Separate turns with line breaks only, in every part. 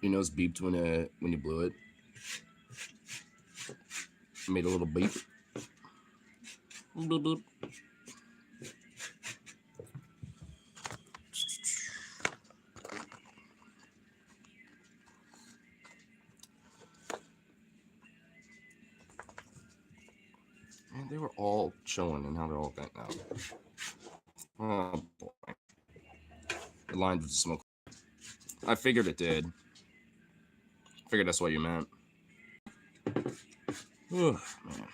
Your nose beeped when you blew it. Made a little beep. Bloop, bloop. Man, they were all chilling, and now they're all bent out. Oh boy, the line with smoke. I figured it did. Figured that's what you meant. Oh man.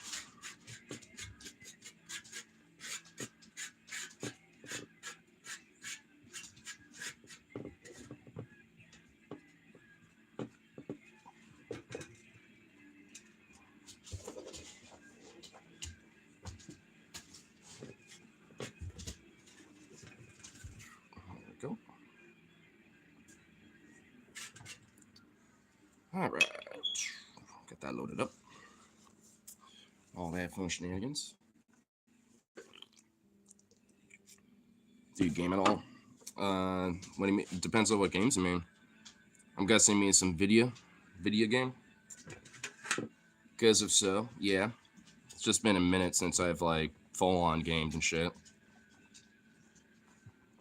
There we go. All right. Get that loaded up. All that fun shenanigans. Do you game at all? What do you mean? Depends on what games you mean. I'm guessing you mean some video game. Because if so, yeah, it's just been a minute since I've like full on gamed and shit.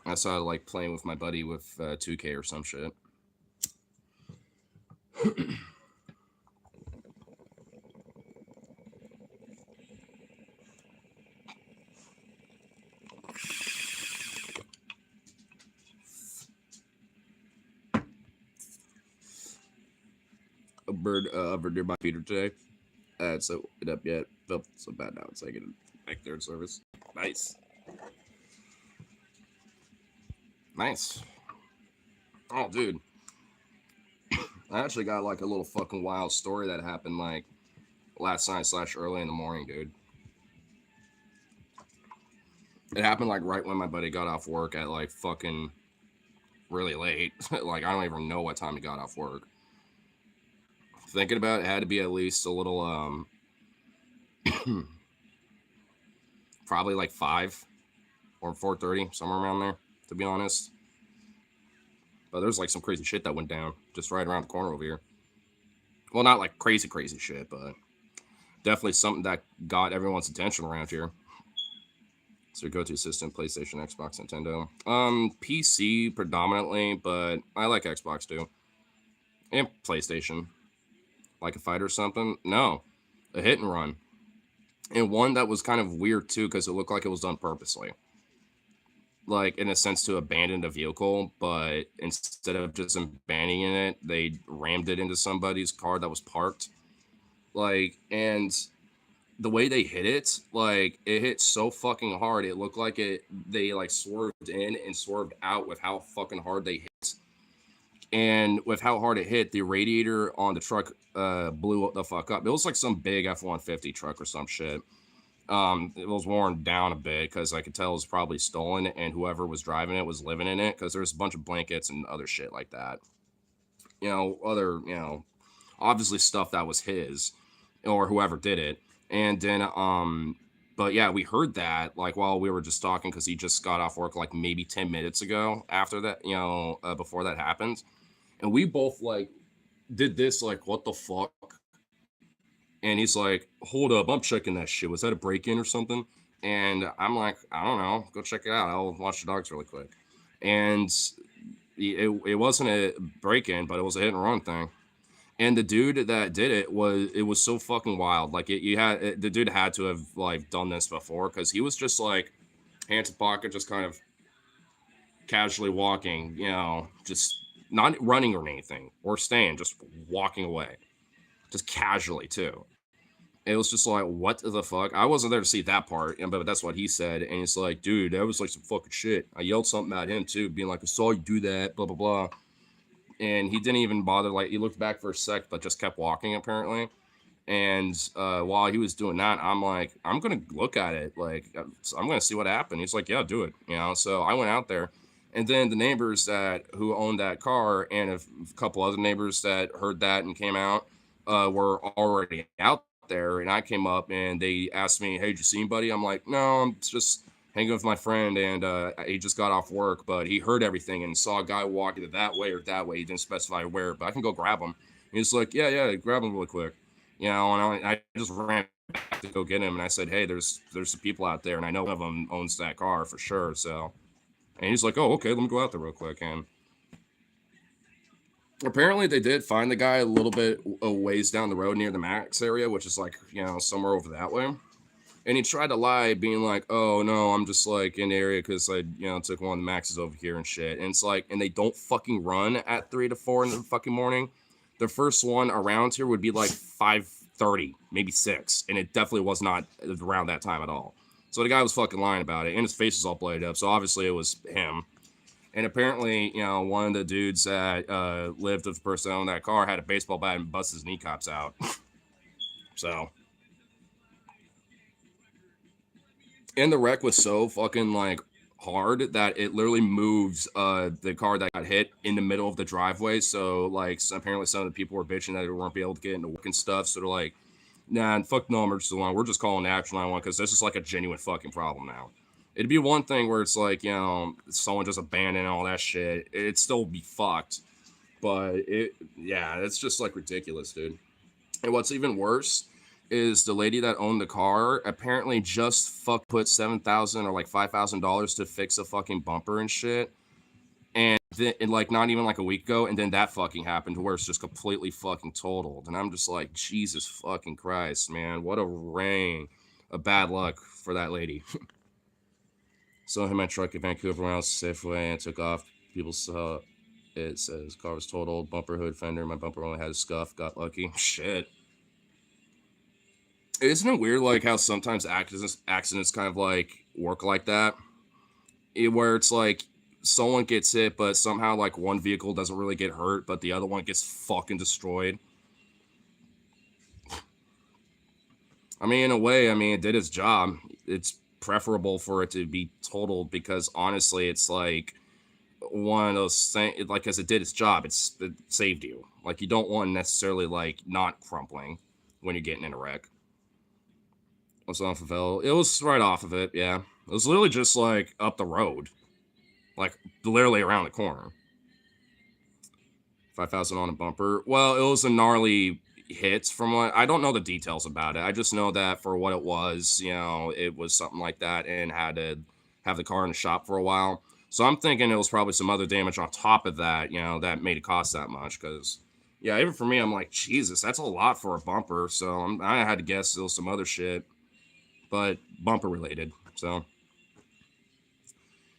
I started like playing with my buddy with 2K or some shit. A bird over near my feeder today. So it up yet. Felt so bad now. It's like in back third service. Nice. Nice. Oh, dude. I actually got like a little fucking wild story that happened like last night slash early in the morning, dude. It happened like right when my buddy got off work at like fucking really late. Like I don't even know what time he got off work. Thinking about it, had to be at least a little probably like 5 or 4:30, somewhere around there, to be honest. But there's like some crazy shit that went down just right around the corner over here. Well, not like crazy shit, but definitely something that got everyone's attention around here. So your go-to system: PlayStation, Xbox, Nintendo. PC predominantly, but I like Xbox too, and PlayStation. Like a fight or something? No, a hit and run, and one that was kind of weird too because it looked like it was done purposely. Like in a sense to abandon a vehicle, but instead of just abandoning it, they rammed it into somebody's car that was parked. Like, and the way they hit it, like it hit so fucking hard. It looked like they like swerved in and swerved out with how fucking hard they hit. And with how hard it hit, the radiator on the truck blew the fuck up. It was like some big F-150 truck or some shit. It was worn down a bit because I could tell it was probably stolen, and whoever was driving it was living in it because there's a bunch of blankets and other shit like that. Obviously stuff that was his or whoever did it. And then, but yeah, we heard that like while we were just talking because he just got off work like maybe 10 minutes ago after that, before that happened. And we both like did this, like, what the fuck? And he's like, hold up, I'm checking that shit. Was that a break in or something? And I'm like, I don't know. Go check it out. I'll watch the dogs really quick. And it wasn't a break in, but it was a hit and run thing. And the dude that did it was so fucking wild. Like the dude had to have like done this before because he was just like hands in pocket, just kind of casually walking, just not running or anything or staying, just walking away, just casually too. It was just like, what the fuck? I wasn't there to see that part, but that's what he said. And it's like, dude, that was like some fucking shit. I yelled something at him too, being like, I saw you do that, blah, blah, blah. And he didn't even bother. Like, he looked back for a sec, but just kept walking, apparently. And while he was doing that, I'm like, I'm going to look at it. Like, I'm going to see what happened. He's like, yeah, do it. So I went out there. And then the neighbors who owned that car and a couple other neighbors that heard that and came out were already out there. And I came up and they asked me, hey, did you see anybody? I'm like, no, I'm just hanging with my friend, and he just got off work, but he heard everything and saw a guy walk either that way or that way. He didn't specify where, but I can go grab him. He's like, yeah, yeah, grab him really quick. And I just ran back to go get him, and I said, hey, there's some people out there, and I know one of them owns that car for sure. So, and he's like, oh, okay, let me go out there real quick. And apparently they did find the guy a little bit a ways down the road near the Max area, which is like, somewhere over that way. And he tried to lie, being like, "Oh no, I'm just like in the area because I, took one of the Maxes over here and shit." And it's like, and they don't fucking run at 3 to 4 in the fucking morning. The first one around here would be like 5:30, maybe 6, and it definitely was not around that time at all. So the guy was fucking lying about it, and his face was all blooded up. So obviously it was him. And apparently, one of the dudes that lived with the person that owned that car had a baseball bat and busted his kneecaps out. So. And the wreck was so fucking like hard that it literally moves the car that got hit in the middle of the driveway. So like apparently some of the people were bitching that they weren't be able to get into work and stuff. So they're like, nah, fuck no emergency line. We're just calling the action line one because this is like a genuine fucking problem now. It'd be one thing where it's like, someone just abandoned all that shit. It'd still be fucked. But yeah, it's just like ridiculous, dude. And what's even worse is the lady that owned the car apparently just put 7,000 or like $5,000 to fix a fucking bumper and shit. And then, like not even like a week ago, and then that fucking happened to where it's just completely fucking totaled. And I'm just like, Jesus fucking Christ, man, what a reign of bad luck for that lady. So I hit my truck in Vancouver when I was Safeway and took off. People saw it says car was totaled, bumper, hood, fender. My bumper only had a scuff. Got lucky. Shit. Isn't it weird, like how sometimes accidents kind of like work like that, where it's like someone gets hit, but somehow like one vehicle doesn't really get hurt, but the other one gets fucking destroyed. I mean, in a way, I mean, it did its job. It's preferable for it to be totaled because honestly, it's like one of those things. Like, as it did its job, it saved you. Like, you don't want necessarily like not crumpling when you're getting in a wreck. Was off of L. It was right off of it, yeah. It was literally just like up the road. Like literally around the corner. 5,000 on a bumper. Well, it was a gnarly hit from what I don't know the details about it. I just know that for what it was, it was something like that and had to have the car in the shop for a while. So I'm thinking it was probably some other damage on top of that, that made it cost that much. Because, yeah, even for me, I'm like, Jesus, that's a lot for a bumper. So I had to guess it was some other shit, but bumper related. So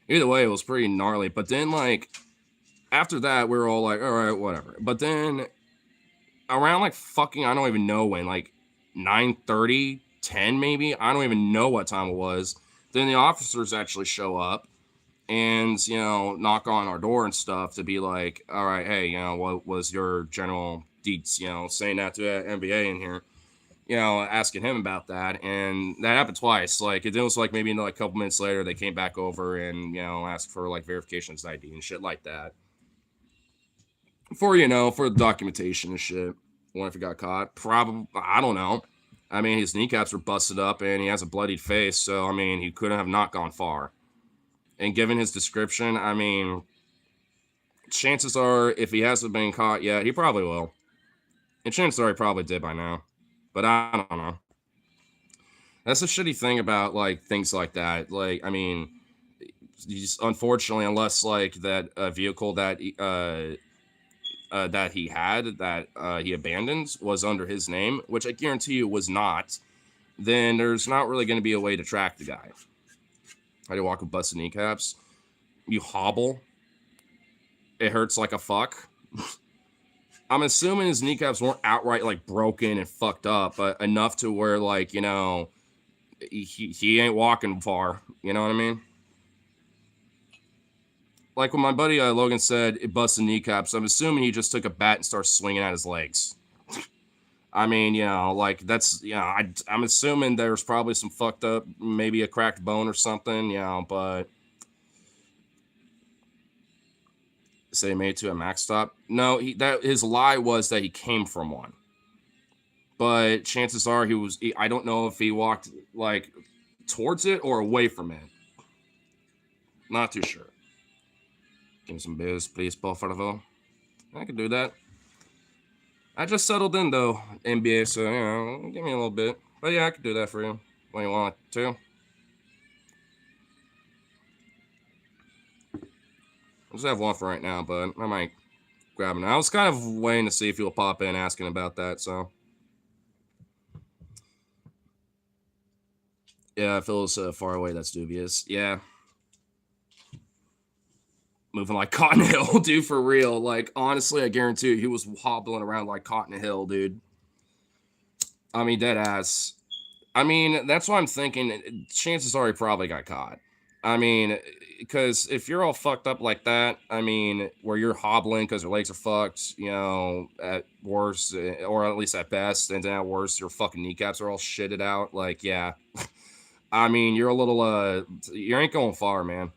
either way, it was pretty gnarly. But then, like, after that, we were all like, all right, whatever. But then around like fucking, I don't even know when, like 9:30, 10 maybe. I don't even know what time it was. Then the officers actually show up and, knock on our door and stuff to be like, all right, hey, what was your general deeds, saying that to the NBA in here. Asking him about that, and that happened twice. Like it was like maybe like a couple minutes later, they came back over and asked for like verification of his ID and shit like that. For for the documentation and shit. What if he got caught? Probably, I don't know. I mean, his kneecaps were busted up and he has a bloodied face, so I mean, he couldn't have not gone far. And given his description, I mean, chances are, if he hasn't been caught yet, he probably will. And chances are he probably did by now. But I don't know. That's the shitty thing about like things like that. Like, I mean, unfortunately, unless like that vehicle that that he had that he abandoned was under his name, which I guarantee you was not, then there's not really going to be a way to track the guy. How do you walk with busted kneecaps? You hobble. It hurts like a fuck. I'm assuming his kneecaps weren't outright like broken and fucked up, but enough to where like, he ain't walking far. You know what I mean? Like when my buddy Logan said it busted kneecaps, I'm assuming he just took a bat and started swinging at his legs. I mean, like that's, I'm assuming there's probably some fucked up, maybe a cracked bone or something, but say he made it to a max stop. No, his lie was that he came from one. But chances are I don't know if he walked like towards it or away from it. Not too sure. Give me some biz, please, por favor. I could do that. I just settled in though, NBA, so give me a little bit. But yeah, I could do that for you when you want to. I just have one for right now, but I might grab it. I was kind of waiting to see if you'll pop in asking about that, so. Yeah, if it was far away, that's dubious. Yeah. Moving like Cotton Hill, dude, for real. Like, honestly, I guarantee you, he was hobbling around like Cotton Hill, dude. I mean, dead ass. I mean, that's what I'm thinking. Chances are he probably got caught. I mean, because if you're all fucked up like that, I mean, where you're hobbling because your legs are fucked, at worst, or at least at best, and then at worst, your fucking kneecaps are all shitted out. Like, yeah. I mean, you're a little, you ain't going far, man.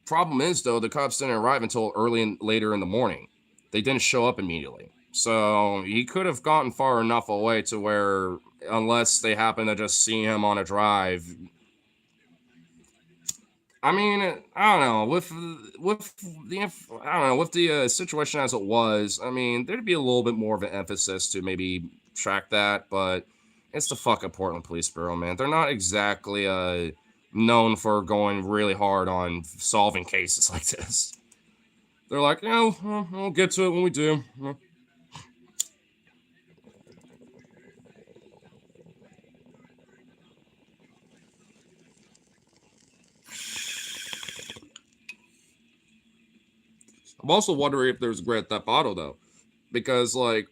Problem is, though, the cops didn't arrive until later in the morning. They didn't show up immediately. So he could have gotten far enough away to where, unless they happen to just see him on a drive. I mean, I don't know. With the situation as it was, I mean, there'd be a little bit more of an emphasis to maybe track that, but it's the fucking Portland Police Bureau, man. They're not exactly known for going really hard on solving cases like this. They're like, we'll get to it when we do. I'm also wondering if there's Grand Theft Auto though, because like,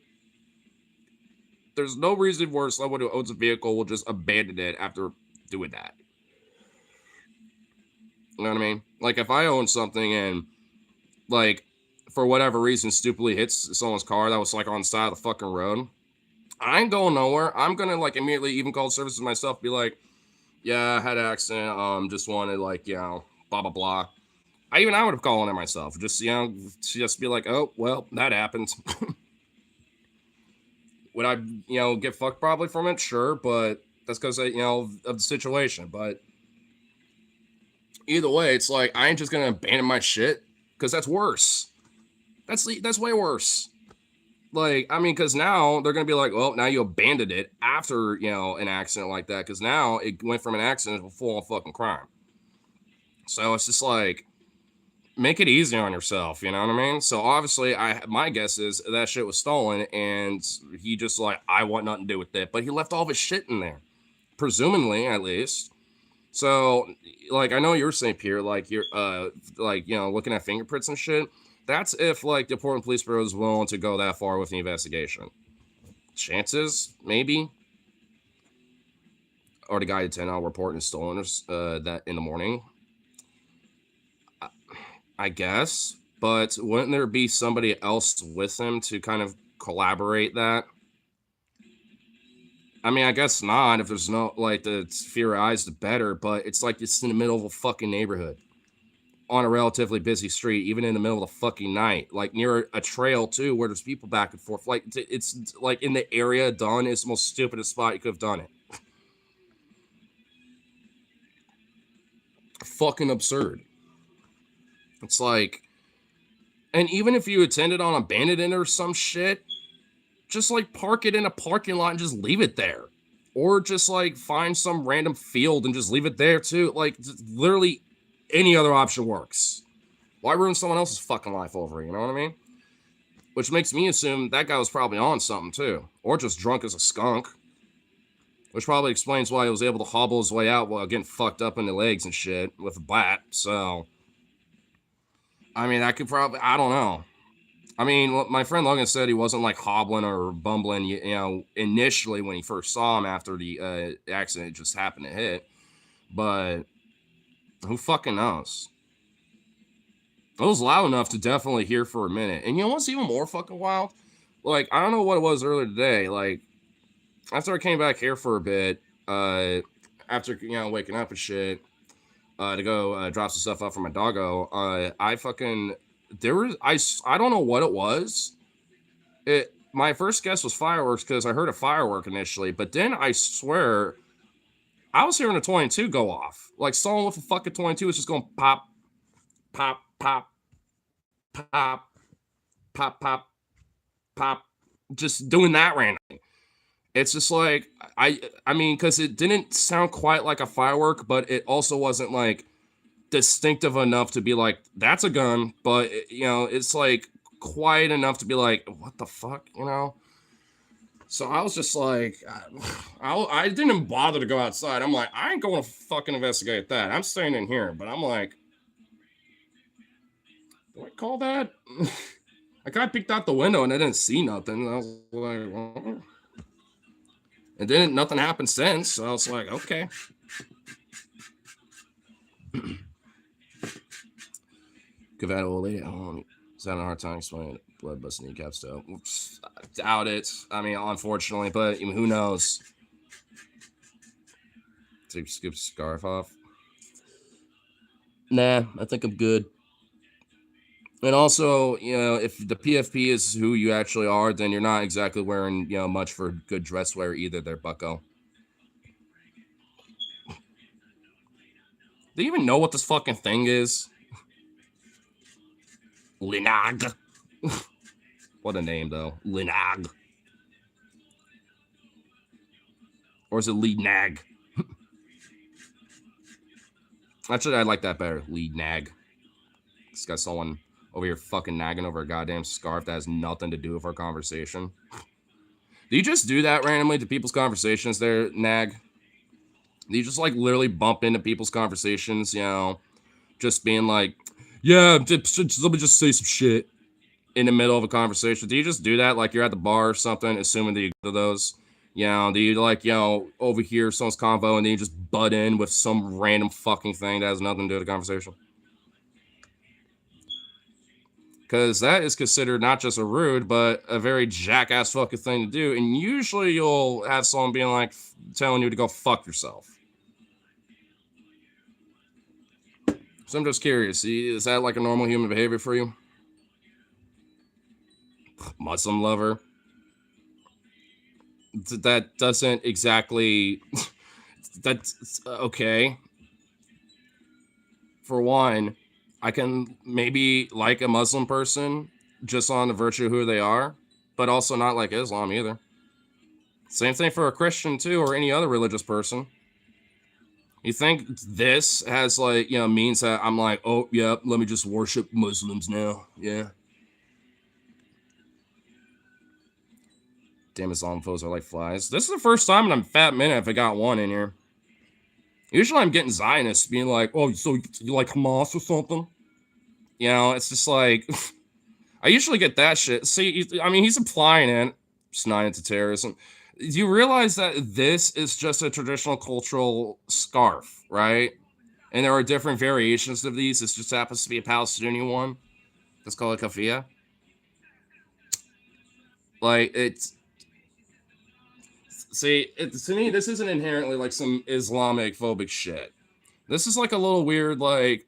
there's no reason where someone who owns a vehicle will just abandon it after doing that. You know what I mean? Like, if I own something and like, for whatever reason, stupidly hits someone's car that was like on the side of the fucking road, I ain't going nowhere. I'm gonna like immediately even call services myself, be like, yeah, I had an accident. Just wanted like, blah blah blah. I would have called on it myself. Just be like, oh well, that happened. Would I, get fucked probably from it? Sure, but that's because of the situation. But either way, it's like I ain't just gonna abandon my shit because that's worse. That's way worse. Like, I mean, because now they're gonna be like, well, now you abandoned it after an accident like that, because now it went from an accident to a full on fucking crime. So it's just like, make it easy on yourself, you know what I mean? So obviously, my guess is that shit was stolen, and he just like, I want nothing to do with it, but he left all of his shit in there, presumably at least. So, like, I know you're saying, Pierre, like you're looking at fingerprints and shit. That's if like the Portland Police Bureau is willing to go that far with the investigation. Chances, maybe. Or the guy at 10 hour reporting stolen that in the morning. I guess. But wouldn't there be somebody else with him to kind of collaborate that? I mean, I guess not. If there's no, like, the fewer eyes, the better. But it's like it's in the middle of a fucking neighborhood on a relatively busy street, even in the middle of the fucking night, like near a trail too, where there's people back and forth. Like, it's like in the area done is the most stupidest spot you could have done it. Fucking absurd. It's like, and even if you attended on abandoned or some shit, just like park it in a parking lot and just leave it there. Or just like find some random field and just leave it there too. Like, literally any other option works. Why ruin someone else's fucking life over it? You know what I mean? Which makes me assume that guy was probably on something too. Or just drunk as a skunk. Which probably explains why he was able to hobble his way out while getting fucked up in the legs and shit with a bat. So, I mean, I could probably, I don't know. I mean, my friend Logan said he wasn't like hobbling or bumbling, initially when he first saw him after the accident just happened to hit. But who fucking knows? It was loud enough to definitely hear for a minute. And you know what's even more fucking wild? Like, I don't know what it was earlier today. Like, after I came back here for a bit, after, waking up and shit, to go drop some stuff off for my doggo, I fucking, I don't know what it was. My first guess was fireworks because I heard a firework initially, but then I swear I was hearing a 22 go off. Like someone with a fucking 22 is just going pop, pop, pop, pop, pop, pop, pop, just doing that randomly. It's just like I mean, because it didn't sound quite like a firework, but it also wasn't like distinctive enough to be like that's a gun. But it's like quiet enough to be like, what the fuck, you know? So I was just like, I didn't bother to go outside. I'm like, I ain't going to fucking investigate that. I'm staying in here. But I'm like, do I call that? I kind of peeked out the window and I didn't see nothing. And I was like, well. And then nothing happened since. So I was like, okay. Give that old lady at home. Is having a hard time explaining blood busting kneecaps though. I doubt it. I mean, unfortunately, but who knows? Take skip scarf off. Nah, I think I'm good. And also, if the PFP is who you actually are, then you're not exactly wearing, much for good dress wear either there, bucko. Do you even know what this fucking thing is? Linag. What a name, though. Linag. Or is it lead nag? Actually, I like that better. Lead nag. It's got someone over here fucking nagging over a goddamn scarf that has nothing to do with our conversation. Do you just do that randomly to people's conversations there, nag? Do you just like literally bump into people's conversations, just being like, yeah, let me just say some shit in the middle of a conversation? Do you just do that like you're at the bar or something, assuming that you go to those? Do you like, overhear someone's convo and then you just butt in with some random fucking thing that has nothing to do with the conversation? Because that is considered not just a rude, but a very jackass fucking thing to do. And usually you'll have someone being like, telling you to go fuck yourself. So I'm just curious, is that like a normal human behavior for you? Muslim lover? That doesn't exactly. That's okay. For one, I can maybe like a Muslim person just on the virtue of who they are, but also not like Islam either. Same thing for a Christian too, or any other religious person. You think this has like, means that I'm like, oh, yeah, let me just worship Muslims now. Yeah. Damn, Islamophobes are like flies. This is the first time in a fat minute if I got one in here. Usually I'm getting Zionists being like, oh, so you like Hamas or something? It's just like, I usually get that shit. See, I mean, he's applying it. It's not into terrorism. Do you realize that this is just a traditional cultural scarf, right? And there are different variations of these. This just happens to be a Palestinian one. Let's call it kafia. Like, to me, this isn't inherently like some Islamic phobic shit. This is like a little weird, like,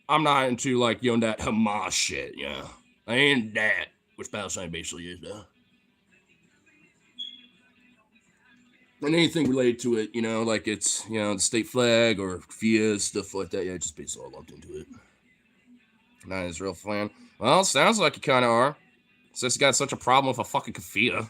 I'm not into like, that Hamas shit, yeah. I ain't that, which Palestine basically is, though. And anything related to it, like it's, the state flag or kafia, stuff like that, yeah, just basically all lumped into it. Not an Israel fan. Well, sounds like you kind of are. Since you got such a problem with a fucking kafia.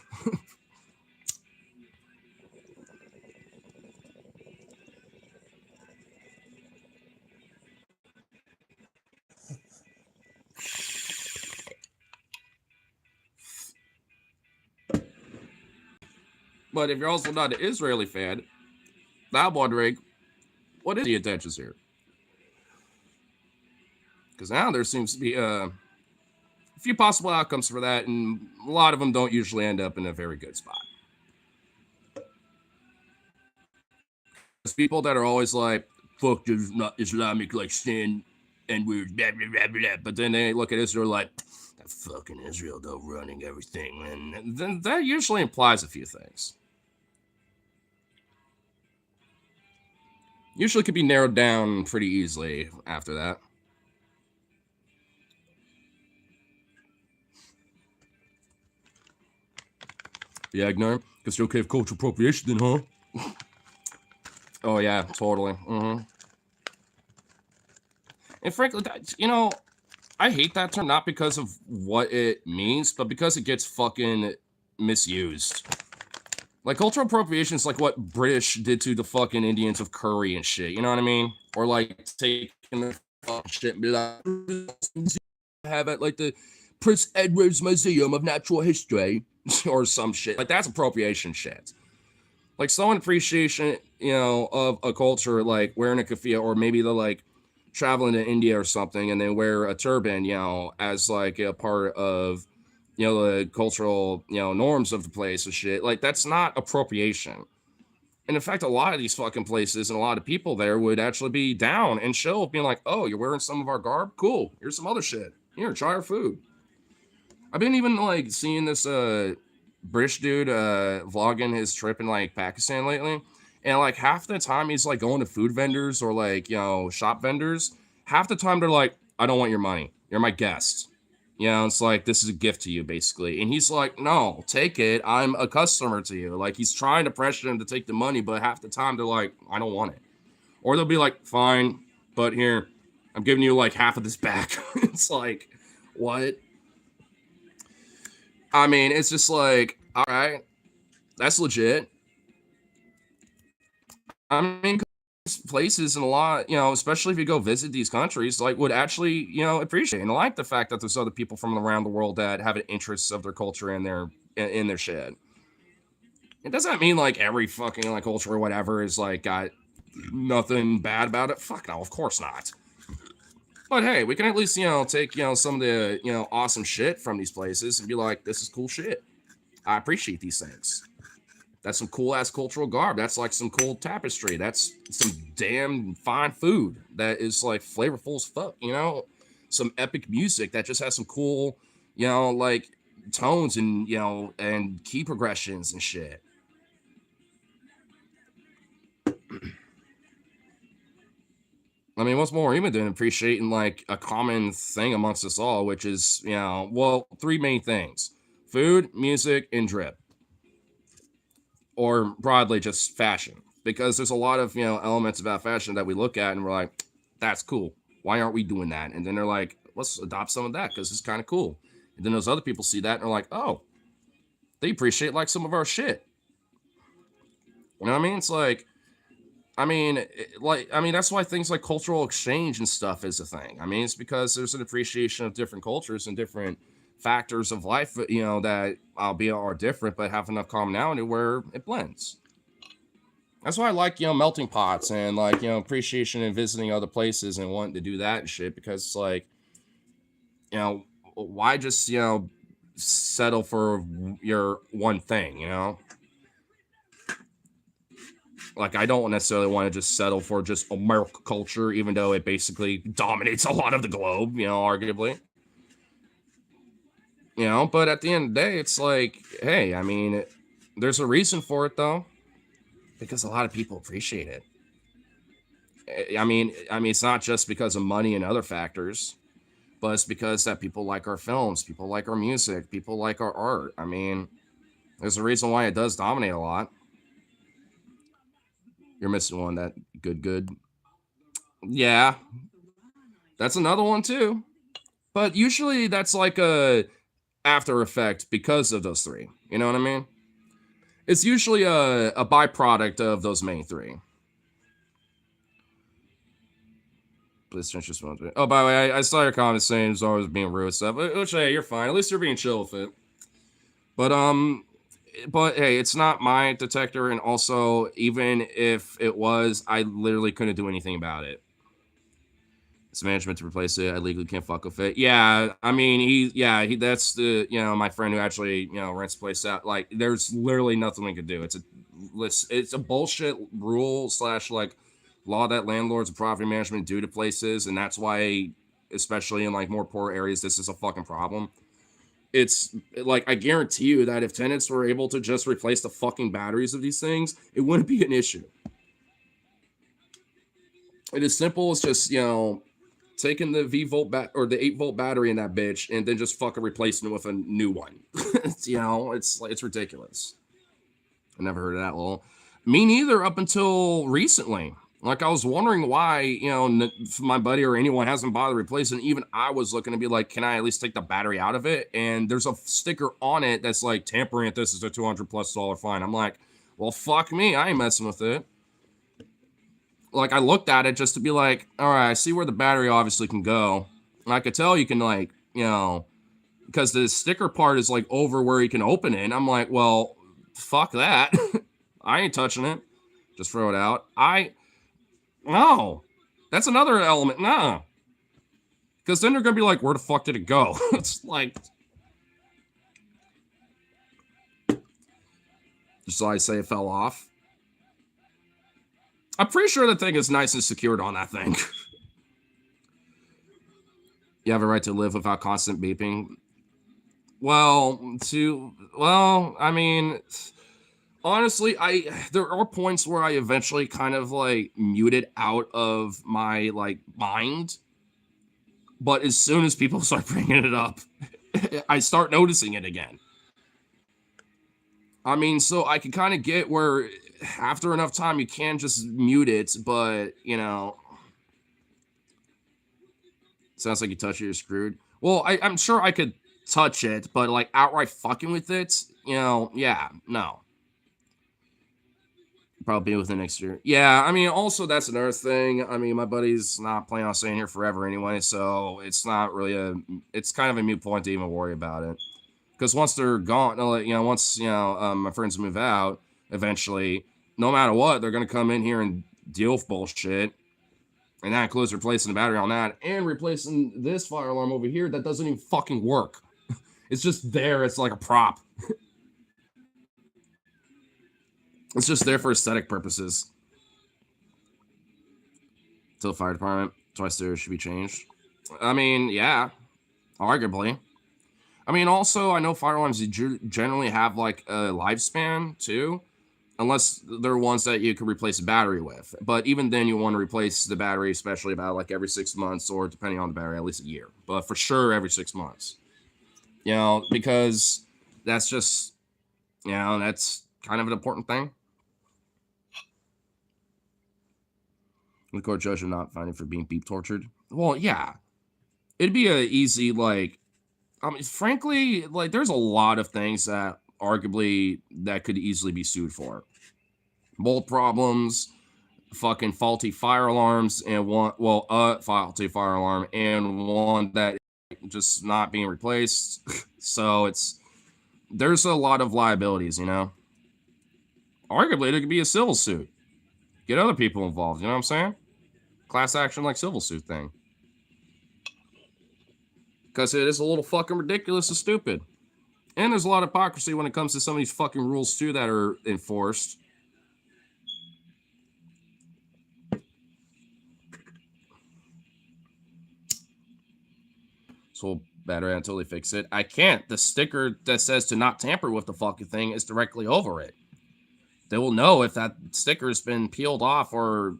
But if you're also not an Israeli fan, I'm wondering, what is the intentions here? Because now there seems to be a few possible outcomes for that, and a lot of them don't usually end up in a very good spot. There's people that are always like, fuck, there's not Islamic like sin and we're blah, blah, blah, blah. But then they look at Israel like, that fucking Israel though running everything. And then that usually implies a few things. Usually could be narrowed down pretty easily after that. Yeah, Agnar, guess you're okay with cultural appropriation then, huh? Oh yeah, totally. And frankly, I hate that term not because of what it means, but because it gets fucking misused. Like cultural appropriation is like what British did to the fucking Indians of Curry and shit. You know what I mean? Or like taking the fucking shit and be like, have at like the Prince Edward's Museum of Natural History or some shit. Like that's appropriation shit. Like someone appreciation, of a culture like wearing a keffiyeh or maybe they're like traveling to India or something and they wear a turban, as like a part of the cultural, norms of the place and shit. Like that's not appropriation. And in fact, a lot of these fucking places and a lot of people there would actually be down and chill, being like, "Oh, you're wearing some of our garb? Cool. Here's some other shit. Here, try our food." I've been even like seeing this British dude vlogging his trip in like Pakistan lately. And like half the time he's like going to food vendors or like, shop vendors. Half the time they're like, "I don't want your money. You're my guest." It's like this is a gift to you basically. And he's like, "No, take it. I'm a customer to you." Like he's trying to pressure him to take the money, but half the time they're like, "I don't want it." Or they'll be like, "Fine, but here, I'm giving you like half of this back." It's like, what? I mean, it's just like, all right, that's legit. I mean, places and a lot, especially if you go visit these countries, like would actually, appreciate and like the fact that there's other people from around the world that have an interest of their culture in their shit. It doesn't mean like every fucking like culture or whatever is like got nothing bad about it. Fuck no, of course not. But hey, we can at least, take, some of the, awesome shit from these places and be like, this is cool shit. I appreciate these things. That's some cool ass cultural garb. That's like some cool tapestry. That's some damn fine food that is like flavorful as fuck, Some epic music that just has some cool, like tones and, and key progressions and shit. I mean, what's more even than appreciating like a common thing amongst us all, which is, three main things: food, music, and drip, or broadly just fashion. Because there's a lot of, elements about fashion that we look at and we're like, that's cool. Why aren't we doing that? And then they're like, let's adopt some of that because it's kind of cool. And then those other people see that and they're like, oh, they appreciate like some of our shit. You know what I mean? It's like, that's why things like cultural exchange and stuff is a thing. I mean, it's because there's an appreciation of different cultures and different factors of life, that albeit are different, but have enough commonality where it blends. That's why I like, melting pots and like, appreciation and visiting other places and wanting to do that and shit because it's like, you know, why just, settle for your one thing, Like I don't necessarily want to just settle for just American culture, even though it basically dominates a lot of the globe, arguably. But at the end of the day, it's like, hey, I mean, there's a reason for it though, because a lot of people appreciate it. I mean, it's not just because of money and other factors, but it's because that people like our films, people like our music, people like our art. I mean, there's a reason why it does dominate a lot. You're missing one that good. Yeah, that's another one too. But usually that's like a after effect because of those three. You know what I mean? It's usually a byproduct of those main three. Please change this one. Oh, by the way, I saw your comment saying it's always being rude stuff. Which hey, you're fine. At least you're being chill with it. But hey, it's not my detector, and also even if it was, I literally couldn't do anything about it. It's management to replace it. I legally can't fuck with it. Yeah, I mean, that's the my friend who actually rents the place out. Like, there's literally nothing we could do. It's a bullshit rule slash like law that landlords and property management do to places, and that's why, especially in like more poor areas, this is a fucking problem. It's like I guarantee you that if tenants were able to just replace the fucking batteries of these things, it wouldn't be an issue. It is simple as just taking the V-volt or the 8-volt battery in that bitch and then just fucking replacing it with a new one. It's ridiculous. I never heard of that law. Me neither up until recently. Like I was wondering why, my buddy or anyone hasn't bothered replacing. Even I was looking to be like, can I at least take the battery out of it? And there's a sticker on it that's like tampering at this is a $200+ fine. I'm like, well, fuck me, I ain't messing with it. Like I looked at it just to be like, all right, I see where the battery obviously can go. And I could tell you can like, because the sticker part is like over where you can open it. And I'm like, well, fuck that. I ain't touching it. Just throw it out. No. That's another element. Nah. Because then they're going to be like, where the fuck did it go? It's like, just so I say it fell off. I'm pretty sure the thing is nice and secured on that thing. You have a right to live without constant beeping. I mean, honestly, there are points where I eventually kind of like mute it out of my like mind. But as soon as people start bringing it up, I start noticing it again. I mean, so I can kind of get where after enough time you can just mute it, but sounds like you touch it, you're screwed. Well, I'm sure I could touch it, but like outright fucking with it, yeah, no. Probably within next year. Yeah, I mean, also that's another thing. I mean, my buddy's not planning on staying here forever anyway, so it's not really it's kind of a moot point to even worry about it. Because once they're gone, once my friends move out, eventually, no matter what, they're gonna come in here and deal with bullshit, and that includes replacing the battery on that and replacing this fire alarm over here that doesn't even fucking work. It's just there. It's like a prop. It's just there for aesthetic purposes. To the fire department, twice there should be changed. I mean, yeah, arguably. I mean, also, I know fire alarms generally have like a lifespan too, unless they're ones that you could replace a battery with. But even then, you want to replace the battery, especially about like every 6 months, or depending on the battery, at least a year. But for sure, every 6 months. Because that's just, that's kind of an important thing. The court judge will not find him for being beep tortured. Well, yeah, it'd be a easy like. I mean, frankly, like there's a lot of things that arguably that could easily be sued for. Mold problems, fucking faulty fire alarms, and faulty fire alarm and one that just not being replaced. So there's a lot of liabilities, Arguably, there could be a civil suit. Get other people involved, you know what I'm saying? Class action like civil suit thing. Because it is a little fucking ridiculous and stupid. And there's a lot of hypocrisy when it comes to some of these fucking rules too that are enforced. So battery until they fix it. I can't. The sticker that says to not tamper with the fucking thing is directly over it. They will know if that sticker's been peeled off or,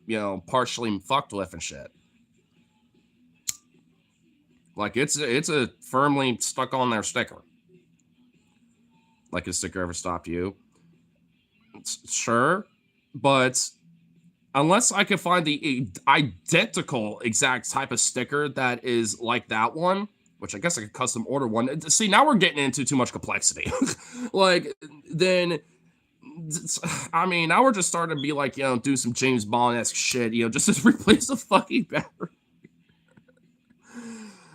partially fucked with and shit. Like it's a firmly stuck on their sticker. Like a sticker ever stopped you? Sure, but unless I can find the identical exact type of sticker that is like that one, which I guess I could custom order one. See, now we're getting into too much complexity. Like then. I mean, now we're just starting to be like, do some James Bond-esque shit, just to replace the fucking battery.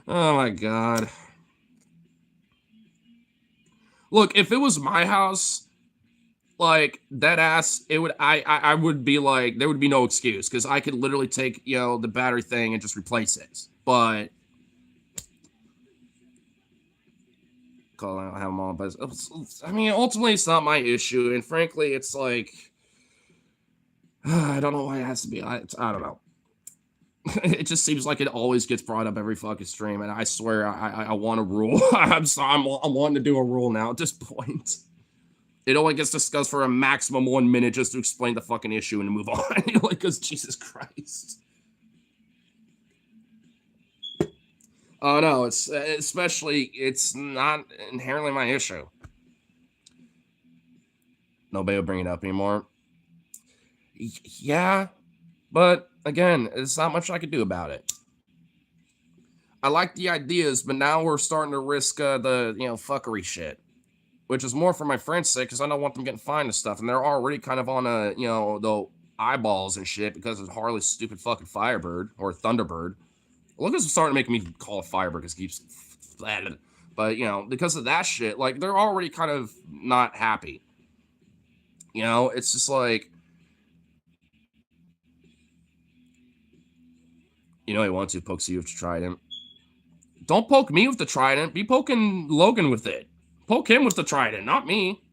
Oh my god. Look, if it was my house, like that ass, I would be like, there would be no excuse because I could literally take, the battery thing and just replace it. But I don't have them all, but I mean, ultimately, it's not my issue, and frankly, it's like I don't know why it has to be. I don't know. It just seems like it always gets brought up every fucking stream, and I swear I want a rule. I'm wanting to do a rule now at this point. It only gets discussed for a maximum 1 minute just to explain the fucking issue and move on. Like, because Jesus Christ. Oh no, it's not inherently my issue. Nobody will bring it up anymore. Yeah, but again, there's not much I could do about it. I like the ideas, but now we're starting to risk the fuckery shit, which is more for my friends' sake because I don't want them getting fined and stuff, and they're already kind of on the eyeballs and shit because of Harley's stupid fucking Firebird or Thunderbird. Lucas is starting to make me call it Firebird because it keeps, but because of that shit, like they're already kind of not happy. It's just like he wants to poke you with the trident. Don't poke me with the trident. Be poking Logan with it. Poke him with the trident, not me.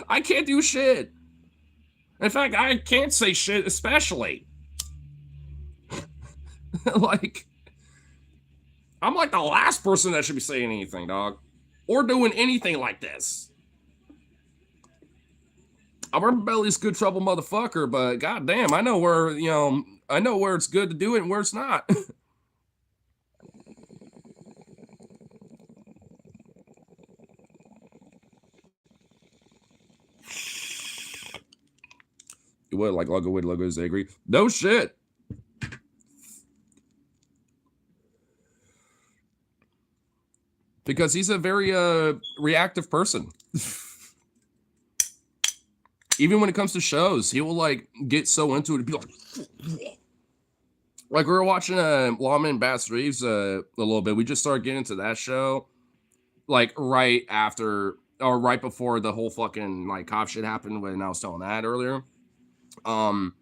I can't do shit. In fact, I can't say shit, especially. Like, I'm like the last person that should be saying anything, dog. Or doing anything like this. I'm a rebellious good trouble motherfucker, but goddamn, I know where it's good to do it and where it's not. What, like Logo would, Logo's angry? No shit. Because he's a very reactive person. Even when it comes to shows, he will like get so into it and be like we were watching Lawman Bass Reeves a little bit. We just started getting into that show like right after or right before the whole fucking like cop shit happened when I was telling that earlier. Um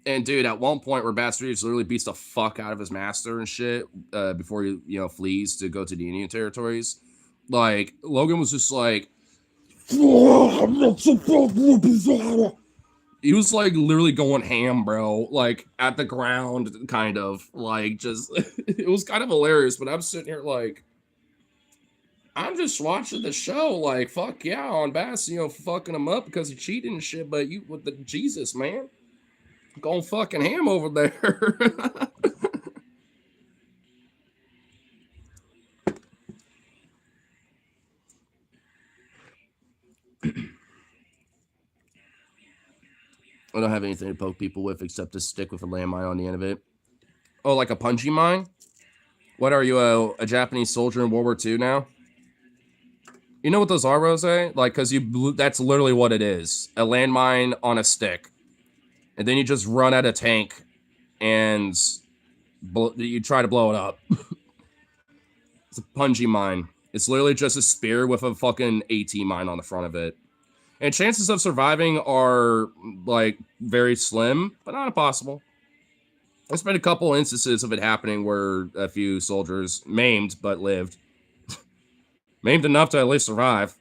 and dude, at one point where Bass Reeves literally beats the fuck out of his master and shit before he flees to go to the Indian territories. Like Logan was just like he was like literally going ham, bro, like at the ground, kind of like just it was kind of hilarious. But I'm sitting here like I'm just watching the show, like fuck yeah, on Bass, fucking him up because he cheated and shit. But you with the Jesus, man, going fucking ham over there. I don't have anything to poke people with except a stick with a landmine on the end of it. Oh, like a punji mine? What are you, a Japanese soldier in World War II now? You know what those are, Rose? Like, because that's literally what it is. A landmine on a stick. And then you just run at a tank and you try to blow it up. It's a punji mine. It's literally just a spear with a fucking AT mine on the front of it. And chances of surviving are, like, very slim, but not impossible. There's been a couple instances of it happening where a few soldiers maimed but lived. Maimed enough to at least survive.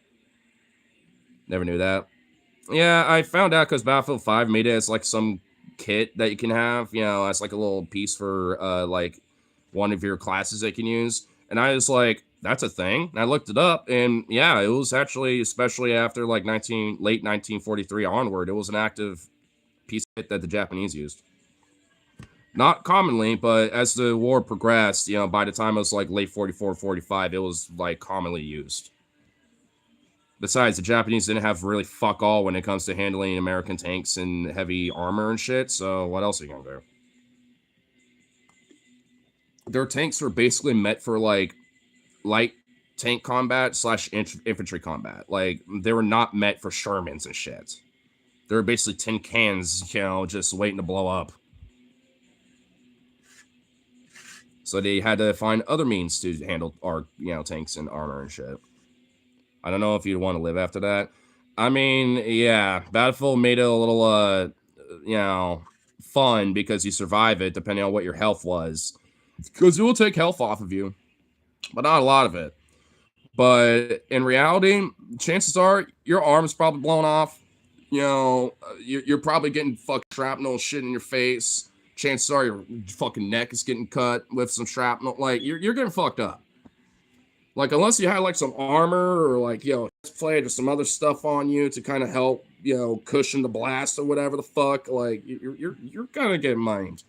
Never knew that. Yeah, I found out because Battlefield 5 made it as like some kit that you can have, as like a little piece for like one of your classes that you can use. And I was like, that's a thing. And I looked it up, and yeah, it was actually, especially after like late 1943 onward, it was an active piece of kit that the Japanese used. Not commonly, but as the war progressed, by the time it was like late 44, 45, it was like commonly used. Besides, the Japanese didn't have really fuck all when it comes to handling American tanks and heavy armor and shit, so what else are you gonna do? Their tanks were basically meant for, like, light tank combat / infantry combat. Like, they were not meant for Shermans and shit. They were basically tin cans, just waiting to blow up. So they had to find other means to handle our, tanks and armor and shit. I don't know if you'd want to live after that. I mean, yeah, Battlefield made it a little, fun because you survive it depending on what your health was. Because it will take health off of you, but not a lot of it. But in reality, chances are your arm's probably blown off. You're probably getting fucking shrapnel shit in your face. Chances are your fucking neck is getting cut with some shrapnel. Like, you're getting fucked up. Like, unless you had like some armor or like, plate or some other stuff on you to kind of help, cushion the blast or whatever the fuck, like you're gonna get mined.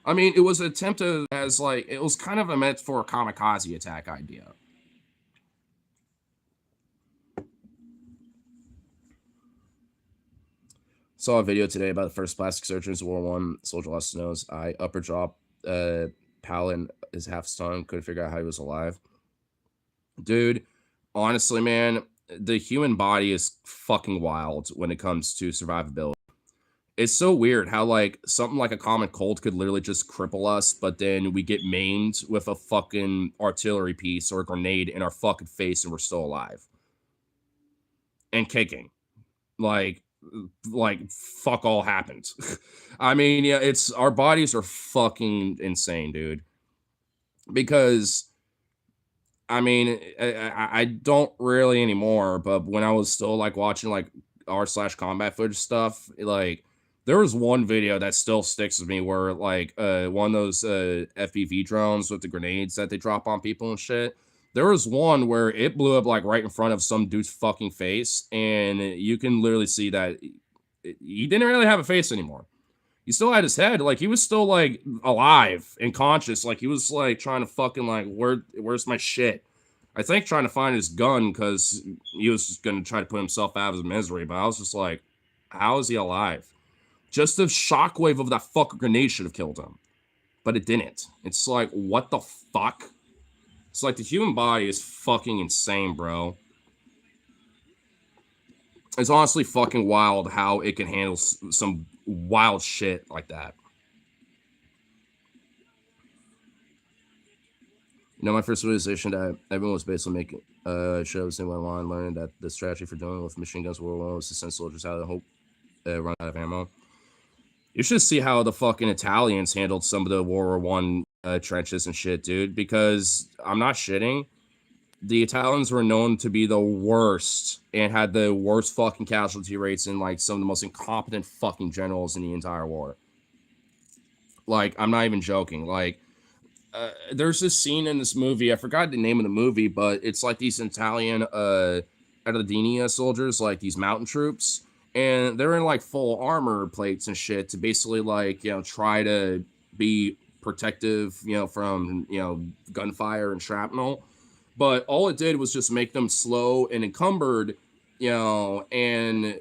I mean, it was attempted as like it was kind of a meant for a kamikaze attack idea. Saw a video today about the first plastic surgeons of World War One. Soldier lost his nose, eye, upper jaw, palate is half stunned. Couldn't figure out how he was alive. Dude, honestly, man, the human body is fucking wild when it comes to survivability. It's so weird how like something like a common cold could literally just cripple us, but then we get maimed with a fucking artillery piece or a grenade in our fucking face and we're still alive and kicking. Like fuck all happened. I mean, yeah, it's our bodies are fucking insane, dude. Because I mean, I don't really anymore, but when I was still like watching like r/combat footage stuff, like there was one video that still sticks with me where like one of those FPV drones with the grenades that they drop on people and shit. There was one where it blew up like right in front of some dude's fucking face, and you can literally see that he didn't really have a face anymore. He still had his head, like he was still like alive and conscious, like he was like trying to fucking like where's my shit? I think trying to find his gun because he was just gonna try to put himself out of his misery. But I was just like, how is he alive? Just the shockwave of that fucking grenade should have killed him, but it didn't. It's like what the fuck? It's like the human body is fucking insane, bro. It's honestly fucking wild how it can handle some wild shit like that. You know, my first realization that everyone was basically making shows and went on learning that the strategy for dealing with machine guns World War I was to send soldiers out and hope run out of ammo. You should see how the fucking Italians handled some of the World War One trenches and shit, dude. Because I'm not shitting. The Italians were known to be the worst and had the worst fucking casualty rates and like some of the most incompetent fucking generals in the entire war. Like, I'm not even joking. Like, there's this scene in this movie. I forgot the name of the movie, but it's like these Italian Ardenia soldiers, like these mountain troops, and they're in like full armor plates and shit to basically like try to be protective, from gunfire and shrapnel. But all it did was just make them slow and encumbered, and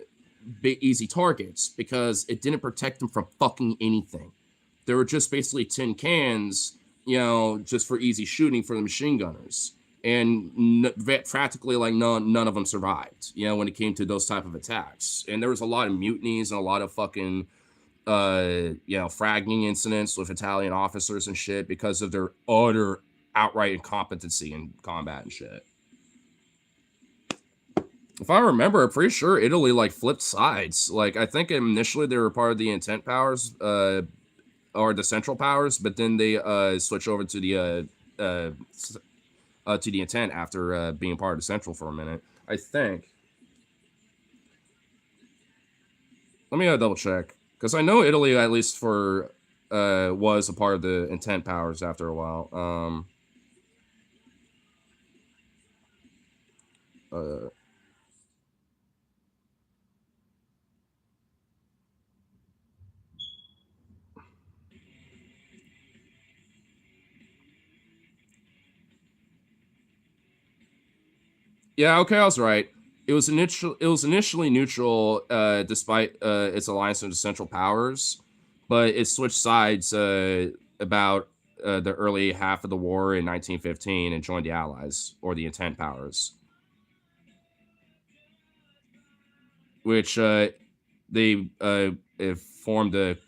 easy targets because it didn't protect them from fucking anything. They were just basically tin cans, just for easy shooting for the machine gunners. And practically like none of them survived, when it came to those type of attacks. And there was a lot of mutinies and a lot of fucking, fragging incidents with Italian officers and shit because of their utter outright incompetency in combat and shit. If I remember, I'm pretty sure Italy like flipped sides. Like I think initially they were part of the Entente powers, or the Central Powers, but then they switch over to the Entente after being part of the Central for a minute. I think. Let me double check because I know Italy at least for was a part of the Entente powers after a while. Yeah, okay, I was right. It was initially neutral, despite its alliance with the Central Powers, but it switched sides about the early half of the war in 1915 and joined the Allies or the Entente Powers, which they formed a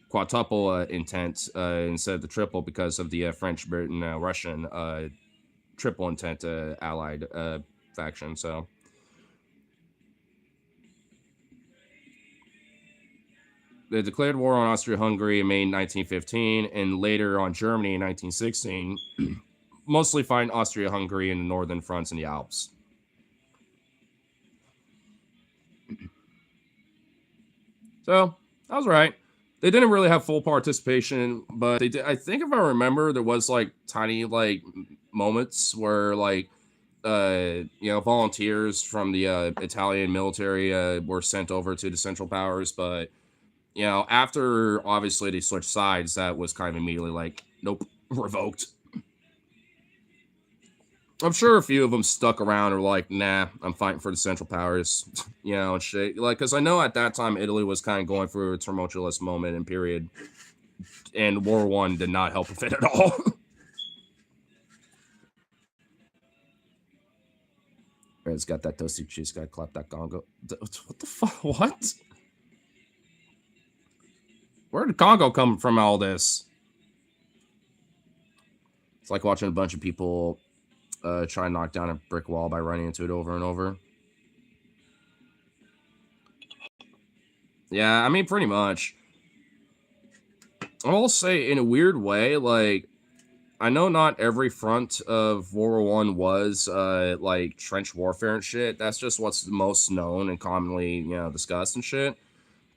quadruple intent instead of the triple because of the French, Britain, Russian triple intent allied faction. So they declared war on Austria-Hungary in May 1915 and later on Germany in 1916, mostly fighting Austria-Hungary in the northern fronts in the Alps. So I was right. They didn't really have full participation, but they did. I think if I remember, there was like tiny like moments where like volunteers from the Italian military were sent over to the Central Powers, but after obviously they switched sides, that was kind of immediately like, nope, revoked. I'm sure a few of them stuck around or like, nah, I'm fighting for the Central Powers, and shit. Like, because I know at that time Italy was kind of going through a tumultuous moment and period, and War I did not help with it at all. It's got that toasty cheese guy clap that gongo. What the fuck? What? Where did Congo come from? All this? It's like watching a bunch of people try and knock down a brick wall by running into it over and over. Yeah, I mean, pretty much. I will say, in a weird way, like, I know not every front of World War I was like trench warfare and shit. That's just what's most known and commonly, discussed and shit.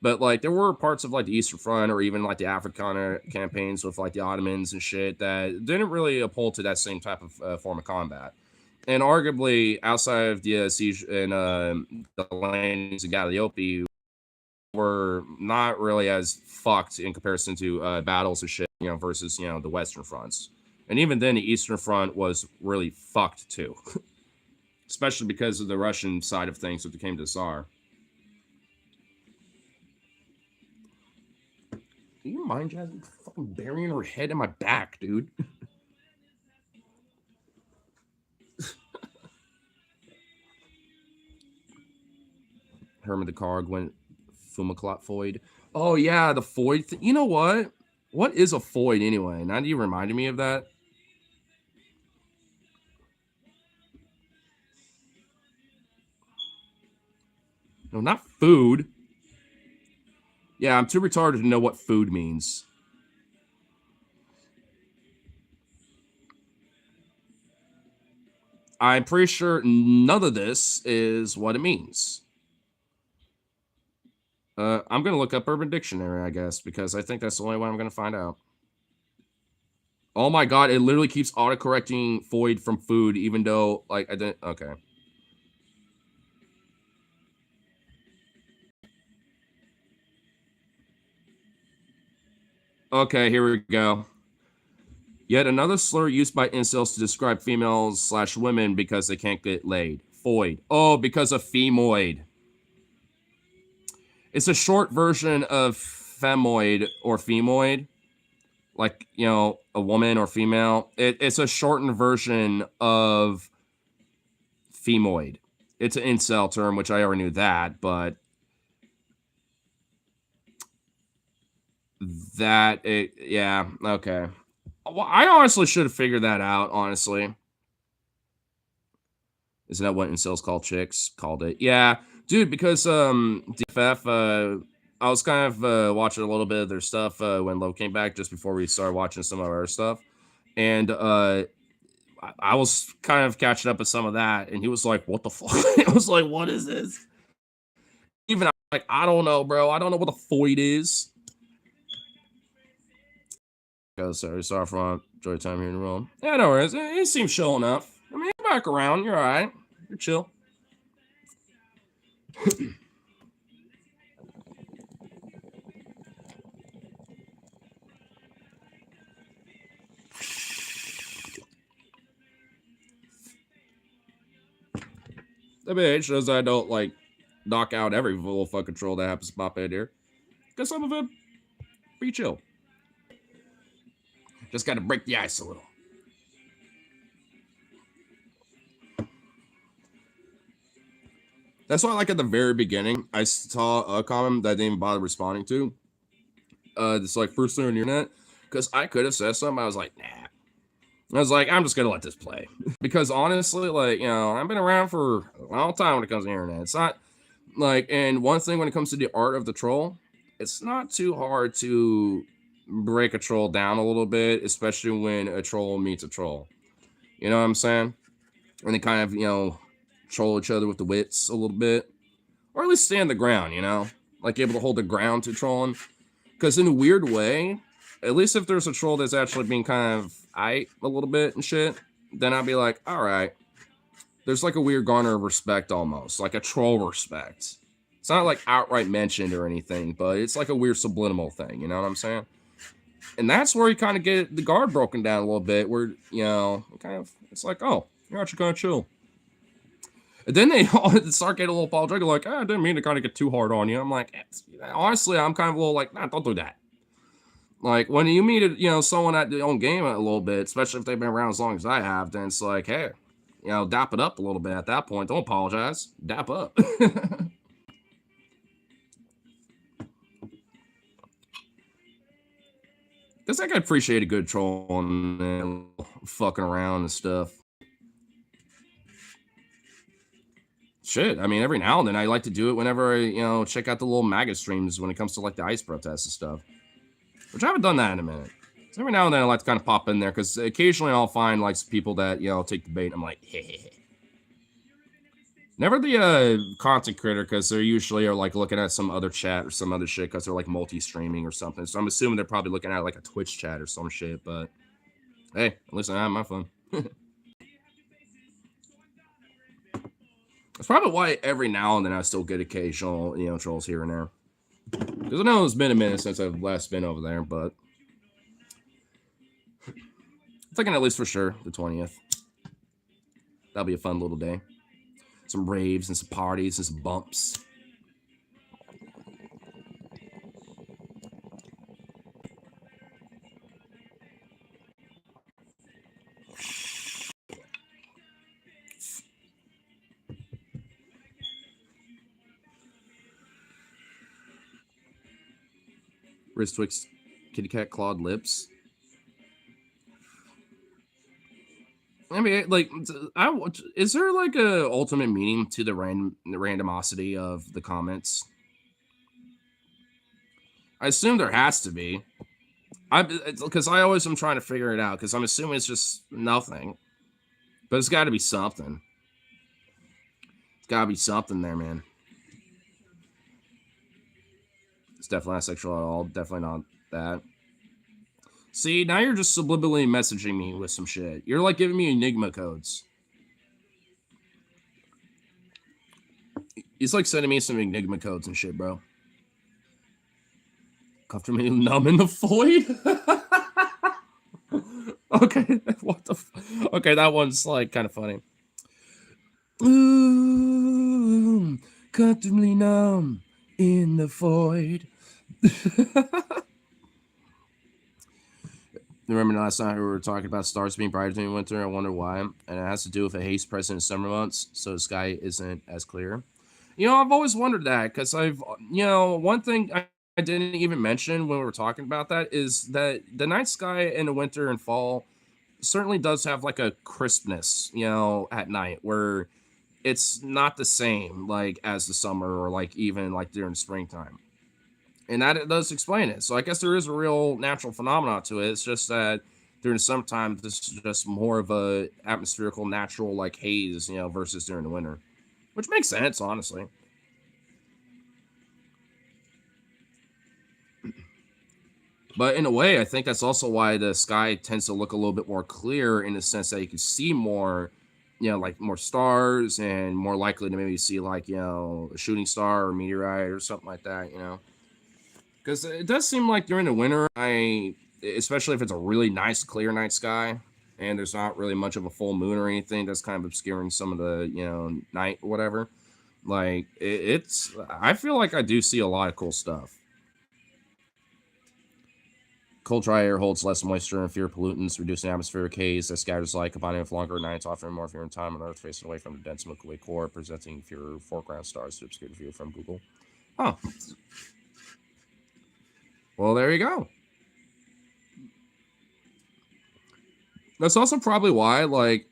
But like there were parts of like the Eastern Front or even like the Africana campaigns with like the Ottomans and shit that didn't really uphold to that same type of form of combat. And arguably outside of the siege and the landings in Gallipoli were not really as fucked in comparison to battles and shit, versus the Western fronts. And even then, the Eastern Front was really fucked too, especially because of the Russian side of things when it came to the Tsar. Do you mind, Jasmine, fucking burying her head in my back, dude? Herman the Cog went Fumaklot Foyd. Oh yeah, the Foyd. You know what? What is a Foyd anyway? Now you reminded me of that. No, not food. Yeah, I'm too retarded to know what food means. I'm pretty sure none of this is what it means. I'm gonna look up Urban Dictionary, I guess, because I think that's the only way I'm gonna find out. Oh my god, it literally keeps autocorrecting Foyd from food, even though like I didn't. Okay. Okay, here we go. Yet another slur used by incels to describe females slash women because they can't get laid. Foid. Oh, because of femoid. It's a short version of femoid or femoid, like a woman or female. It's a shortened version of femoid. It's an incel term, which I already knew that, but yeah, okay. Well, I honestly should have figured that out, honestly. Isn't that what incels call chicks? Called it. Yeah, dude, because DFF, I was kind of watching a little bit of their stuff when Low came back just before we started watching some of our stuff. And I was kind of catching up with some of that, and he was like, "What the fuck?" I was like, "What is this?" Even I'm like, "I don't know, bro. I don't know what the Foid is." Sorry for enjoy time here in the room. Yeah, no worries. It seems chill enough. I mean, you're back around. You're all right. You're chill. I mean, it shows I don't like knock out every little fucking troll that happens to pop in here. Because some of it pretty chill. Just got to break the ice a little. That's why, like at the very beginning, I saw a comment that I didn't even bother responding to. It's like first thing on the internet because I could have said something. I was like, nah. I was like, I'm just gonna let this play because honestly, like I've been around for a long time when it comes to the internet. It's not like, and one thing when it comes to the art of the troll, it's not too hard to break a troll down a little bit, especially when a troll meets a troll. You know what I'm saying? And they kind of troll each other with the wits a little bit, or at least stand the ground. Like able to hold the ground to trolling. Because in a weird way, at least if there's a troll that's actually being kind of a little bit and shit, then I'd be like, all right. There's like a weird garner of respect almost, like a troll respect. It's not like outright mentioned or anything, but it's like a weird subliminal thing. You know what I'm saying? And that's where you kind of get the guard broken down a little bit, where kind of it's like, oh, You're actually kind of chill. And then they all start getting a little apologetic, like, I didn't mean to kind of get too hard on you. I'm like, honestly, I'm kind of a little like, nah, don't do that. Like when you meet, someone at their own game a little bit, especially if they've been around as long as I have, then it's like, hey, dap it up a little bit at that point. Don't apologize. Dap up. Because I can appreciate a good troll and fucking around and stuff. Shit, I mean, every now and then I like to do it whenever I, check out the little MAGA streams when it comes to like the ICE protests and stuff, which I haven't done that in a minute. So every now and then I like to kind of pop in there because occasionally I'll find like people that, take the bait. And I'm like, hey. Never the content creator because they're usually are like looking at some other chat or some other shit because they're like multi-streaming or something. So I'm assuming they're probably looking at like a Twitch chat or some shit. But hey, listen, I have my fun. That's probably why every now and then I still get occasional, trolls here and there. Because I know it's been a minute since I've last been over there, but I'm thinking at least for sure the 20th. That'll be a fun little day. Some raves and some parties and some bumps. Wrist Twix, kitty cat clawed lips. I mean, like, is there like a ultimate meaning to the randomosity of the comments? I assume there has to be. Because I always am trying to figure it out. Because I'm assuming it's just nothing, but it's got to be something. It's got to be something there, man. It's definitely not sexual at all. Definitely not that. See, now you're just subliminally messaging me with some shit. You're like giving me Enigma codes. He's like sending me some Enigma codes and shit, bro. Comfortably numb in the void? Okay, what the okay, that one's like kind of funny. Ooh, comfortably numb in the void. Remember last night we were talking about stars being brighter during winter? I wonder why. And it has to do with a haze present in summer months, so the sky isn't as clear. I've always wondered that because one thing I didn't even mention when we were talking about that is that the night sky in the winter and fall certainly does have like a crispness, at night where it's not the same like as the summer or like even like during springtime. And that it does explain it. So I guess there is a real natural phenomenon to it. It's just that during the summertime, this is just more of a atmospherical, natural like haze, versus during the winter, which makes sense, honestly. But in a way, I think that's also why the sky tends to look a little bit more clear in the sense that you can see more, like more stars and more likely to maybe see like, a shooting star or meteorite or something like that. Because it does seem like during the winter, especially if it's a really nice clear night sky and there's not really much of a full moon or anything that's kind of obscuring some of the, night or whatever. Like I feel like I do see a lot of cool stuff. Cold, dry air holds less moisture and fewer pollutants, reducing atmospheric haze that scatters light, combining with longer nights, offering more viewing time on Earth, facing away from the dense Milky Way core, presenting fewer foreground stars to obscure the view from Google. Oh. Well, there you go. That's also probably why, like,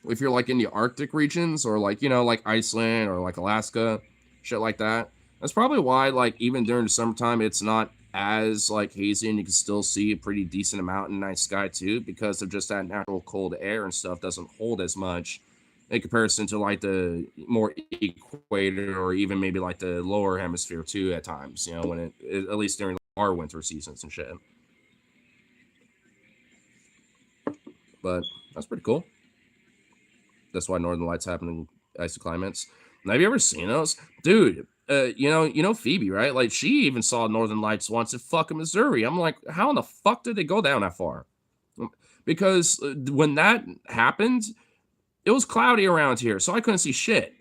if you're like in the Arctic regions or like, like Iceland or like Alaska, shit like that, that's probably why, like, even during the summertime, it's not as like hazy and you can still see a pretty decent amount in the night sky too, because of just that natural cold air and stuff doesn't hold as much in comparison to like the more equator or even maybe like the lower hemisphere too at times, when at least during our winter seasons and shit. But that's pretty cool. That's why northern lights happen in icy climates. Have you ever seen those, dude? Phoebe, right? Like she even saw northern lights once in fucking Missouri. I'm like, how in the fuck did they go down that far? because when that happened, it was cloudy around here, so I couldn't see shit.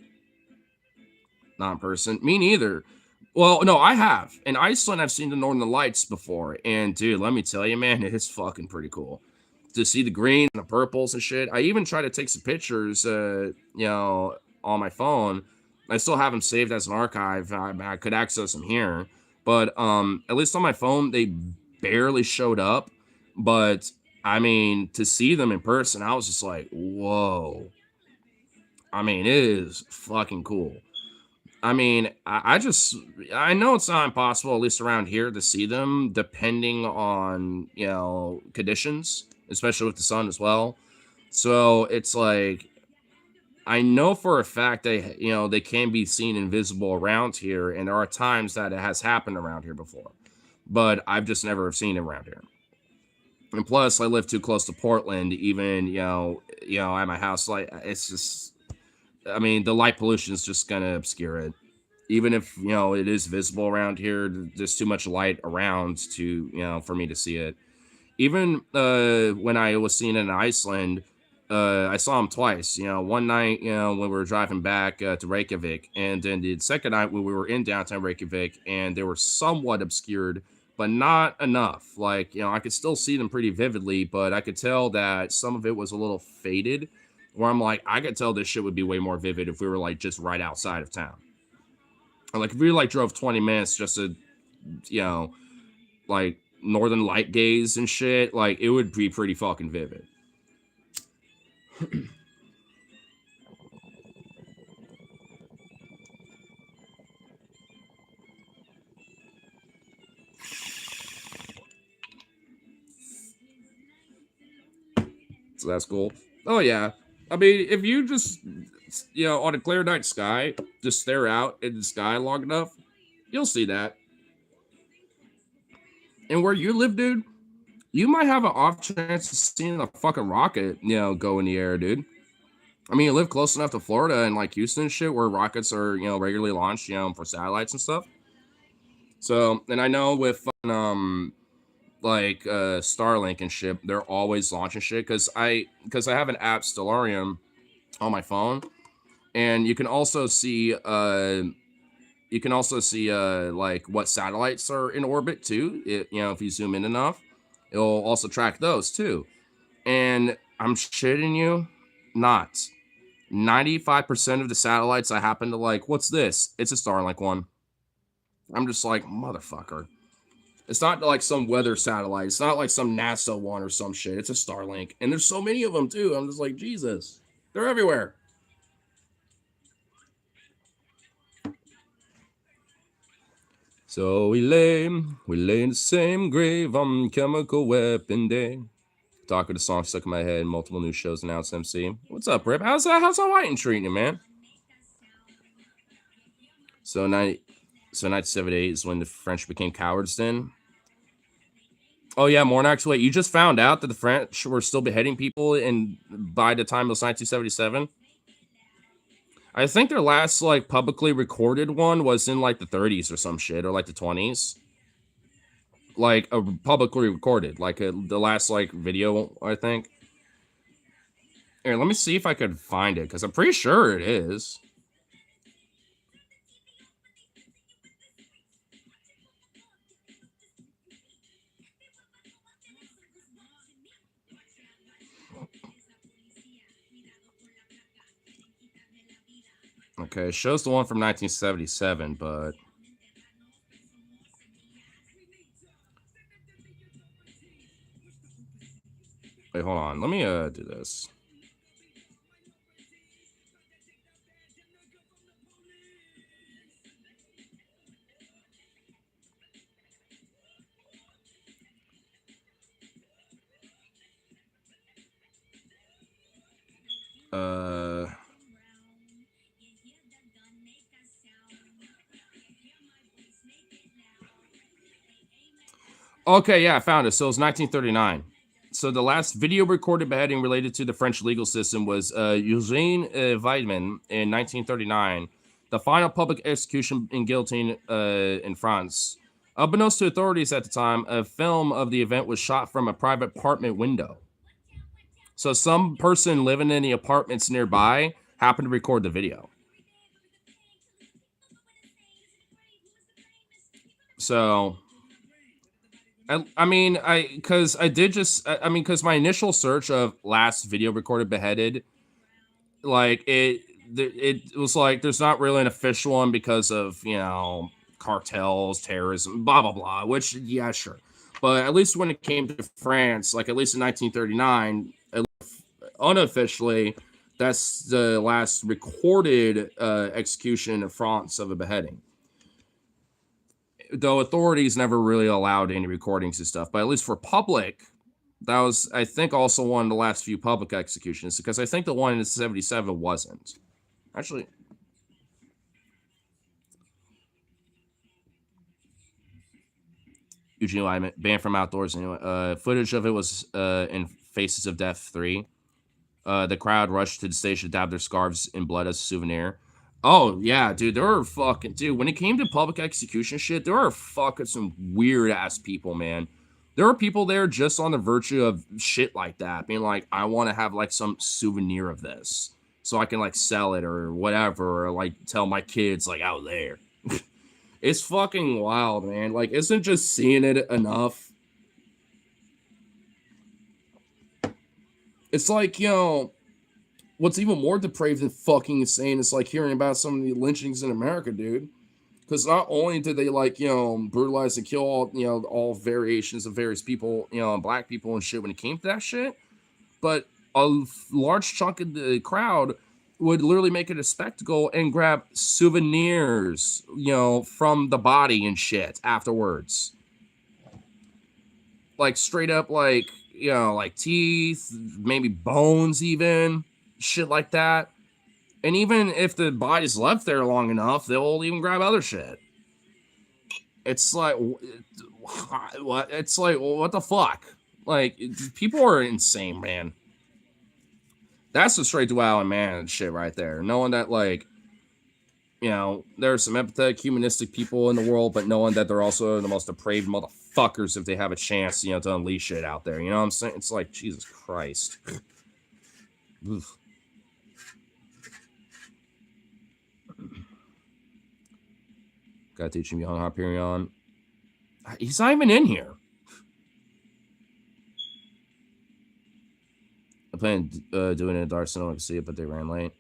Not in person. Me neither. Well, no, I have. In Iceland, I've seen the Northern Lights before, and dude, let me tell you, man, it is fucking pretty cool to see the green and the purples and shit. I even tried to take some pictures, on my phone. I still have them saved as an archive. I could access them here, but at least on my phone, they barely showed up. But I mean, to see them in person, I was just like, whoa. I mean, it is fucking cool. I mean, I know it's not impossible, at least around here, to see them depending on, conditions, especially with the sun as well. So it's like I know for a fact they can be seen invisible around here, and there are times that it has happened around here before, but I've just never seen it around here. And plus, I live too close to Portland, even at my house. Like it's just, I mean, the light pollution is just gonna obscure it. Even if it is visible around here, there's too much light around to for me to see it. Even when I was seeing it in Iceland, I saw him twice. One night, when we were driving back to Reykjavik, and then the second night when we were in downtown Reykjavik, and they were somewhat obscured, but not enough. Like, I could still see them pretty vividly, but I could tell that some of it was a little faded. Where I'm like, I could tell this shit would be way more vivid if we were like just right outside of town. Like if we like drove 20 minutes just to, you know, like northern light gaze and shit, like it would be pretty fucking vivid. So that's cool. Oh yeah. I mean, if you just on a clear night sky, just stare out in the sky long enough, you'll see that. And where you live, dude, you might have an off chance of seeing a fucking rocket, go in the air, dude. I mean, you live close enough to Florida and like Houston and shit, where rockets are, regularly launched, for satellites and stuff. So, and I know with like Starlink and shit, they're always launching shit because I have an app Stellarium on my phone, and you can also see like what satellites are in orbit too. If you zoom in enough, it'll also track those too. And I'm shitting you not. 95% of the satellites I happen to like, what's this? It's a Starlink one. I'm just like, motherfucker. It's not like some weather satellite. It's not like some NASA one or some shit. It's a Starlink. And there's so many of them too. I'm just like, Jesus. They're everywhere. So we lay in the same grave on Chemical Weapon Day. Talking the song stuck in my head. Multiple new shows announced. MC. What's up, Rip? How's Hawaiian treating you, man? So 1978 is when the French became cowards. Then. Oh yeah, Mornax. Wait, you just found out that the French were still beheading people in by the time it was 1977. I think their last like publicly recorded one was in like the 30s or some shit, or like the 20s. Like a publicly recorded, like the last like video, I think. Here, let me see if I could find it because I'm pretty sure it is. Okay, it shows the one from 1977, but wait, hold on. Let me do this. Uh Okay, yeah, I found it. So it's 1939. So the last video recorded beheading related to the French legal system was Eugene Weidmann in 1939. The final public execution in guillotine in France Unbeknownst to authorities at the time, a film of the event was shot from a private apartment window. So some person living in the apartments nearby happened to record the video. So I mean, because I did just, I mean, because my initial search of last video recorded beheaded, like it was like there's not really an official one because of cartels, terrorism, blah blah blah. Which yeah, sure, but at least when it came to France, like at least in 1939, unofficially, that's the last recorded execution in France of a beheading. Though authorities never really allowed any recordings and stuff, but at least for public, that was, I think, also one of the last few public executions because I think the one in '77 wasn't. Actually, Eugene Lyman banned from outdoors. Anyway, footage of it was in Faces of Death 3. The crowd rushed to the station to dab their scarves in blood as a souvenir. Oh yeah, dude, there are fucking dude. When it came to public execution shit, there are fucking some weird ass people, man. There are people there just on the virtue of shit like that, being like, I want to have like some souvenir of this, so I can like sell it or whatever, or like tell my kids like out there. It's fucking wild, man. Like, isn't just seeing it enough? It's like, what's even more depraved and fucking insane is like hearing about some of the lynchings in America, dude. Because not only did they like brutalize and kill all all variations of various people, and black people and shit when it came to that shit, but a large chunk of the crowd would literally make it a spectacle and grab souvenirs, from the body and shit afterwards, like straight up, like like teeth, maybe bones, even shit like that. And even if the body's left there long enough, they'll even grab other shit. It's like, what? It's like, what the fuck? Like, people are insane, man. That's the straight to Alan man shit right there. Knowing that, like, there are some empathetic, humanistic people in the world, but knowing that they're also the most depraved motherfuckers if they have a chance, to unleash it out there. You know what I'm saying? It's like, Jesus Christ. Gotta teach him young Hyperion. He's not even in here. I planned doing it in dark so no one could see it, but they ran late.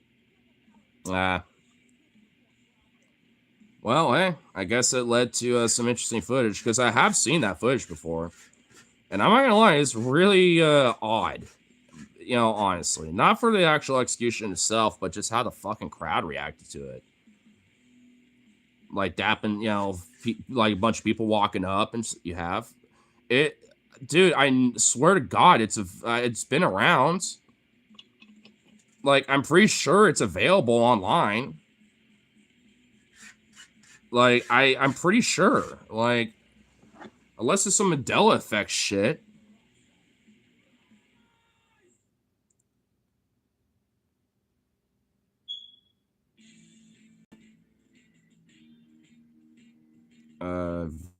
Well, hey, I guess it led to some interesting footage because I have seen that footage before, and I'm not gonna lie, it's really odd. Honestly, not for the actual execution itself, but just how the fucking crowd reacted to it. Like dapping, like a bunch of people walking up, and you have it, dude. I swear to God, it's been around. Like, I'm pretty sure it's available online. Like, I'm pretty sure. Like, unless it's some Mandela effect shit.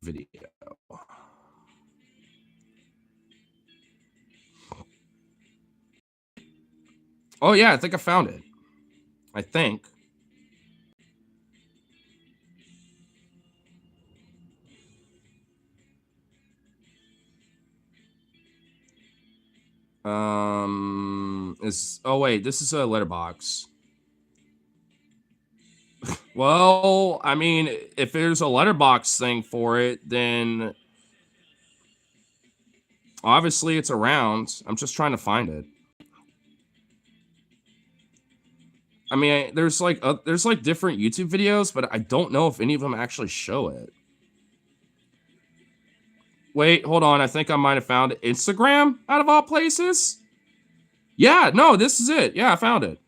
Video. Oh yeah, I think I found it. I think. Is oh wait, this is a letterbox. Well, I mean, if there's a letterbox thing for it, then obviously it's around. I'm just trying to find it. I mean, there's like different YouTube videos, but I don't know if any of them actually show it. Wait, hold on. I think I might have found Instagram out of all places. Yeah, no, this is it. Yeah, I found it.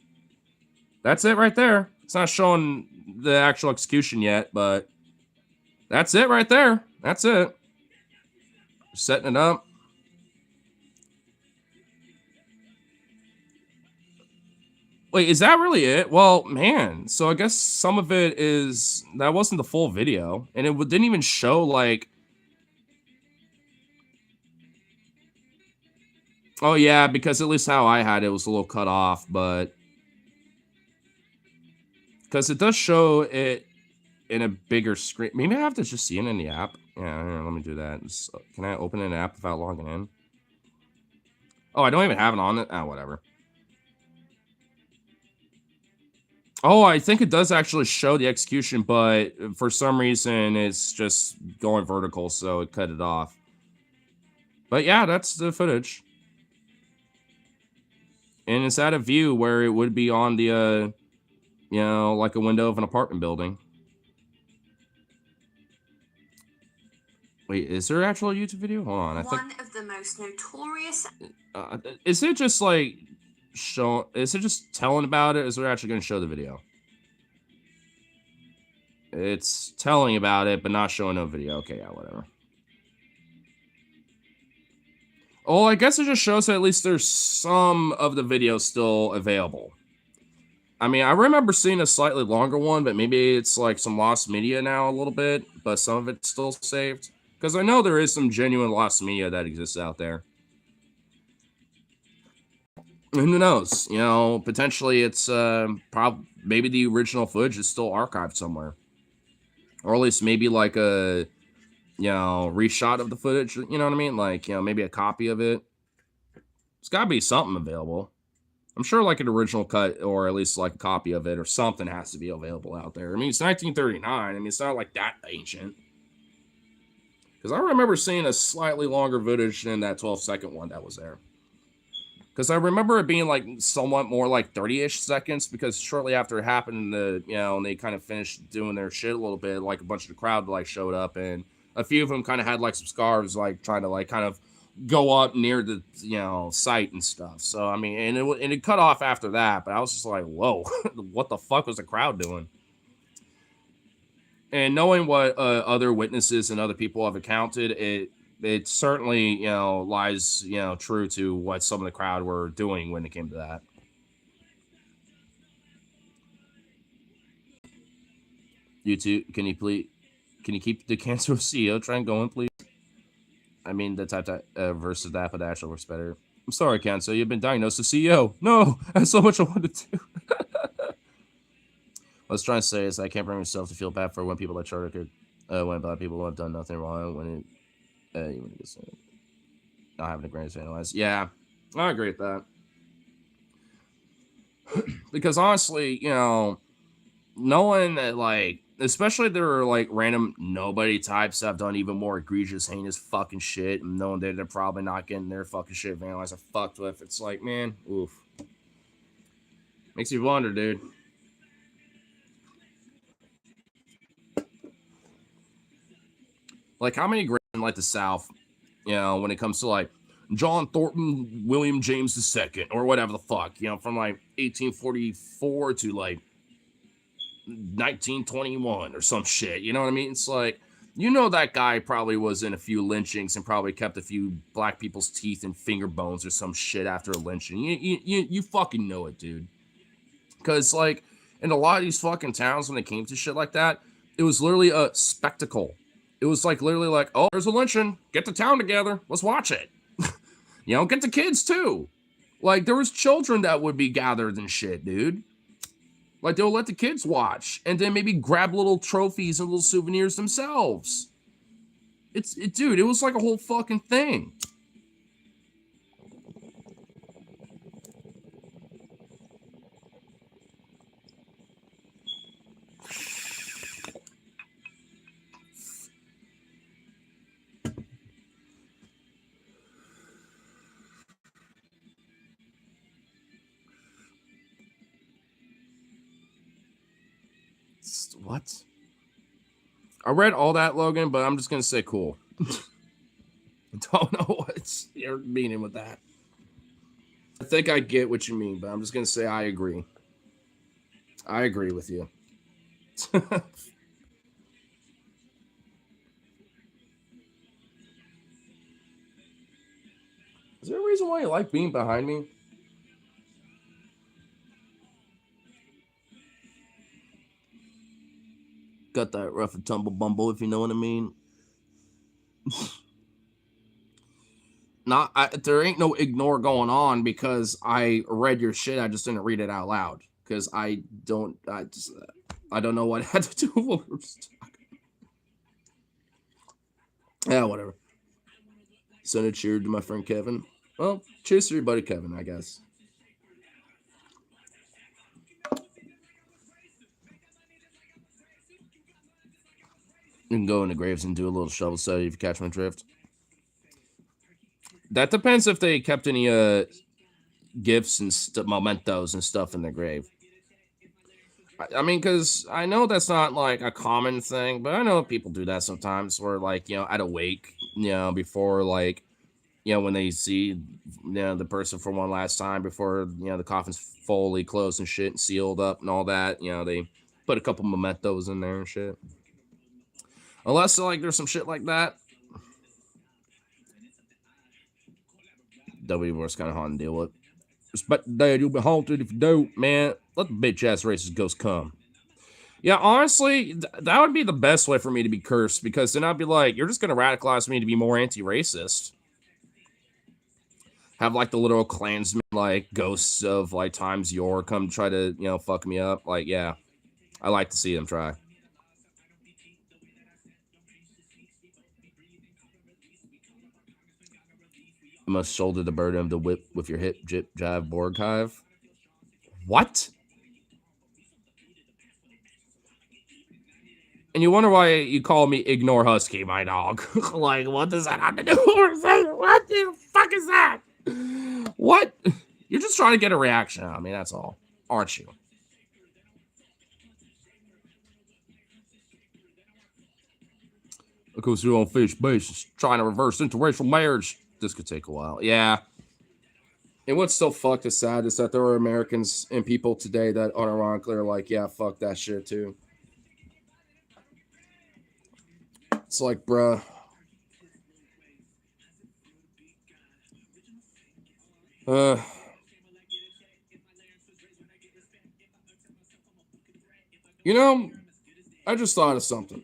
That's it right there. It's not showing the actual execution yet, but that's it right there. That's it. Setting it up. Wait, is that really it? Well, man, so I guess some of it is that wasn't the full video, and it didn't even show like Oh yeah, because at least how I had it was a little cut off, but because it does show it in a bigger screen. Maybe I have to just see it in the app. Yeah, here, let me do that. Can I open an app without logging in? Oh, I don't even have it on it. Oh, whatever. Oh, I think it does actually show the execution, but for some reason it's just going vertical, so it cut it off. But yeah, that's the footage. And it's at a view where it would be on the, like a window of an apartment building. Wait, is there actual YouTube video? Hold on, I think.
One of the most notorious.
Is it just like show? Is it just telling about it? Is it actually going to show the video? It's telling about it, but not showing no video. Okay, yeah, whatever. Oh, I guess it just shows that at least there's some of the video still available. I mean, I remember seeing a slightly longer one, but maybe it's like some lost media now a little bit, but some of it's still saved. Because I know there is some genuine lost media that exists out there. And who knows? Potentially it's maybe the original footage is still archived somewhere. Or at least maybe like a reshot of the footage, you know what I mean? Like, maybe a copy of it. There's gotta be something available. I'm sure like an original cut or at least like a copy of it or something has to be available out there. I mean, it's 1939. I mean, it's not like that ancient. Because I remember seeing a slightly longer footage than that 12-second one that was there. Because I remember it being like somewhat more like 30-ish seconds. Because shortly after it happened, and they kind of finished doing their shit a little bit, like a bunch of the crowd like showed up, and a few of them kind of had like some scarves, like trying to like kind of go up near the site and stuff. So I mean, and it cut off after that. But I was just like, whoa, what the fuck was the crowd doing? And knowing what other witnesses and other people have accounted, it certainly lies true to what some of the crowd were doing when it came to that. You two, can you keep the cancer CEO trend going, please? I mean, the type that versus that, but actually works better. I'm sorry, Cancer, you've been diagnosed as CEO. No, I have so much I wanted to do. What I was trying to say is I can't bring myself to feel bad for when people like Charter could, when bad people who have done nothing wrong, when even just not having a grand to analyze. Yeah, I agree with that. Because honestly, knowing that like, especially there are like random nobody types that have done even more egregious, heinous fucking shit, and knowing that they're probably not getting their fucking shit vandalized or fucked with, it's like, man, oof. Makes you wonder, dude. Like, how many great in like the South, when it comes to like John Thornton, William James II, or whatever the fuck, from like 1844 to like 1921 or some shit. You know what I mean? It's like, that guy probably was in a few lynchings and probably kept a few black people's teeth and finger bones or some shit after a lynching. You fucking know it, dude. Because, like, in a lot of these fucking towns, when it came to shit like that, it was literally a spectacle. It was like literally like, oh, there's a lynching. Get the town together. Let's watch it. Get the kids too. Like, there was children that would be gathered and shit, dude. Like, they'll let the kids watch and then maybe grab little trophies and little souvenirs themselves. Dude, it was like a whole fucking thing. What? I read all that, Logan, but I'm just gonna say cool. I don't know what you're meaning with that. I think I get what you mean, but I'm just gonna say I agree. I agree with you. Is there a reason why you like being behind me? Got that rough and tumble Bumble, if you know what I mean. Not there ain't no ignore going on because I read your shit. I just didn't read it out loud because I don't know what I had to do. Yeah, whatever. Send a cheer to my friend Kevin. Well, cheers to your buddy Kevin, I guess. You can go into graves and do a little shovel study if you catch my drift. That depends if they kept any gifts and mementos and stuff in their grave. I mean, because I know that's not like a common thing, but I know people do that sometimes. Where like at a wake, before like when they see the person for one last time before the coffin's fully closed and shit and sealed up and all that. They put a couple mementos in there and shit. Unless like there's some shit like that. W was kind of hard to deal with. Respect the dead, you'll be haunted if you don't, man. Let the bitch ass racist ghost come. Yeah, honestly, that would be the best way for me to be cursed because then I'd be like, you're just gonna radicalize me to be more anti-racist. Have like the little Klansmen, like ghosts of like times yore come try to fuck me up. Like, yeah, I like to see them try. You must shoulder the burden of the whip with your hip, jip, jive, borg hive. What? And you wonder why you call me Ignore Husky, my dog. Like, what does that have to do with it? What the fuck is that? What? You're just trying to get a reaction out of me, that's all. Aren't you? Because you're on fish basis, trying to reverse interracial marriage. This could take a while. Yeah. And what's so fucked is sad is that there are Americans and people today that unironically are like, yeah, fuck that shit too. It's like, bruh. Uh, you know, I just thought of something.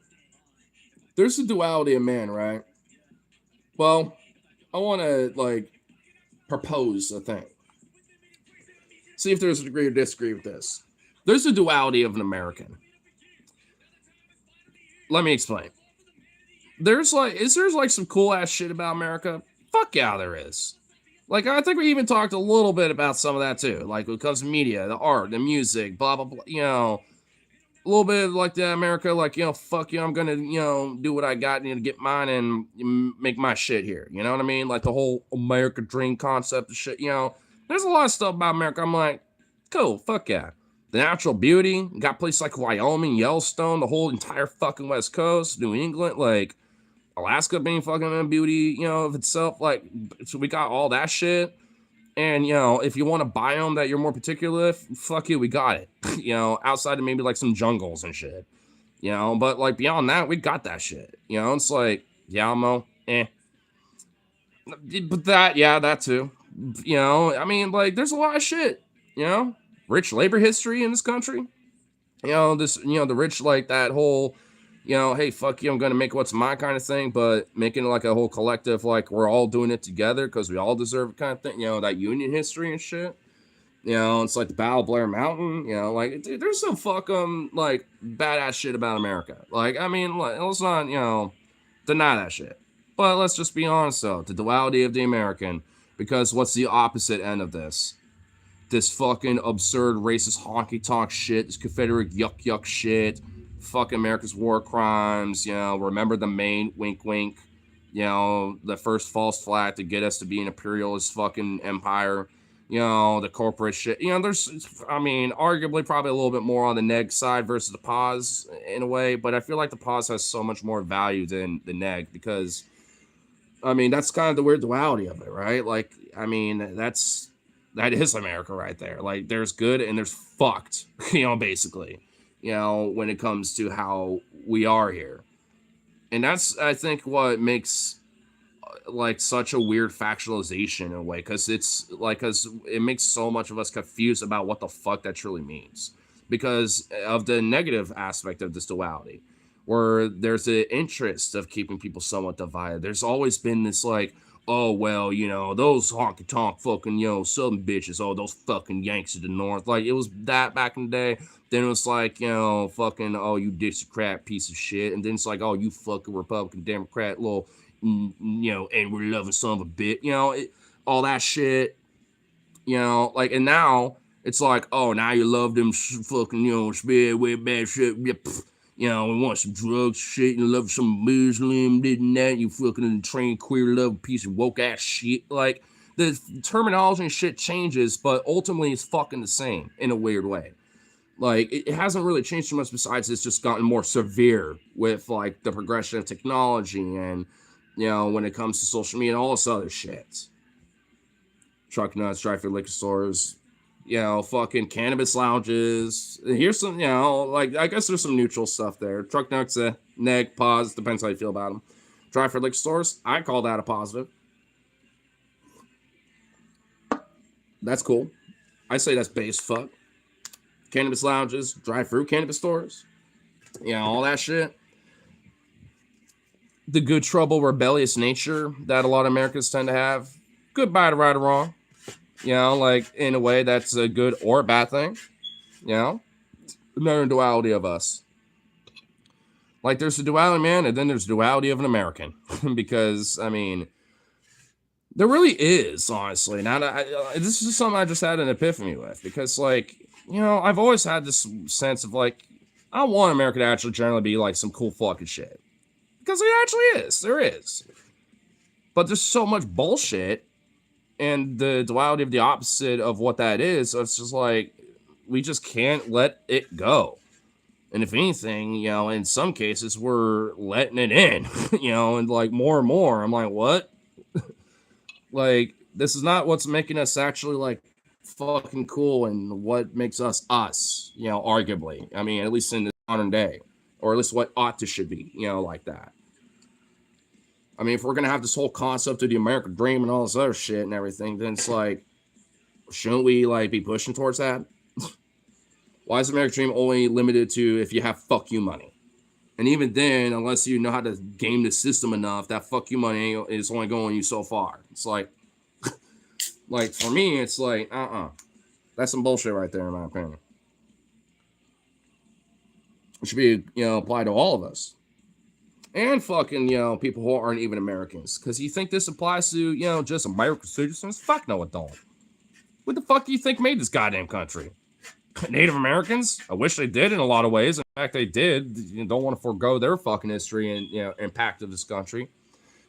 There's a duality of man, right? Well, I want to like propose a thing. See if there's a degree or disagree with this. There's a duality of an American. Let me explain. There's like some cool ass shit about America? Fuck yeah, there is. Like I think we even talked a little bit about some of that too. Like when it comes to media, the art, the music, blah blah blah. A little bit like the America, like fuck you, I'm gonna do what I got and get mine and make my shit here. You know what I mean? Like the whole America dream concept of shit. There's a lot of stuff about America. I'm like, cool, fuck yeah. The natural beauty, got places like Wyoming, Yellowstone, the whole entire fucking West Coast, New England, like Alaska being fucking a beauty, of itself. Like, so we got all that shit. And if you want a biome that you're more particular with, fuck you, we got it. Outside of maybe like some jungles and shit. But like beyond that, we got that shit. It's like Yalmo, eh. But that, yeah, that too. I mean, like, there's a lot of shit. Rich labor history in this country. The rich like that whole hey, fuck you, I'm gonna make what's my kind of thing, but making like a whole collective, like we're all doing it together because we all deserve it kind of thing, that union history and shit. It's like the Battle of Blair Mountain, like dude, there's some fucking like badass shit about America. Like, I mean, like, let's not, deny that shit. But let's just be honest though, the duality of the American, because what's the opposite end of this? This fucking absurd racist honky tonk shit, this Confederate yuck shit, fucking America's war crimes, remember the Maine, wink wink, the first false flag to get us to be an imperialist fucking empire, the corporate shit. I mean, arguably probably a little bit more on the neg side versus the pause in a way, but I feel like the pause has so much more value than the neg because, I mean, that's kind of the weird duality of it, right? Like, I mean, that is America right there. Like, there's good and there's fucked, basically, when it comes to how we are here. And that's, I think, what makes like such a weird factualization in a way, because it's like, because it makes so much of us confused about what the fuck that truly means because of the negative aspect of this duality, where there's the interest of keeping people somewhat divided. There's always been this like, oh well, those honky tonk fucking southern bitches, oh those fucking Yanks of the North. Like it was that back in the day. Then it was like fucking oh you Dixiecrat piece of shit, and then it's like oh you fucking Republican Democrat little and we're loving son of a bit, all that shit. Like, and now it's like, oh, now you love them fucking, spare way bad shit. We want some drugs, shit. You love some Muslim, did and that. You fucking trained queer love piece of woke ass shit. Like, the terminology and shit changes, but ultimately it's fucking the same in a weird way. Like, it hasn't really changed too much besides it's just gotten more severe with, like, the progression of technology and, when it comes to social media and all this other shit. Truck nuts, drive-through liquor stores, fucking cannabis lounges. Here's some, like I guess there's some neutral stuff there. Truck nuts, neg, pause, depends how you feel about them. Drive-through liquor stores, I call that a positive. That's cool. I say that's base fuck. Cannabis lounges, drive-through cannabis stores, all that shit. The good trouble, rebellious nature that a lot of Americans tend to have. Goodbye to right or wrong. Like in a way that's a good or a bad thing. Another duality of us. Like there's a duality man, and then there's duality of an American. Because I mean, there really is, honestly. Now, this is something I just had an epiphany with. Because like, I've always had this sense of like, I want America to actually generally be like some cool fucking shit. Because it actually is. There is. But there's so much bullshit. And the duality of the opposite of what that is, so it's just like, we just can't let it go. And if anything, in some cases, we're letting it in, and like more and more. I'm like, what? Like, this is not what's making us actually like fucking cool and what makes us us, arguably. I mean, at least in the modern day, or at least what ought to should be, like that. I mean, if we're gonna have this whole concept of the American dream and all this other shit and everything, then it's like, shouldn't we like be pushing towards that? Why is the American dream only limited to if you have fuck you money? And even then, unless you know how to game the system enough, that fuck you money is only going you so far. It's like, like for me, it's like, that's some bullshit right there, in my opinion. It should be, applied to all of us. And fucking, people who aren't even Americans. Because you think this applies to, just American citizens? Fuck no, it don't. What the fuck do you think made this goddamn country? Native Americans? I wish they did in a lot of ways. In fact, they did. You don't want to forego their fucking history and, impact of this country.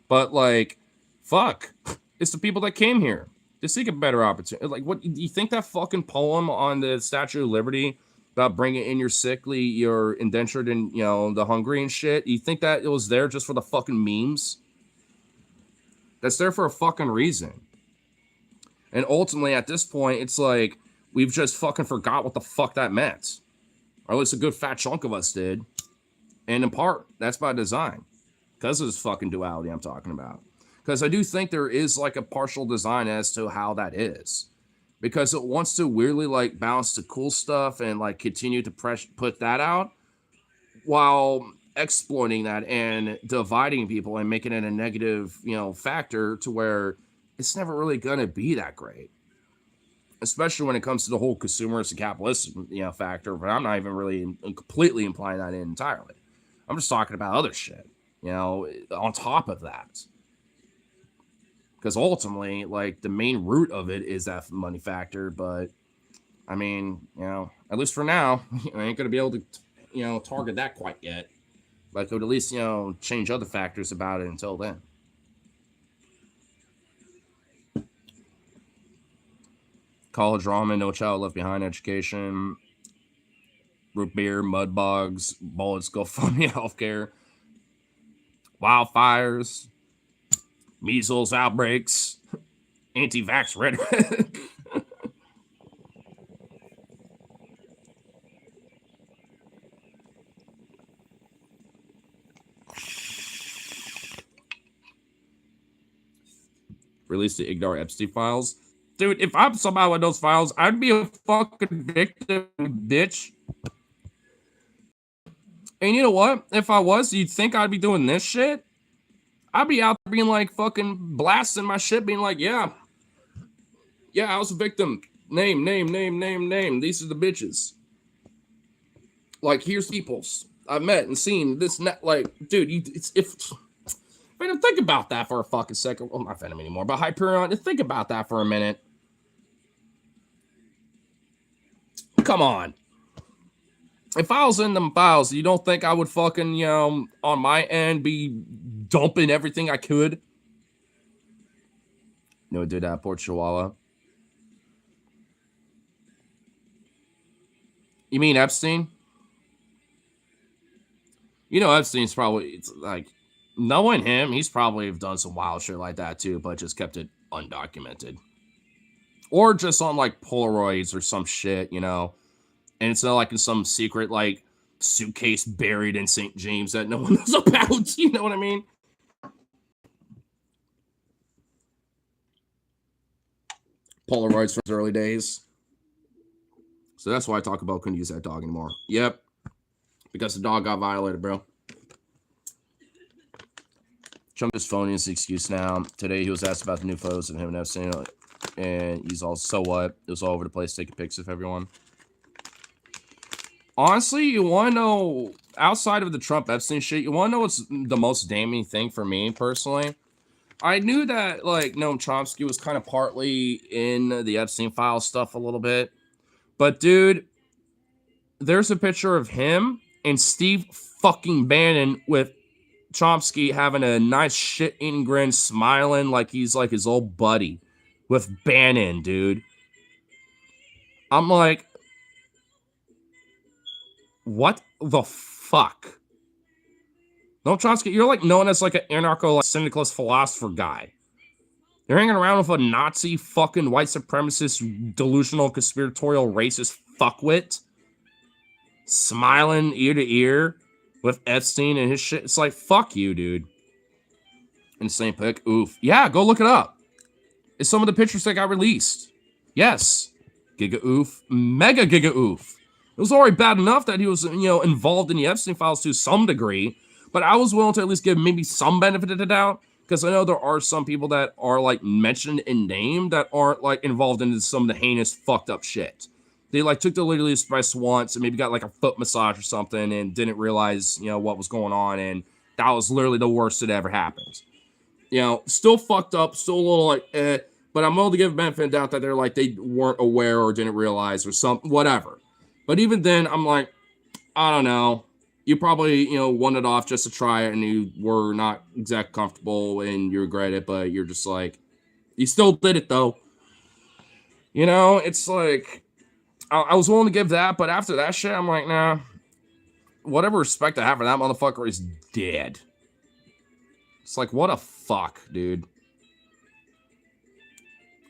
But, like, fuck. It's the people that came here to seek a better opportunity. Like, what, do you think that fucking poem on the Statue of Liberty about bringing in your sickly, your indentured, and the hungry and shit? You think that it was there just for the fucking memes? That's there for a fucking reason. And ultimately, at this point, it's like we've just fucking forgot what the fuck that meant, or at least a good fat chunk of us did. And in part, that's by design, because of this fucking duality I'm talking about. Because I do think there is like a partial design as to how that is. Because it wants to weirdly like balance the cool stuff and like continue to put that out while exploiting that and dividing people and making it a negative, factor to where it's never really gonna be that great. Especially when it comes to the whole consumerist and capitalist, factor. But I'm not even really completely implying that in entirely. I'm just talking about other shit, on top of that. Because ultimately, like, the main root of it is that money factor. But, I mean, at least for now, I ain't going to be able to, target that quite yet. But I could at least, change other factors about it until then. College ramen, No Child Left Behind education, root beer, mud bogs, bullets, GoFundMe healthcare, wildfires, measles outbreaks, anti-vax rhetoric. Released the Ignore Epstein files. Dude, if I'm somehow in those files, I'd be a fucking victim, bitch. And you know what? If I was, you'd think I'd be doing this shit? I'd be out there being like fucking blasting my shit, being like, yeah, I was a victim. Name. These are the bitches. Like, here's peoples I've met and seen this. Like, dude, it's if. Man, think about that for a fucking second. Well, not Venom anymore, but Hyperion. Think about that for a minute. Come on. If I was in them files, you don't think I would fucking, on my end be dumping everything I could? No, dude, that poor Chihuahua. You mean Epstein? Epstein's probably, it's like, knowing him, he's probably have done some wild shit like that too, but just kept it undocumented. Or just on like Polaroids or some shit, And it's not like in some secret, like, suitcase buried in St. James that no one knows about. You know what I mean? Polaroids from his early days. So that's why I talk about couldn't use that dog anymore. Yep. Because the dog got violated, bro. Trump is phoning his excuse now. Today he was asked about the new photos of him and Epstein, and he's all, so what? It was all over the place taking pics of everyone. Honestly, you want to know, outside of the Trump Epstein shit, you want to know what's the most damning thing for me personally? I knew that, like, Noam Chomsky was kind of partly in the Epstein file stuff a little bit. But, dude, there's a picture of him and Steve fucking Bannon with Chomsky having a nice shit-eating grin, smiling like he's like his old buddy with Bannon, dude. I'm like, what the fuck? No, Chomsky, you're like known as like an anarcho, like syndicalist philosopher guy. You're hanging around with a Nazi fucking white supremacist, delusional, conspiratorial, racist fuckwit, smiling ear to ear with Epstein and his shit. It's like, fuck you, dude. Insane pic. Oof. Yeah, go look it up. It's some of the pictures that got released. Yes. Giga oof. Mega giga oof. It was already bad enough that he was, involved in the Epstein files to some degree, but I was willing to at least give maybe some benefit of the doubt, because I know there are some people that are, like, mentioned in name that aren't, like, involved in some of the heinous, fucked up shit. They, like, took the literally express once and maybe got, like, a foot massage or something and didn't realize, what was going on, and that was literally the worst that ever happened. Still fucked up, still a little, like, but I'm willing to give benefit of doubt that they're, like, they weren't aware or didn't realize or something, whatever. But even then, I'm like, I don't know. You probably, won it off just to try it and you were not exactly comfortable and you regret it, but you're just like, you still did it though. It's like, I was willing to give that, but after that shit, I'm like, nah. Whatever respect I have for that motherfucker is dead. It's like, what a fuck, dude.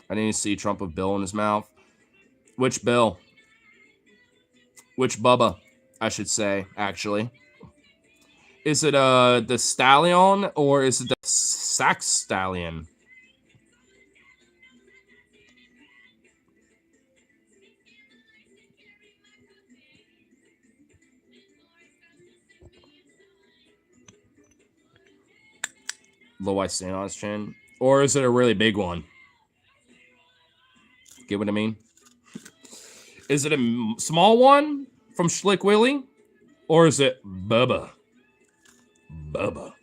I didn't see Trump with Bill in his mouth. Which Bill? Which Bubba, I should say, actually. Is it the Stallion or is it the Sax Stallion? Low white stain on his chin? Or is it a really big one? Get what I mean? Is it a small one from Schlick Willie? Or is it Bubba? Bubba.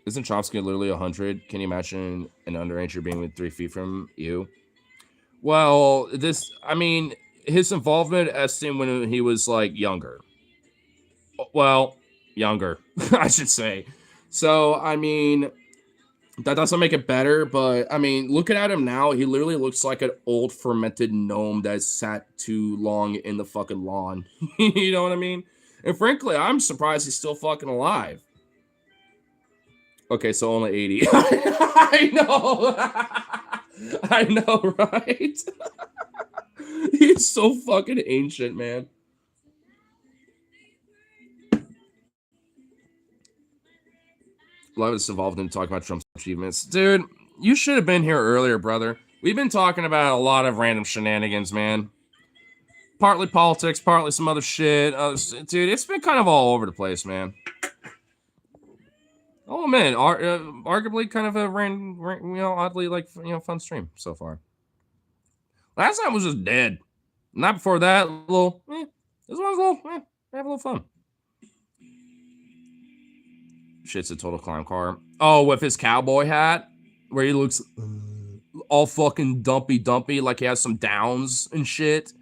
Isn't Chomsky literally 100? Can you imagine an underager being with 3 feet from you? Well, his involvement as him when he was, like, younger. Well, younger, I should say. So, that doesn't make it better, but, looking at him now, he literally looks like an old fermented gnome that sat too long in the fucking lawn. You know what I mean? And frankly, I'm surprised he's still fucking alive. Okay, so only 80. I know. I know, right? He's so fucking ancient, man. Love is involved in talking about Trump's achievements. Dude, you should have been here earlier, brother. We've been talking about a lot of random shenanigans, man. Partly politics, partly some other shit. Dude, it's been kind of all over the place, man. Oh man, arguably kind of a oddly like fun stream so far. Last time was just dead. Not before that, little. This one's a little. Have a little fun. Shit's a total clown car. Oh, with his cowboy hat, where he looks all fucking dumpy, like he has some downs and shit.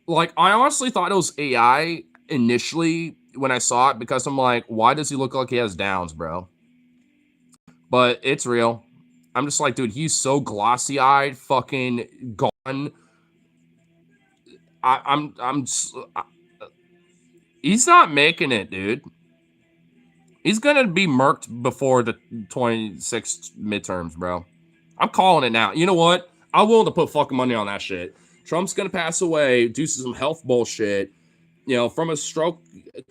Like, I honestly thought it was AI initially when I saw it because I'm like, why does he look like he has downs, bro? But it's real. I'm just like, dude, he's so glossy-eyed, fucking gone. He's not making it, dude. He's gonna be murked before the 26 midterms, bro. I'm calling it now. You know what? I'm willing to put fucking money on that shit. Trump's gonna pass away due to some health bullshit, from a stroke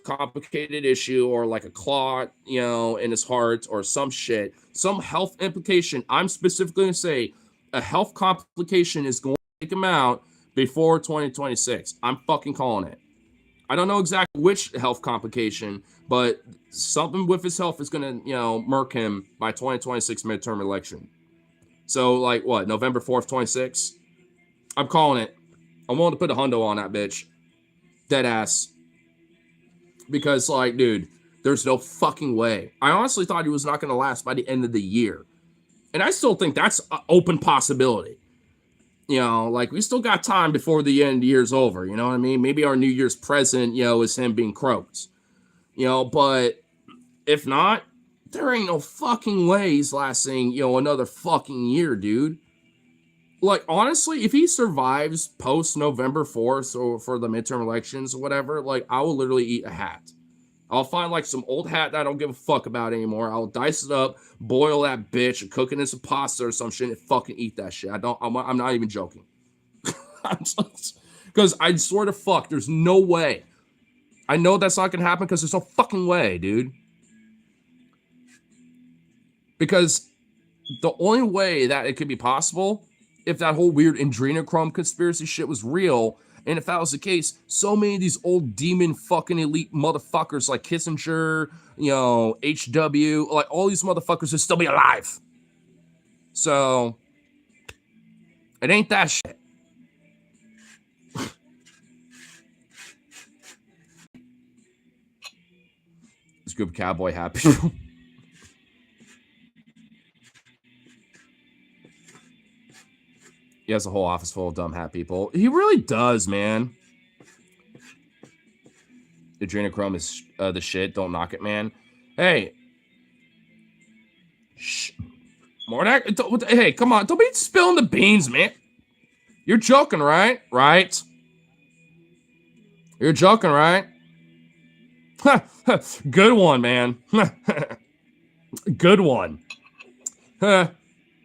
complicated issue or like a clot, in his heart or some shit, some health implication. I'm specifically gonna say a health complication is going to take him out before 2026. I'm fucking calling it. I don't know exactly which health complication, but something with his health is gonna, murk him by 2026 midterm election. So, like, what, November 4th, 26? I'm calling it. I'm willing to put a hundo on that bitch. Dead ass. Because, like, dude, there's no fucking way. I honestly thought he was not going to last by the end of the year. And I still think that's an open possibility. Like, we still got time before the end of the year's over. You know what I mean? Maybe our New Year's present, is him being croaked. But if not, there ain't no fucking way he's lasting, another fucking year, dude. Like, honestly, if he survives post November 4th or for the midterm elections or whatever, like, I will literally eat a hat. I'll find, like, some old hat that I don't give a fuck about anymore. I'll dice it up, boil that bitch, and cook it in some pasta or some shit and fucking eat that shit. I'm not even joking. Because I swear to fuck, there's no way. I know that's not gonna happen because there's no fucking way, dude. Because the only way that it could be possible, if that whole weird adrenochrome conspiracy shit was real, and if that was the case, so many of these old demon fucking elite motherfuckers like Kissinger, HW, like all these motherfuckers would still be alive. So, it ain't that shit. This group of cowboy hat people. He has a whole office full of dumb hat people. He really does, man. Adrenochrome is the shit. Don't knock it, man. Hey. Shh. Mordak. Hey, come on. Don't be spilling the beans, man. You're joking, right? Right? You're joking, right? Good one, man. Good one.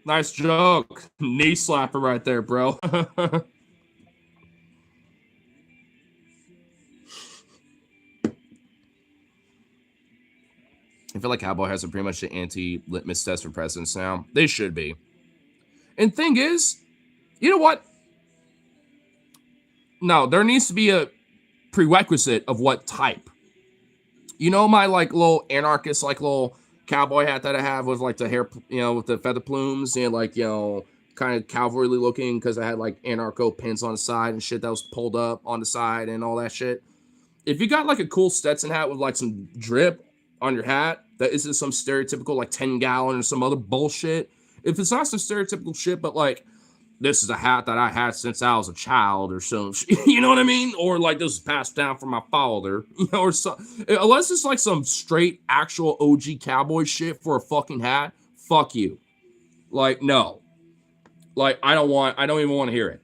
Nice joke. Knee slapper right there, bro. I feel like Cowboy has a pretty much the anti-litmus test for presidents now. They should be. And thing is, you know what? No, there needs to be a prerequisite of what type. My like little anarchist, like little cowboy hat that I have with like the hair, with the feather plumes and like, kind of cavalry looking because I had like anarcho pins on the side and shit that was pulled up on the side and all that shit. If you got like a cool Stetson hat with like some drip on your hat that isn't some stereotypical like 10-gallon or some other bullshit, if it's not some stereotypical shit, but like this is a hat that I had since I was a child or some you know what I mean? Or like this was passed down from my father, or something. Unless it's like some straight actual OG cowboy shit for a fucking hat, fuck you. Like, no. Like, I don't even want to hear it.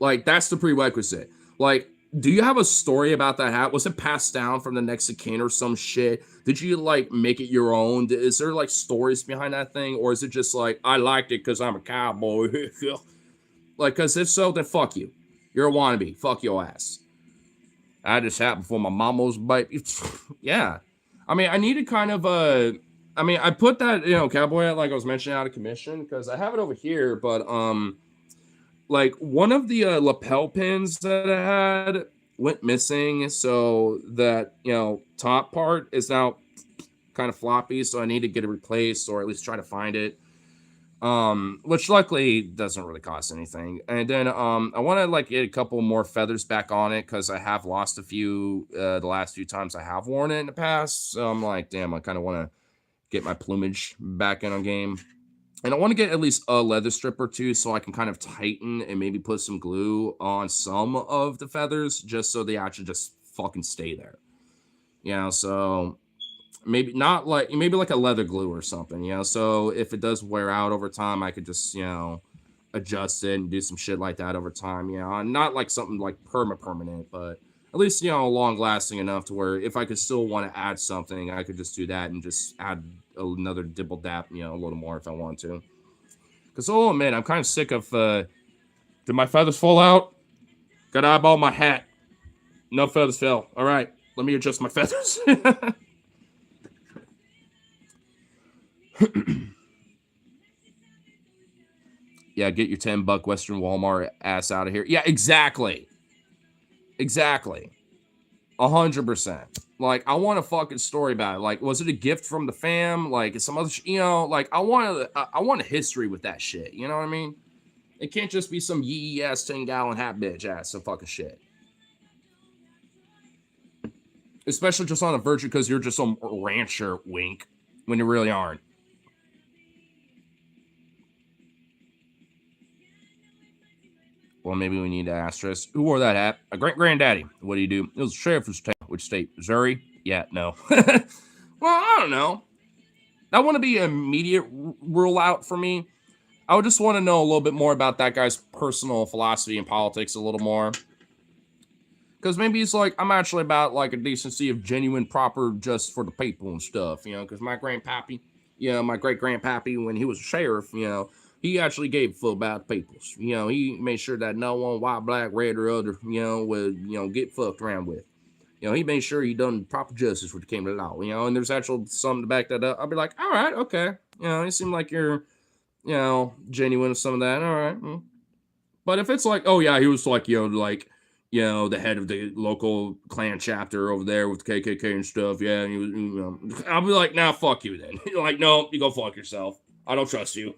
Like, that's the prerequisite. Like, do you have a story about that hat? Was it passed down from the next of kin or some shit? Did you like make it your own? Is there like stories behind that thing? Or is it just like, I liked it because I'm a cowboy? Like, because if so, then fuck you. You're a wannabe. Fuck your ass. I had this hat before my mom was baby. Yeah. I mean, I needed kind of a I mean, I put that cowboy hat like I was mentioning out of commission because I have it over here, but like one of the lapel pins that I had went missing, so that top part is now kind of floppy, so I need to get it replaced or at least try to find it. Which luckily doesn't really cost anything. And then I want to like get a couple more feathers back on it because I have lost a few the last few times I have worn it in the past. So I'm like, damn, I kind of want to get my plumage back in a game. And I want to get at least a leather strip or two so I can kind of tighten and maybe put some glue on some of the feathers just so they actually just fucking stay there. So maybe not like maybe like a leather glue or something, so if it does wear out over time, I could just, adjust it and do some shit like that over time, not like something like permanent, but at least, long lasting enough to where if I could still want to add something, I could just do that and just add another dibble dap, a little more if I want to. Because, oh man, I'm kind of sick of, did my feathers fall out? Gotta eyeball my hat. No feathers fell. All right, let me adjust my feathers. Yeah, get your $10 Western Walmart ass out of here. Yeah, exactly, 100%. Like, I want a fucking story about it. Like, was it a gift from the fam? Like, some other, like I want a history with that shit. You know what I mean? It can't just be some yee ass 10-gallon hat bitch ass some fucking shit. Especially just on a virtue because you're just some rancher wink when you really aren't. Well, maybe we need to asterisk. Who wore that hat? A great granddaddy. What do you do? It was sheriff of town. Which state? Missouri? Yeah, no. Well, I don't know. That wouldn't be an immediate rule out for me. I would just want to know a little bit more about that guy's personal philosophy and politics a little more. Because maybe it's like, I'm actually about like a decency of genuine, proper, just for the people and stuff, because my grandpappy, my great grandpappy, when he was a sheriff, he actually gave a fuck about the peoples. He made sure that no one, white, black, red, or other, would, get fucked around with. He made sure he done proper justice when it came to law, and there's actual something to back that up. I'll be like, all right, okay. It seemed like you're, genuine with some of that. All right. But if it's like, oh yeah, he was like, the head of the local clan chapter over there with the KKK and stuff. Yeah, and he was, I'll be like, nah, fuck you then. You're like, no, you go fuck yourself. I don't trust you.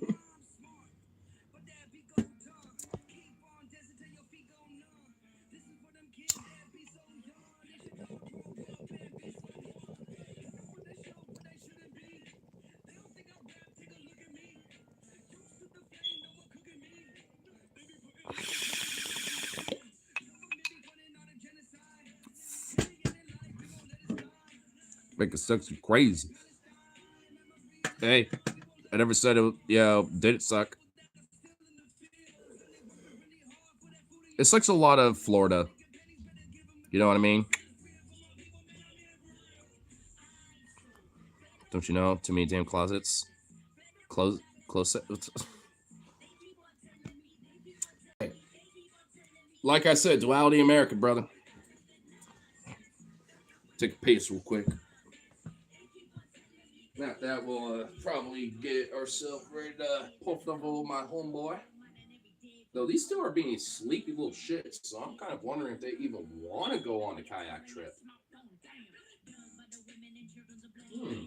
Make it suck crazy. Hey, I never said it. Did it suck? It sucks a lot of Florida. You know what I mean? Don't you know? Too many damn closets. Close, close. Like I said, duality America, brother. Take a piss real quick. Not that we'll probably get ourselves ready to puff over my homeboy. Though these two are being sleepy little shits, so I'm kind of wondering if they even want to go on a kayak trip. Hmm.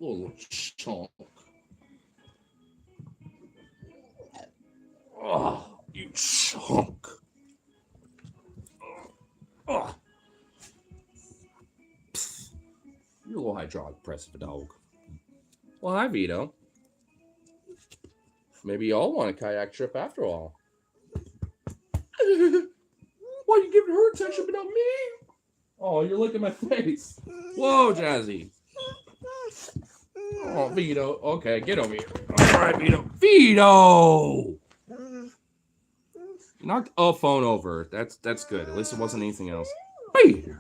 little chunk. Oh, you chunk. Oh, you're a little hydraulic press of a dog. Well, hi, Vito. Maybe y'all want a kayak trip after all. Why are you giving her attention but not me? Oh, you're licking my face. Whoa, Jazzy. Oh, Vito. Okay, get over here. All right, Vito. Vito! You knocked a phone over. That's good. At least it wasn't anything else. Vito!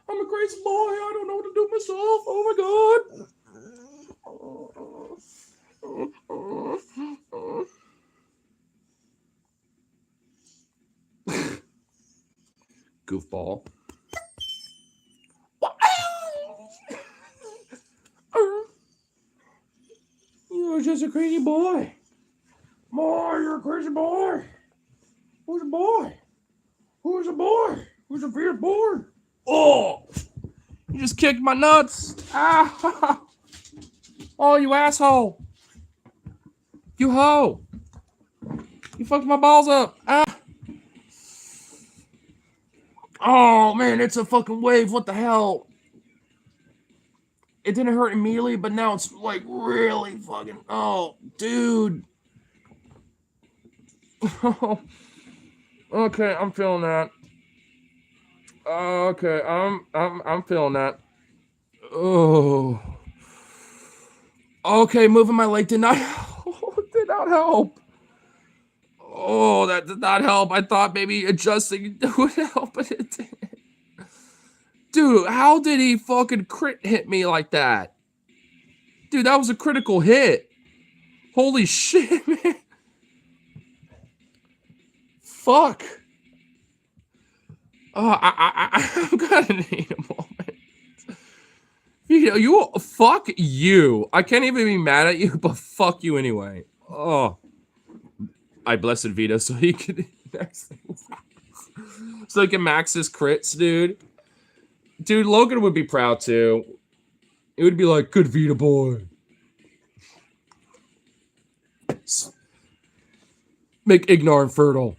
I'm a crazy boy. I don't know what to do myself. Oh my god. Goofball. You're just a crazy boy. Boy, you're a crazy boy. Who's a boy? Who's a boy? Who's a weird boy? Oh! You just kicked my nuts. Ah! Oh, you asshole. You hoe. You fucked my balls up. Ah! Oh, man, it's a fucking wave. What the hell? It didn't hurt immediately, but now it's like really fucking. Oh, dude. Okay, I'm feeling that. Okay, I'm feeling that. Oh. Okay, moving my leg did not did not help. Oh, that did not help. I thought maybe adjusting would help, but it didn't. Dude, how did he fucking crit hit me like that? Dude, that was a critical hit. Holy shit, man. Fuck. Oh, I'm gonna need a moment. You fuck you. I can't even be mad at you, but fuck you anyway. Oh, I blessed Vito so he could so he can max his crits, dude. Dude, Logan would be proud too. It would be like, good Vito boy. Make Ignar infertile.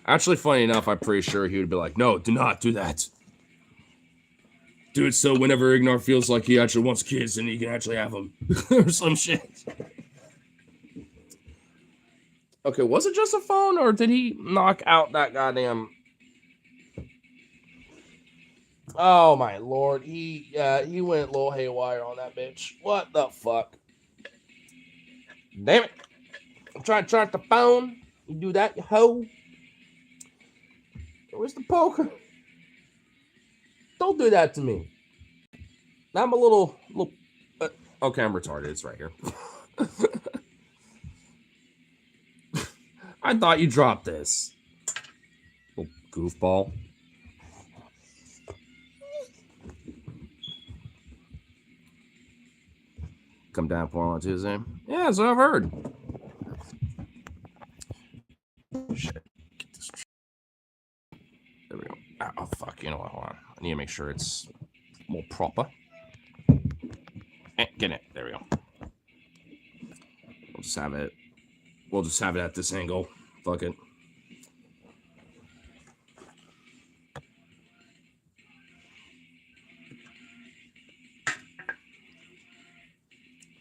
Actually, funny enough, I'm pretty sure he would be like, no, do not do that. Do it so whenever Ignar feels like he actually wants kids and he can actually have them. Or some shit. Okay, was it just a phone or did he knock out that goddamn... Oh my lord, he went a little haywire on that bitch. What the fuck? Damn it. I'm trying to charge the phone. You do that, you hoe. Where's the poker? Don't do that to me. I'm a little okay, I'm retarded. It's right here. I thought you dropped this. Little goofball. Come down on Tuesday. Yeah, so I've heard. Shit. There we go. Oh, fuck. You know what? Hold on. I need to make sure it's more proper. Get it. There we go. We'll just have it. We'll just have it at this angle. Fuck it.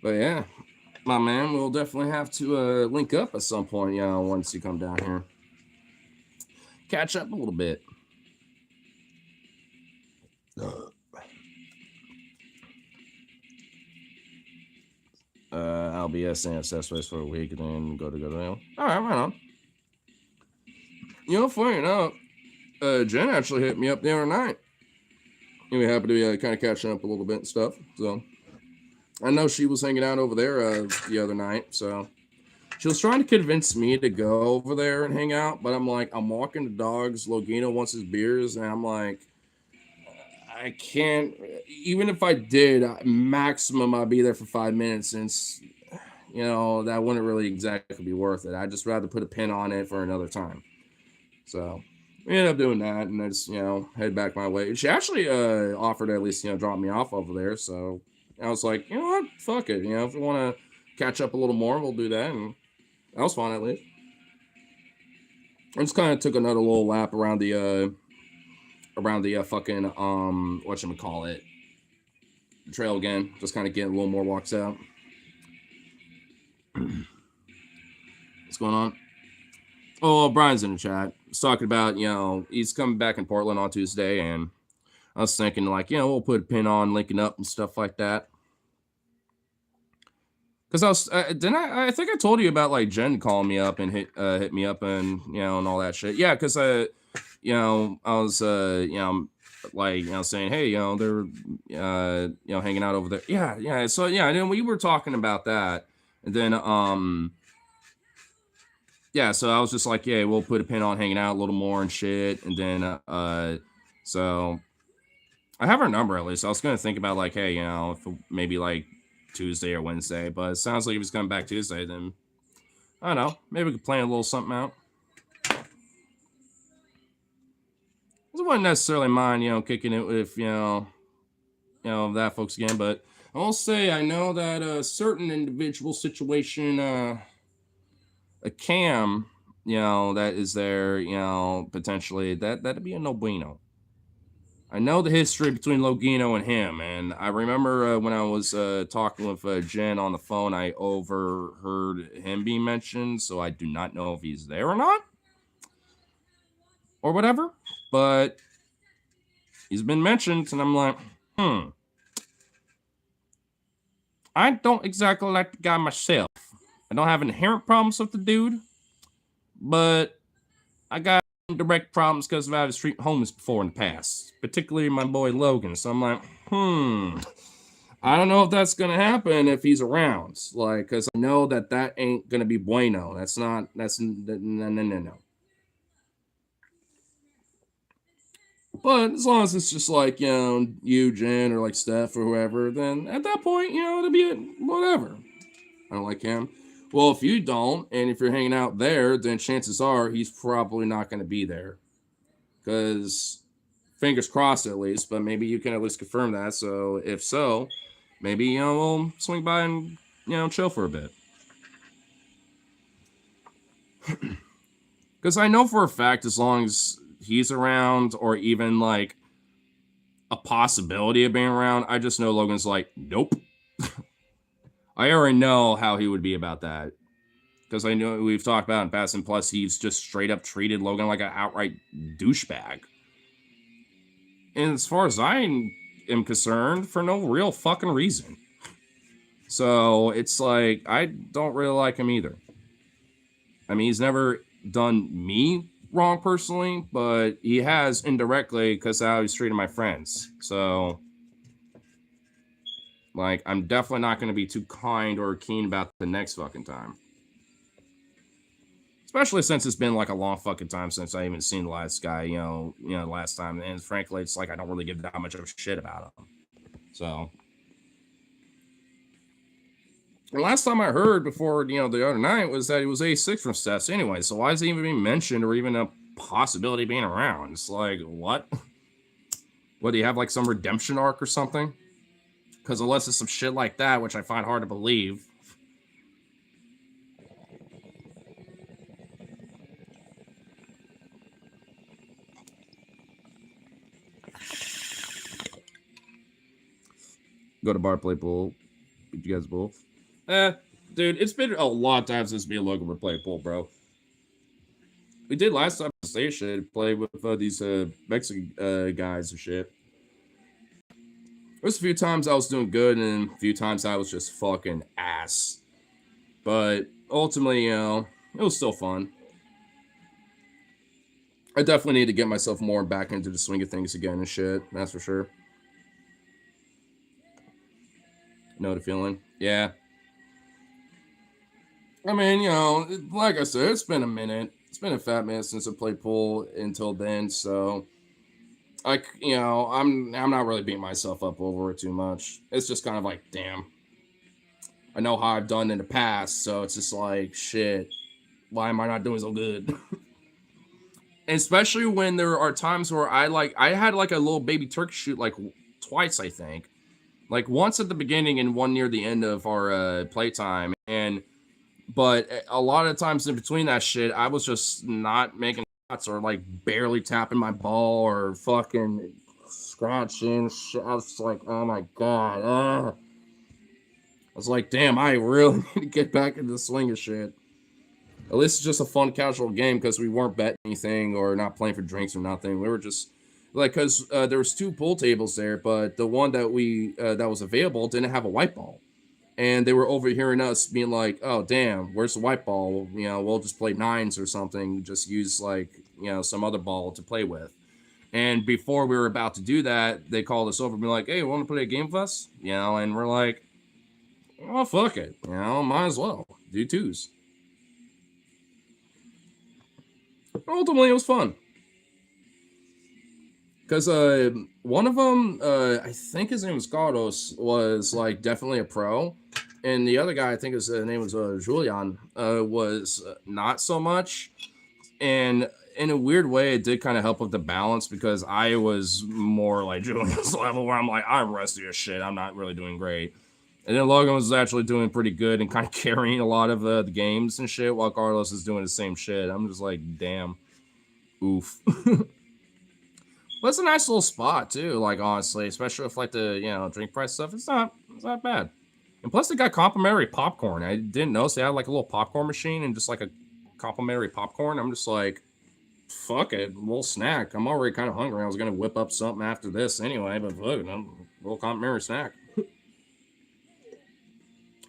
But yeah, my man, we'll definitely have to link up at some point, you know, once you come down here. Catch up a little bit. LBS and accessories for a week and then go to All right, right on. You know, funny enough, Jen actually hit me up the other night. And we happened to be kind of catching up a little bit and stuff. So I know she was hanging out over there the other night. So she was trying to convince me to go over there and hang out. But I'm like, I'm walking the dogs. Logino wants his beers. And I'm like, I can't. Even if I did, maximum I'd be there for 5 minutes. Since that wouldn't really exactly be worth it. I'd just rather put a pin on it for another time. So we ended up doing that, and I just head back my way. She actually offered to at least drop me off over there. So I was like, you know what, fuck it. If we want to catch up a little more, we'll do that, and that was fun at least. I just kind of took another little lap around the fucking what should we call it, trail again. Just kind of getting a little more walks out. What's going on? Oh, well, Brian's in the chat. He's talking about, he's coming back in Portland on Tuesday, and I was thinking, like, we'll put a pin on linking up and stuff like that. Because I was, didn't I think I told you about, like, Jen calling me up and hit me up and, and all that shit. Yeah, because, I was, like, saying, hey, they're, hanging out over there. Yeah, yeah. So, yeah, and then we were talking about that. And then, yeah, so I was just like, yeah, we'll put a pin on hanging out a little more and shit. And then, so I have her number at least. I was going to think about, like, hey, if maybe like Tuesday or Wednesday, but it sounds like if he's coming back Tuesday, then I don't know. Maybe we could plan a little something out. I wouldn't necessarily mind, kicking it with, that folks again, but I'll say I know that a certain individual situation, a Cam, that is there, potentially that'd be a no bueno. I know the history between Logino and him, and I remember when I was talking with Jen on the phone, I overheard him being mentioned, so I do not know if he's there or not, or whatever, but he's been mentioned, and I'm like, I don't exactly like the guy myself. I don't have inherent problems with the dude, but I got direct problems because I've had to treat homeless before in the past, particularly my boy Logan. So I'm like, I don't know if that's gonna happen if he's around, like, because I know that ain't gonna be bueno. That's not. That's no. But as long as it's just like you, Jen, or like Steph or whoever, then at that point, it'll be whatever. I don't like him. Well, if you don't, and if you're hanging out there, then chances are he's probably not going to be there. Because fingers crossed at least, but maybe you can at least confirm that. So if so, maybe we'll swing by and chill for a bit. Because I know for a fact, as long as he's around, or even like a possibility of being around, I just know Logan's like, nope. I already know how he would be about that. Because I know we've talked about in past, and plus he's just straight up treated Logan like an outright douchebag. And as far as I am concerned, for no real fucking reason. So it's like, I don't really like him either. I mean, he's never done me wrong personally, but he has indirectly because how he's treated my friends. So, like, I'm definitely not going to be too kind or keen about the next fucking time. Especially since it's been like a long fucking time since I even seen the last guy, last time. And frankly, it's like I don't really give that much of a shit about him. So, the last time I heard before, the other night was that he was A6 from stats anyway. So why is he even being mentioned or even a possibility of being around? It's like, what? What, do you have like some redemption arc or something? Because unless it's some shit like that, which I find hard to believe. Go to bar, play pool. Beat you guys both. Dude, it's been a lot of times since me and Logan were playing pool, bro. We did last time at the station, play with these Mexican guys and shit. There's a few times I was doing good, and a few times I was just fucking ass. But ultimately, it was still fun. I definitely need to get myself more back into the swing of things again and shit. That's for sure. Know the feeling? Yeah. I mean, like I said, it's been a minute. It's been a fat minute since I played pool until then, so I'm not really beating myself up over it too much. It's just kind of like, damn. I know how I've done in the past, so it's just like shit. Why am I not doing so good? Especially when there are times where I had like a little baby turkey shoot like twice, I think. Like once at the beginning and one near the end of our playtime, and but a lot of times in between that shit, I was just not making shots or like barely tapping my ball or fucking scratching. Shit. I was just like, oh my god. I was like, damn, I really need to get back into the swing of shit. At least it's just a fun casual game because we weren't betting anything or not playing for drinks or nothing. We were just like, because there was two pool tables there, but the one that we that was available didn't have a white ball, and they were overhearing us being like, "Oh, damn, where's the white ball? You know, we'll just play nines or something. Just use like some other ball to play with." And before we were about to do that, they called us over and be like, "Hey, want to play a game with us?" And we're like, "Oh, fuck it, might as well do twos." Ultimately, it was fun because one of them, I think his name was Carlos, was like definitely a pro, and the other guy, I think his name was Julian, was not so much. And in a weird way, it did kind of help with the balance because I was more like Julian's level, where I'm like, I'm rusty as shit. I'm not really doing great. And then Logan was actually doing pretty good and kind of carrying a lot of the games and shit, while Carlos is doing the same shit. I'm just like, damn, oof. But it's a nice little spot too. Like honestly, especially with like the drink price stuff, it's not bad. And plus, they got complimentary popcorn. I didn't notice they had like a little popcorn machine and just like a complimentary popcorn. I'm just like, fuck it, a little snack. I'm already kind of hungry. I was gonna whip up something after this anyway, but look, a little complimentary snack.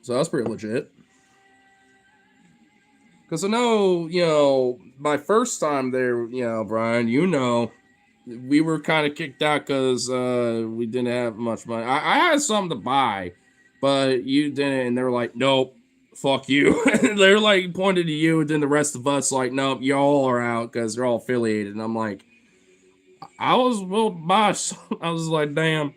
So that's pretty legit. Because I know, my first time there, Brian, we were kind of kicked out because we didn't have much money. I had something to buy, but you didn't, and they were like, nope, fuck you. They're like pointed to you, and then the rest of us like, nope, y'all are out because they're all affiliated. And I'm like, I was well, boss. I was like, damn.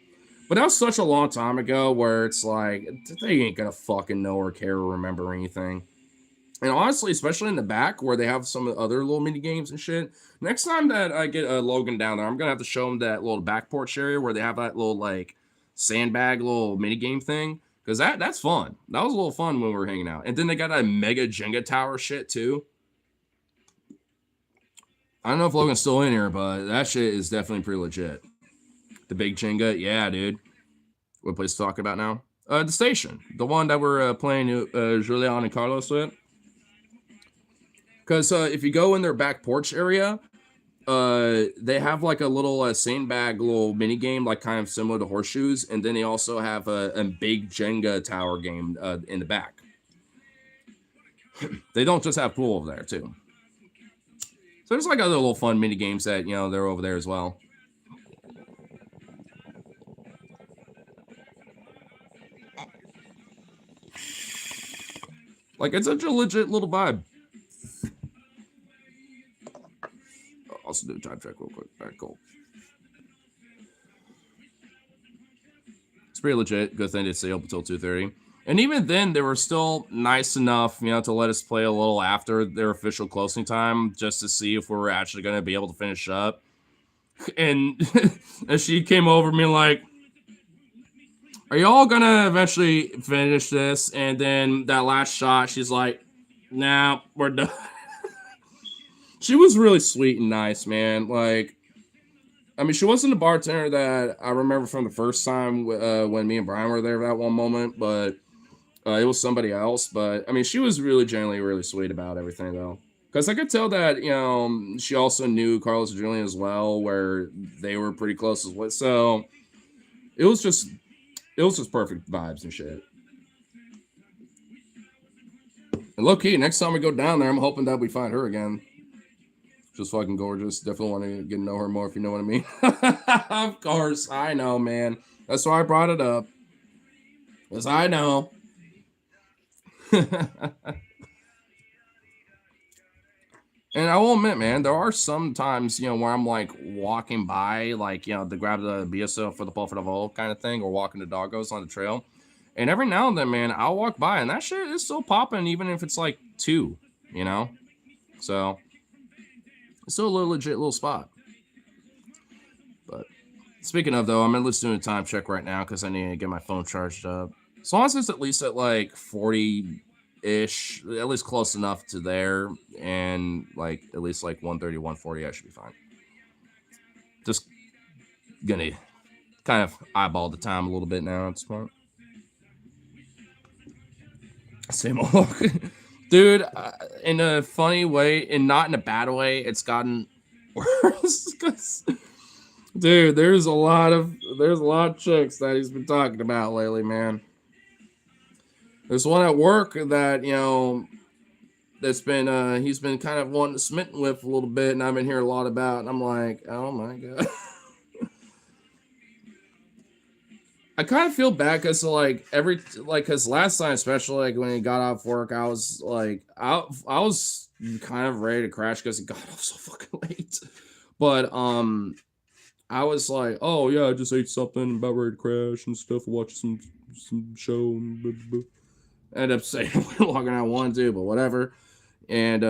But that was such a long time ago where it's like they ain't gonna fucking know or care or remember anything. And honestly, especially in the back where they have some other little mini games and shit. Next time that I get Logan down there, I'm gonna have to show him that little back porch area where they have that little like sandbag little mini game thing because that's fun. That was a little fun when we were hanging out. And then they got that mega Jenga tower shit too. I don't know if Logan's still in here, but that shit is definitely pretty legit. The big Jenga, yeah, dude. What place to talk about now? The station, the one that we're playing Julian and Carlos with. Because if you go in their back porch area, they have like a little sandbag little mini game, like kind of similar to horseshoes, and then they also have a big Jenga tower game in the back. They don't just have pool over there too. So there's like other little fun mini games that they're over there as well. Like it's such a legit little vibe. I'll also do a time check real quick. All right, cool. It's pretty legit. Good thing they stay up until 2:30. And even then, they were still nice enough, to let us play a little after their official closing time, just to see if we were actually going to be able to finish up. And as she came over me like, "Are y'all gonna eventually finish this?" And then that last shot, she's like, "Nah, we're done." She was really sweet and nice, man. Like, I mean, she wasn't the bartender that I remember from the first time when me and Brian were there that one moment, but it was somebody else. But I mean, she was really genuinely really sweet about everything, though. Because I could tell that she also knew Carlos and Julian as well, where they were pretty close as well. So it was just perfect vibes and shit. And low key, next time we go down there, I'm hoping that we find her again. Just fucking gorgeous. Definitely want to get to know her more, if you know what I mean. Of course, I know, man. That's why I brought it up. Because I know. And I will admit, man, there are some times, where I'm like walking by, like, to grab the BSO for the Paul for the Vol kind of thing, or walking the doggos on the trail. And every now and then, man, I'll walk by and that shit is still popping, even if it's like two, you know? So it's still a little legit little spot. But speaking of though, I'm at least doing a time check right now because I need to get my phone charged up. As long as it's at least at like 40 ish, at least close enough to there, and like at least like 130, 140, I should be fine. Just gonna kind of eyeball the time a little bit now at this point. Same old. Dude, in a funny way, and not in a bad way, it's gotten worse. 'Cause, dude, there's a lot of chicks that he's been talking about lately, man. There's one at work that that's been he's been kind of wanting to smitten with a little bit, and I've been hearing a lot about. And I'm like, oh my god. I kind of feel bad because like because last time, especially like when he got off work, I was like I was kind of ready to crash because he got off so fucking late. But I was like, oh yeah, I just ate something, about ready to crash and stuff, watch some show and blah, blah, blah. Ended up saying way longer than I wanted to, but whatever. And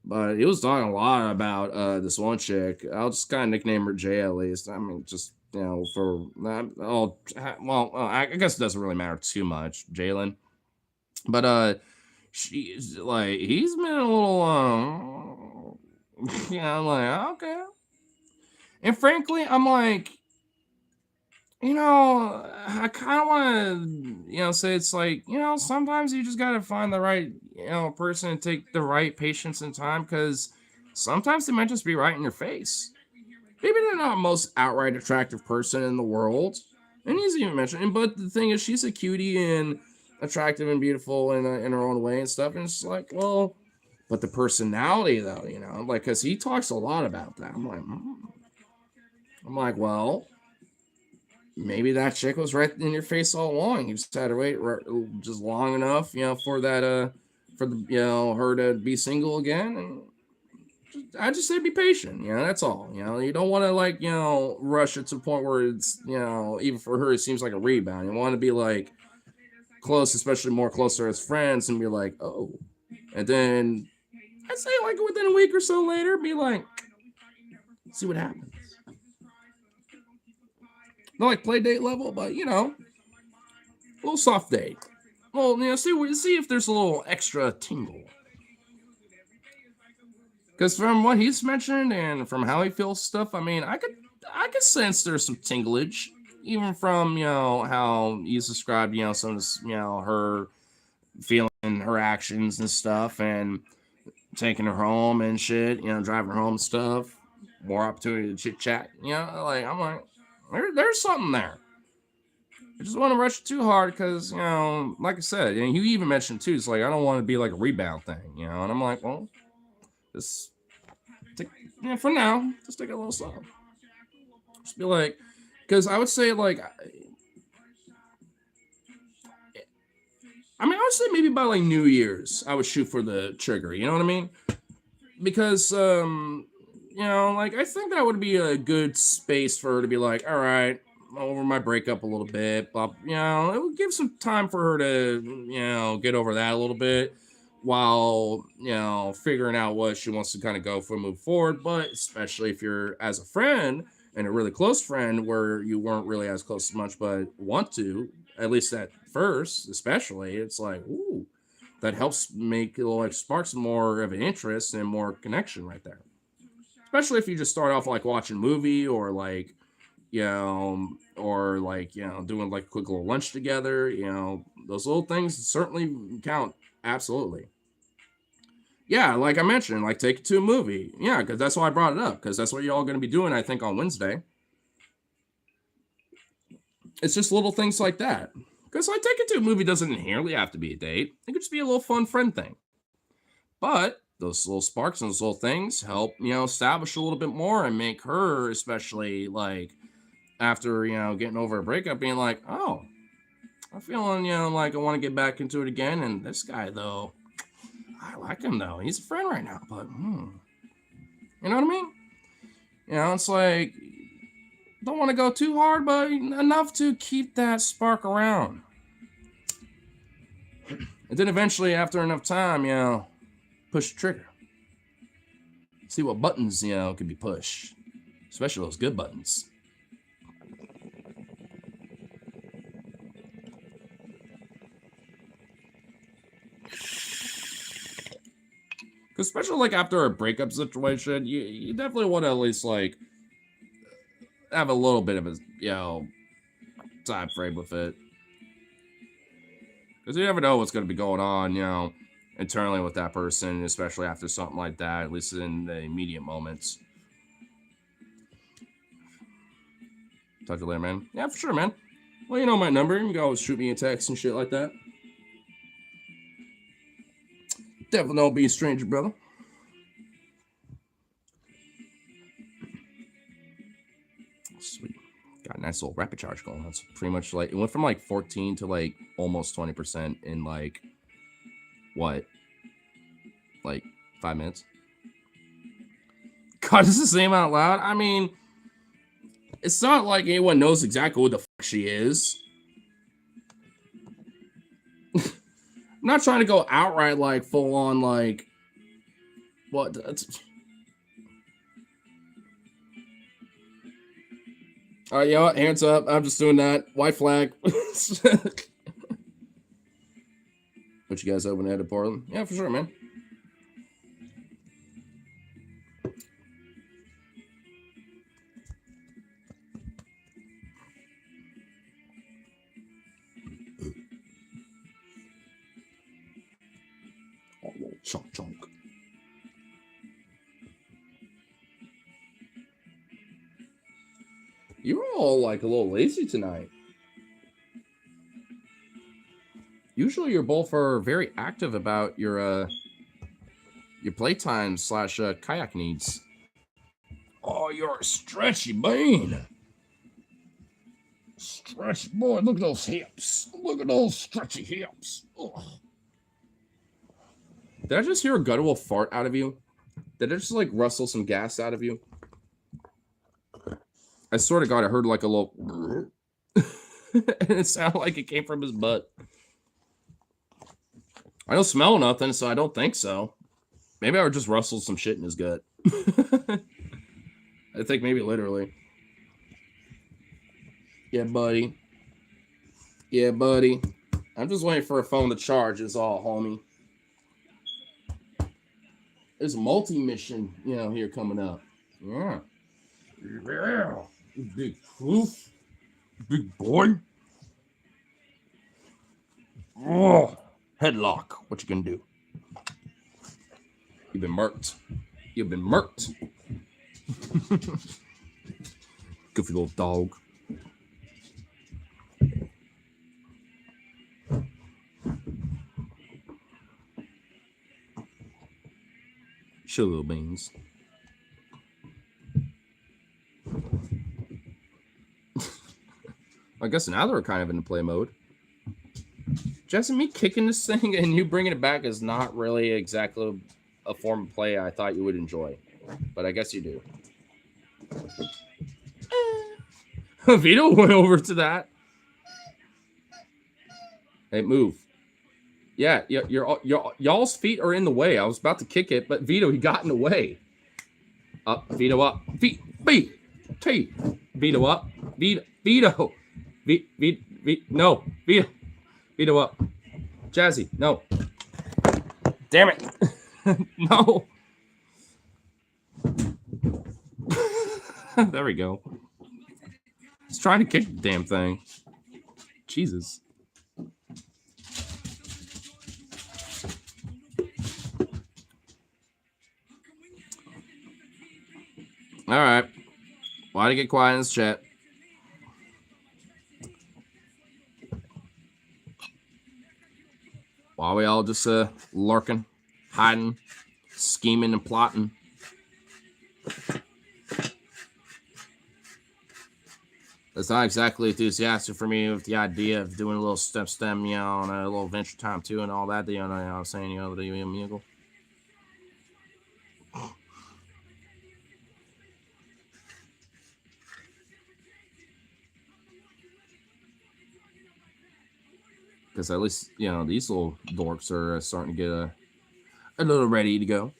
but he was talking a lot about this one chick. I'll just kind of nickname her Jay at least. I mean, just for oh well, I guess it doesn't really matter too much, Jalen. But she's like he's been a little yeah. I'm like okay, and frankly, I'm like I kind of want to, say it's like, sometimes you just got to find the right, person and take the right patience and time because sometimes they might just be right in your face. Maybe they're not the most outright attractive person in the world. And he's even mentioned, but the thing is, she's a cutie and attractive and beautiful in her own way and stuff. And it's like, well, but the personality though, like, because he talks a lot about that. I'm like, I'm like, well, maybe that chick was right in your face all along. You just had to wait just long enough, for that for the her to be single again. And I just say be patient. That's all. You don't want to like rush it to the point where it's even for her it seems like a rebound. You want to be like close, especially more closer as friends, and be like, oh, and then I'd say like within a week or so later, be like, see what happens. Not like play date level, but a little soft date. Well, see if there's a little extra tingle. Because from what he's mentioned and from how he feels stuff, I mean, I could sense there's some tinglage, even from how he's described some of this, her feeling her actions and stuff, and taking her home and shit, driving her home and stuff. More opportunity to chit chat, like I'm like, there's something there. I just want to rush it too hard because, like I said, and you even mentioned too, it's like I don't want to be like a rebound thing, and I'm like, well, just take, for now, just take a little slow. Just be like, because I would say like, I mean, I would say maybe by like New Year's, I would shoot for the trigger. You know what I mean? Because like I think that would be a good space for her to be like, all right, over my breakup a little bit, but it would give some time for her to get over that a little bit while figuring out what she wants to kind of go for move forward. But especially if you're as a friend and a really close friend where you weren't really as close as much but want to, at least at first, especially, it's like ooh, that helps make it like sparks more of an interest and more connection right there, especially if you just start off like watching a movie or like or like doing like a quick little lunch together. Those little things certainly count. Absolutely. Yeah, like I mentioned, like take it to a movie. Yeah, because that's why I brought it up, because that's what you're all going to be doing, I think, on Wednesday. It's just little things like that. Because like take it to a movie doesn't inherently have to be a date. It could just be a little fun friend thing. But those little sparks and those little things help, establish a little bit more and make her, especially like after, getting over a breakup, being like, oh, I'm feeling, like I want to get back into it again. And this guy, though, I like him, though. He's a friend right now, but, you know what I mean? It's like, don't want to go too hard, but enough to keep that spark around. And then eventually, after enough time, push the trigger. See what buttons, can be pushed. Especially those good buttons. Because especially like after a breakup situation, you definitely want to at least like have a little bit of a time frame with it. Because you never know what's going to be going on, internally with that person, especially after something like that, at least in the immediate moments. Talk to you later, man. Yeah, for sure, man. Well, you know my number. You can always shoot me a text and shit like that. Definitely don't be a stranger, brother. Sweet. Got a nice little rapid charge going. That's pretty much like, it went from like 14 to like almost 20% in like, what? Like 5 minutes? God, is this name out loud? I mean, it's not like anyone knows exactly what the fuck she is. I'm not trying to go outright like full on like what. All right, you know what? Hands up. I'm just doing that. White flag. What you guys open at Portland? Yeah, for sure, man. Oh, chunk chunk. You're all like a little lazy tonight. Usually, you're both are very active about your playtime slash kayak needs. Oh, you're a stretchy bean. Stretchy boy, look at those hips. Look at those stretchy hips. Ugh. Did I just hear a guttural fart out of you? Did I just like rustle some gas out of you? I swear to God, I heard like a little, and it sounded like it came from his butt. I don't smell nothing, so I don't think so. Maybe I would just rustle some shit in his gut. I think maybe literally. Yeah, buddy. Yeah, buddy. I'm just waiting for a phone to charge is all, homie. There's a multi-mission, here coming up. Yeah. Yeah. Big proof. Big boy. Oh, headlock. What you gonna do? You've been murked. You've been murked. Goofy little dog. Sugar little beans. I guess now they're kind of in play mode. Jesse, me kicking this thing and you bringing it back is not really exactly a form of play I thought you would enjoy. But I guess you do. Vito went over to that. Hey, move. Yeah, y'all's feet are in the way. I was about to kick it, but Vito, he got in the way. Up, Vito, up. Feet, B, T. Vito, up. Vito. No. Vito, up. Jazzy, no. Damn it. No. There we go. He's trying to kick the damn thing. Jesus. All right. Why to get quiet in this chat? Why we all just lurking, hiding, scheming, and plotting? It's not exactly enthusiastic for me with the idea of doing a little step stem, and a little Adventure Time 2 and all that. You know what I'm saying, the amigo. Because at least these little dorks are starting to get a little ready to go.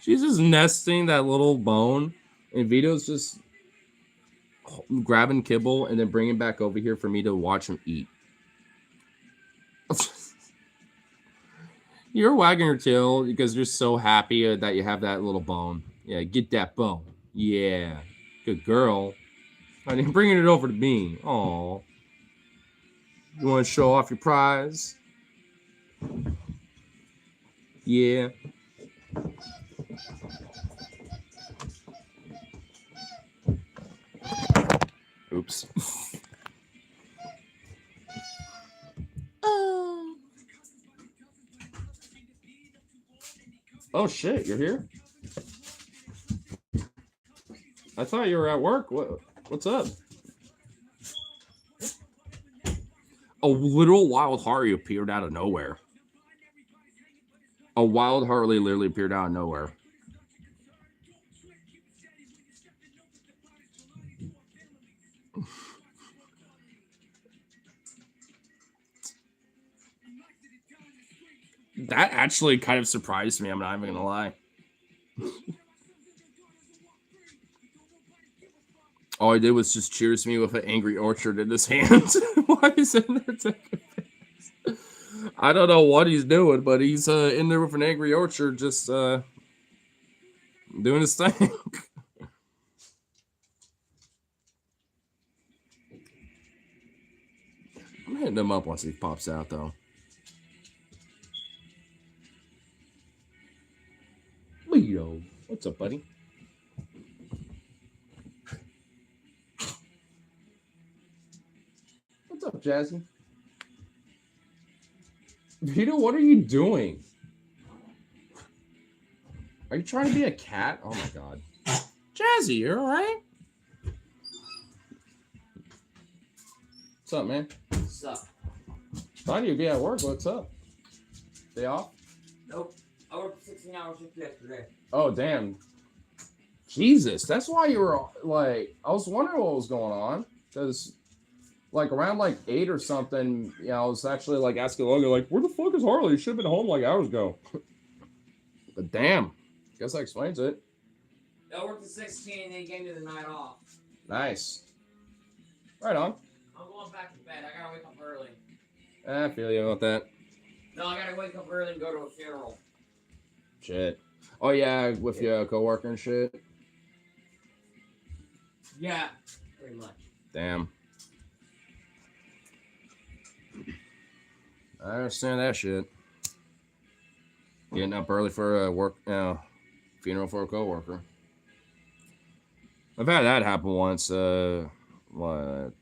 She's just nesting that little bone, and Vito's just grabbing kibble and then bringing back over here for me to watch him eat. You're wagging your tail because you're so happy that you have that little bone. Yeah, get that bone. Yeah, good girl. And you're bringing it over to me. Aw. You want to show off your prize? Yeah. Oops. Oh shit, you're here? I thought you were at work. What's up? A literal wild Harley appeared out of nowhere. A wild Harley literally appeared out of nowhere. That actually kind of surprised me. I'm not even gonna lie. All I did was just cheers me with an angry orchard in his hand. Why is in there taking pics? I don't know what he's doing, but he's in there with an angry orchard, just doing his thing. I'm hitting him up once he pops out, though. Leo, what's up, buddy? What's up, Jazzy? Vito, what are you doing? Are you trying to be a cat? Oh my god. Jazzy, you're alright? What's up, man?
What's up?
Thought you'd be at work. What's up? Day off?
Nope. I worked 16 hours shift yesterday.
Oh, damn. Jesus, that's why you were like, I was wondering what was going on. Because, like, around like 8 or something, I was actually like asking Logan, like, where the fuck is Harley? You should have been home like hours ago. But damn, guess that explains it.
I worked at 16 and they gave me the night off.
Nice. Right on.
I'm going back to bed. I gotta wake up early.
I feel you about that.
No, I gotta wake up early and go to a funeral.
Shit. Oh, yeah, with your coworker and shit.
Yeah, pretty much.
Damn. I understand that shit. Getting up early for a funeral for a coworker. I've had that happen once. What, a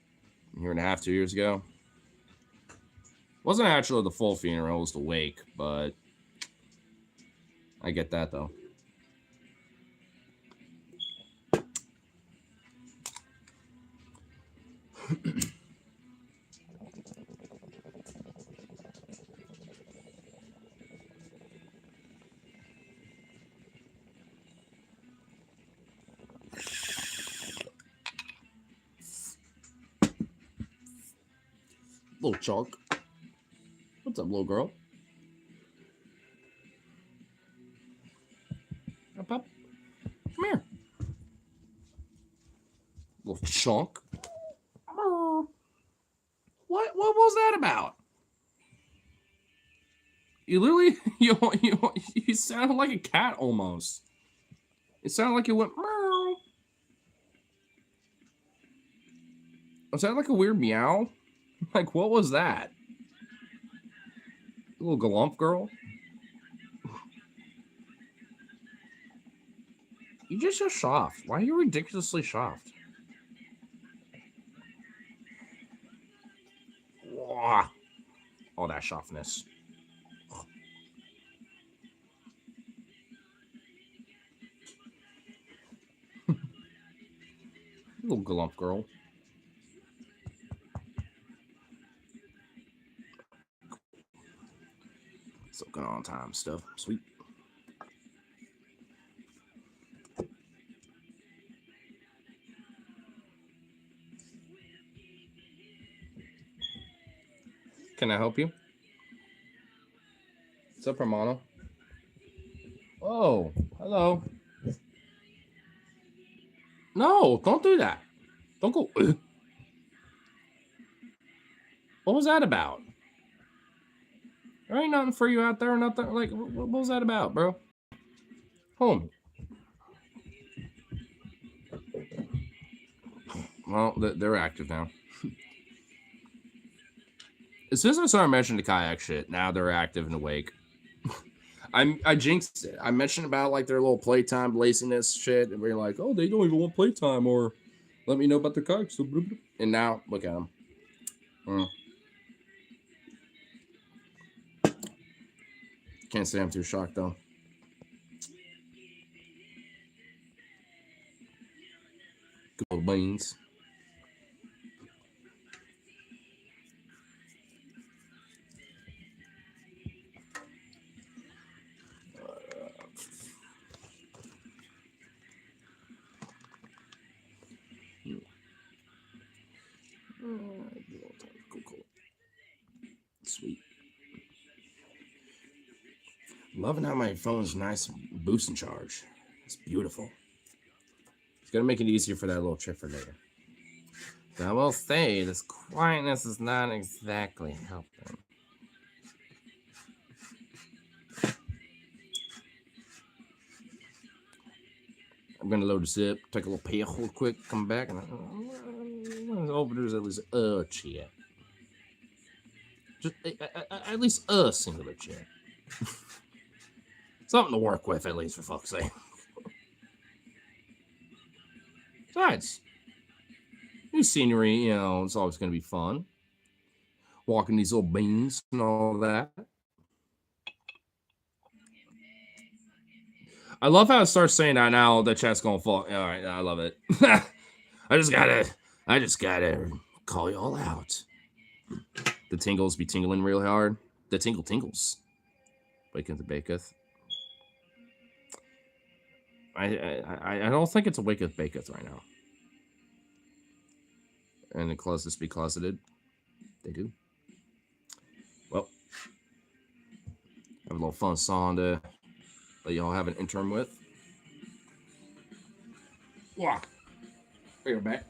year and a half, 2 years ago. Wasn't actually the full funeral; it was the wake. But I get that though. Little chunk. What's up, little girl? Up, up. Come here. Little chunk. What was that about? You literally you sounded like a cat almost. It sounded like you went meow. It sounded like a weird meow. Like, what was that? Little galump girl? You're just so soft. Why are you ridiculously soft? Wah. All that softness. Little galump girl. Still going on time stuff. Sweet. Can I help you? What's up, Romano? Oh, hello. No, don't do that. Don't go. What was that about? There ain't nothing for you out there. Nothing like. What was that about, bro? Home. Well, they're active now. As soon as I started mentioning the kayak shit, now they're active and awake. I jinxed it. I mentioned about like their little playtime laziness shit, and we're like, oh, they don't even want playtime, or let me know about their kayaks. And now look at them. Can't say I'm too shocked though. Good old beans. Cool. Sweet. Loving how my phone's nice boosting charge. It's beautiful. It's gonna make it easier for that little trip for later. But I will say, this quietness is not exactly helping. I'm gonna load this up, take a little pee real quick, come back, and over there's at least a chair. Just at least a singular chair. Something to work with, at least, for fuck's sake. Besides, new scenery, you know, it's always gonna be fun. Walking these little beans and all that. I love how it starts saying that now the chat's gonna fall. All right, I love it. I just gotta call you all out. The tingles be tingling real hard. The tingles. Waketh the Baketh. I don't think it's a Waketh Baketh right now. And the closest be closeted. They do. Well, have a little fun song to let y'all have an interim with. Wow. We're back.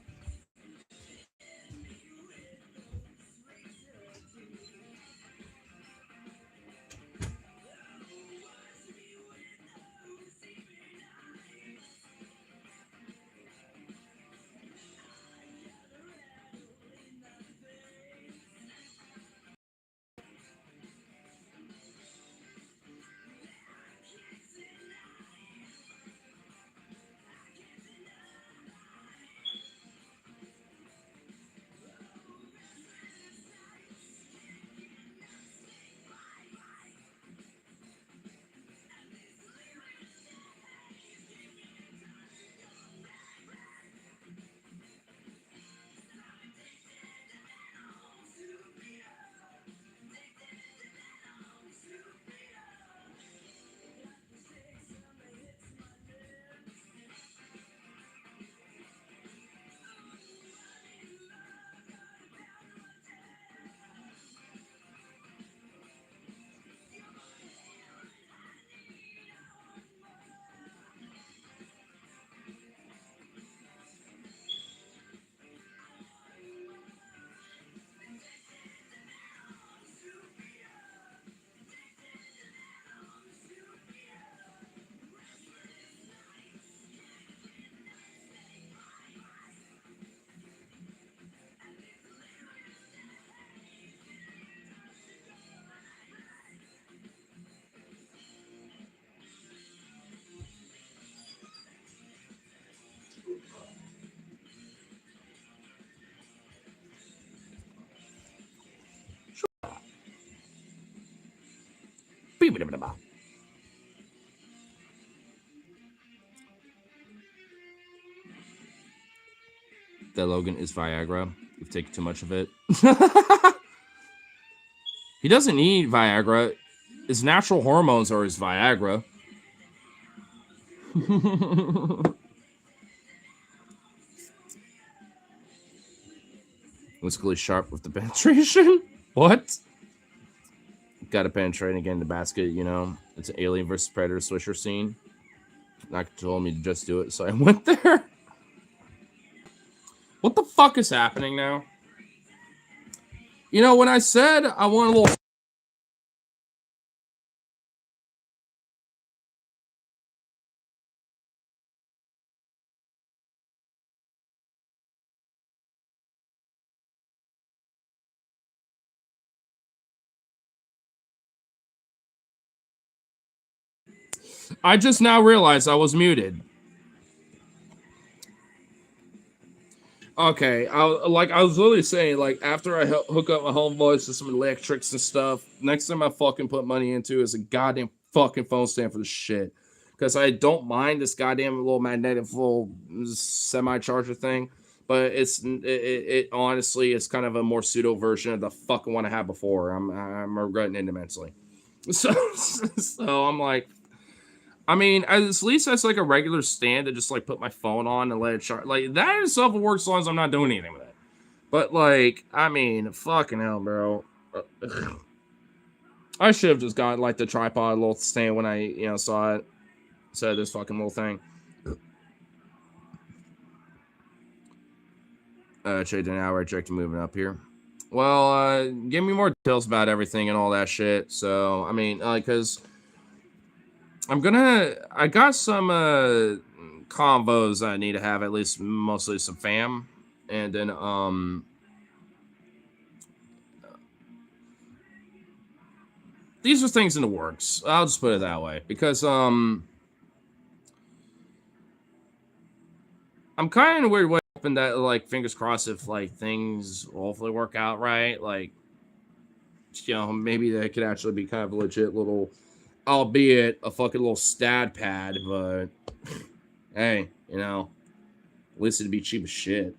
That Logan is Viagra. You've taken too much of it. He doesn't need Viagra. His natural hormones are his Viagra. Musically sharp with the penetration. What? Got to penetrate again the basket. It's an Alien versus Predator Swisher scene. Not told me to just do it, so I went there. What the fuck is happening now? When I said I want a little, I just now realized I was muted. Okay, I was literally saying, like, after I hook up my home voice to some electrics and stuff, next time I fucking put money into is a goddamn fucking phone stand for the shit. Because I don't mind this goddamn little magnetic full semi charger thing, but it honestly is kind of a more pseudo version of the fucking one I had before. I'm regretting it immensely. So I'm like, I mean, at least that's like a regular stand to just like put my phone on and let it charge. Like that itself will work as long as I'm not doing anything with it. But like, I mean, fucking hell, bro. I should have just got like the tripod little stand when I saw it. Said this fucking little thing. Trade an hour. Direct moving up here. Well, give me more details about everything and all that shit. So I mean, because. I got some combos I need to have, at least mostly some fam. And then these are things in the works. I'll just put it that way. Because I'm kind of in a weird way hoping that, like, fingers crossed, if like things hopefully work out right, like, maybe they could actually be kind of a legit little, albeit a fucking little stat pad, but hey, at least it'd be cheap as shit.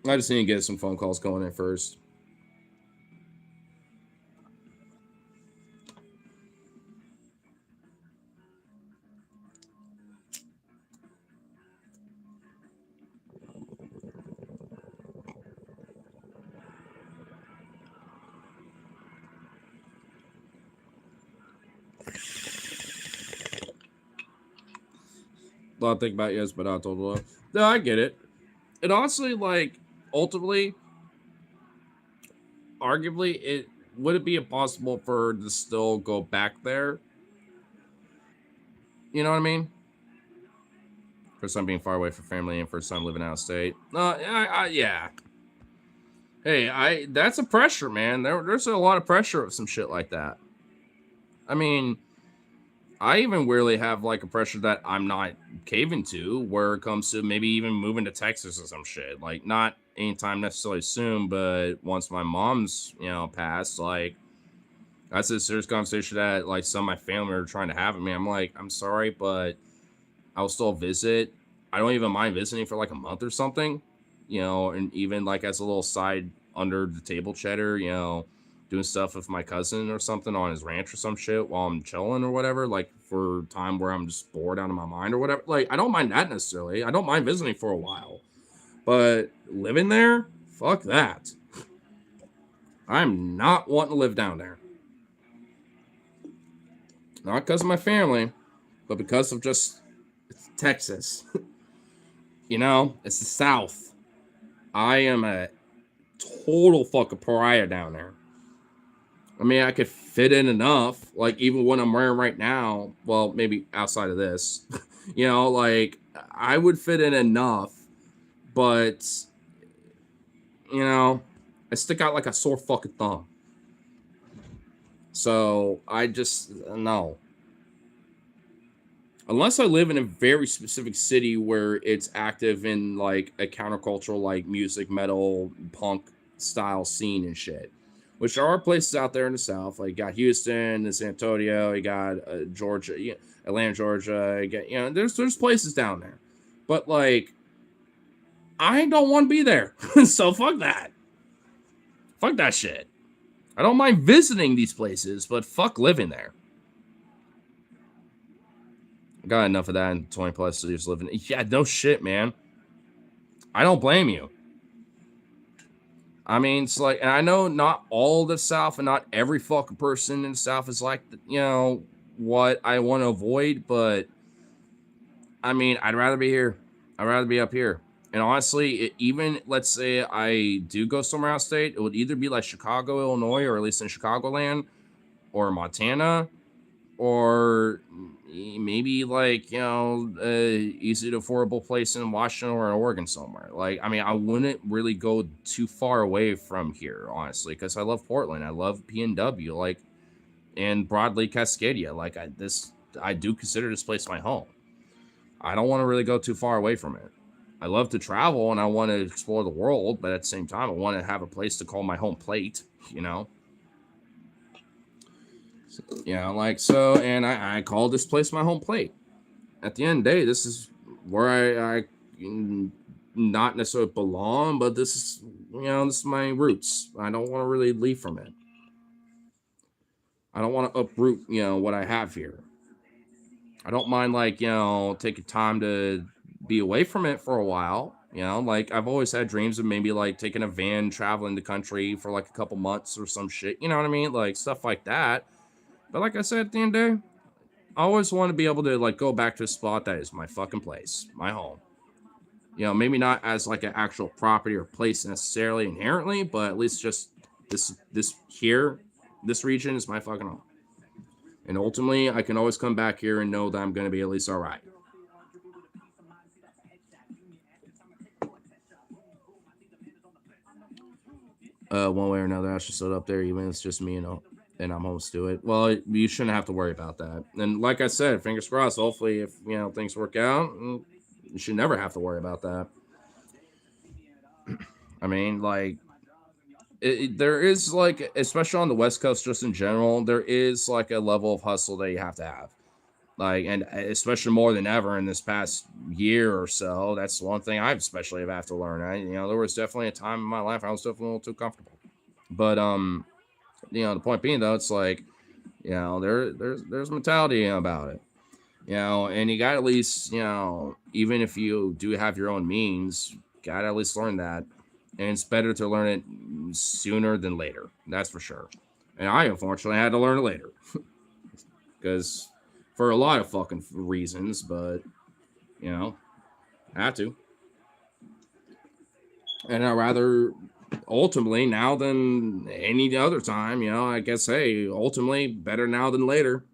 I just need to get some phone calls going in first. A lot to think about, yes, but I told you. No, I get it. And honestly, like, ultimately, arguably, would it be impossible for her to still go back there? You know what I mean? First time being far away from family and first time living out of state. Yeah. Hey, that's a pressure, man. There's a lot of pressure of some shit like that. I mean, I even weirdly have like a pressure that I'm not caving to where it comes to maybe even moving to Texas or some shit. Like not anytime necessarily soon, but once my mom's, passed, like that's a serious conversation that like some of my family are trying to have with me. I'm like, I'm sorry, but I'll still visit. I don't even mind visiting for like a month or something, and even like as a little side under the table cheddar, doing stuff with my cousin or something on his ranch or some shit while I'm chilling or whatever, like for time where I'm just bored out of my mind or whatever. Like, I don't mind that necessarily. I don't mind visiting for a while. But living there, fuck that. I'm not wanting to live down there. Not because of my family, but because of just Texas. It's the South. I am a total fucking pariah down there. I mean, I could fit in enough, like even what I'm wearing right now. Well, maybe outside of this, like I would fit in enough, but I stick out like a sore fucking thumb. So I just no. Unless I live in a very specific city where it's active in like a countercultural, like music, metal, punk style scene and shit. Which there are places out there in the South, like you got Houston, San Antonio, you got Georgia, Atlanta, Georgia. You got, there's places down there, but like, I don't want to be there, so fuck that. Fuck that shit. I don't mind visiting these places, but fuck living there. I got enough of that in 20 plus years living. Yeah, no shit, man. I don't blame you. I mean, it's like, and I know not all the South and not every fucking person in the South is like, what I want to avoid, but I mean, I'd rather be here. I'd rather be up here. And honestly, even let's say I do go somewhere out state, it would either be like Chicago, Illinois, or at least in Chicagoland, or Montana, or maybe like easy to affordable place in Washington or in Oregon somewhere. Like, I mean, I wouldn't really go too far away from here, honestly, because I love Portland, I love PNW, like, and Broad Lake, Cascadia. Like, I do consider this place my home. I don't want to really go too far away from it. I love to travel and I want to explore the world, but at the same time, I want to have a place to call my home plate. You know, like so, and I call this place my home plate. At the end of the day, this is where I not necessarily belong, but this is this is my roots. I don't want to really leave from it. I don't want to uproot what I have here. I don't mind like taking time to be away from it for a while. Like I've always had dreams of maybe like taking a van, traveling the country for like a couple months or some shit. You know what I mean? Like stuff like that. But like I said, at the end of the day, I always want to be able to like go back to a spot that is my fucking place, my home. Maybe not as like an actual property or place necessarily inherently, but at least just this here, this region is my fucking home. And ultimately, I can always come back here and know that I'm going to be at least all right. One way or another, I should sit up there, even if it's just me, and I'm host to it. Well, you shouldn't have to worry about that. And like I said, fingers crossed. Hopefully, if things work out, you should never have to worry about that. I mean, like, there is like, especially on the West Coast, just in general, there is like a level of hustle that you have to have. Like, and especially more than ever in this past year or so, that's one thing I've especially have had to learn. There was definitely a time in my life I was definitely a little too comfortable. But the point being though, it's like, there's mentality about it. And you got at least, even if you do have your own means, gotta at least learn that. And it's better to learn it sooner than later. That's for sure. And I unfortunately had to learn it later. Because for a lot of fucking reasons, but I had to. And I rather ultimately now than any other time, I guess, hey, ultimately better now than later,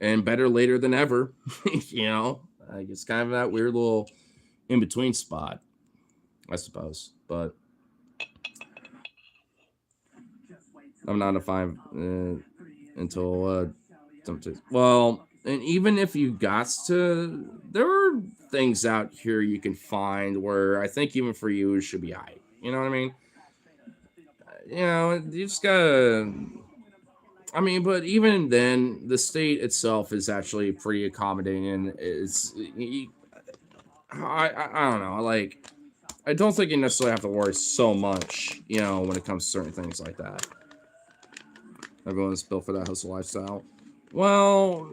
and better later than ever. Like it's kind of that weird little in between spot, I suppose. But I'm not a five until well, and even if you got to, there are things out here you can find where I think even for you it should be high. You know what I mean? You just gotta. I mean, but even then, the state itself is actually pretty accommodating. And I don't know. Like, I don't think you necessarily have to worry so much, when it comes to certain things like that. Everyone's built for that hustle lifestyle. Well,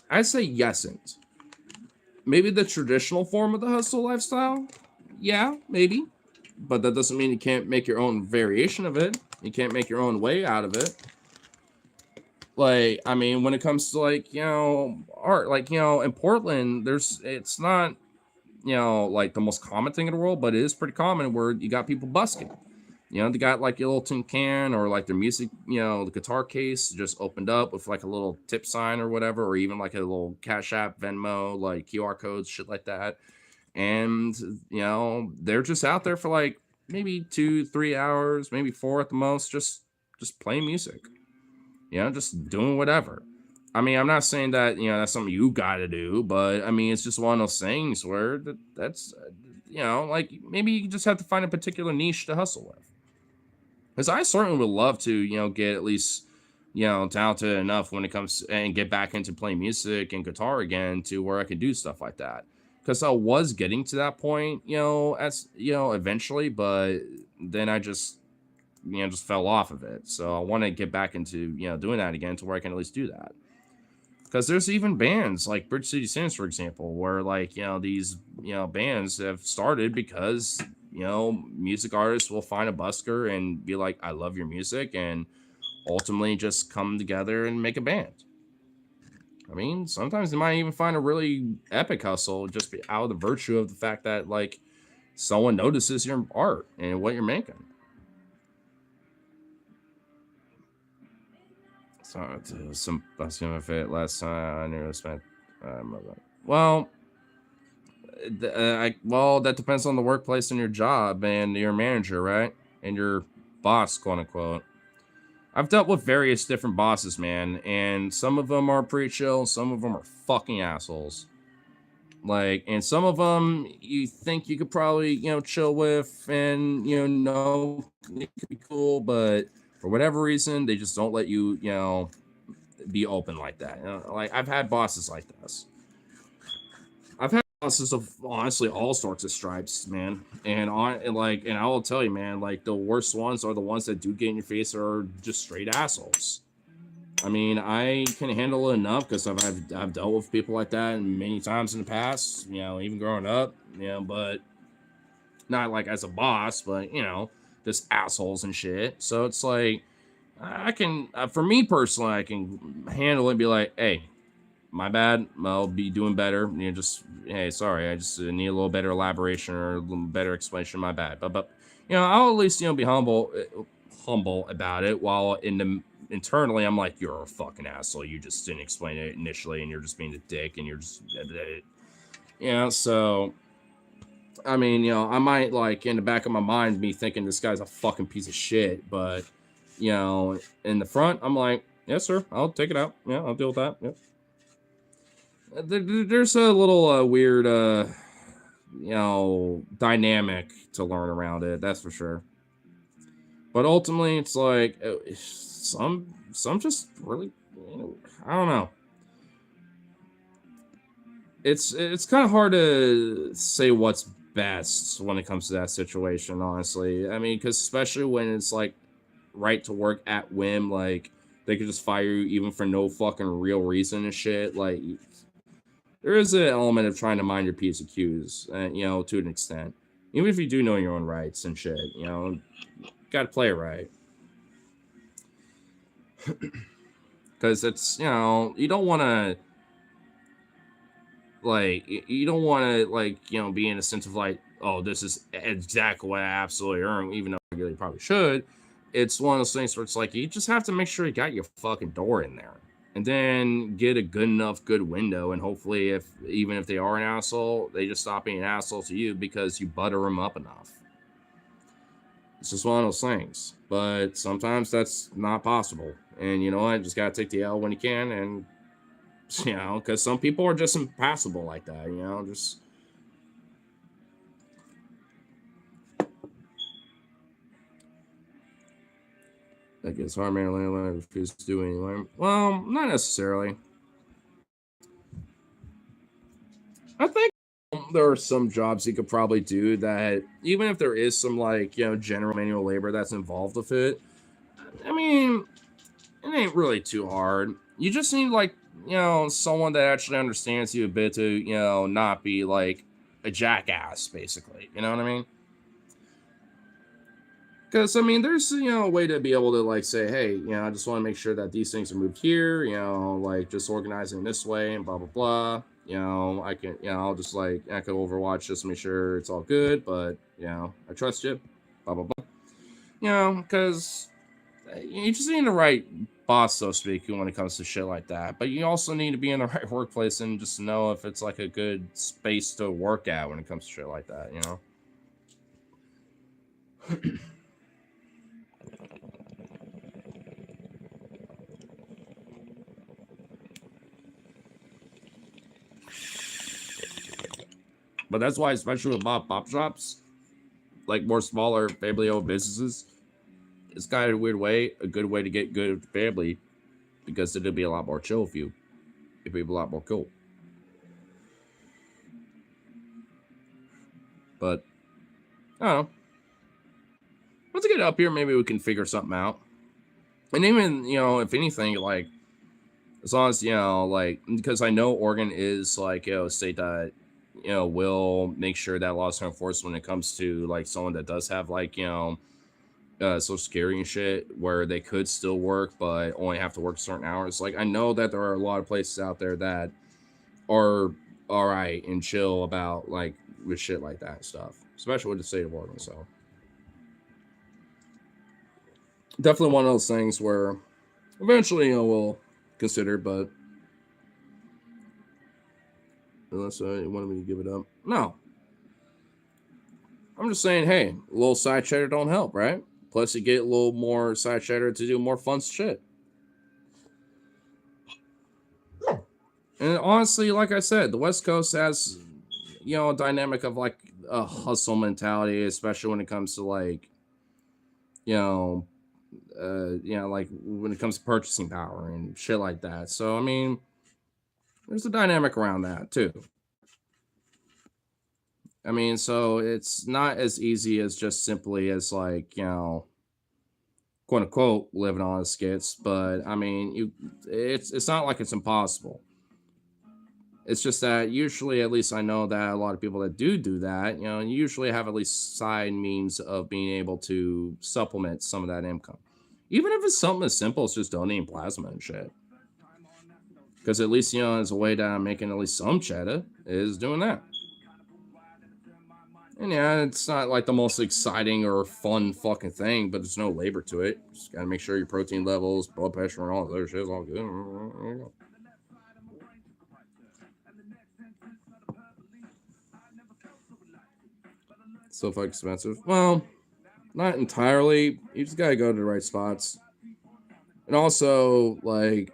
I'd say yesn't. Maybe the traditional form of the hustle lifestyle. Yeah, maybe. But that doesn't mean you can't make your own variation of it. You can't make your own way out of it. Like, I mean, when it comes to like, art, like, in Portland, it's not, like the most common thing in the world, but it is pretty common where you got people busking. They got like a little tin can or like their music, the guitar case just opened up with like a little tip sign or whatever, or even like a little Cash App, Venmo, like QR codes, shit like that. And, they're just out there for like maybe 2-3 hours, maybe 4 at the most, just playing music, just doing whatever. I mean, I'm not saying that, that's something you got to do, but I mean, it's just one of those things where that's, like maybe you just have to find a particular niche to hustle with. Because I certainly would love to, get at least, talented enough when it comes and get back into playing music and guitar again to where I can do stuff like that. Because I was getting to that point, as eventually, but then I just fell off of it. So I want to get back into, doing that again to where I can at least do that. Because there's even bands like Bridge City Sins, for example, where like, these, bands have started because music artists will find a busker and be like, I love your music, and ultimately just come together and make a band. I mean, sometimes they might even find a really epic hustle just out of the virtue of the fact that like someone notices your art and what you're making. So some busting my fit last time I nearly spent. Well, that depends on the workplace and your job and your manager, right? And your boss, quote unquote. I've dealt with various different bosses, man, and some of them are pretty chill, some of them are fucking assholes. Like, and some of them you think you could probably, chill with and, it could be cool, but for whatever reason, they just don't let you, be open like that. Like, I've had bosses like this. I've had bosses of honestly all sorts of stripes, man. And I will tell you, man, like the worst ones are the ones that do get in your face or are just straight assholes. I mean, I can handle it enough because I've dealt with people like that many times in the past, even growing up, but not like as a boss, but just assholes and shit. So it's like I can, for me personally, I can handle it and be like, hey, my bad. I'll be doing better. Just hey, sorry. I just need a little better elaboration or a little better explanation. My bad. But I'll at least be humble about it. While internally, I'm like, you're a fucking asshole. You just didn't explain it initially, and you're just being a dick, and you're just So I mean, I might like in the back of my mind be thinking this guy's a fucking piece of shit, but in the front, I'm like, yes, sir. I'll take it out. Yeah, I'll deal with that. Yeah. There's a little weird dynamic to learn around it, that's for sure. But ultimately it's like some just really, I don't know. It's kind of hard to say what's best when it comes to that situation, honestly. I mean, because especially when it's like right to work at whim, like they could just fire you even for no fucking real reason and shit. Like there is an element of trying to mind your P's and Q's, to an extent. Even if you do know your own rights and shit, got to play it right. Because it's, you don't want to, like, you don't want to, like, be in a sense of, like, oh, this is exactly what I absolutely earn, even though I really probably should. It's one of those things where it's like, you just have to make sure you got your fucking door in there. And then get a good window, and hopefully if even if they are an asshole, they just stop being an asshole to you because you butter them up enough. It's just one of those things, but sometimes that's not possible, and you know what, just gotta take the L when you can. And because some people are just impassable like that, just that gets hard, man. I refuse to do anyway. Well, not necessarily. I think there are some jobs you could probably do that, even if there is some like general manual labor that's involved with it. I mean, it ain't really too hard. You just need like someone that actually understands you a bit to not be like a jackass, basically. You know what I mean? Because I mean, there's a way to be able to like say, hey, I just want to make sure that these things are moved here. Like just organizing this way and blah blah blah. I can, I'll just like echo Overwatch just to make sure it's all good. But I trust you. Blah blah blah. Because you just need the right boss, so to speak, when it comes to shit like that. But you also need to be in the right workplace and just know if it's like a good space to work at when it comes to shit like that. But that's why, especially with pop shops, like more smaller family-owned businesses, it's kind of a weird way, a good way to get good with the family, because it'll be a lot more chill with you. It'd be a lot more cool. But I don't know. Once I get up here, maybe we can figure something out. And even if anything, like as long as like because I know Oregon is like a state that will make sure that laws are enforced when it comes to like someone that does have like social security and shit, where they could still work but only have to work certain hours. Like I know that there are a lot of places out there that are all right and chill about like with shit like that and stuff, especially with the state of Oregon. So definitely one of those things where eventually we'll consider, but unless you wanted me to give it up, no. I'm just saying, hey, a little side cheddar don't help, right? Plus, you get a little more side cheddar to do more fun shit. And honestly, like I said, the West Coast has, a dynamic of like a hustle mentality, especially when it comes to like, you know, like when it comes to purchasing power and shit like that. So, I mean, there's a dynamic around that too. I mean, so it's not as easy as just simply as like, quote unquote living on the skits, but I mean, it's not like it's impossible. It's just that usually, at least I know that a lot of people that do that, usually have at least side means of being able to supplement some of that income. Even if it's something as simple as just donating plasma and shit. Because at least, as a way that I'm making at least some cheddar is doing that. And yeah, it's not like the most exciting or fun fucking thing, but there's no labor to it. Just gotta make sure your protein levels, blood pressure, and all that other shit is all good. So fucking expensive. Well, not entirely. You just gotta go to the right spots. And also, like,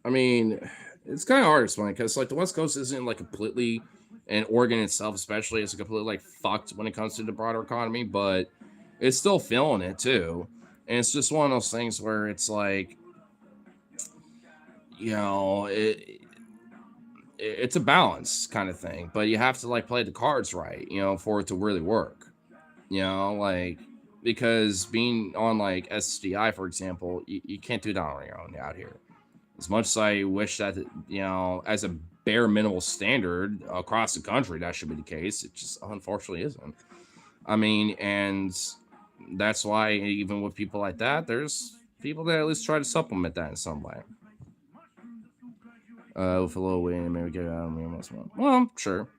I mean, it's kind of hard to explain because, like, the West Coast isn't, like, completely, and Oregon itself, especially, is completely, like, fucked when it comes to the broader economy, but it's still feeling it, too. And it's just one of those things where it's like, it's a balance kind of thing, but you have to, like, play the cards right, for it to really work. Like, because being on, like, SDI, for example, you can't do that on your own out here. As much as I wish that, as a bare minimal standard across the country, that should be the case, it just unfortunately isn't. I mean, and that's why even with people like that, there's people that at least try to supplement that in some way. With a little win, maybe get it out of me once more. Well, sure.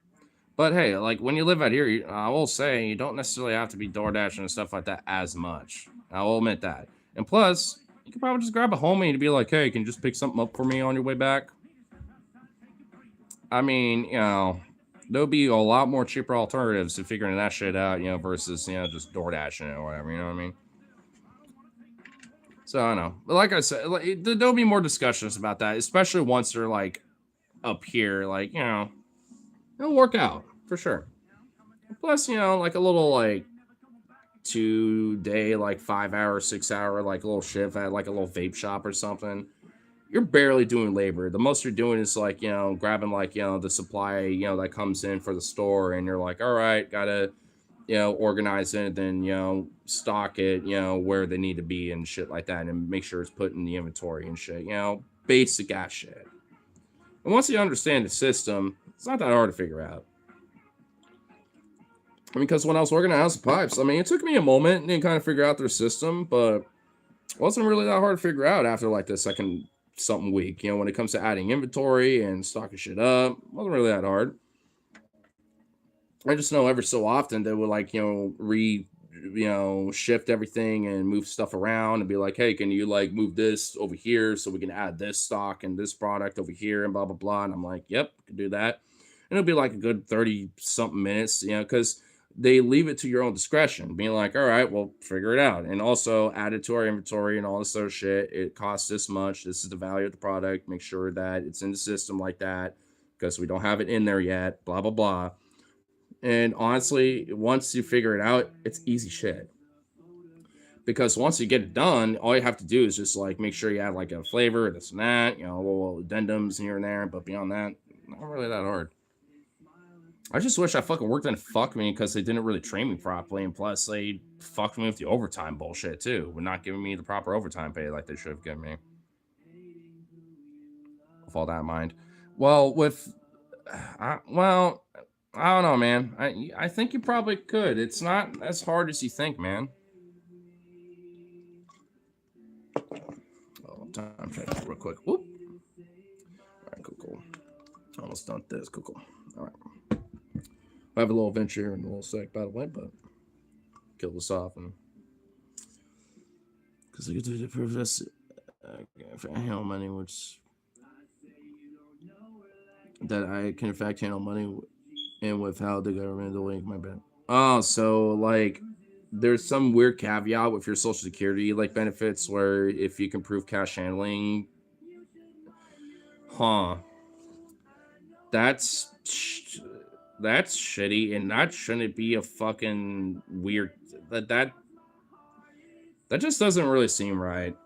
But hey, like when you live out here, I will say you don't necessarily have to be DoorDashing and stuff like that as much. I will admit that. And plus, you could probably just grab a homie to be like, hey, can you just pick something up for me on your way back? I mean, there'll be a lot more cheaper alternatives to figuring that shit out, versus, just door dashing it or whatever, you know what I mean? So I don't know. But like I said, like, there'll be more discussions about that, especially once they're like up here, like, it'll work out for sure. Plus, like a little like 2 day, like 5 hour, 6 hour, like a little shift at like a little vape shop or something. You're barely doing labor. The most you're doing is like, grabbing like, the supply, that comes in for the store, and you're like, all right, gotta, organize it, then, stock it, where they need to be and shit like that, and make sure it's put in the inventory and shit, basic ass shit. And once you understand the system, it's not that hard to figure out. I mean, because when I was working at House of Pipes, I mean, it took me a moment to kind of figure out their system, but it wasn't really that hard to figure out after like the second something week. When it comes to adding inventory and stocking shit up, it wasn't really that hard. I just know every so often they would like, shift everything and move stuff around and be like, hey, can you like move this over here so we can add this stock and this product over here and blah, blah, blah. And I'm like, yep, I can do that. And it'll be like a good 30 something minutes, because they leave it to your own discretion, being like, all right, well, figure it out. And also add it to our inventory and all this other shit. It costs this much. This is the value of the product. Make sure that it's in the system like that because we don't have it in there yet, blah, blah, blah. And honestly, once you figure it out, it's easy shit. Because once you get it done, all you have to do is just like make sure you have like a flavor, this and that, little addendums here and there. But beyond that, not really that hard. I just wish I fucking worked and fuck me because they didn't really train me properly. And plus, they fucked me with the overtime bullshit too, with not giving me the proper overtime pay like they should have given me. With all that in mind. Well, with well, I don't know, man. I think you probably could. It's not as hard as you think, man. Oh, time check real quick. Whoop. All right, cool, cool. Almost done with this. Cool, cool. All right. I have a little venture here in a little sec, by the way, but kill this off and because I get to prove this for handle money, which that I can in fact handle money and withhold the government to link my bank. Oh, so like there's some weird caveat with your social security like benefits where if you can prove cash handling, huh? That's that's shitty, and that shouldn't be a fucking weird that just doesn't really seem right.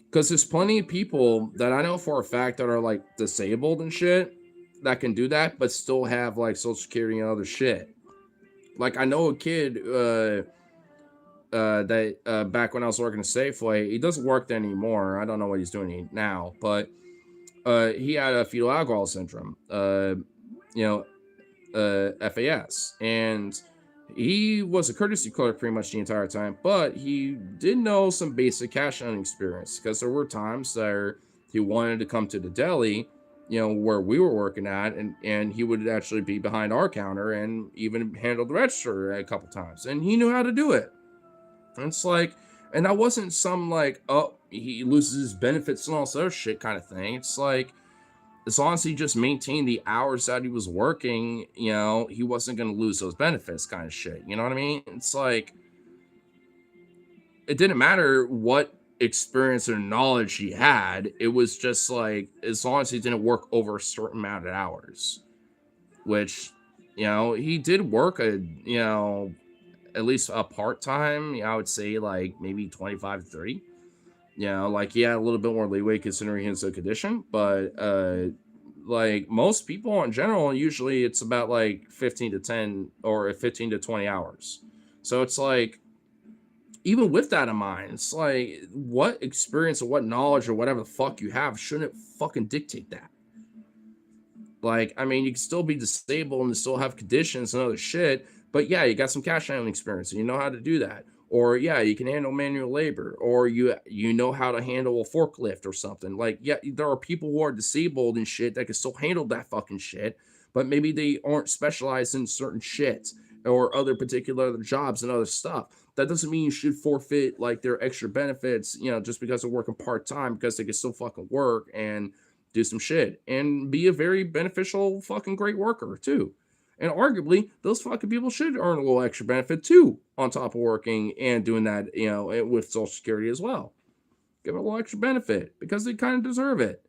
Because there's plenty of people that I know for a fact that are like disabled and shit that can do that, but still have like social security and other shit. Like I know a kid that back when I was working at Safeway, he doesn't work there anymore. I don't know what he's doing now, but he had a fetal alcohol syndrome, you know, FAS, and he was a courtesy clerk pretty much the entire time. But he did know some basic cash handling experience because there were times that he wanted to come to the deli, you know, where we were working at, and he would actually be behind our counter and even handle the register a couple times, and he knew how to do it. And it's like, and that wasn't some like, oh, he loses his benefits and all this other shit kind of thing. It's like, as long as he just maintained the hours that he was working, you know, he wasn't going to lose those benefits kind of shit. You know what I mean? It's like, it didn't matter what experience or knowledge he had. It was just like, as long as he didn't work over a certain amount of hours, which, you know, he did work you know, at least a part time, I would say like maybe 25 to 30. You know, like he had a little bit more leeway considering his condition, but like most people in general, usually it's about like 15 to 10 or 15 to 20 hours. So it's like, even with that in mind, it's like what experience or what knowledge or whatever the fuck you have shouldn't fucking dictate that. Like, I mean, you can still be disabled and still have conditions and other shit, but yeah, you got some cash handling experience and you know how to do that. Or yeah, you can handle manual labor, or you know how to handle a forklift or something. Like, yeah, there are people who are disabled and shit that can still handle that fucking shit, but maybe they aren't specialized in certain shit or other particular other jobs and other stuff. That doesn't mean you should forfeit like their extra benefits, you know, just because they're working part-time because they can still fucking work and do some shit and be a very beneficial fucking great worker too. And arguably, those fucking people should earn a little extra benefit too, on top of working and doing that, you know, with Social Security as well. Give it a little extra benefit because they kind of deserve it.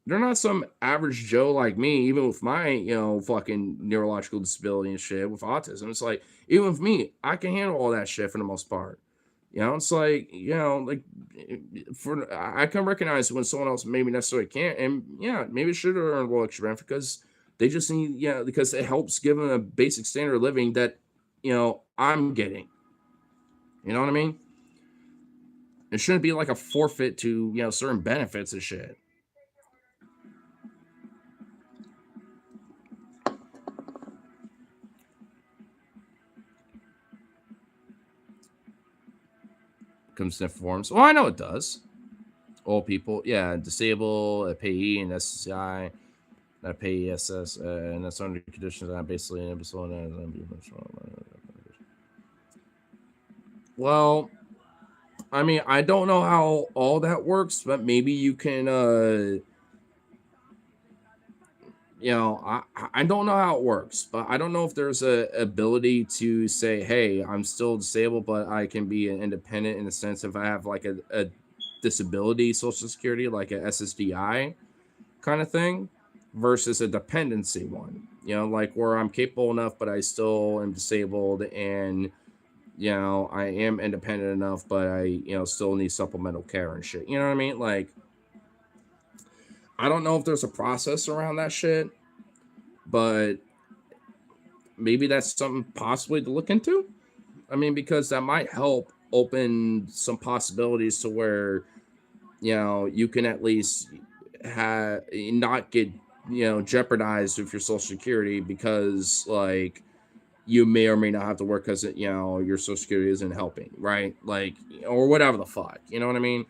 They're not some average Joe like me, even with my, you know, fucking neurological disability and shit with autism. It's like, even with me, I can handle all that shit for the most part. You know, it's like, you know, like for I can recognize when someone else maybe necessarily can't, and yeah, maybe should earn a little extra benefit because they just need, yeah, because it helps give them a basic standard of living that, you know, I'm getting. You know what I mean? It shouldn't be like a forfeit to, you know, certain benefits and shit. Comes in forms. Well, I know it does. Old people, yeah, disabled, a payee, and SSI, not payee SS, and that's under conditions that I'm basically an episode. Well, I mean, I don't know how all that works, but maybe you can, you know, I don't know how it works, but I don't know if there's a ability to say, hey, I'm still disabled, but I can be an independent in the sense if I have like a disability social security, like a SSDI kind of thing, versus a dependency one. You know, like where I'm capable enough, but I still am disabled, and you know, I am independent enough, but I, you know, still need supplemental care and shit. You know what I mean? Like, I don't know if there's a process around that shit, but maybe that's something possibly to look into. I mean, because that might help open some possibilities to where, you know, you can at least not get jeopardized with your social security because like you may or may not have to work because your social security isn't helping, right? Like or whatever the fuck, you know what I mean?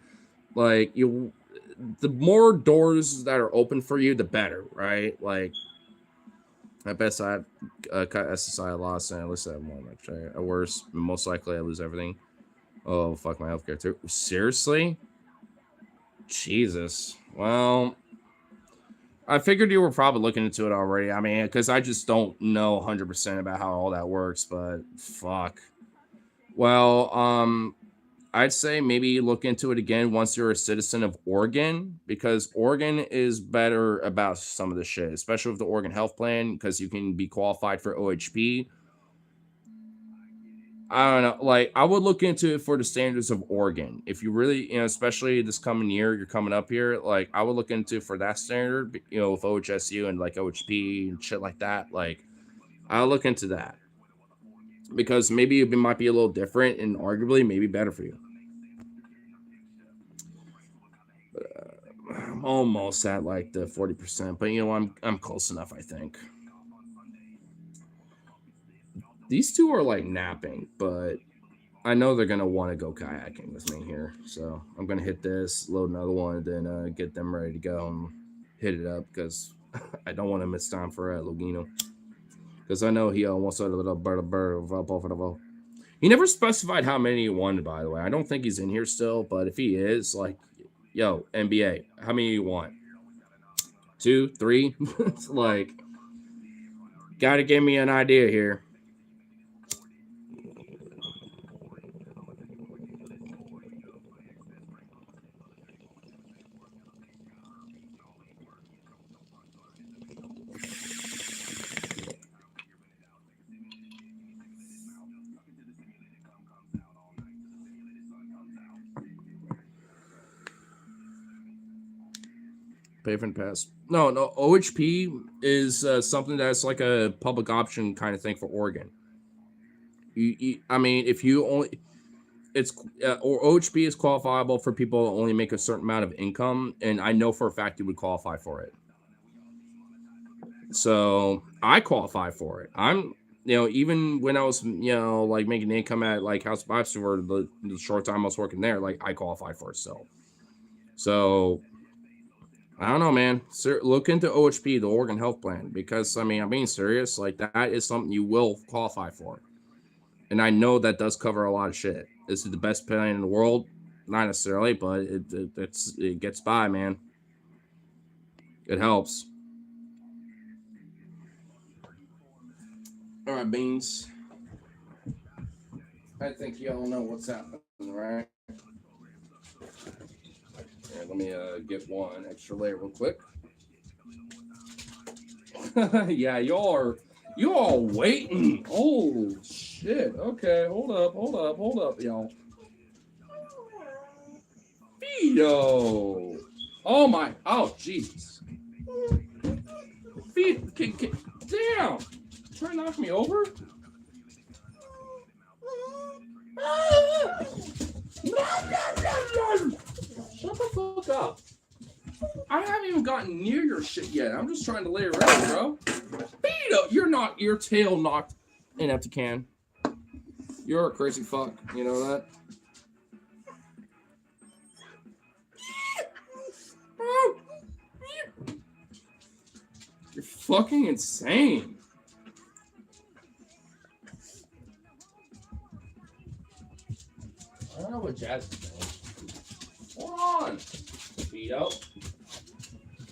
Like the more doors that are open for you, the better, right? Like at best I cut SSI loss and at least I have one actually. At worst, most likely I lose everything. Oh fuck my healthcare too. Seriously? Jesus. Well, I figured you were probably looking into it already. I mean, because I just don't know 100% about how all that works, but fuck. Well, I'd say maybe look into it again once you're a citizen of Oregon, because Oregon is better about some of the shit, especially with the Oregon Health Plan, because you can be qualified for OHP. I don't know. Like, I would look into it for the standards of Oregon. If you really, especially this coming year, you're coming up here. Like, I would look into it for that standard, with OHSU and like OHP and shit like that. Like, I'll look into that because maybe it might be a little different and arguably maybe better for you. I'm almost at like the 40%, but I'm close enough, I think. These two are like napping, but I know they're gonna want to go kayaking with me here, so I'm gonna hit this, load another one, and then get them ready to go and hit it up because I don't want to miss time for Lugino because I know he wants a little bird up over the ball. He never specified how many he won, by the way. I don't think he's in here still, but if he is, like, yo, NBA, how many you want? 2, 3? It's like, gotta give me an idea here. Pay for pass. No, no. OHP is something that's like a public option kind of thing for Oregon. I mean, if you only, it's or OHP is qualifiable for people that only make a certain amount of income, and I know for a fact you would qualify for it. So I qualify for it. Even when I was, like making income at like House of Vibes for the short time I was working there, like I qualified for it still. So I don't know, man. Look into OHP, the Oregon Health Plan, because I mean, I'm being serious. Like that is something you will qualify for, and I know that does cover a lot of shit. This is the best plan in the world, not necessarily, but it gets by, man. It helps. All right, beans. I think y'all know what's happening, right? Here, let me get one extra layer real quick. Yeah, you all waiting. Oh shit. Okay, hold up, y'all. Fido. Oh my. Oh Jesus. Feed. Damn. Try to knock me over. Shut the fuck up. I haven't even gotten near your shit yet. I'm just trying to lay around, bro. Beto, your tail knocked in empty can. You're a crazy fuck. You know that? You're fucking insane. I don't know what Jazz is doing. Hold on, Beto.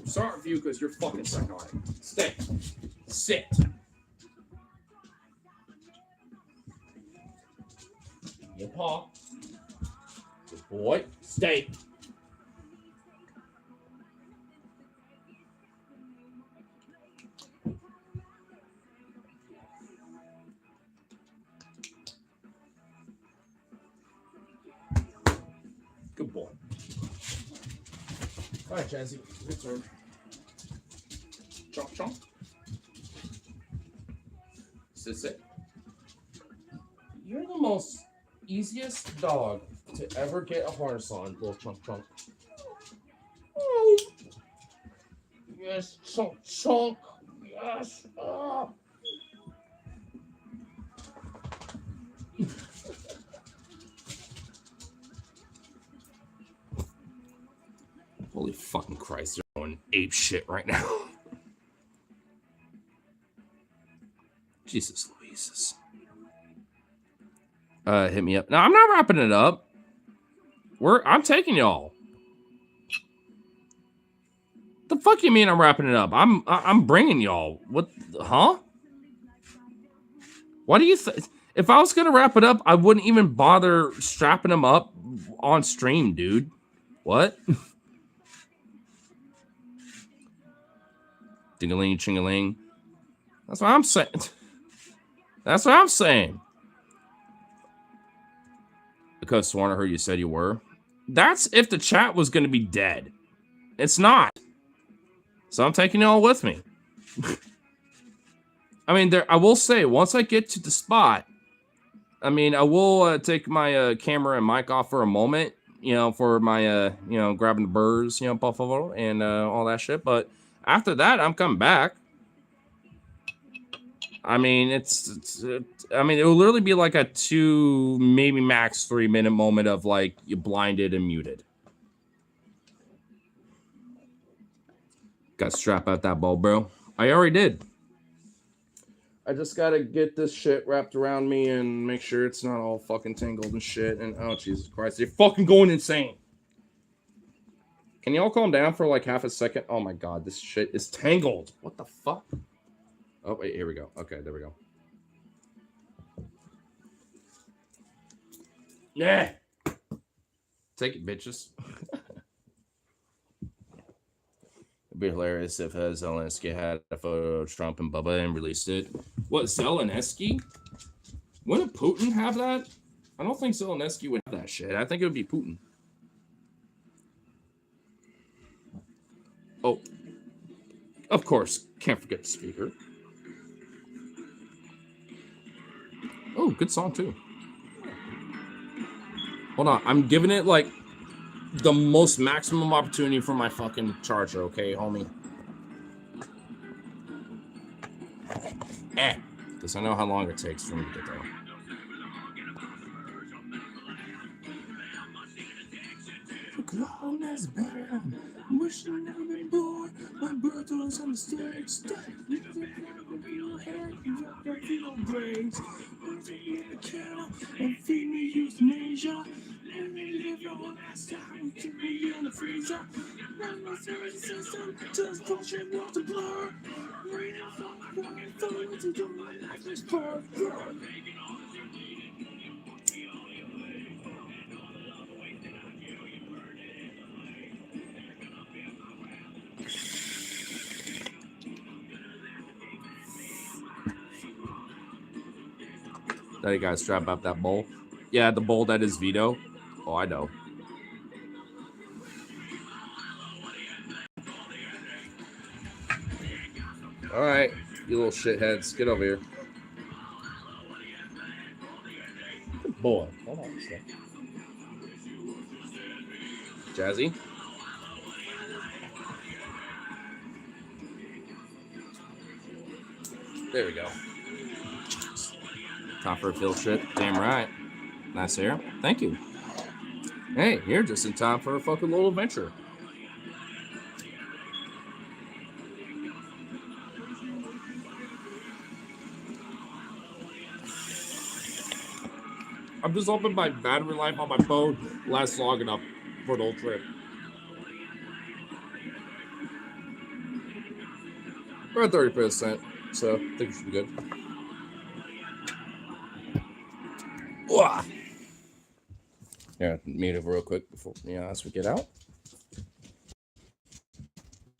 I'm sorry for you because you're fucking psychotic. Stay. Sit. Your paw. Good boy. Stay. Good boy. All right, Jazzy. Good turn. Chomp, chomp. Sit. You're the most easiest dog to ever get a harness on, little chunk chunk. Oh. Yes, chunk. Yes. Holy fucking Christ, they're going ape shit right now. Jesus Louises. Hit me up. No, I'm not wrapping it up. I'm taking y'all. The fuck you mean I'm wrapping it up? I'm bringing y'all. What? Huh? What do you think? If I was gonna wrap it up, I wouldn't even bother strapping them up on stream, dude. What? Ding-a-ling, ching-a-ling. That's what I'm saying. That's what I'm saying. Because Sworn, I heard you said you were. That's if the chat was gonna be dead. It's not. So I'm taking y'all with me. I mean, I will say, once I get to the spot, I mean, I will take my camera and mic off for a moment, for my, grabbing the birds, buffalo and all that shit. But after that, I'm coming back. I mean, I mean, it will literally be like a 2, maybe max 3-minute moment of like you blinded and muted. Got to strap out that ball, bro. I already did. I just gotta get this shit wrapped around me and make sure it's not all fucking tangled and shit. And oh, Jesus Christ, you're fucking going insane. Can y'all calm down for like half a second? Oh my God, this shit is tangled. What the fuck? Oh, wait, here we go. Okay, there we go. Yeah. Take it, bitches. It'd be hilarious if Zelensky had a photo of Trump and Bubba and released it. What, Zelensky? Wouldn't Putin have that? I don't think Zelensky would have that shit. I think it would be Putin. Oh. Of course. Can't forget the speaker. Oh, good song too. Hold on. I'm giving it like the most maximum opportunity for my fucking charger, okay, homie? Because I know how long it takes for me to get there. Wish I never been born. My birth was on the stage. And feed me euthanasia. Let me live your last time. Keep me in the freezer. Run my system. Just bullshit want to blur. Rain out on my fucking phone. To my life is perfect. Now you guys strap up that bowl. Yeah, the bowl that is Vito. Oh, I know. All right, you little shitheads, get over here. Good boy. Hold on a second. Jazzy. There we go. Time for a field trip. Damn right. Nice hair. Thank you. Hey, you're just in time for a fucking little adventure. I'm just hoping my battery life on my phone lasts long enough for the whole trip. We're at 30%, so I think we should be good. Uah. Yeah, mute it real quick before, as we get out.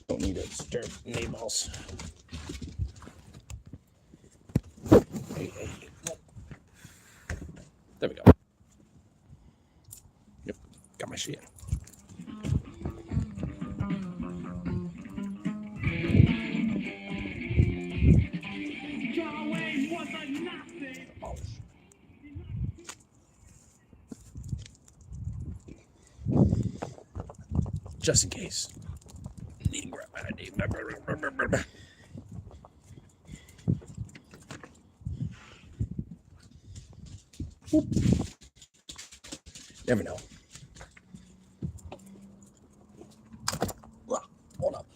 Don't need to disturb neighbors. Hey. There we go. Yep, got my shit. Just in case. Need to grab my Never know. Hold up.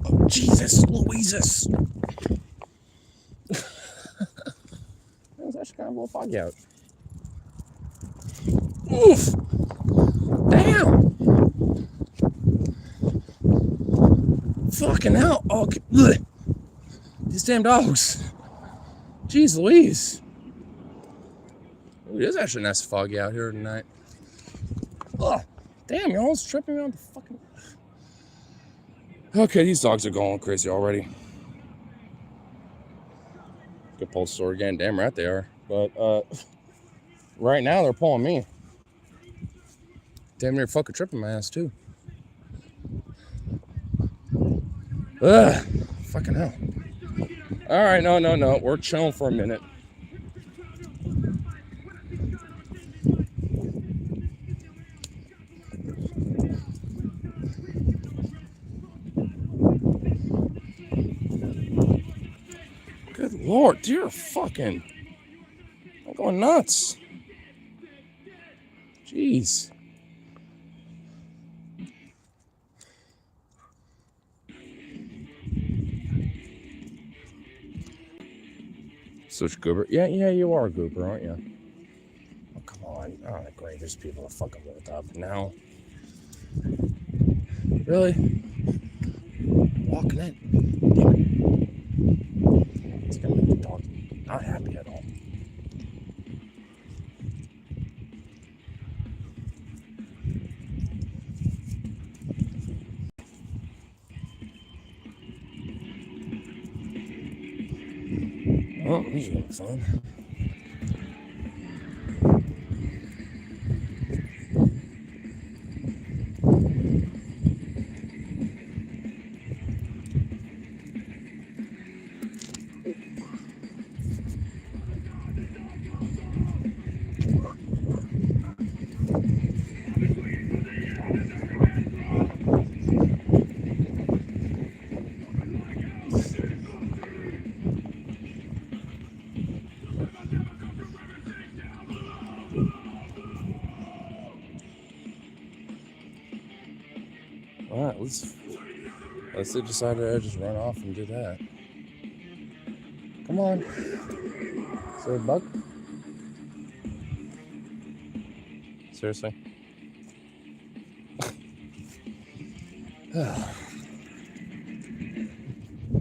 Oh, Jesus, Louises. It's actually kind of a little foggy out. Oof. Damn. Fucking hell. Oh, okay. These damn dogs. Jeez Louise. Ooh, it is actually nice foggy out here tonight. Ugh. Damn, you're almost tripping me on the fucking... Okay, these dogs are going crazy already. Could pull the store again. Damn right they are. But right now they're pulling me. Damn near fucking tripping my ass too. Ugh. Fucking hell. Alright, no. We're chilling for a minute. Good Lord, you're fucking... I'm going nuts. Jeez. Such goober. Yeah, you are a goober, aren't you? Oh, come on. Oh, great. There's people that fucking lit up now. Really? Walking in. It's gonna make the dog not happy at all. Oh, this is gonna be fun. Alright, let's decide to just run off and do that. Come on. Is there a bug? Seriously?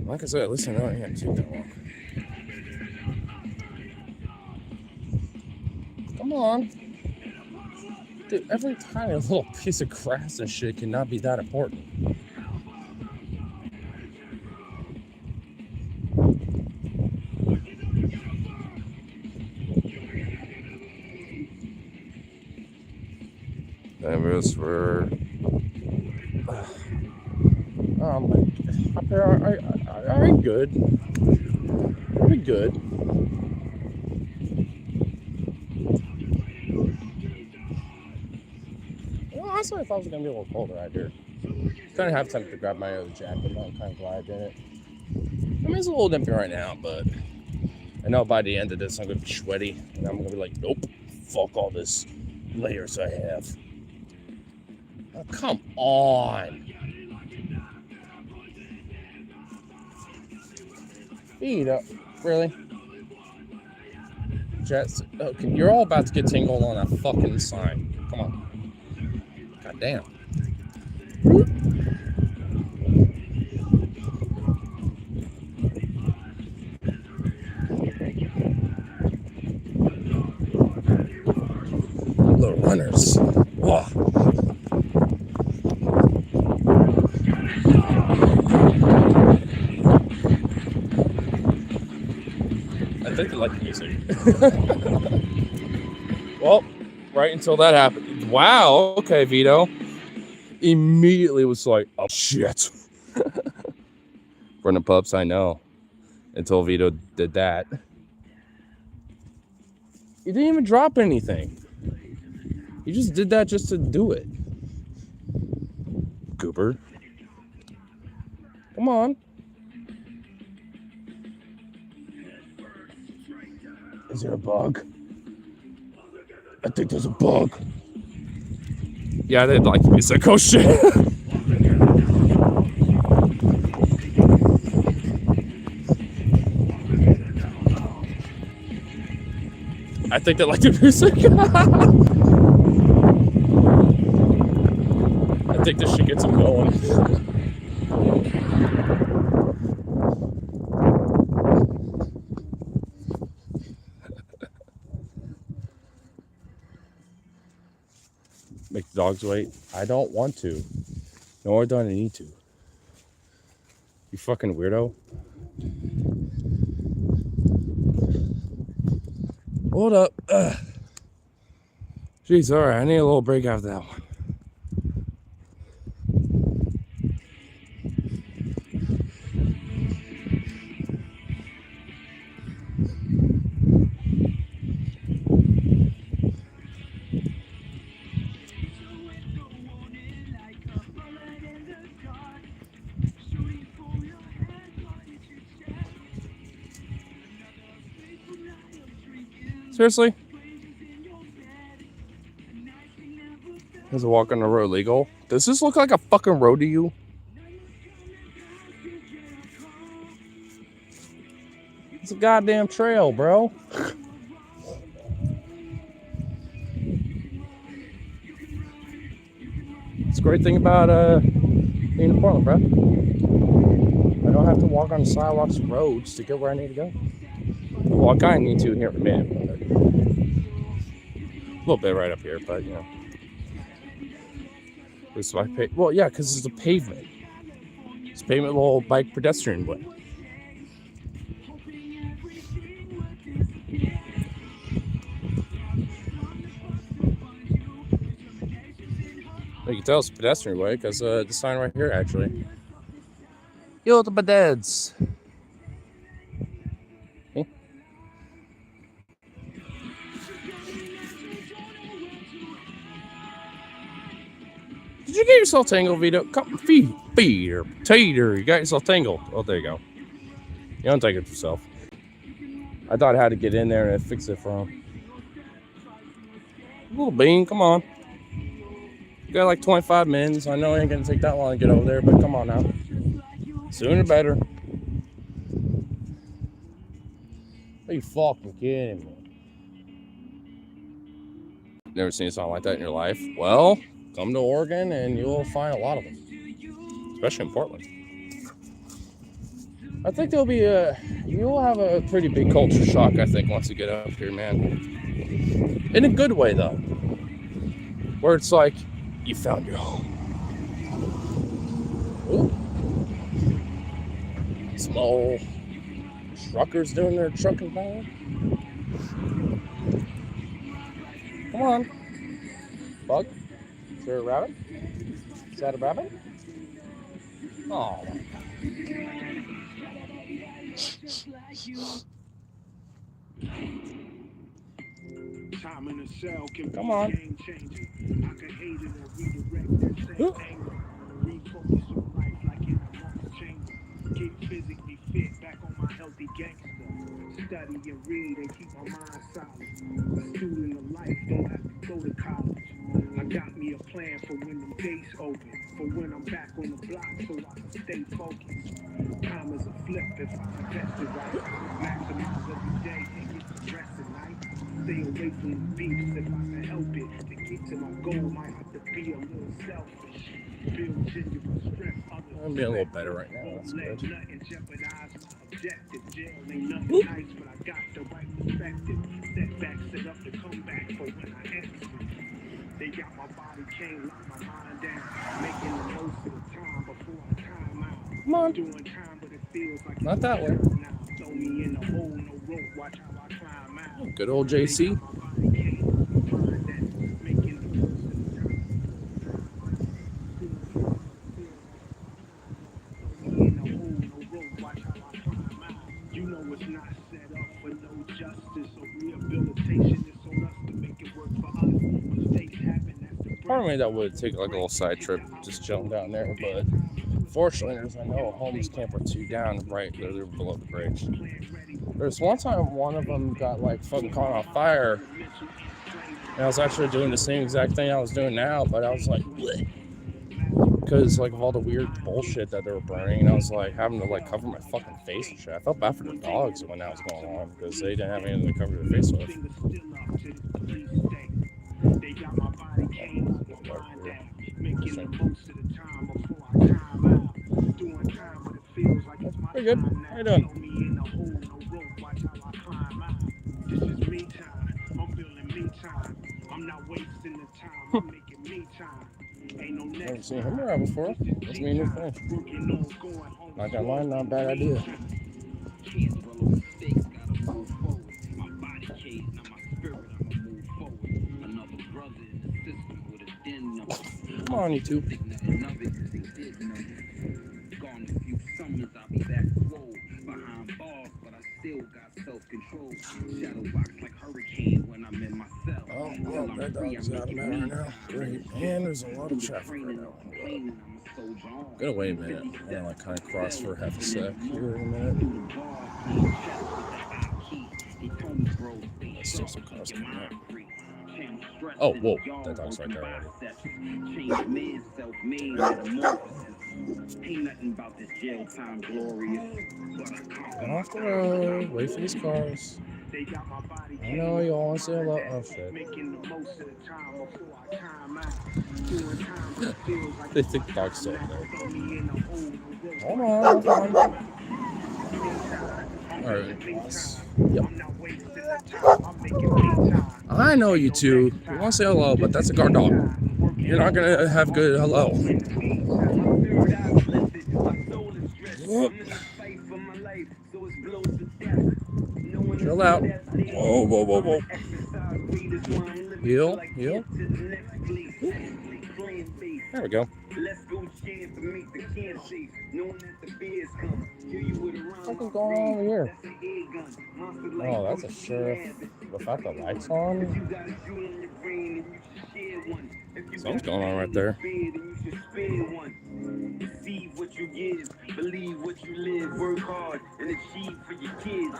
Like I said, at least I know I ain't gonna take that long. Come on. Dude, every tiny little piece of grass and shit cannot be that important. Canvas for... Oh my... Up here, are we good? Are we good? Well, honestly, I thought it was going to be a little colder out here. Kind of have time to grab my other jacket, but I'm kind of glad I did it. I mean, it's a little nippy right now, but I know by the end of this, I'm going to be sweaty, and I'm going to be like, nope, fuck all this layers I have. Oh, come on. Feed up. Really? Jets. Okay, you're all about to get tingled on that fucking sign. Come on. God damn. Little runners. Whoa. I think they like the music. Well, right until that happened. Wow, okay, Vito. Immediately was like, oh shit. From the pups, I know. Until Vito did that. He didn't even drop anything. He just did that just to do it. Cooper. Come on. Is there a bug? I think there's a bug. Yeah, they'd like to be sick. Oh shit. I think they like the music. I think this shit gets them going. Make the dogs wait. I don't want to. Nor do I need to. You fucking weirdo. Hold up. Jeez, alright, I need a little break after that one. Seriously? Is a walk on the road legal? Does this look like a fucking road to you? It's a goddamn trail, bro. It's a great thing about being in Portland, bro. I don't have to walk on sidewalks and roads to get where I need to go. Well, I kind of need to here in a minute. A little bit right up here, but you know. This is my well, yeah, because it's a pavement. It's a pavement little bike pedestrian way. You can tell it's a pedestrian way because the sign right here, actually. Yo, the bededs. Okay. Did you get yourself tangled, Vito? Come feed or potato. You got yourself tangled. Oh, there you go. You don't take it yourself. I thought I had to get in there and fix it for him. Little bean, come on. You got like 25 minutes. I know it ain't gonna take that long to get over there, but come on now. Sooner better. Are you fucking kidding me? Never seen a song like that in your life? Well, come to Oregon and you'll find a lot of them, especially in Portland. I think you'll have a pretty big culture shock, I think, once you get up here, man. In a good way, though. Where it's like, you found your home. Ooh. Small truckers doing their trucking thing. Come on. Bug? Is there a rabbit? Is that a rabbit? Oh. Come on. Get physically fit, back on my healthy gangster. Study and read and keep my mind solid. A student of life, don't have to go to college. I got me a plan for when the gates open, for when I'm back on the block so I can stay focused. Time is a flip if I invest it right. Maximize every day and get some rest at night. Stay away from the beats if I can help it. To get to my goal might have to be a little selfish. Build genuine strength. I'm being a little better right now. That's good. Nice, but I got the right perspective. Setbacks set up to come back for when I enter. They got my body chained, lock my mind down. Making the most of the time before I time out. Come on. Doing time, but it feels like not that way. Now throw me in the hole, no rope. Watch how I climb out. Good old JC. Justice or rehabilitation is on us to make it work for us. Mistakes happen.
part of me that would take like a little side trip, just chilling down there. But fortunately, there's I know a homeless camp or two down right there below the bridge. There's one time one of them got like fucking caught on fire, and I was actually doing the same exact thing I was doing now, but I was like, because like of all the weird bullshit that they were burning, and I was like having to like cover my fucking face and shit. I felt bad for the dogs when that was going on because they didn't have anything to cover their face with. Pretty good. How you doing? Haven't seen him around before. Must be a new thing. Not gonna lie, not a bad idea. Come on, you two. Oh, well, that dog's out of there right now. Great. And there's a lot of traffic right now. Gonna wait a minute. I'm gonna like kind of cross for half a sec here in a minute. There's still some cars coming out. Oh, whoa. That dog's right there already. Get off the road. Wait for these cars. I know you all want to say hello. Oh, shit. They think the dog's still there. Hold on. Alright. Yep. I know you two. You want to say hello, but that's a guard dog. You're not going to have good hello. Chill out. Whoa. Heal. There we go. What's going on over here? Oh, that's a sheriff without the lights on. Something's going on right there. Receive what you give, believe what you live, work hard and achieve for your kids.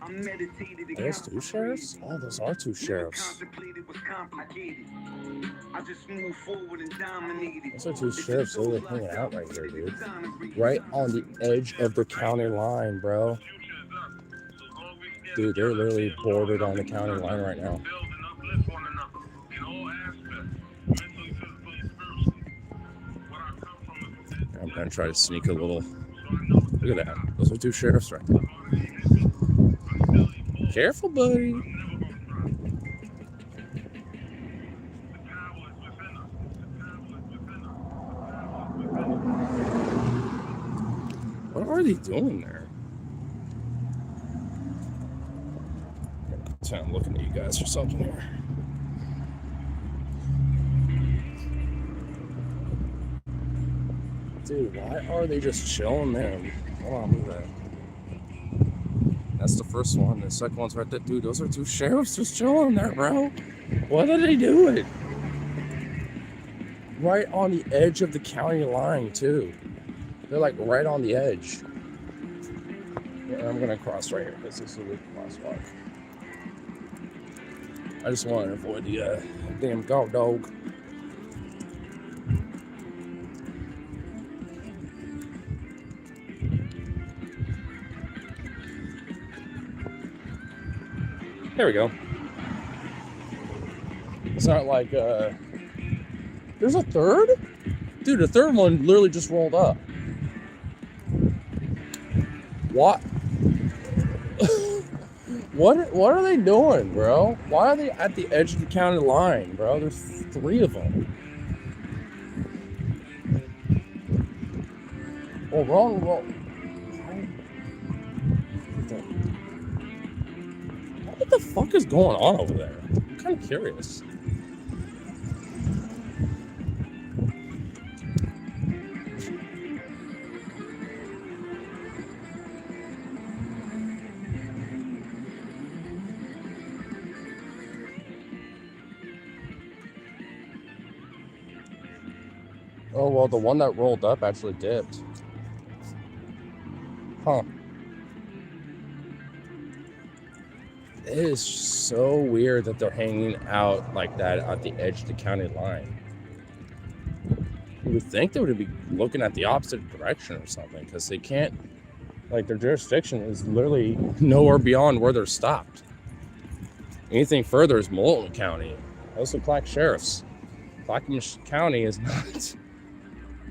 I'm meditated. Are those two sheriffs? Oh, those are two sheriffs. Those are two sheriffs literally hanging out right here, dude. Right on the edge of the county line, bro. Dude, they're literally bordered on the county line right now. I'm gonna try to sneak a little. Look at that. Those are two sheriffs right there. Careful, buddy. What are they doing there? I'm looking at you guys for something here. Dude, why are they just chilling there? Hold on, look at that. That's the first one. The second one's right there. Dude, those are two sheriffs just chilling there, bro. What are they doing? Right on the edge of the county line, too. They're like right on the edge. Yeah, I'm gonna cross right here because this is a weak crosswalk. I just want to avoid the damn guard dog. There we go. It's not like, there's a third? Dude, the third one literally just rolled up. What? What are they doing, bro? Why are they at the edge of the county line, bro? There's three of them. Oh, wrong. What the fuck is going on over there? I'm kind of curious. Oh, well, the one that rolled up actually dipped. Huh. It is so weird that they're hanging out like that at the edge of the county line. You would think they would be looking at the opposite direction or something, because they can't, like, their jurisdiction is literally nowhere beyond where they're stopped. Anything further is Multnomah County. Those look like sheriffs. Clackamas County is not.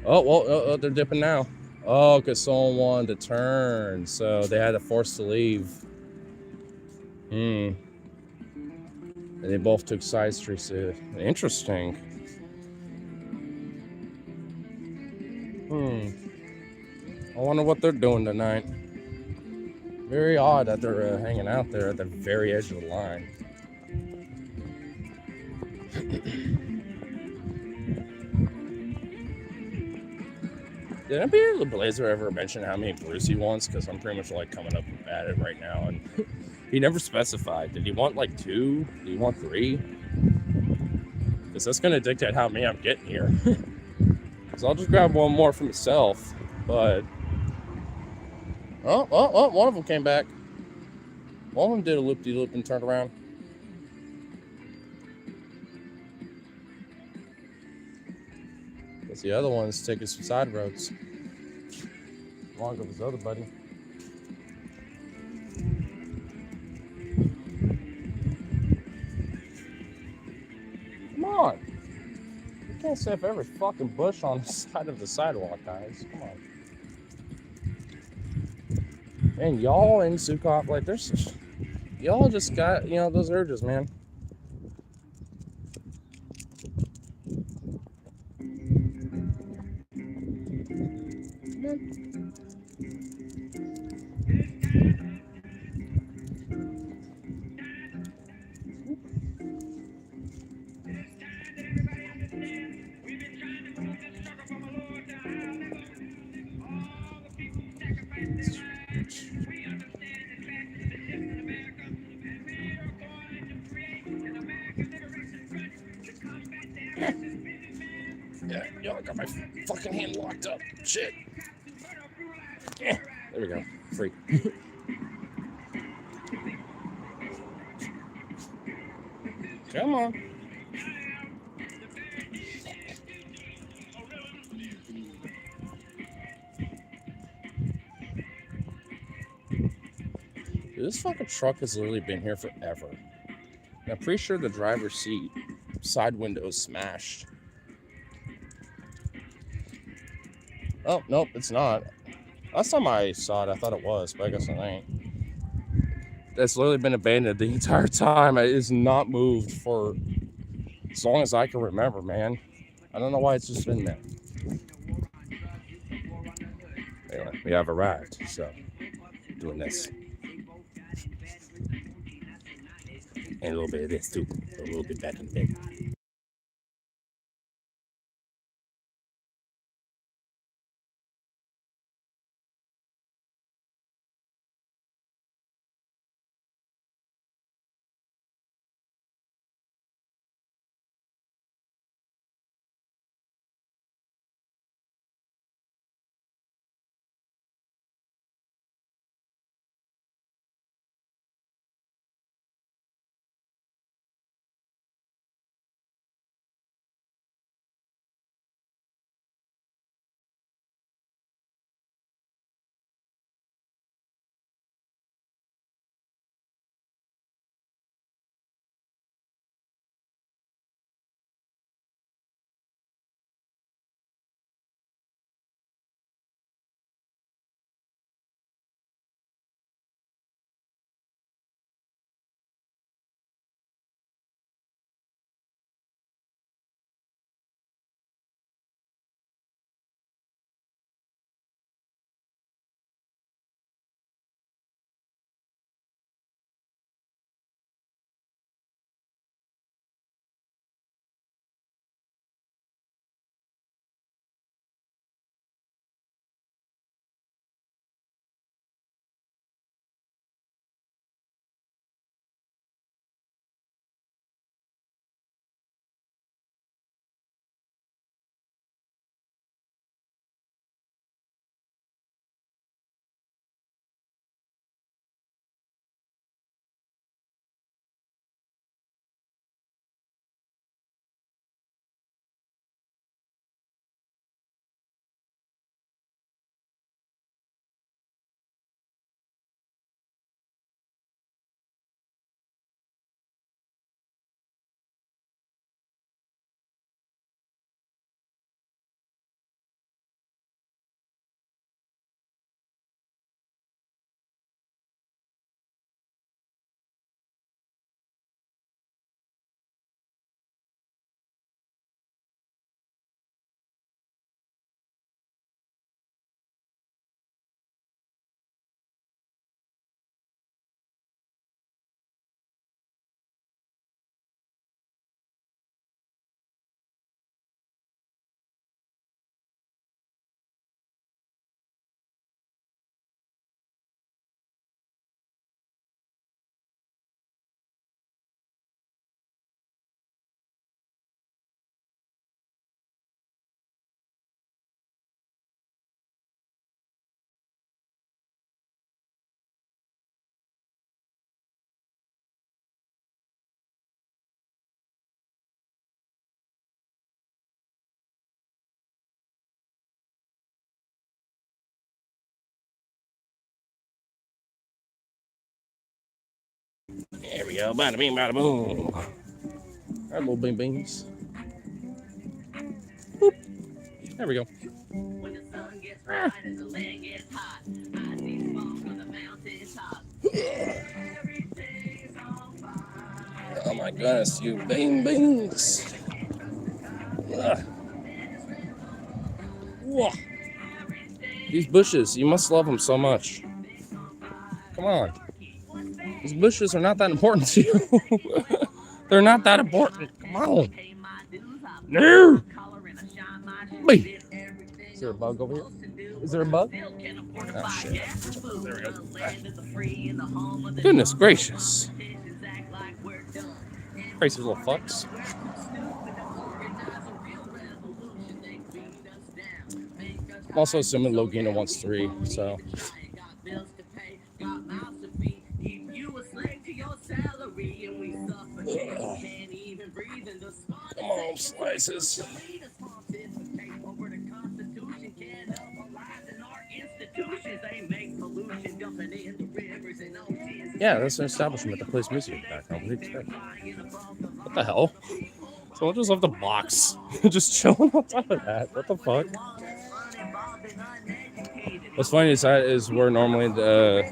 Oh, well, they're dipping now. Oh, because someone wanted to turn, so they had to force to leave. And they both took side streets. Interesting. I wonder what they're doing tonight. Very odd that they're hanging out there at the very edge of the line. Did anybody Blazer ever mention how many brews he wants? Because I'm pretty much like coming up at it right now, and he never specified. Did he want like 2? Did he want 3? Because that's gonna dictate how many I'm getting here. Because I'll just grab one more for myself. But oh, one of them came back. One of them did a loop-de-loop and turned around. Because the other one's taking some side roads. Along with his other buddy. Come on. You can't save every fucking bush on the side of the sidewalk, guys. Come on. And y'all in Sukop, like, y'all just got, those urges, man. Yeah, I got my fucking hand locked up. Shit. Yeah, there we go. Free. Come on. Dude, this fucking truck has literally been here forever. And I'm pretty sure the driver's seat side window is smashed. Oh, nope, it's not. Last time I saw it, I thought it was, but I guess it ain't. That's literally been abandoned the entire time. It is not moved for as long as I can remember, man. I don't know why it's just been there. Anyway, we have arrived, so doing this. And a little bit of this too. A little bit back in the bed. we go. Bada bing, bada boom. All right, little bing bings. Boop. There we go. Ah. Oh my goodness, you bing bings. Whoa. These bushes, you must love them so much. Come on. These bushes are not that important to you. They're not that important. Come on. No. Wait. Is there a bug over here? Is there a bug? Oh, shit. There we go. Goodness gracious. Crazy little fucks. I'm also assuming Logina wants 3, so. Come on, slices. Yeah, that's an establishment that plays music in the background. What do you expect? What the hell? Someone just left a box. Just chilling on top of that. What the fuck? What's funny is we're normally the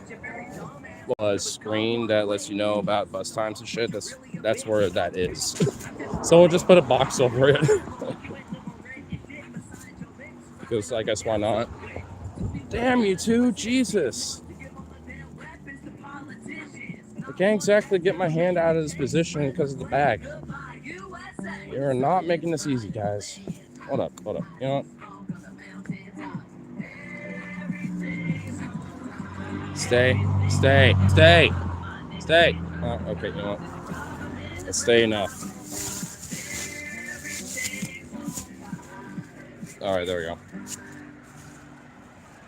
screen that lets you know about bus times and shit. That's where that is. Someone just put a box over it. Because I guess why not? Damn you two, Jesus. I can't exactly get my hand out of this position because of the bag. You're not making this easy, guys. Hold up. You know what? Stay. Okay, you know what? Let's stay enough. All right, there we go.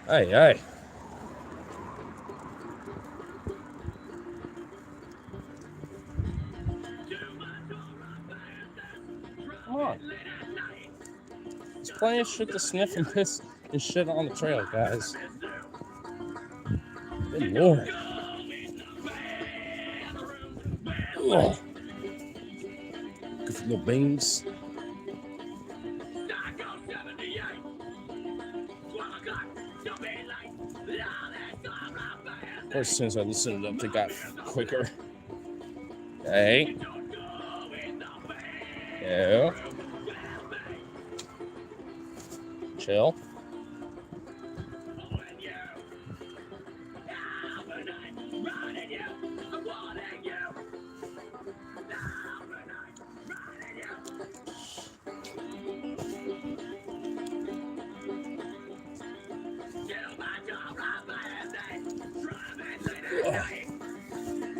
Hey. Come on. There's plenty of shit to sniff and piss and shit on the trail, guys. Good Lord. Ugh. Good little beans. Of course, as soon as I listened up, they got quicker. Hey. Yeah. Chill.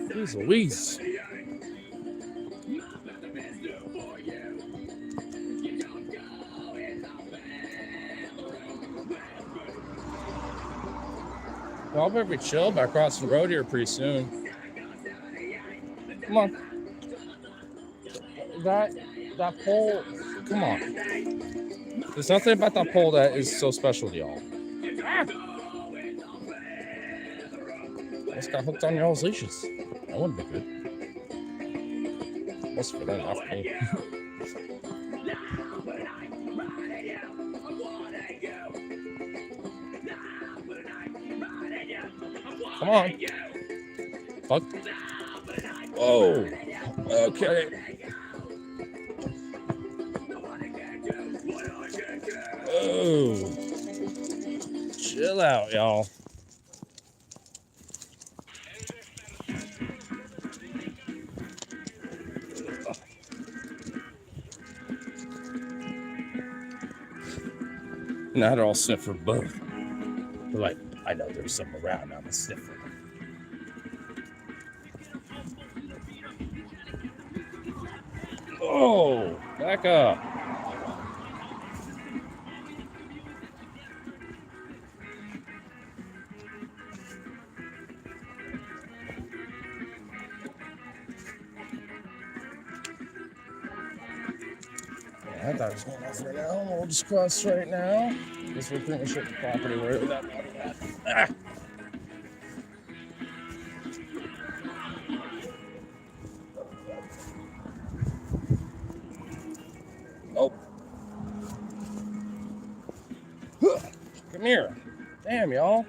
Jeez Louise. I'll probably chill back across the road here pretty soon. Come on. That pole, come on. There's nothing about that pole that is so special to y'all. Ah! I just got hooked on y'all's leashes. That wouldn't be good. Most for them, not for me. Come on. Fuck. Whoa. Okay. Oh. Chill out, y'all. Now they're all sniff for both. They're like, I know there's some around, I'm a sniffer. Oh, back up. I thought it was going off right now. We'll just cross right now. Guess we're pretty much at the property where that body at. Ah. here. Damn, y'all.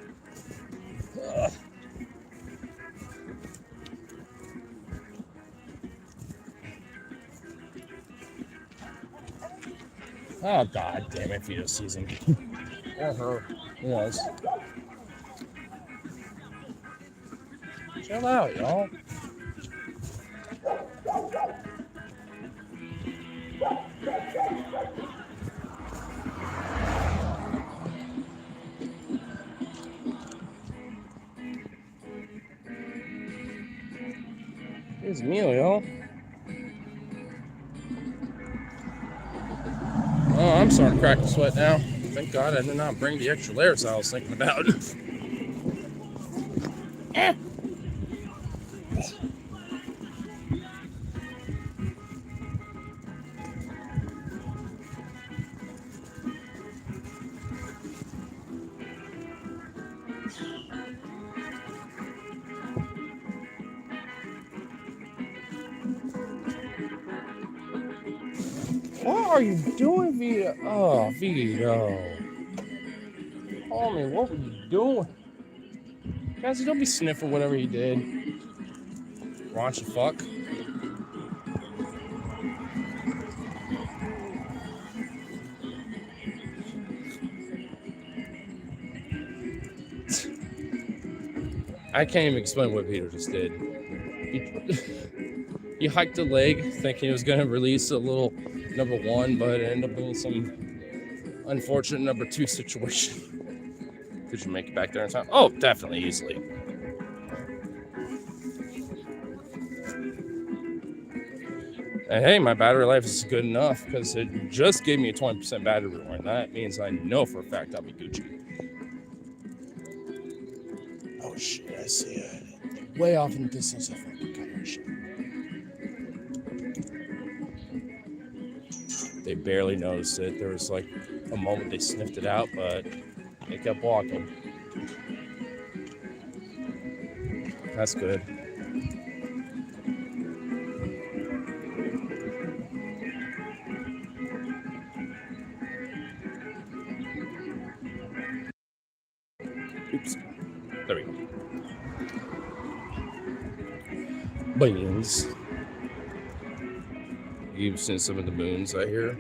Ugh. Oh, god damn it, fetus season. Or her. Who knows? Chill out, y'all. Here's a meal, y'all. Oh, I'm starting to crack the sweat now. Thank God I did not bring the extra layers I was thinking about. Eh. What are you doing, Vito? Oh, Vito. Homie, what were you doing? Guys, don't be sniffing whatever he did. Raunchy fuck. I can't even explain what Peter just did. He hiked a leg thinking he was going to release a little number one, but it ended up being some unfortunate number two situation. Could you make it back there in time? Oh, definitely, easily. And hey, my battery life is good enough because it just gave me a 20% battery warning. That means I know for a fact I'll be Gucci. Oh shit, I see it. Way off in the distance, I fucking got that shit. They barely noticed it. There was like a moment they sniffed it out, but they kept walking. That's good. Oops. There we go. Beans. You've seen some of the moons, I hear.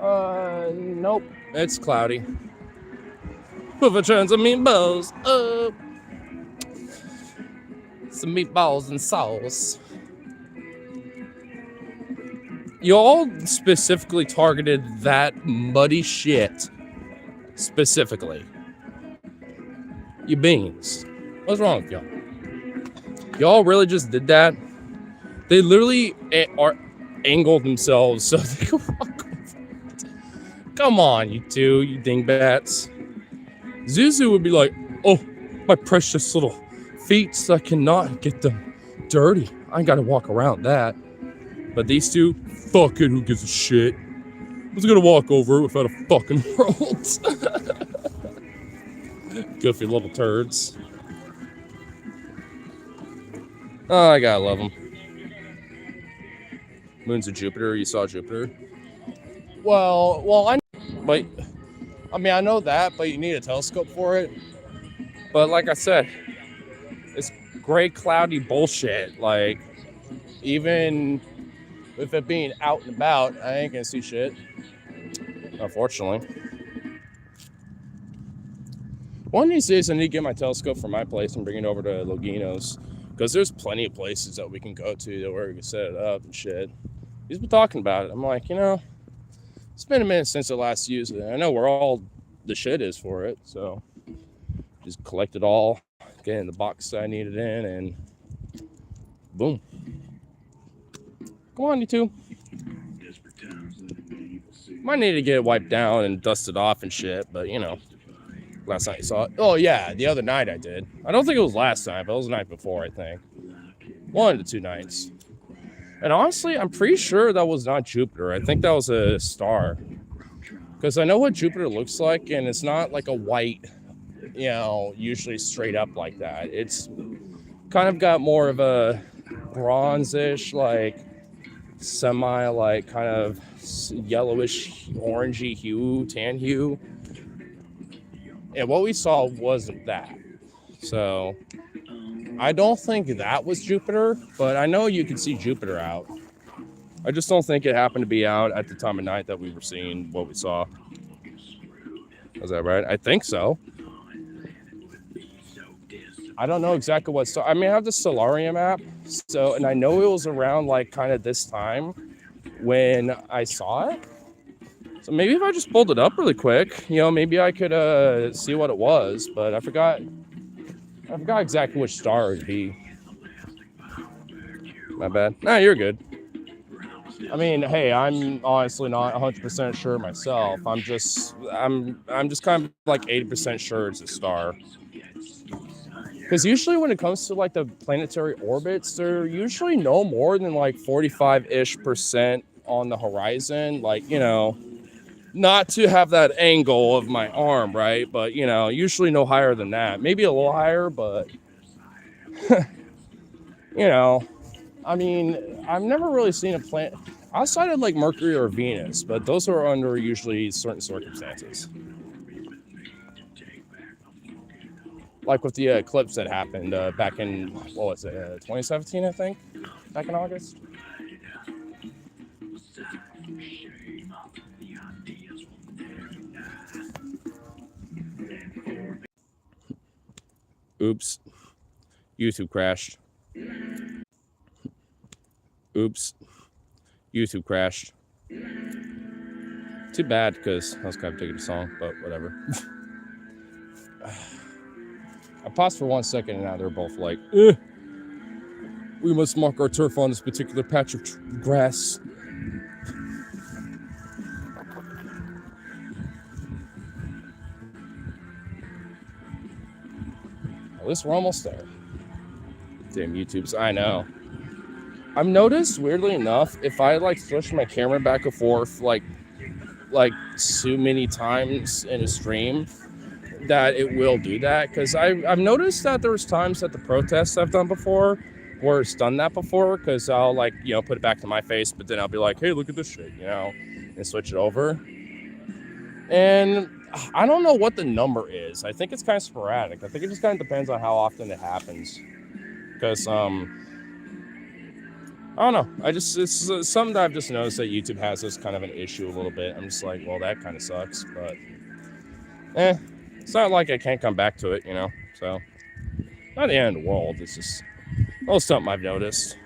Nope. It's cloudy. With a chance of meatballs. Some meatballs and sauce. Y'all specifically targeted that muddy shit. Specifically. You beans. What's wrong with y'all? Y'all really just did that? They literally angled themselves so they could walk over it. Come on, you two, you dingbats. Zuzu would be like, oh, my precious little feet, I cannot get them dirty. I gotta walk around that. But these two, fuck it, who gives a shit? I was gonna walk over it without a fucking world. Goofy little turds. Oh, I gotta love them. Moons of Jupiter. You saw Jupiter? Well, I know that, but you need a telescope for it. But like I said, it's gray, cloudy bullshit. Like, even with it being out and about, I ain't gonna see shit. Unfortunately. One of these days, I need to get my telescope from my place and bring it over to Logino's. Because there's plenty of places that we can go to where we can set it up and shit. He's been talking about it. I'm like, it's been a minute since I last used it. I know where all the shit is for it. So just collect it all, get it in the box I need it in, and boom. Come on, you two. Might need to get it wiped down and dusted off and shit, but last night you saw it. Oh yeah, the other night I did. I don't think it was last night, but it was the night before, I think. One of the 2 nights. And honestly, I'm pretty sure that was not Jupiter. I think that was a star. Because I know what Jupiter looks like, and it's not like a white, usually straight up like that. It's kind of got more of a bronzish, like semi, like kind of yellowish, orangey hue, tan hue. And what we saw wasn't that. So I don't think that was Jupiter, but I know you can see Jupiter out. I just don't think it happened to be out at the time of night that we were seeing what we saw. Is that right? I think so. I don't know exactly what star. I mean, I have the Solarium app, so, and I know it was around like kind of this time when I saw it. So maybe if I just pulled it up really quick, maybe I could see what it was, but I forgot exactly which star it'd be. My bad. Nah, you're good. I mean, hey, I'm honestly not 100% sure myself. I'm just kind of like 80% sure it's a star. Because usually when it comes to like the planetary orbits, they're usually no more than like 45-ish% on the horizon. Like, not to have that angle of my arm, right? But, usually no higher than that. Maybe a little higher, but, I mean, I've never really seen a planet outside of like Mercury or Venus, but those are under usually certain circumstances. Like with the eclipse that happened back in, 2017, I think? Back in August? Oops. YouTube crashed. Oops. YouTube crashed. Too bad, because I was kind of digging the song, but whatever. I paused for 1 second, and now they're both like, we must mark our turf on this particular patch of grass. At least we're almost there. Damn YouTubes, I know. I've noticed, weirdly enough, if I like switch my camera back and forth like so many times in a stream, that it will do that. Because I've noticed that there's times that the protests I've done before where it's done that before, because I'll like, put it back to my face, but then I'll be like, hey, look at this shit, and switch it over. And I don't know what the number is. I think it's kind of sporadic. I think it just kind of depends on how often it happens. Because, I don't know. It's something that I've just noticed that YouTube has this kind of an issue a little bit. I'm just like, well, that kind of sucks. But, it's not like I can't come back to it, So, not the end of the world. It's just something I've noticed.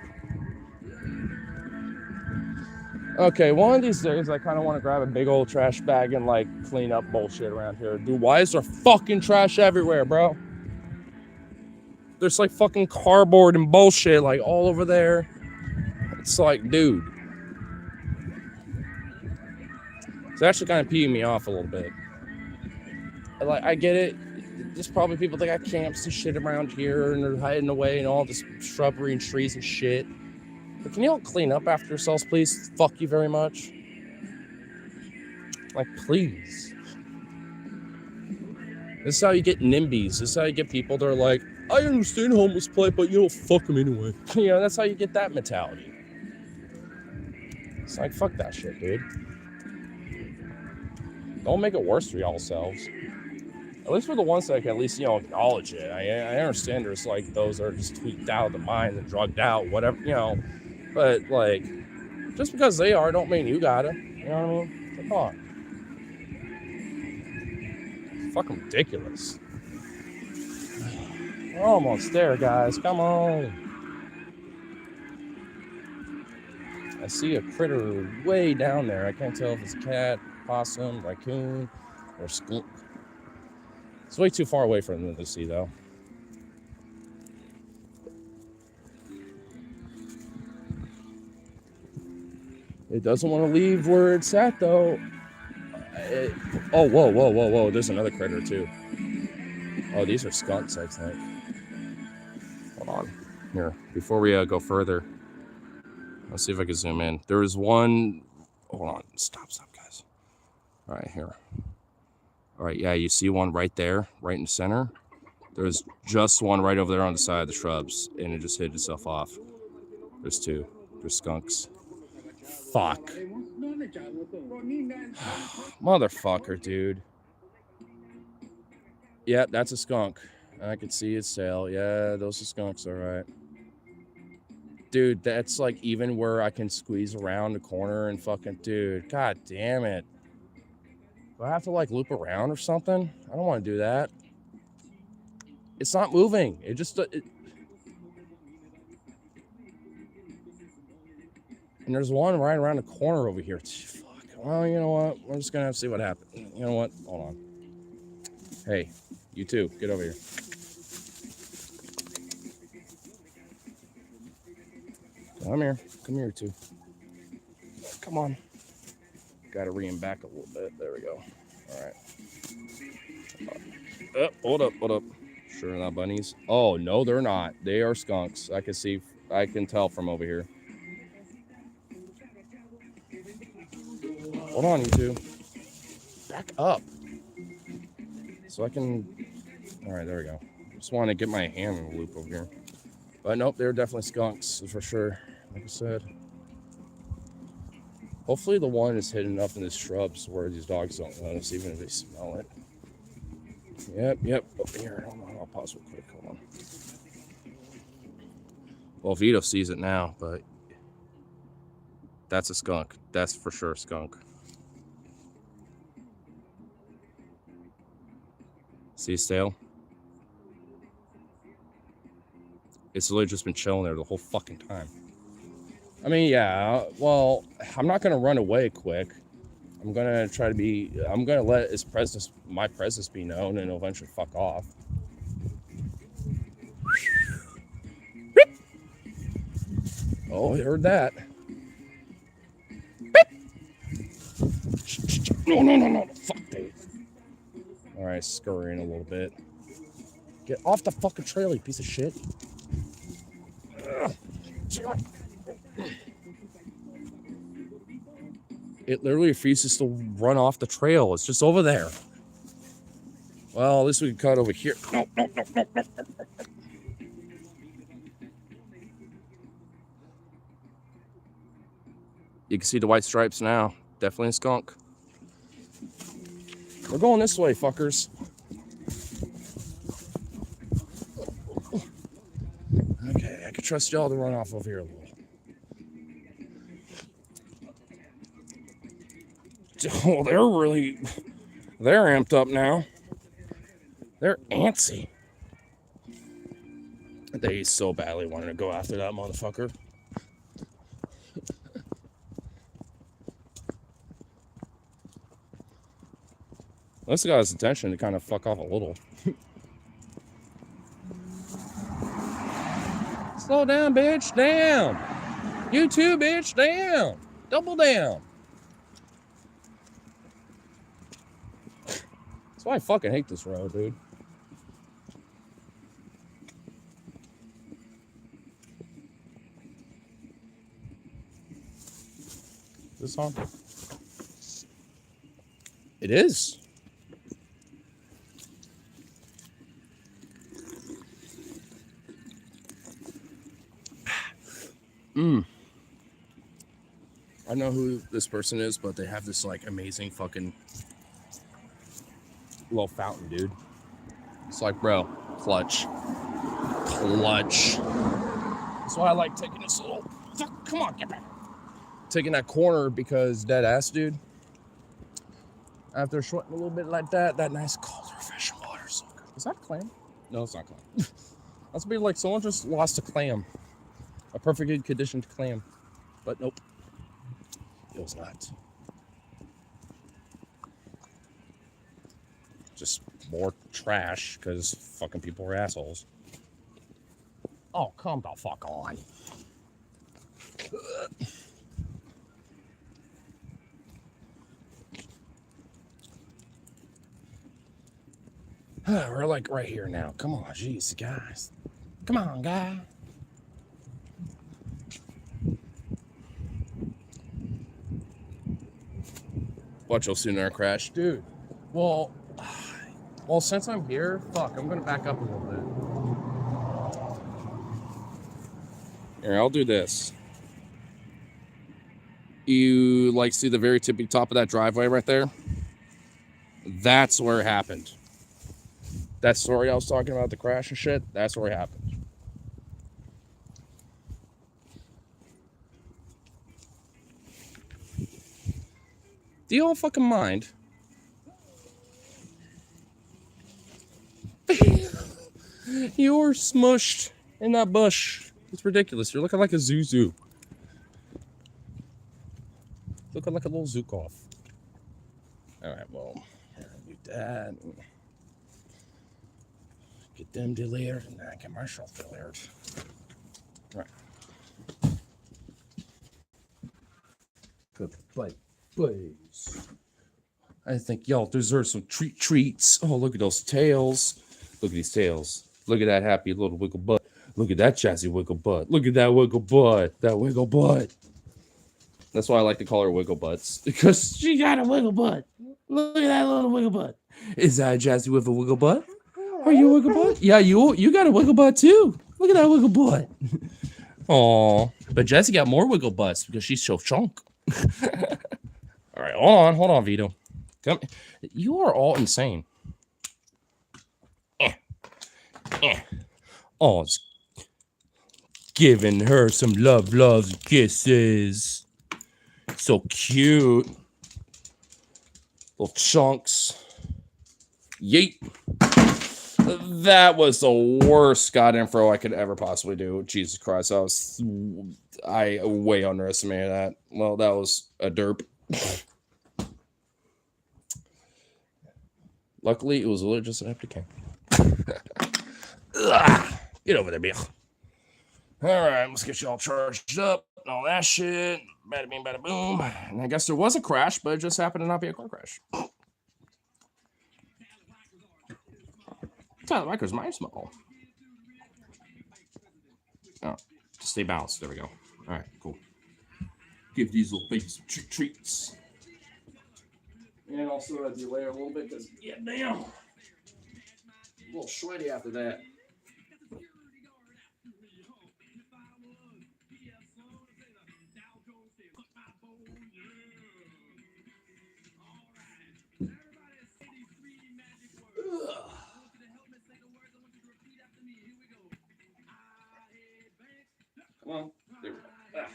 Okay, one of these days, I kind of want to grab a big old trash bag and, like, clean up bullshit around here. Dude, why is there fucking trash everywhere, bro? There's, like, fucking cardboard and bullshit, like, all over there. It's like, dude. It's actually kind of peeing me off a little bit. Like, I get it. There's probably people that got camps and shit around here, and they're hiding away and all this shrubbery and trees and shit. But can you all clean up after yourselves, please? Fuck you very much. Like, please. This is how you get NIMBYs. This is how you get people that are like, I understand homeless plight, but fuck them anyway. That's how you get that mentality. It's like, fuck that shit, dude. Don't make it worse for y'all selves. At least for the ones that can at least, acknowledge it. I understand there's, like, those that are just tweaked out of the mind and drugged out, whatever, But, like, just because they are, don't mean you gotta. You know what I mean? Come on. It's fucking ridiculous. We're almost there, guys. Come on. I see a critter way down there. I can't tell if it's a cat, possum, raccoon, or skunk. It's way too far away for them to see, though. It doesn't want to leave where it's at, though. Whoa. There's another critter, too. Oh, these are skunks, I think. Hold on. Here, before we go further, let's see if I can zoom in. There is one. Hold on. Stop, guys. All right, here. All right, yeah, you see one right there, right in the center? There's just one right over there on the side of the shrubs, and it just hid itself off. There's two. There's skunks. Fuck. Motherfucker, dude. Yep, that's a skunk. I can see its tail. Yeah, those are skunks, all right. Dude, that's like even where I can squeeze around the corner and fucking, dude, god damn it. Do I have to like loop around or something? I don't want to do that. It's not moving. It just, and there's one right around the corner over here. Fuck. Well, you know what? We're just gonna have to see what happens. You know what? Hold on. Hey, you too. Get over here. Come here. Come here, too. Come on. Got to ream back a little bit. There we go. All right. Hold up. Hold up. Sure, not bunnies. Oh, no, they're not. They are skunks. I can see. I can tell from over here. Hold on, you two. Back up. So I can. All right, there we go. Just want to get my hand in the loop over here. But nope, they're definitely skunks for sure. Like I said. Hopefully the one is hidden up in the shrubs where these dogs don't notice, even if they smell it. Yep. Over here. Hold on, I'll pause real quick. Hold on. Well, Vito sees it now, but that's a skunk. That's for sure a skunk. See his tail? It's literally just been chilling there the whole fucking time. I mean, yeah, well, I'm not going to run away quick. I'm going to try to be, I'm going to let his presence, my presence be known and eventually fuck off. Oh, you heard that. No. Fuck, Dave. All right, scurrying a little bit. Get off the fucking trail, you piece of shit. It literally refuses to run off the trail. It's just over there. Well, at least we can cut over here. No. You can see the white stripes now. Definitely a skunk. We're going this way, fuckers. Okay, I can trust y'all to run off over here a little. Oh, they're amped up now. They're antsy. They so badly wanted to go after that motherfucker. This got his attention to kind of fuck off a little. Slow down, bitch. Down. You too, bitch. Down. Double down. That's why I fucking hate this road, dude. Is this on? It is. I know who this person is, but they have this like amazing fucking little fountain, dude. It's like, bro, clutch. That's why I like taking this little. Come on, get back. Taking that corner because dead ass, dude. After sweating a little bit like that nice cold refreshing water is so good. Is that a clam? No, it's not a clam. That's be like someone just lost a clam. A perfectly conditioned clam. But nope. It was not. Just more trash because fucking people are assholes. Oh, come the fuck on. We're like right here now. Come on, jeez, guys. Come on, guy. Watch, you'll soon crash. Dude, well, since I'm here, fuck, I'm gonna back up a little bit. Here, I'll do this. You like see the very tippy top of that driveway right there? That's where it happened. That story I was talking about, the crash and shit, that's where it happened. Do you all fucking mind? You're smushed in that bush. It's ridiculous. You're looking like a Zuzu. Looking like a little Zukov. Alright, well, do that. Get them deleted and then get myself deleted. Alright. Good play, please. I think y'all deserve some treats. Oh, look at those tails. Look at these tails. Look at that happy little wiggle butt. Look at that jazzy wiggle butt. Look at that wiggle butt. That wiggle butt. That's why I like to call her wiggle butts. Because she got a wiggle butt. Look at that little wiggle butt. Is that jazzy with a wiggle butt? Are you a wiggle butt? Yeah, you got a wiggle butt too. Look at that wiggle butt. Aw. But Jessie got more wiggle butts because she's so chunk. All right, hold on, Vito. Come, you are all insane. Oh, it's giving her some loves, kisses. So cute. Little chunks. Yeet. That was the worst god info I could ever possibly do. Jesus Christ, I way underestimated that. Well, that was a derp. Luckily, it was literally just an empty can. Get over there, bitch. All right, let's get you all charged up and all that shit. Bada bing, bada boom. And I guess there was a crash, but it just happened to not be a car crash. Tyler Riker's mind small. Oh, just stay balanced. There we go. All right, cool. Give these little babies some treats. And also delay a little bit because, yeah, damn. A little sweaty after that. Come on. There we go. Ah.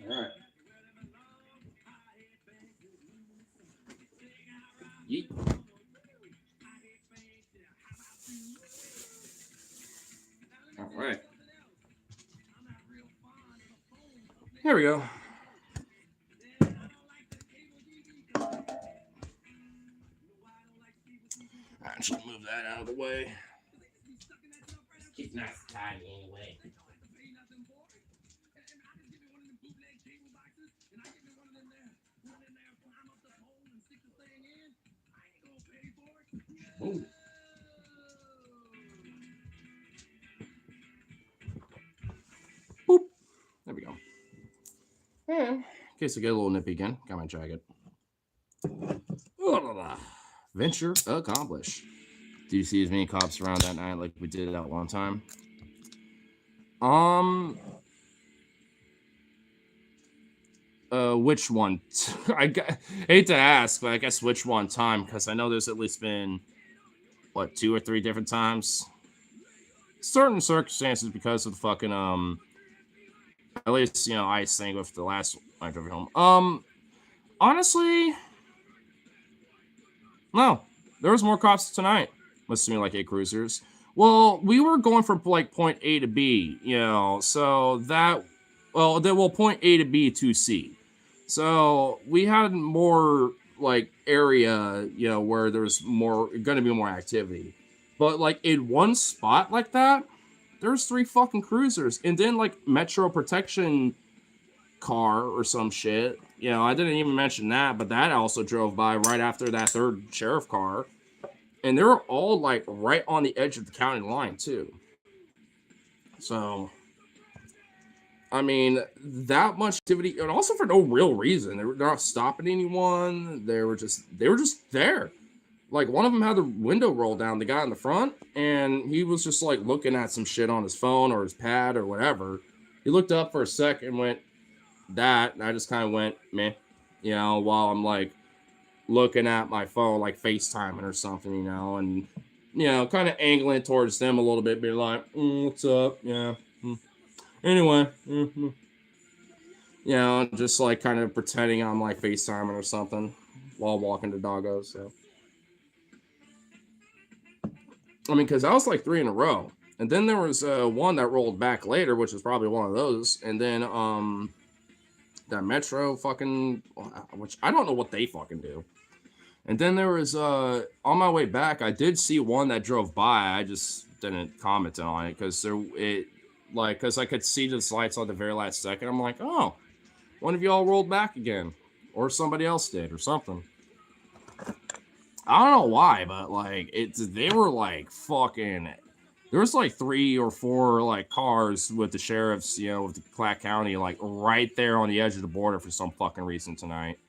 All right. Yeet. All right. There we go. I should move that out of the way. Keep nice and tidy anyway. Ooh. Boop. There we go. Yeah. In case I get a little nippy again, got my jacket. Venture accomplished. Do you see as many cops around that night like we did that one time? Which one? Hate to ask, but I guess which one time? Because I know there's at least been, what, 2 or 3 different times? Certain circumstances because of the fucking, at least, you know, ice thing with the last I drove home. Honestly, no. There was more cops tonight. Must have been like 8 cruisers. Well, we were going from like point A to B, you know, so that, point A to B to C. So we had more like area, you know, where there's more going to be more activity. But like in one spot like that, there's 3 fucking cruisers, and then like Metro Protection car or some shit. You know, I didn't even mention that, but that also drove by right after that 3rd sheriff car. And they were all like right on the edge of the county line too. So, I mean, that much activity, and also for no real reason. They're not stopping anyone. They were just there.
like one of them had the window rolled down, the guy in the front, and he was just like looking at some shit on his phone or his pad or whatever. He looked up for a sec and went, that, and I just kind of went, meh, while I'm like looking at my phone, like FaceTiming or something, and kind of angling towards them a little bit, being like, what's up? Yeah. Anyway, just like kind of pretending I'm like FaceTiming or something while walking the doggos. So, I mean, because that was like 3 in a row. And then there was one that rolled back later, which was probably one of those. And then that Metro fucking, which I don't know what they fucking do. And then there was on my way back, I did see one that drove by. I just didn't comment on it because because I could see the lights on the very last second. I'm like, oh, one of y'all rolled back again, or somebody else did, or something. I don't know why, but like they were like fucking. There was like 3 or 4 like cars with the sheriffs, with the Clark County, like right there on the edge of the border for some fucking reason tonight.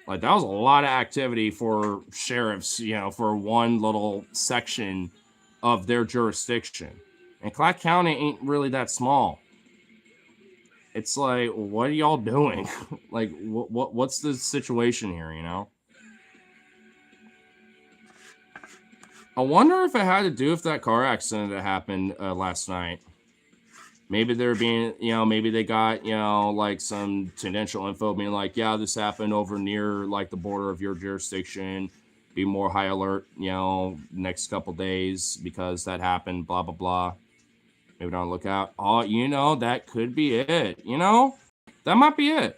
Like that was a lot of activity for sheriffs, for one little section of their jurisdiction. And Clark County ain't really that small. It's like, what are y'all doing? Like, what's the situation here? I wonder if it had to do with that car accident that happened last night. Maybe they're being, maybe they got, like some tangential info being like, yeah, this happened over near like the border of your jurisdiction. Be more high alert, next couple days because that happened, blah, blah, blah. Maybe don't look out. Oh, that could be it. That might be it.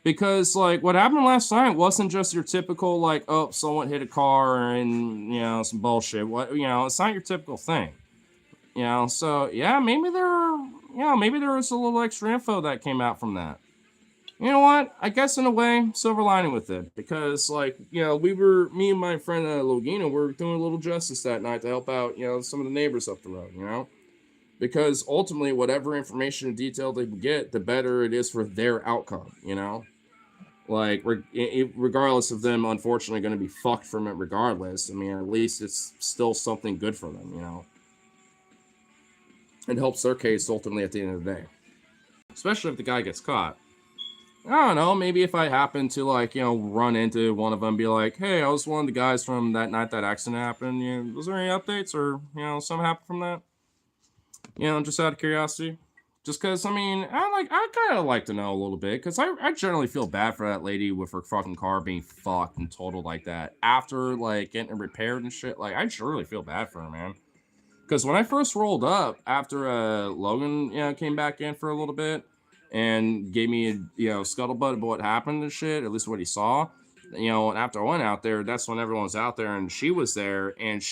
Because like what happened last night wasn't just your typical like, oh, someone hit a car and some bullshit. It's not your typical thing. So yeah, maybe there was a little extra info that came out from that. You know what? I guess in a way, silver lining with it, because like me and my friend Logina were doing a little justice that night to help out some of the neighbors up the road. Because ultimately, whatever information and detail they get, the better it is for their outcome. Like regardless of them, unfortunately, going to be fucked from it. Regardless, I mean, at least it's still something good for them. It helps their case ultimately at the end of the day, especially if the guy gets caught. I don't know, maybe if I happen to like, run into one of them, be like, hey, I was one of the guys from that night that accident happened. Was there any updates or, something happened from that? Just out of curiosity. Just because, I mean, I kind of like to know a little bit, because I generally feel bad for that lady with her fucking car being fucked and totaled like that. After, like, getting it repaired and shit, like, I surely feel bad for her, man. Because when I first rolled up, after Logan, came back in for a little bit, and gave me a scuttlebutt about what happened and shit, at least what he saw. And after I went out there, that's when everyone was out there, and she was there, and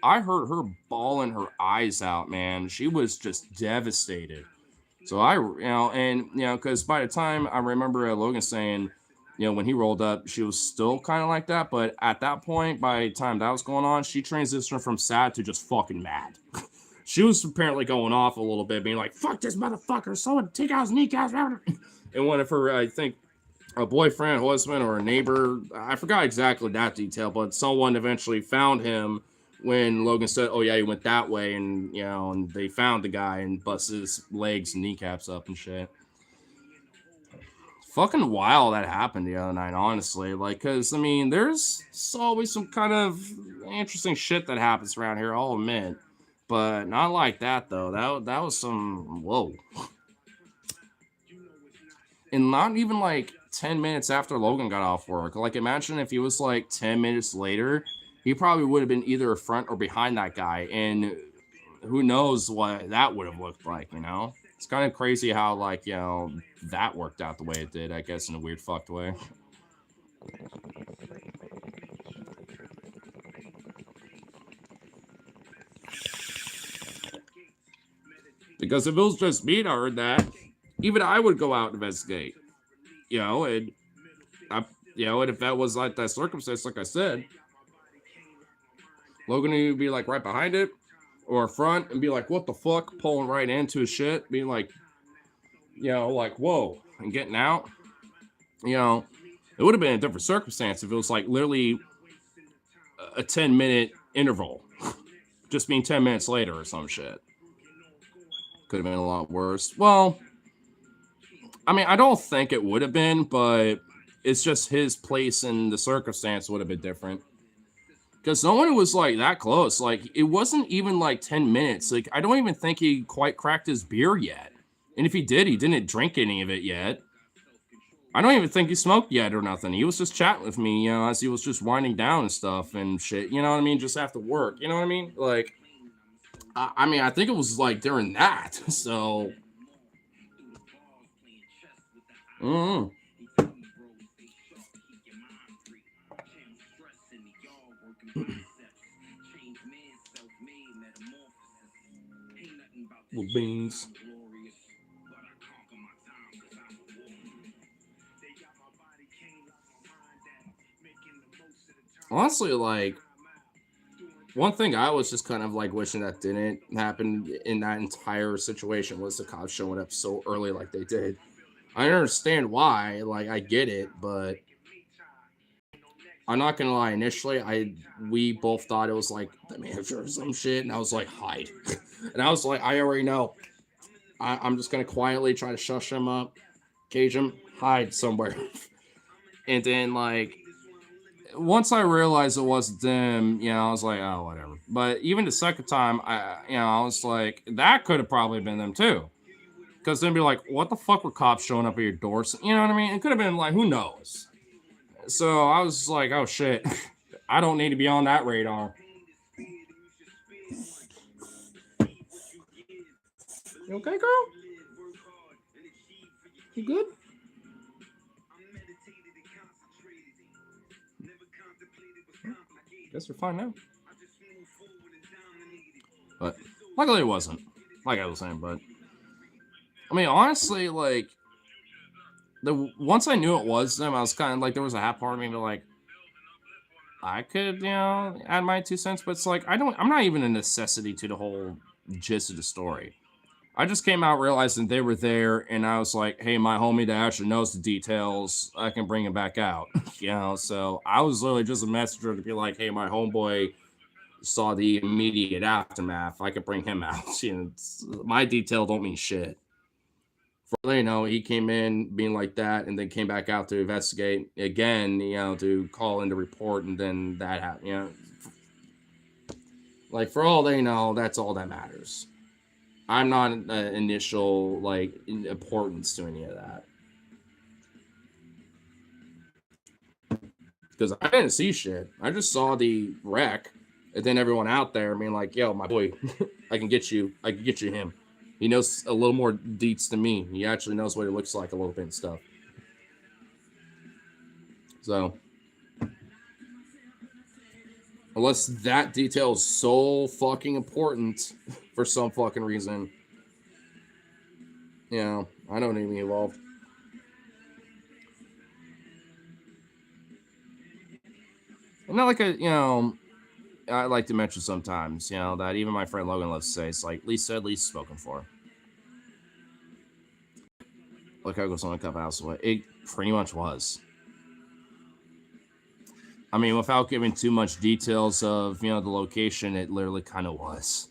I heard her bawling her eyes out, man. She was just devastated. So because by the time I remember Logan saying, when he rolled up, she was still kind of like that, but at that point, by the time that was going on, she transitioned from sad to just fucking mad. She was apparently going off a little bit, being like, fuck this motherfucker, someone take out his kneecaps. And one of her, I think, a boyfriend, husband, or a neighbor, I forgot exactly that detail, but someone eventually found him when Logan said, oh yeah, he went that way, and, and they found the guy and busted his legs and kneecaps up and shit. Fucking wild that happened the other night, honestly. Like, because, I mean, there's always some kind of interesting shit that happens around here, I'll admit. But not like that, though. That was some, whoa. And not even like 10 minutes after Logan got off work. Like, imagine if he was like 10 minutes later, he probably would have been either front or behind that guy. And who knows what that would have looked like, It's kind of crazy how, like, that worked out the way it did, I guess, in a weird fucked way. Because if it was just me and I heard that, even I would go out and investigate. And if that was like that circumstance, like I said, Logan would be like right behind it or front and be like, what the fuck? Pulling right into his shit, being like, like, whoa, and getting out. It would have been a different circumstance if it was like literally a 10-minute interval, just being 10 minutes later or some shit. Could have been a lot worse. Well, I mean, I don't think it would have been, but it's just his place and the circumstance would have been different. Because no one was like that close. Like, it wasn't even like 10 minutes. Like, I don't even think he quite cracked his beer yet. And if he did, he didn't drink any of it yet. I don't even think he smoked yet or nothing. He was just chatting with me, as he was just winding down and stuff and shit. You know what I mean? Just after work. You know what I mean? Like, I mean, I think it was like during that. So, mm, well, beans. Honestly, like, one thing I was just kind of like wishing that didn't happen in that entire situation was the cops showing up so early like they did. I understand why, like I get it, but I'm not gonna lie. Initially, we both thought it was like the manager or some shit, and I was like, hide. And I was like, I already know. I'm just gonna quietly try to shush him up, cage him, hide somewhere. And then like once I realized it wasn't them, I was like, oh, whatever. But even the second time, I was like, that could have probably been them too. Because then be like, what the fuck were cops showing up at your doors? You know what I mean? It could have been like, who knows? So I was like, oh shit, I don't need to be on that radar. You okay, girl? You good? Guess you're fine now. But luckily it wasn't. Like I was saying, but I mean, honestly, like the once I knew it was them, I was kind of like there was a half part of me like I could, add my 2 cents, but it's like I'm not even a necessity to the whole gist of the story. I just came out realizing they were there, and I was like, hey, my homie that actually knows the details, I can bring him back out. So I was literally just a messenger to be like, hey, my homeboy saw the immediate aftermath. I could bring him out. My detail don't mean shit. For all they know, he came in being like that and then came back out to investigate again, to call in the report, and then that happened. Like for all they know, that's all that matters. I'm not initial like importance to any of that because I didn't see shit. I just saw the wreck, and then everyone out there being like, "Yo, my boy, I can get you. I can get you him. He knows a little more deets than me. He actually knows what it looks like a little bit and stuff." So, unless that detail is so fucking important for some fucking reason, I don't need to be involved. And not like I like to mention sometimes, that even my friend Logan loves to say, it's like, least said, least spoken for. Like how goes on a couple houses away. It pretty much was. I mean, without giving too much details of, the location, it literally kind of was.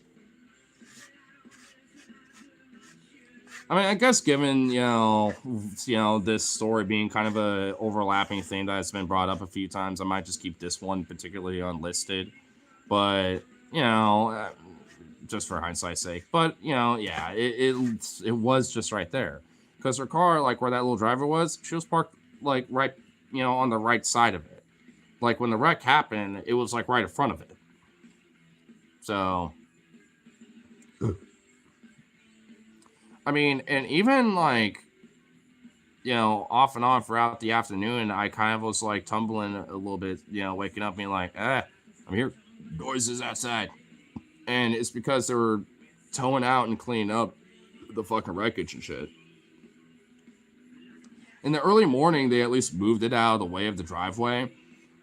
I mean, I guess given, this story being kind of a overlapping thing that's been brought up a few times, I might just keep this one particularly unlisted. But, just for hindsight's sake. But, yeah, it was just right there. Because her car, like where that little driver was, she was parked like right, on the right side of it. Like when the wreck happened, it was like right in front of it. So, I mean, and even like, off and on throughout the afternoon, I kind of was like tumbling a little bit, waking up being like, I'm here, noises outside. And it's because they were towing out and cleaning up the fucking wreckage and shit. In the early morning, they at least moved it out of the way of the driveway,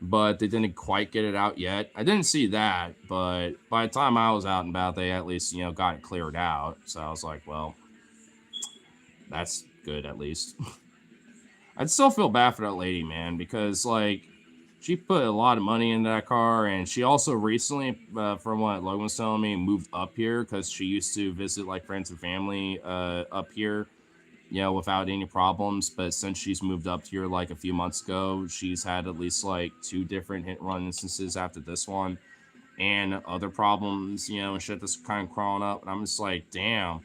but they didn't quite get it out yet. I didn't see that, but by the time I was out and about, they at least, got it cleared out. So I was like, well, that's good at least. I'd still feel bad for that lady, man, because like she put a lot of money into that car, and she also recently, from what Logan was telling me, moved up here because she used to visit like friends and family up here, without any problems. But since she's moved up here like a few months ago, she's had at least like two different hit and run instances after this one, and other problems, and shit that's kind of crawling up. And I'm just like, damn,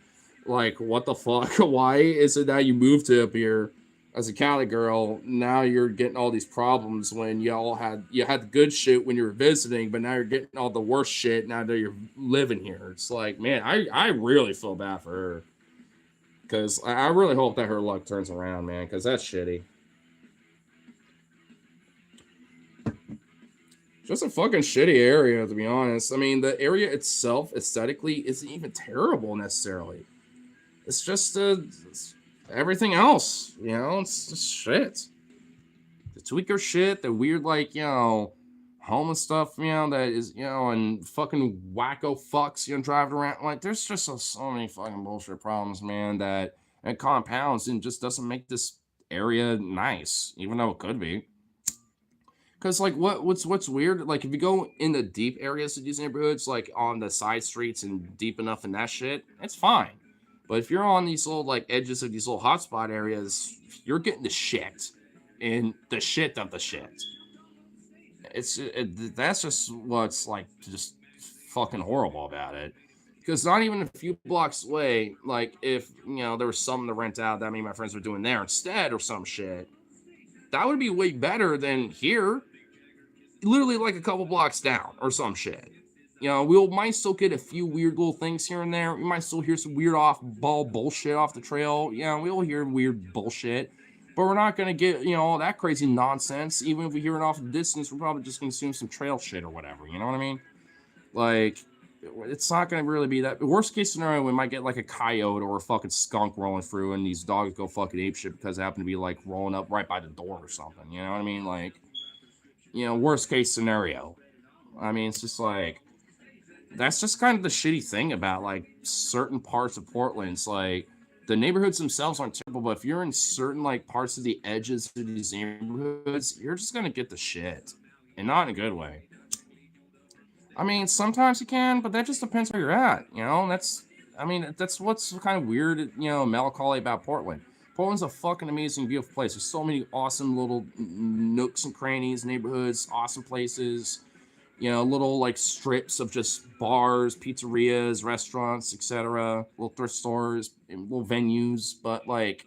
like, what the fuck? Why is it that you moved to up here as a Cali girl? Now you're getting all these problems when you had the good shit when you were visiting, but now you're getting all the worst shit now that you're living here. It's like, man, I really feel bad for her because I really hope that her luck turns around, man, because that's shitty. Just a fucking shitty area, to be honest. I mean, the area itself, aesthetically, isn't even terrible necessarily. It's just everything else, it's just shit. The tweaker shit, the weird, like, homeless stuff, that is, and fucking wacko fucks, driving around. Like, there's just so many fucking bullshit problems, man, that it compounds and just doesn't make this area nice, even though it could be. Cause like what's weird, like if you go in the deep areas of these neighborhoods, like on the side streets and deep enough in that shit, it's fine. But if you're on these little like edges of these little hotspot areas, you're getting the shit and the shit of the shit. That's just what's like just fucking horrible about it. Because not even a few blocks away, like if there was something to rent out that me and my friends were doing there instead or some shit, that would be way better than here, literally like a couple blocks down or some shit. We might still get a few weird little things here and there. We might still hear some weird off ball bullshit off the trail. We'll hear weird bullshit, but we're not gonna get all that crazy nonsense. Even if we hear it off the distance, we're probably just gonna assume some trail shit or whatever. You know what I mean? Like, it's not gonna really be that. Worst case scenario, we might get like a coyote or a fucking skunk rolling through, and these dogs go fucking ape shit because they happen to be like rolling up right by the door or something. You know what I mean? Like, worst case scenario. I mean, it's just like, that's just kind of the shitty thing about like certain parts of Portland. It's like the neighborhoods themselves aren't terrible, but if you're in certain like parts of the edges of these neighborhoods, you're just gonna get the shit, and not in a good way. I mean, sometimes you can, but that just depends where you're at. I mean, that's what's kind of weird, melancholy about Portland. Portland's a fucking amazing, beautiful place. There's so many awesome little nooks and crannies, neighborhoods, awesome places. Little like strips of just bars, pizzerias, restaurants, etc. Little thrift stores, and little venues. But like,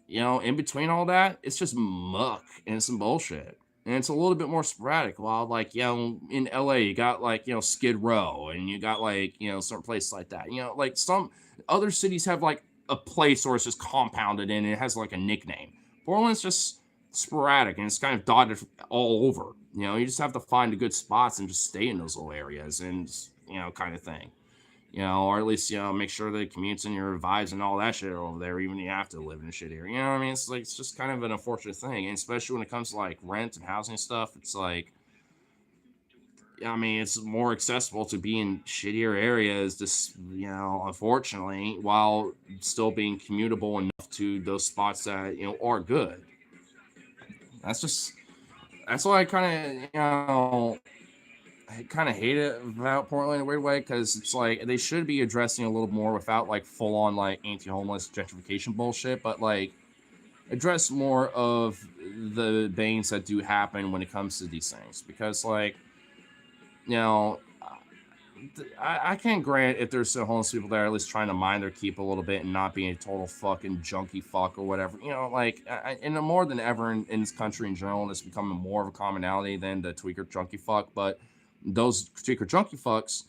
in between all that, it's just muck and some bullshit. And it's a little bit more sporadic. While like, in LA, you got like, Skid Row, and you got like, certain places like that. Like some other cities have like a place where it's just compounded in and it has like a nickname. Portland's just sporadic and it's kind of dotted all over. You just have to find the good spots and just stay in those little areas and, kind of thing. Or at least, make sure the commutes and your vibes and all that shit are over there, even if you have to live in a shit area. You know what I mean? It's like, it's just kind of an unfortunate thing. And especially when it comes to like rent and housing stuff, it's like, I mean, it's more accessible to be in shittier areas, just, unfortunately, while still being commutable enough to those spots that, are good. That's just, that's why I kind of hate it about Portland in a weird way, because it's like they should be addressing a little more without like full on like anti-homeless gentrification bullshit, but like address more of the bangs that do happen when it comes to these things. Because like, you know, I can't grant if there's some homeless people that are at least trying to mind their keep a little bit and not being a total fucking junkie fuck or whatever. Like, and more than ever in this country in general, it's becoming more of a commonality than the tweaker junkie fuck. But those tweaker junkie fucks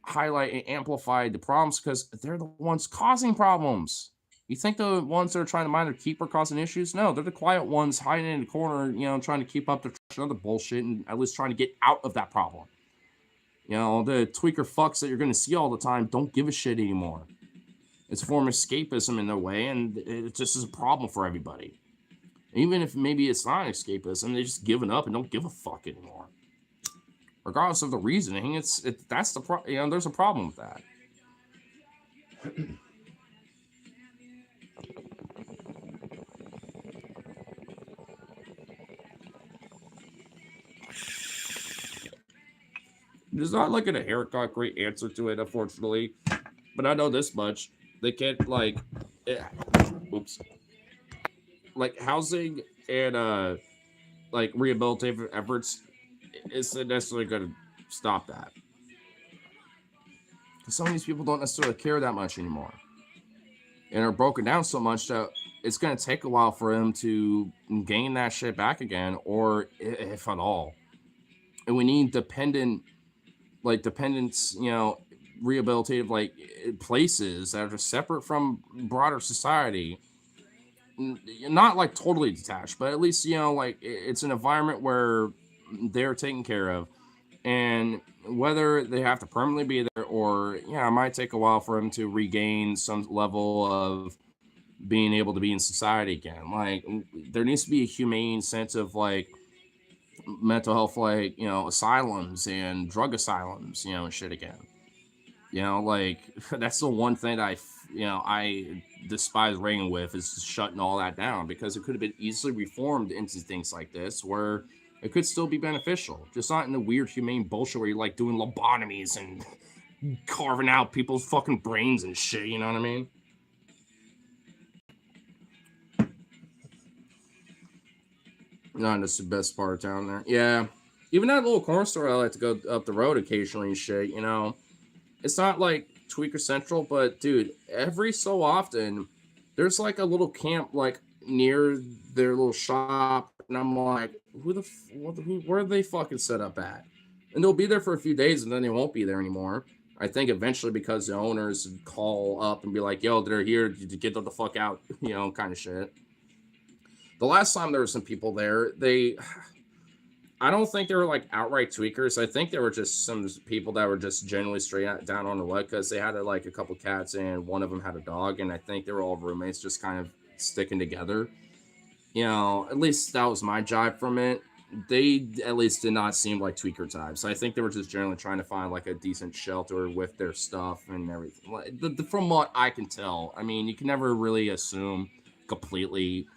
highlight and amplify the problems because they're the ones causing problems. You think the ones that are trying to mind their keep are causing issues? No, they're the quiet ones hiding in the corner, trying to keep up their other bullshit and at least trying to get out of that problem. The tweaker fucks that you're going to see all the time don't give a shit anymore. It's a form of escapism in their way, and it just is a problem for everybody. Even if maybe it's not escapism, they just given up and don't give a fuck anymore. Regardless of the reasoning, that's the there's a problem with that. There's not like a haircut great answer to it, unfortunately. But I know this much: they can't eh, oops, like housing and like rehabilitative efforts isn't necessarily going to stop that. Because some of these people don't necessarily care that much anymore, and are broken down so much that it's going to take a while for them to gain that shit back again, or if at all. And we need dependents, rehabilitative places that are just separate from broader society. Not like totally detached, but at least like it's an environment where they're taken care of, and whether they have to permanently be there or yeah, it might take a while for them to regain some level of being able to be in society again. Like there needs to be a humane sense of like mental health, like asylums and drug asylums, and shit again. Like that's the one thing that I despise Reagan with is just shutting all that down because it could have been easily reformed into things like this where it could still be beneficial, just not in the weird humane bullshit where you're like doing lobotomies and carving out people's fucking brains and shit. You know what I mean? No, that's the best part of town there. Yeah, even that little corner store I like to go up the road occasionally and shit. It's not like Tweaker Central, but dude, every so often there's like a little camp like near their little shop, and I'm like, where are they fucking set up at? And they'll be there for a few days, and then they won't be there anymore. I think eventually because the owners call up and be like, "Yo, they're here to get them the fuck out," kind of shit. The last time there were some people there, I don't think they were like outright tweakers. I think they were just some people that were just generally straight out, down on the luck because they had like a couple cats and one of them had a dog, and I think they were all roommates, just kind of sticking together. At least that was my jive from it. They at least did not seem like tweaker types. I think they were just generally trying to find like a decent shelter with their stuff and everything. From what I can tell, I mean, you can never really assume completely,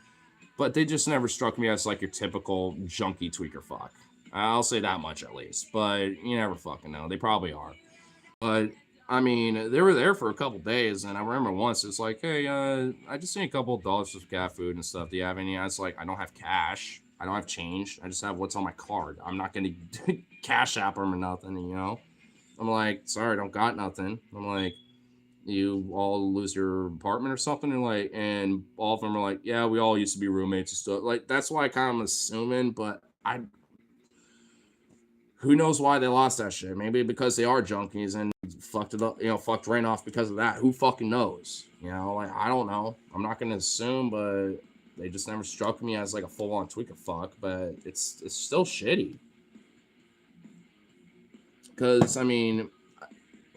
but they just never struck me as like your typical junkie tweaker fuck. I'll say that much at least, but you never fucking know. They probably are. But I mean, they were there for a couple days, and I remember once it's like, hey, I just need a couple of dollars for cat food and stuff. Do you have any? I was like, I don't have cash. I don't have change. I just have what's on my card. I'm not gonna cash app them or nothing. I'm like, sorry, I don't got nothing. I'm like, you all lose your apartment or something, and all of them are like, yeah, we all used to be roommates and stuff. Like that's why I kind of am assuming, but I who knows why they lost that shit? Maybe because they are junkies and fucked it up, fucked rain off because of that. Who fucking knows? Like I don't know. I'm not gonna assume, but they just never struck me as like a full on tweaker fuck. But it's still shitty. Because I mean,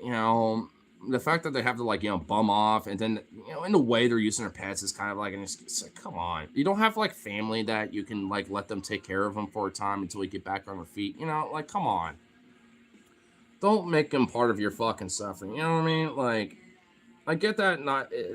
you know, the fact that they have to like bum off, and then in the way they're using their pets is kind of like, and it's like, come on, you don't have like family that you can like let them take care of them for a time until you get back on their feet. Like come on, don't make them part of your fucking suffering. You know what I mean? Like I get that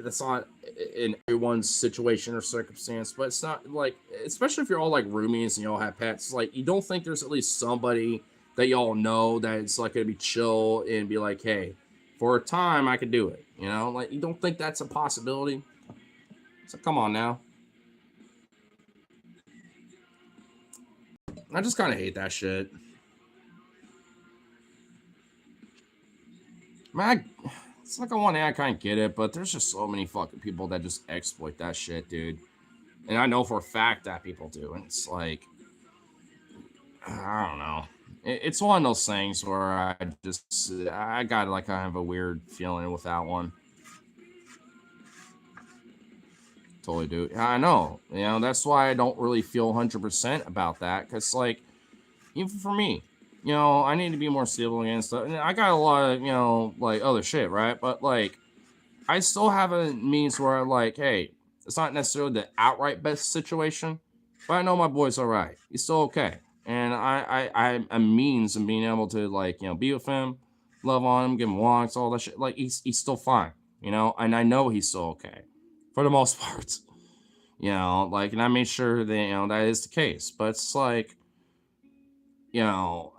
that's not in everyone's situation or circumstance, but it's not like, especially if you're all like roomies and you all have pets, like you don't think there's at least somebody that y'all know that it's like gonna be chill and be like, hey, for a time I could do it. Like you don't think that's a possibility? So come on now. I just kind of hate that shit. Man, it's like on one hand I kind of get it, but there's just so many fucking people that just exploit that shit, dude. And I know for a fact that people do, and it's like, I don't know. It's one of those things where I got like kind of a weird feeling with that one. Totally do. Yeah, I know. That's why I don't really feel 100% about that. Because, like, even for me, I need to be more stable and stuff. And I got a lot of, like, other shit, right? But, like, I still have a means where I'm like, hey, it's not necessarily the outright best situation, but I know my boy's all right. He's still okay. And I'm a means of being able to, like, be with him, love on him, give him walks, all that shit. Like, he's still fine, and I know he's still okay for the most part. Like, and I made sure that, that is the case. But it's like, you know,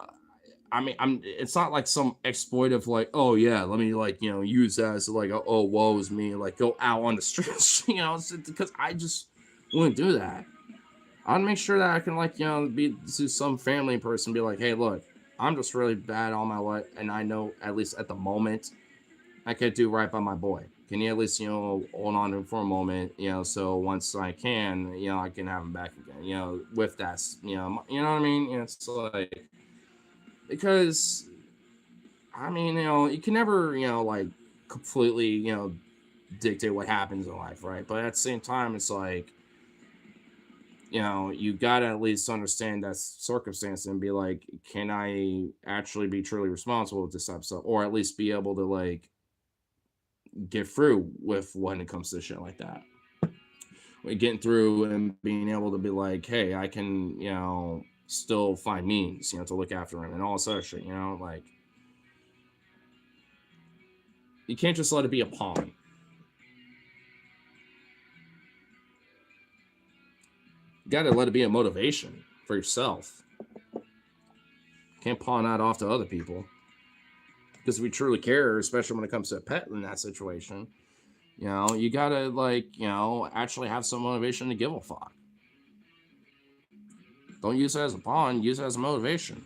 I mean, it's not like some exploitive, like, oh yeah, let me like, use that as like, oh, woe is me, like go out on the streets, because I just wouldn't do that. I'd make sure that I can like, be to some family person, be like, hey, look, I'm just really bad all my life, and I know at least at the moment I could do right by my boy. Can you at least, hold on to him for a moment, so once I can, I can have him back again, with that, you know what I mean? It's like, because, I mean, you can never, like completely, dictate what happens in life, right? But at the same time, it's like, you gotta at least understand that circumstance and be like, can I actually be truly responsible with this type of stuff, or at least be able to like get through with when it comes to shit like that. Like, getting through and being able to be like, hey, I can, still find means, to look after him and all such shit, like you can't just let it be a pawn. You gotta let it be a motivation for yourself. Can't pawn that off to other people. Because if we truly care, especially when it comes to a pet in that situation, you gotta like, actually have some motivation to give a fuck. Don't use it as a pawn, use it as a motivation.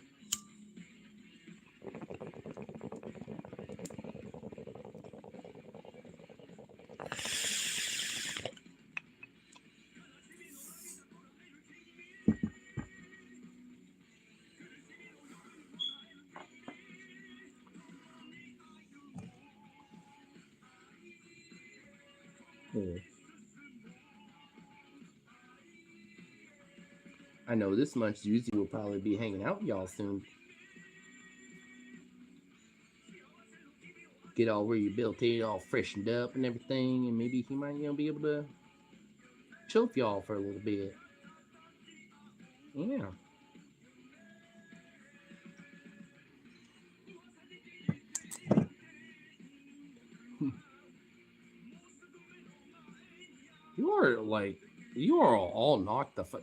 I know this much Zuzi will probably be hanging out with y'all soon. Get all where you built it, all freshened up and everything, and maybe he might, be able to chill with y'all for a little bit. Yeah. You are all knocked the fuck.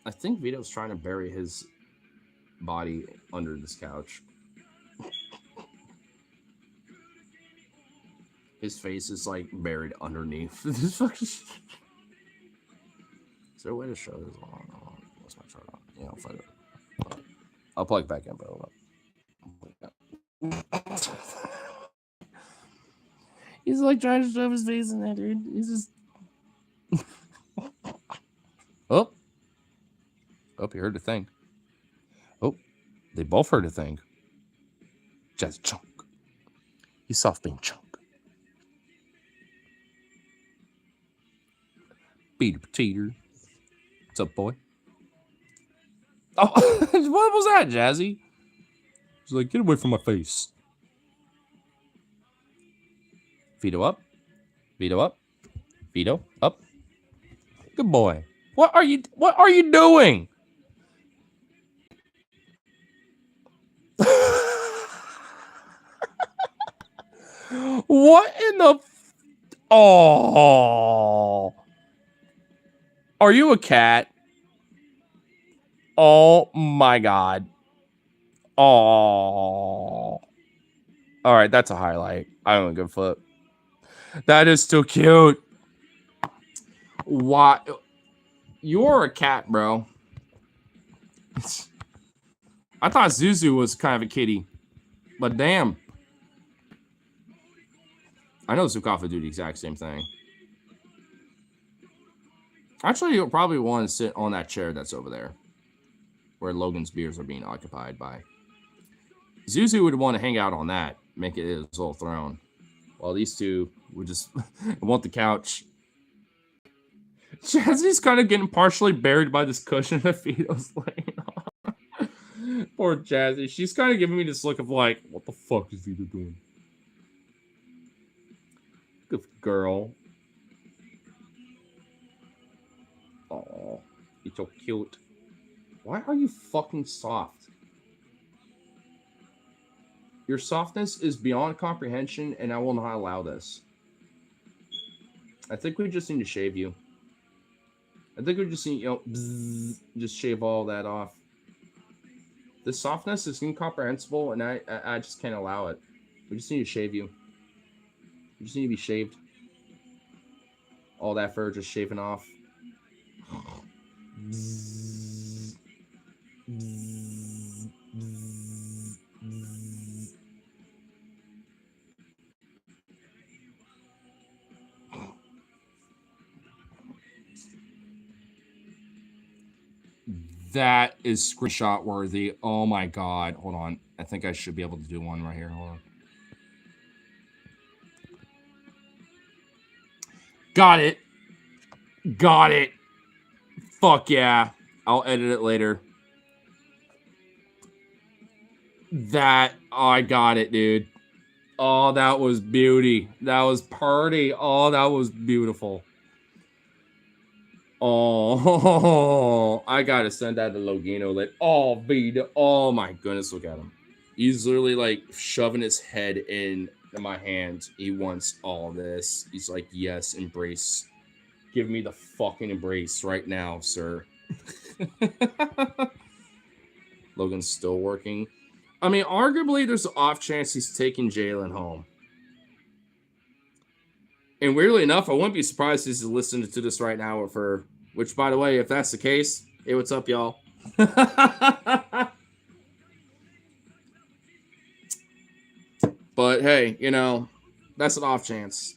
I think Vito's trying to bury his body under this couch. His face is like buried underneath this fucking. Is there a way to show this? What's my chart on? Yeah, I'll find it. I'll plug back in, bro. He's like trying to shove his face in there, dude. He's just. Oh. Oh, he heard a thing. Oh, they both heard a thing. Just chunk. He's soft being chunk. Peter Peter. What's up, boy? Oh, what was that, Jazzy? He's like, get away from my face. Vito up. Vito up. Vito up. Good boy. What are you doing? What in the Oh. Are you a cat? Oh my god. Oh. All right, that's a highlight. I don't give a fuck. That is still cute. Why? You're a cat, bro. I thought Zuzu was kind of a kitty, but damn. I know Zukafa do the exact same thing. Actually, you'll probably want to sit on that chair that's over there, where Logan's beers are being occupied by. Zuzu would want to hang out on that, make it his little throne, while these two would just want the couch. Jazzy's kind of getting partially buried by this cushion that Vito's laying on. Poor Jazzy. She's kind of giving me this look of like, what the fuck is Vito doing? Good girl. Oh, you're so cute. Why are you fucking soft? Your softness is beyond comprehension, and I will not allow this. I think we just need to shave you. I think we just need, just shave all that off. The softness is incomprehensible, and I just can't allow it. We just need to shave you. You just need to be shaved. All that fur just shaving off.
That is screenshot worthy. Oh my god. Hold on. I think I should be able to do one right here. Hold on. Got it. Got it. Fuck yeah. I'll edit it later. I got it, dude. Oh, that was beauty. That was party. Oh, that was beautiful. Oh, I gotta send that to Logino. Like, oh my goodness, look at him. He's literally like shoving his head in my hand. He wants all this. He's like, yes, embrace. Give me the fucking embrace right now, sir. Logan's still working. I mean, arguably, there's an off chance he's taking Jalen home. And weirdly enough, I wouldn't be surprised if he's listening to this right now with her. Which, by the way, if that's the case, hey, what's up, y'all? But hey, that's an off chance.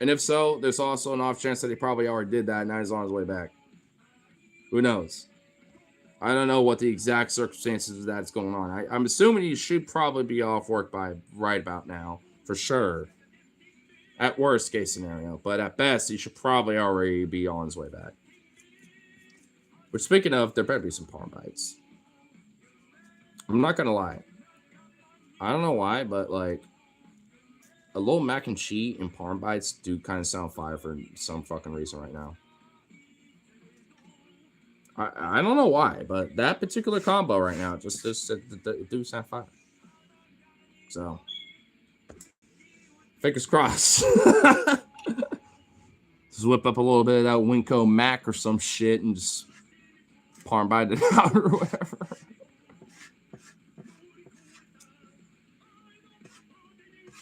And if so, there's also an off chance that he probably already did that and now he's on his way back. Who knows? I don't know what the exact circumstances of that's going on. I'm assuming he should probably be off work by right about now, for sure. At worst case scenario. But at best, he should probably already be on his way back. Which, speaking of, there better be some palm bites. I'm not going to lie. I don't know why, but like, a little mac and cheese and parm bites do kind of sound fire for some fucking reason right now. I don't know why, but that particular combo right now just it do sound fire. So, fingers crossed. Just whip up a little bit of that Winco Mac or some shit and just parm bite it out or whatever.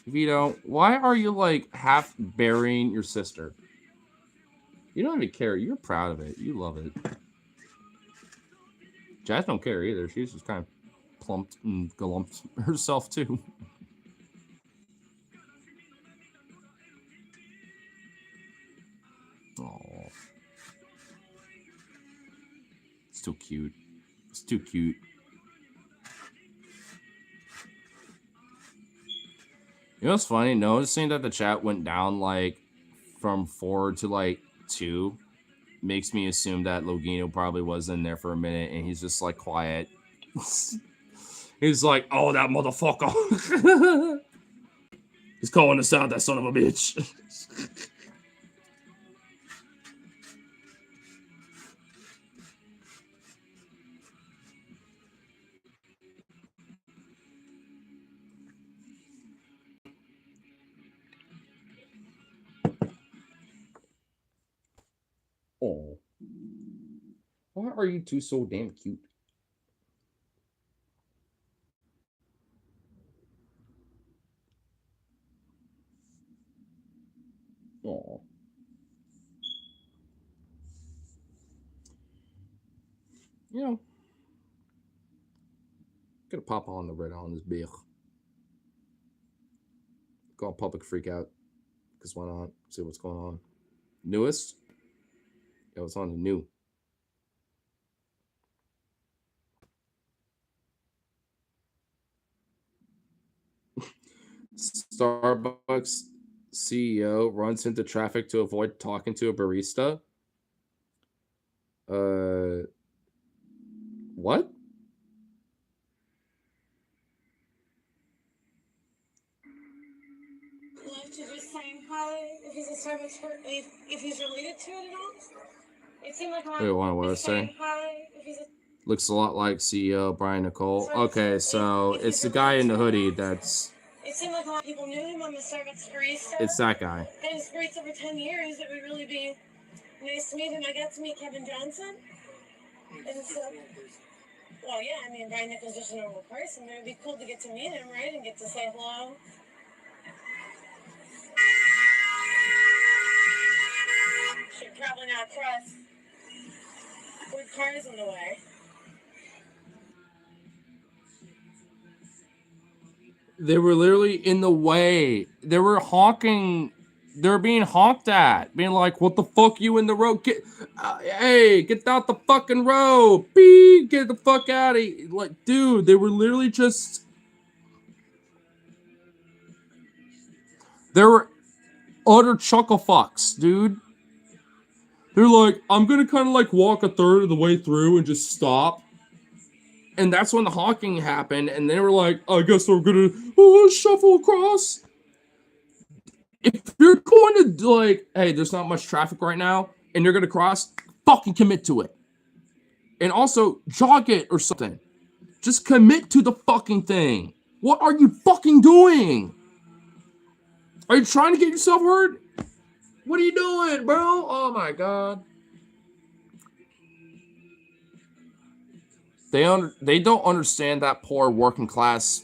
Vito, why are you like half burying your sister? You don't even care. You're proud of it. You love it. Jazz don't care either. She's just kind of plumped and galumped herself too. Oh, it's too cute. It's too cute. You know what's funny? Noticing that the chat went down like from 4 to like 2 makes me assume that Logino probably was in there for a minute and he's just like quiet. He's like, oh, that motherfucker. He's calling us out, that son of a bitch. Oh. Why are you two so damn cute? Oh. Gonna pop on the red on this beer. Go on public freak out. Because why not? See what's going on. Newest? Yeah, it's on the new. Starbucks CEO runs into traffic to avoid talking to a barista. What?
Love to just saying hi if he's a Starbucks if he's related to it at all. It seemed like a lot.
Wait, what did I say? Looks a lot like CEO Brian Nicole. Okay, so it's the guy in the hoodie that's.
It seemed like a lot of people knew him on the Starbucks barista.
It's that guy.
And his barista for 10 years, it would really be Nice to meet him. I got to meet Kevin Johnson. And so, well, yeah, I mean, Brian Nichols is just a normal person, but it'd be cool to get to meet him, right? And get to say hello. Should probably not cross with cars in the way.
They were literally in the way. They were honking. They were being honked at, being like, "What the fuck, you in the road? Hey, get out the fucking road! Beep, get the fuck out of here!" Like, dude, they were literally just. They were utter chuckle fucks, dude. They're like, "I'm gonna kind of like walk a third of the way through and just stop." And that's when the honking happened, and they were like, "I guess we're gonna shuffle across." If you're going to like, hey, there's not much traffic right now, and you're gonna cross, fucking commit to it. And also jog it or something. Just commit to the fucking thing. What are you fucking doing? Are you trying to get yourself hurt? What are you doing, bro? Oh my god. They don't understand that poor working class,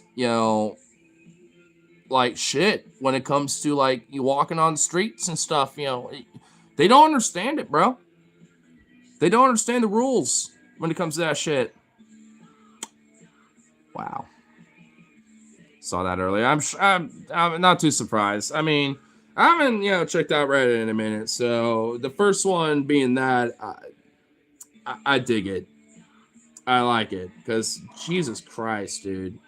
like shit when it comes to like you walking on the streets and stuff, They don't understand it, bro. They don't understand the rules when it comes to that shit. Wow. Saw that earlier. I'm not too surprised. I mean, I haven't checked out Reddit in a minute, so the first one being that I dig it. I like it because Jesus Christ, dude.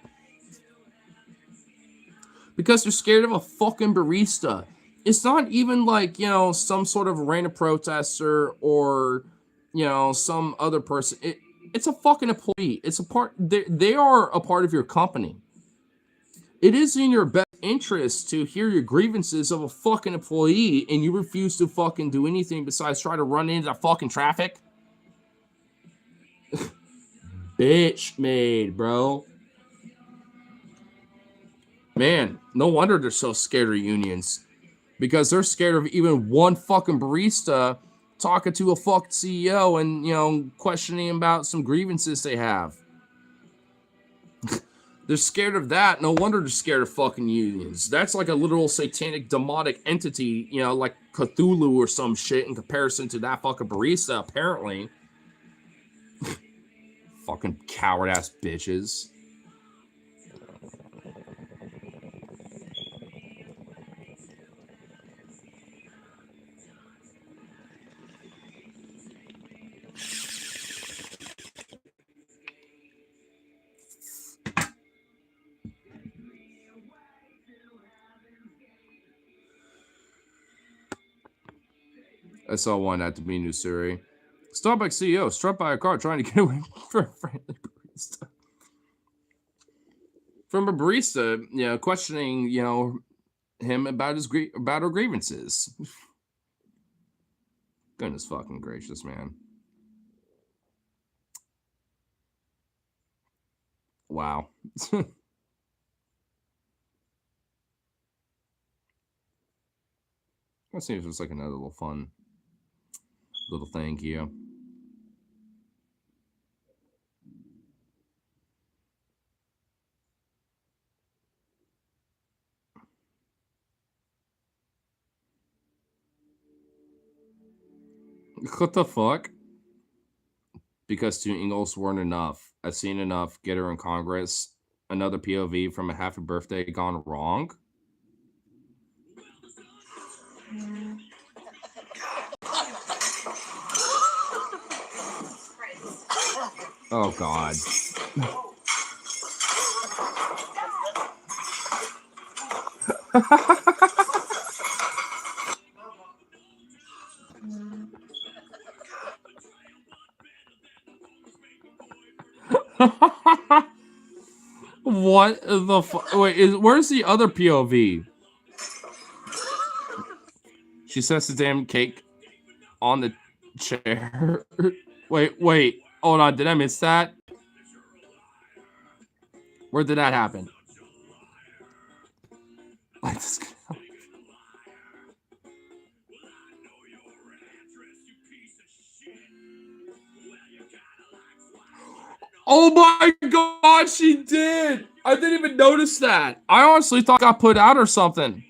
Because they're scared of a fucking barista. It's not even like some sort of random protester or some other person. It's a fucking employee. It's a part. They are a part of your company. It is in your best interest to hear your grievances of a fucking employee, and you refuse to fucking do anything besides try to run into the fucking traffic. Bitch made, bro. Man, no wonder they're so scared of unions. Because they're scared of even one fucking barista talking to a fucking CEO and, questioning about some grievances they have. They're scared of that. No wonder they're scared of fucking unions. That's like a literal satanic demonic entity, like Cthulhu or some shit in comparison to that fucking barista, apparently. Fucking coward ass bitches. I saw one at the Minu Suri. Starbucks CEO struck by a car trying to get away from a friendly barista. From a barista, questioning, him about about her grievances. Goodness fucking gracious, man. Wow. That seems just like another little fun little thing here. What the fuck? Because two Ingalls weren't enough. I've seen enough. Get her in Congress. Another POV from a happy birthday gone wrong. Oh god. What the fuck? Wait, where's the other POV? She sets the damn cake on the chair. Wait. Hold on. Did I miss that? Where did that happen? Oh my god, she did. I didn't even notice that. I honestly thought I got put out or something.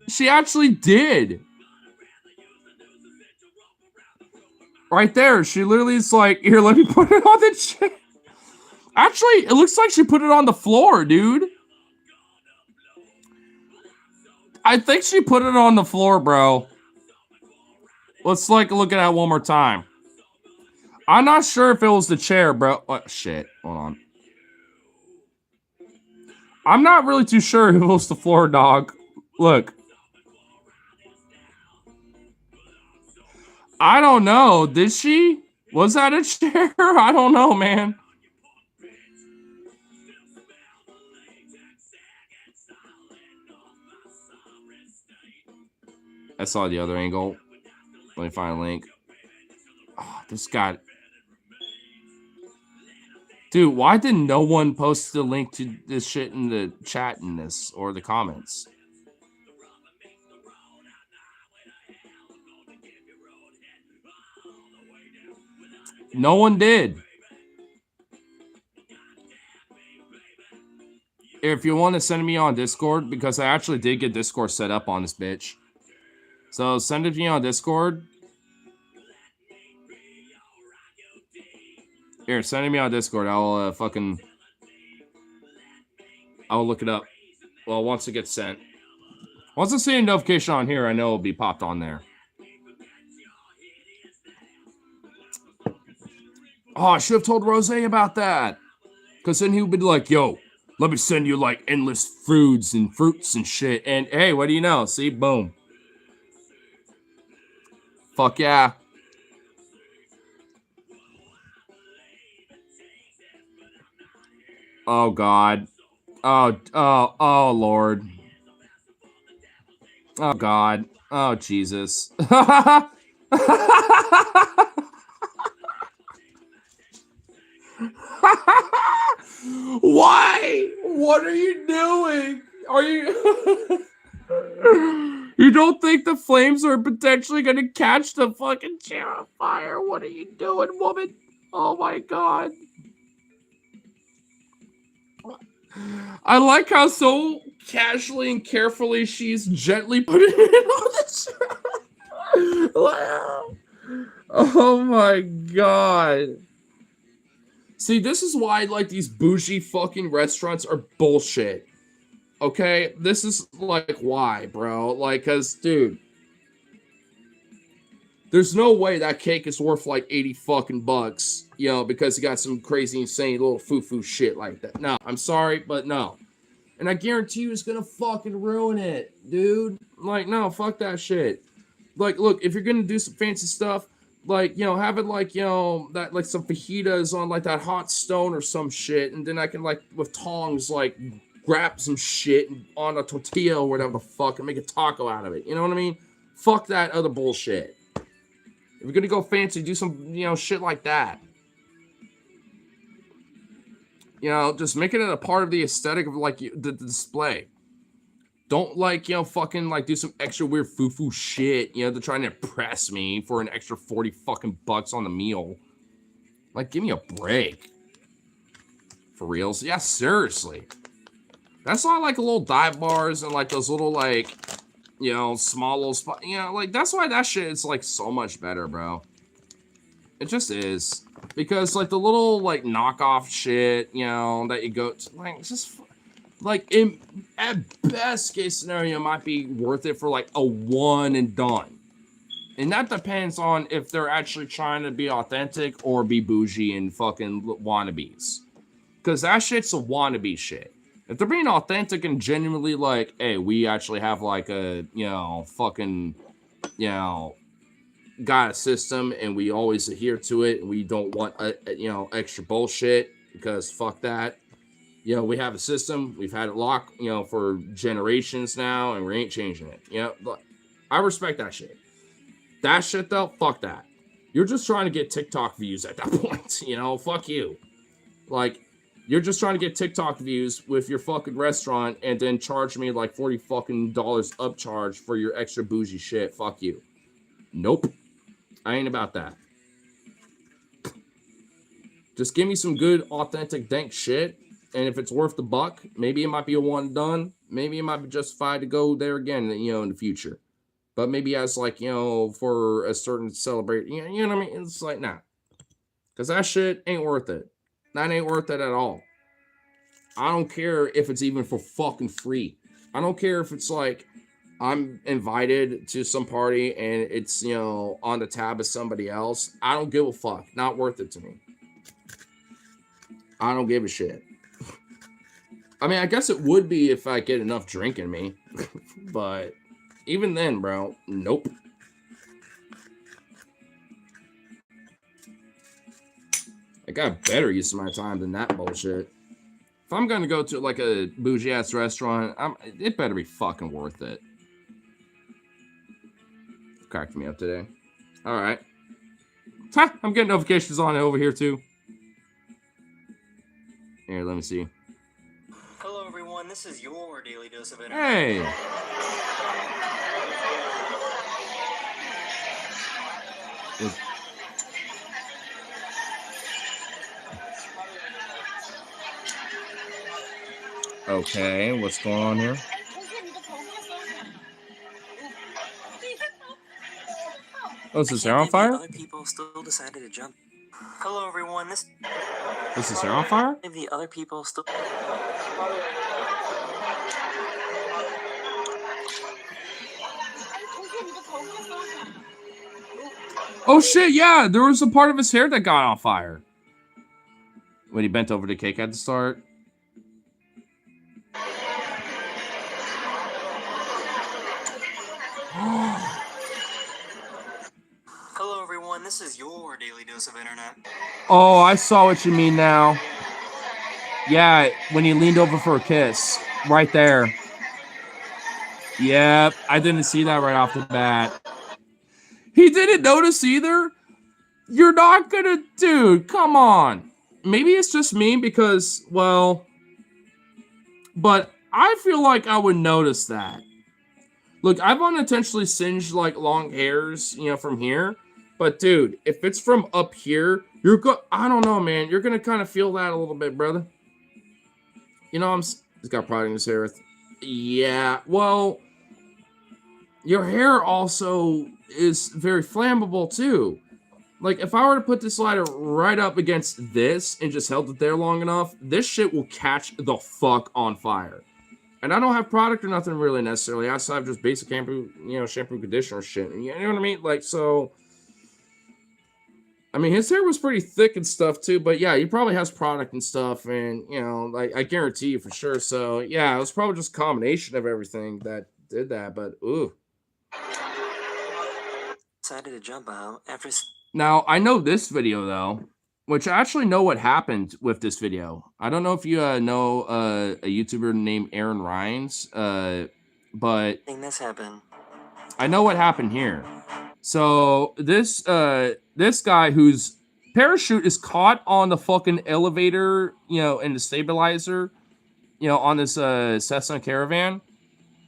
She actually did. Right there. She literally is like, here, let me put it on the chair. Actually, it looks like she put it on the floor, dude. I think she put it on the floor, bro. Let's like look at that one more time. I'm not sure if it was the chair, bro. Oh, shit. Hold on. I'm not really too sure if it was the floor, dog. Look. I don't know. Did she? Was that a chair? I don't know, man. I saw the other angle. Let me find a link. Oh, this guy. Dude, why did no one post the link to this shit in the chat in this or the comments? No one did. If you want to send me on Discord, because I actually did get Discord set up on this bitch. So send it to me on Discord. Here, send it me on Discord. I'll I'll look it up. Well, once it gets sent. Once I see a notification on here, I know it'll be popped on there. Oh, I should have told Rose about that. Because then he would be like, yo, let me send you like endless foods and fruits and shit. And hey, what do you know? See, boom. Fuck yeah. Oh, God. Oh, Lord. Oh, God. Oh, Jesus. Why? What are you doing? Are you... You don't think the flames are potentially going to catch the fucking chair on fire? What are you doing, woman? Oh, my God. I like how so casually and carefully she's gently putting it on the chair. Wow. Oh, my God. See, this is why, like, these bougie fucking restaurants are bullshit. Okay? This is, like, why, bro? Like, because, dude, there's no way that cake is worth, like, 80 fucking bucks, you know, because you got some crazy, insane little foo-foo shit like that. No, I'm sorry, but no. And I guarantee you it's gonna fucking ruin it, dude. Like, no, fuck that shit. Like, look, if you're gonna do some fancy stuff, like, you know, have it like, you know, that like some fajitas on like that hot stone or some shit, and then I can like with tongs like grab some shit on a tortilla or whatever the fuck and make a taco out of it. You know what I mean? Fuck that other bullshit. If you're gonna go fancy, do some, you know, shit like that. You know, just make it a part of the aesthetic of like the display. Don't like, you know, fucking like do some extra weird foo-foo shit, you know, to try and impress me for an extra 40 fucking bucks on the meal. Like, give me a break. For reals? Yeah, seriously. That's why I like little dive bars and like those little like, you know, small little spot. You know, like that's why that shit is like so much better, bro. It just is. Because like the little like knockoff shit, you know, that you go to, like, it's just like at best case scenario, it might be worth it for like a one and done. And that depends on if they're actually trying to be authentic or be bougie and fucking wannabes. Because that shit's a wannabe shit. If they're being authentic and genuinely like, hey, we actually have like a, you know, fucking, you know, got a system and we always adhere to it and we don't want, you know, extra bullshit because fuck that. You know, we have a system. We've had it locked, you know, for generations now, and we ain't changing it. You know, I respect that shit. That shit, though, fuck that. You're just trying to get TikTok views at that point. You know, fuck you. Like, you're just trying to get TikTok views with your fucking restaurant and then charge me like $40 fucking upcharge for your extra bougie shit. Fuck you. Nope. I ain't about that. Just give me some good, authentic, dank shit. And if it's worth the buck, maybe it might be a one and done. Maybe it might be justified to go there again, in the future. But maybe as like, for a certain celebrate, you know what I mean? It's like, nah. Because that shit ain't worth it. That ain't worth it at all. I don't care if it's even for fucking free. I don't care if it's like I'm invited to some party and it's, on the tab of somebody else. I don't give a fuck. Not worth it to me. I don't give a shit. I mean, I guess it would be if I get enough drink in me. But even then, bro, nope. I got better use of my time than that bullshit. If I'm gonna go to like a bougie ass restaurant, it better be fucking worth it. Cracked me up today. All right. I'm getting notifications on it over here too. Here, let me see.
Hello everyone, this is your daily dose of internet.
Hey. Okay, what's going on here? Oh, is this hair on fire?
Other people still decided to jump. Hello everyone, this
is hair on fire?
If the other people still...
Oh shit, yeah, there was a part of his hair that got on fire. When he bent over the cake at the start.
Hello everyone, this is your daily dose of internet.
Oh, I saw what you mean now. Yeah, when he leaned over for a kiss. Right there. Yep, I didn't see that right off the bat. He didn't notice either? You're not gonna... Dude, come on. Maybe it's just me because, well... But I feel like I would notice that. Look, I've unintentionally singed, like, long hairs, from here. But, dude, if it's from up here, I don't know, man. You're gonna kind of feel that a little bit, brother. He's got pride in his hair. Yeah, well... Your hair also is very flammable, too. Like, if I were to put this lighter right up against this and just held it there long enough, this shit will catch the fuck on fire. And I don't have product or nothing really necessarily. Outside of just basic shampoo, shampoo conditioner shit. You know what I mean? Like, so... I mean, his hair was pretty thick and stuff, too. But, yeah, he probably has product and stuff. And, like, I guarantee you for sure. So, yeah, it was probably just a combination of everything that did that. But, ooh.
Decided to jump out after...
Now, I know this video, though, which I actually know what happened with this video. I don't know if you know a YouTuber named Aaron Rhines, but...
This happened.
I know what happened here. So, this guy whose parachute is caught on the fucking elevator, and the stabilizer, on this Cessna Caravan.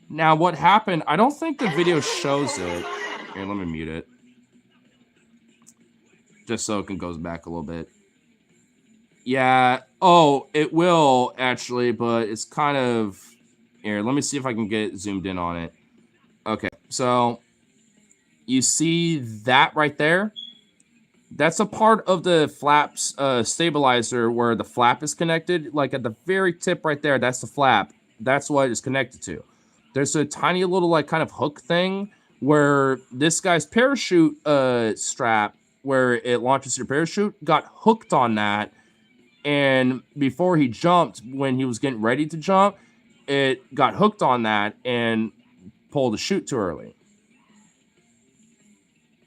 Now, what happened, I don't think the video shows it. Here, let me mute it. Just so it can goes back a little bit. Yeah. Oh, it will, actually, but it's kind of... Here, let me see if I can get zoomed in on it. Okay, so... You see that right there? That's a part of the flaps stabilizer where the flap is connected. Like, at the very tip right there, that's the flap. That's what it's connected to. There's a tiny little, like, kind of hook thing where this guy's parachute strap, where it launches your parachute, got hooked on that. And before he jumped, when he was getting ready to jump, it got hooked on that and pulled the chute too early.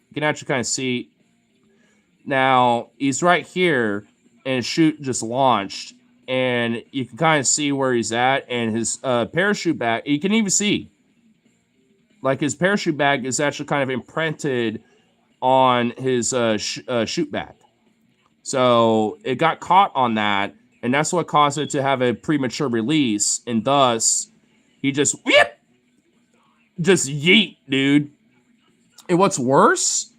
You can actually kind of see. Now, he's right here, and his chute just launched. And you can kind of see where he's at, and his parachute bag, you can even see. Like, his parachute bag is actually kind of imprinted on his chute bag. So it got caught on that, and that's what caused it to have a premature release, and thus he just yeet, dude. And what's worse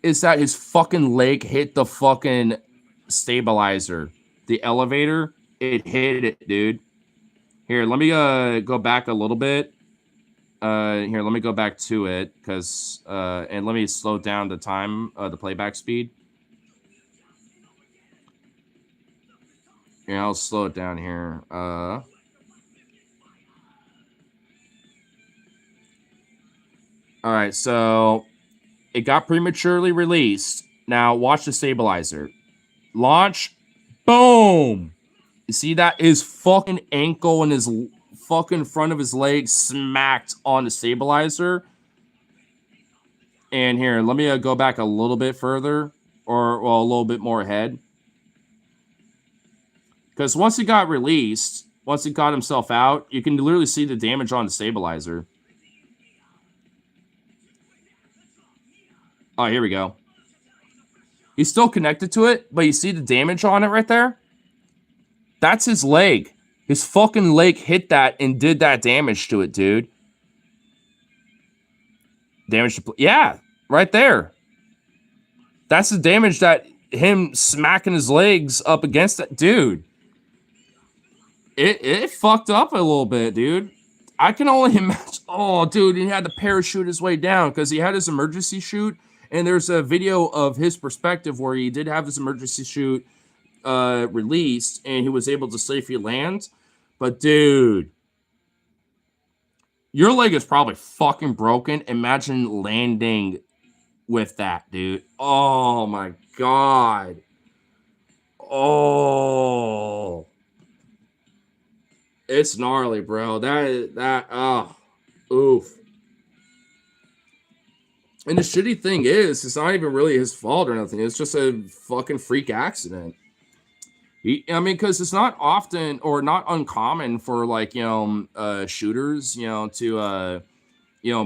is that his fucking leg hit the fucking stabilizer, the elevator, it hit it, dude. Here, let me go back a little bit. Here, let me go back to it, because and let me slow down the time, the playback speed. Here, I'll slow it down here. All right, so it got prematurely released. Now watch the stabilizer. Launch. Boom. You see that? His fucking ankle and his fucking front of his leg smacked on the stabilizer. And here, let me go back a little bit further, or well, a little bit more ahead. Because once he got released, once he got himself out, you can literally see the damage on the stabilizer. Oh, here we go. He's still connected to it, but you see the damage on it right there? That's his leg. His fucking leg hit that and did that damage to it, dude. Damage to... Yeah, right there. That's the damage that him smacking his legs up against it. Dude. It fucked up a little bit, dude. I can only imagine. Oh, dude, he had to parachute his way down because he had his emergency chute. And there's a video of his perspective where he did have his emergency chute released and he was able to safely land. But, dude, your leg is probably fucking broken. Imagine landing with that, dude. Oh, my God. Oh. It's gnarly, bro. Oof. And the shitty thing is, it's not even really his fault or nothing. It's just a fucking freak accident. I mean, because it's not often or not uncommon for, like, shooters, to,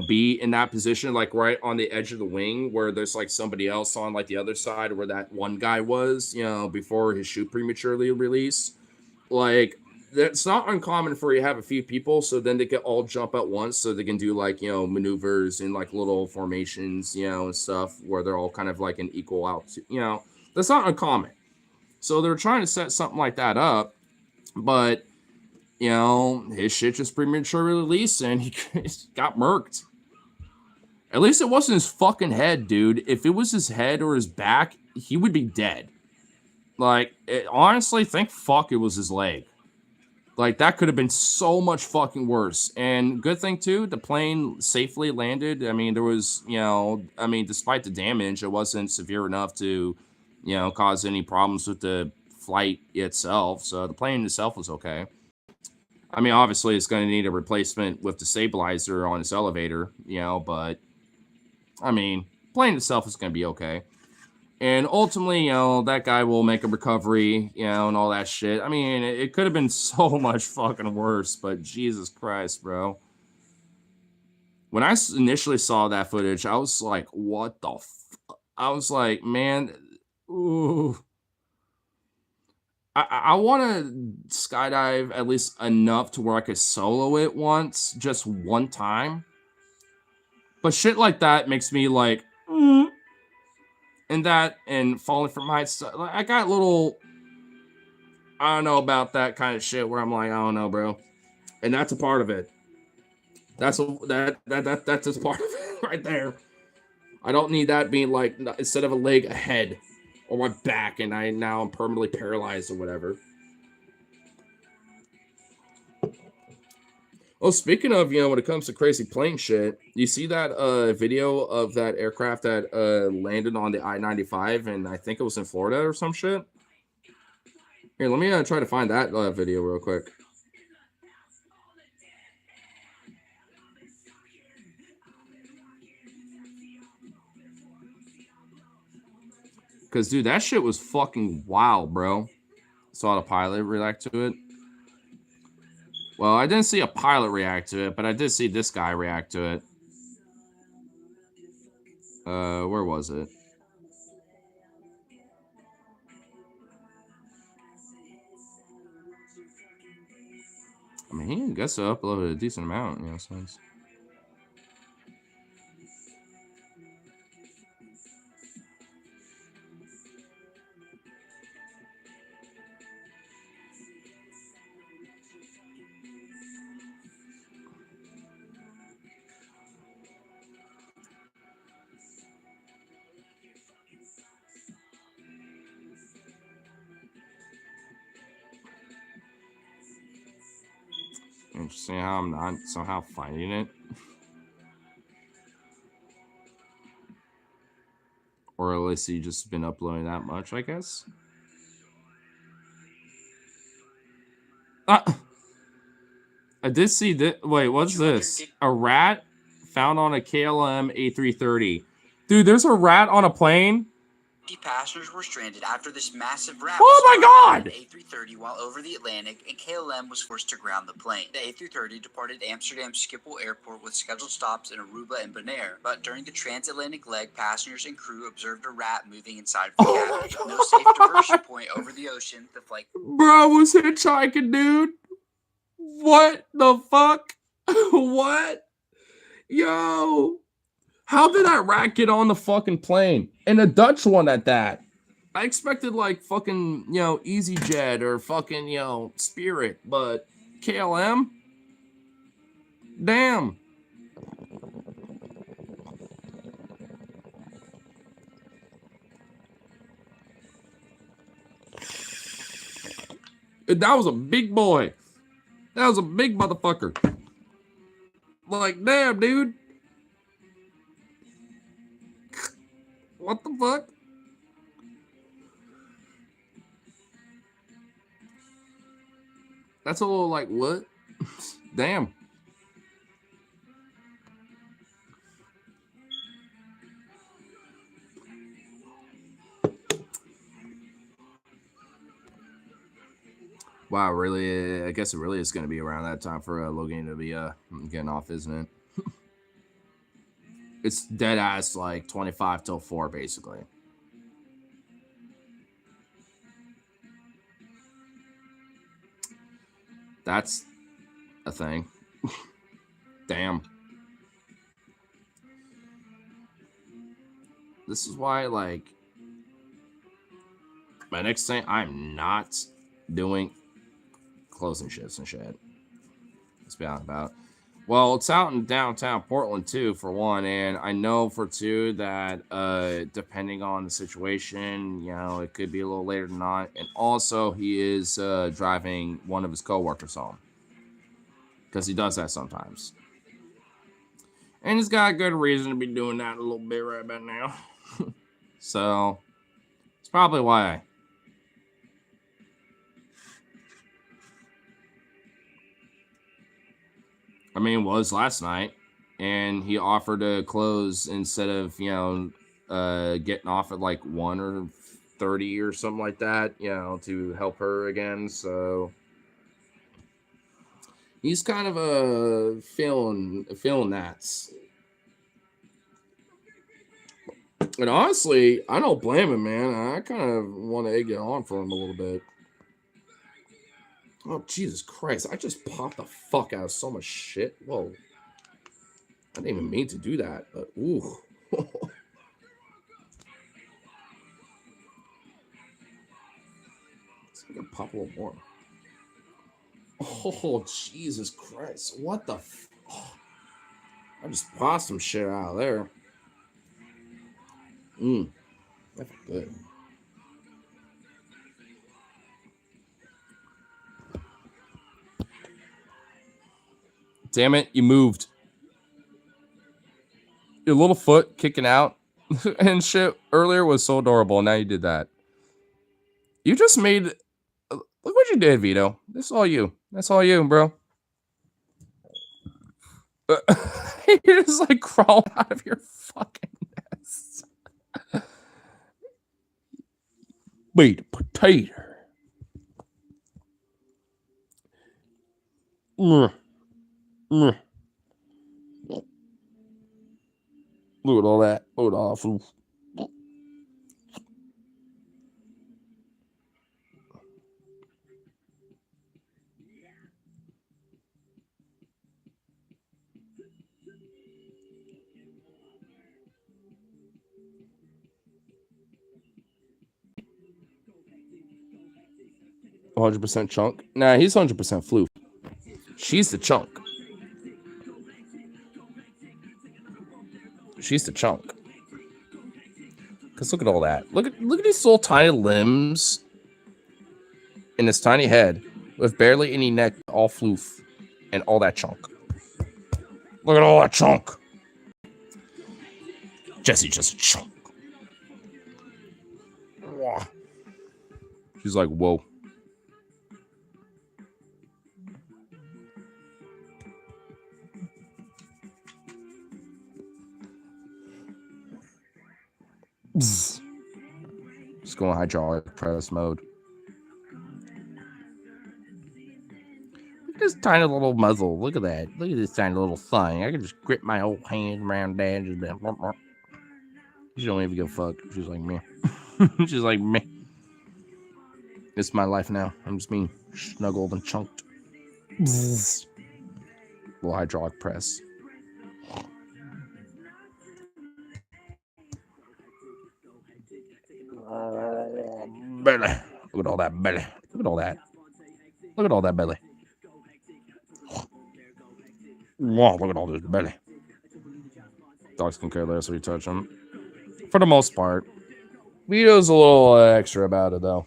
be in that position, like right on the edge of the wing where there's like somebody else on like the other side where that one guy was, before his shoot prematurely released. Like, that's not uncommon for you to have a few people, so then they can all jump at once, so they can do like maneuvers and like little formations, and stuff where they're all kind of like an equal altitude. That's not uncommon. So they're trying to set something like that up, but his shit just prematurely released and he got murked. At least it wasn't his fucking head, dude. If it was his head or his back, he would be dead. Like, honestly, thank fuck it was his leg. Like, that could have been so much fucking worse. And good thing, too, the plane safely landed. I mean, there was, despite the damage, it wasn't severe enough to, cause any problems with the flight itself. So the plane itself was okay. I mean, obviously, it's going to need a replacement with the stabilizer on its elevator, but, I mean, plane itself is going to be okay. And ultimately, that guy will make a recovery, and all that shit. I mean, it could have been so much fucking worse, but Jesus Christ, bro. When I initially saw that footage, I was like, what the fuck? I was like, man, ooh. I want to skydive at least enough to where I could solo it once, just one time. But shit like that makes me like, and that and falling from heights. I got little, I don't know about that kind of shit where I'm like, I don't know, bro. And that's a part of it. That's just part of it right there. I don't need that being like, instead of a leg, a head or my back, and I'm permanently paralyzed or whatever. Oh, speaking of, when it comes to crazy plane shit, you see that video of that aircraft that landed on the I-95, and I think it was in Florida or some shit? Here, let me try to find that video real quick. Because, dude, that shit was fucking wild, bro. Saw the pilot react to it. Well, I didn't see a pilot react to it, but I did see this guy react to it. Where was it? I mean, he gets to upload a decent amount, since. Interesting how I'm not somehow finding it. Or at least you just been uploading that much, I guess. I did see that. Wait, what's this? A rat found on a KLM A330. Dude, there's a rat on a plane?
Passengers were stranded after this massive rat
Oh my God!
A330 while over the Atlantic, and KLM was forced to ground the plane. The A330 departed Amsterdam Schiphol Airport with scheduled stops in Aruba and Bonaire, but during the transatlantic leg, passengers and crew observed a rat moving inside of the cabin. With no safe diversion point over the ocean, the flight...
Bro was hitchhiking, dude. What the fuck? What? Yo. How did that rat get on the fucking plane? And a Dutch one at that. I expected like fucking, EasyJet or fucking, Spirit, but KLM? Damn. That was a big boy. That was a big motherfucker. Like, damn, dude. What the fuck? That's a little like, what? Damn. Wow, really? I guess it really is going to be around that time for Logan to be getting off, isn't it? It's dead ass like 25 till 4, basically. That's a thing. Damn. This is why, like, my next thing, I'm not doing closing shifts and shit. Let's be honest about. Well, it's out in downtown Portland too, for one, and I know for two that depending on the situation, it could be a little later than not. And also, he is driving one of his coworkers home because he does that sometimes, and he's got a good reason to be doing that a little bit right about now. So it's probably why. I mean, it was last night, and he offered to close instead of, getting off at like 1 or 30 or something like that, to help her again. So he's kind of feeling that. And honestly, I don't blame him, man. I kind of want to egg it on for him a little bit. Oh, Jesus Christ. I just popped the fuck out of so much shit. Whoa. I didn't even mean to do that, but ooh. So I can pop a little more. Oh, Jesus Christ. What the I just popped some shit out of there. That's good. Damn it, you moved. Your little foot kicking out and shit earlier was so adorable. Now you did that. You just made... Look what you did, Vito. This is all you. That's all you, bro. You're just like crawling out of your fucking nest. Baked potato. Look at all that. Look at all food. 100% chunk. Nah, he's 100% floof. She's the chunk. She's the chunk. Cause look at all that. Look at these little tiny limbs and this tiny head with barely any neck, all floof.
And all that chunk. Look at all that chunk. Jesse just a chunk. She's like, whoa. Just going hydraulic press mode. Look at this tiny little muzzle. Look at that. Look at this tiny little thing. I can just grip my whole hand around that. And just she don't even give a fuck. She's like, meh. She's like, meh. It's my life now. I'm just being snuggled and chunked. Little hydraulic press. Belly. Look at all that belly. Look at all that. Look at all that belly. Wow, look at all this belly. Dogs can care less if you touch them. For the most part. Vito's a little extra about it, though.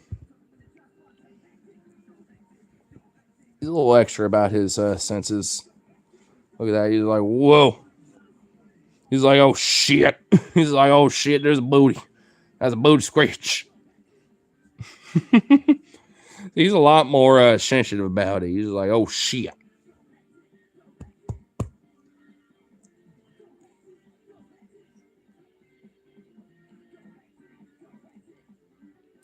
He's a little extra about his senses. Look at that. He's like, whoa. He's like, oh, shit. He's like, oh, shit, there's a booty. That's a booty scratch. He's a lot more sensitive about it. He's like, oh, shit.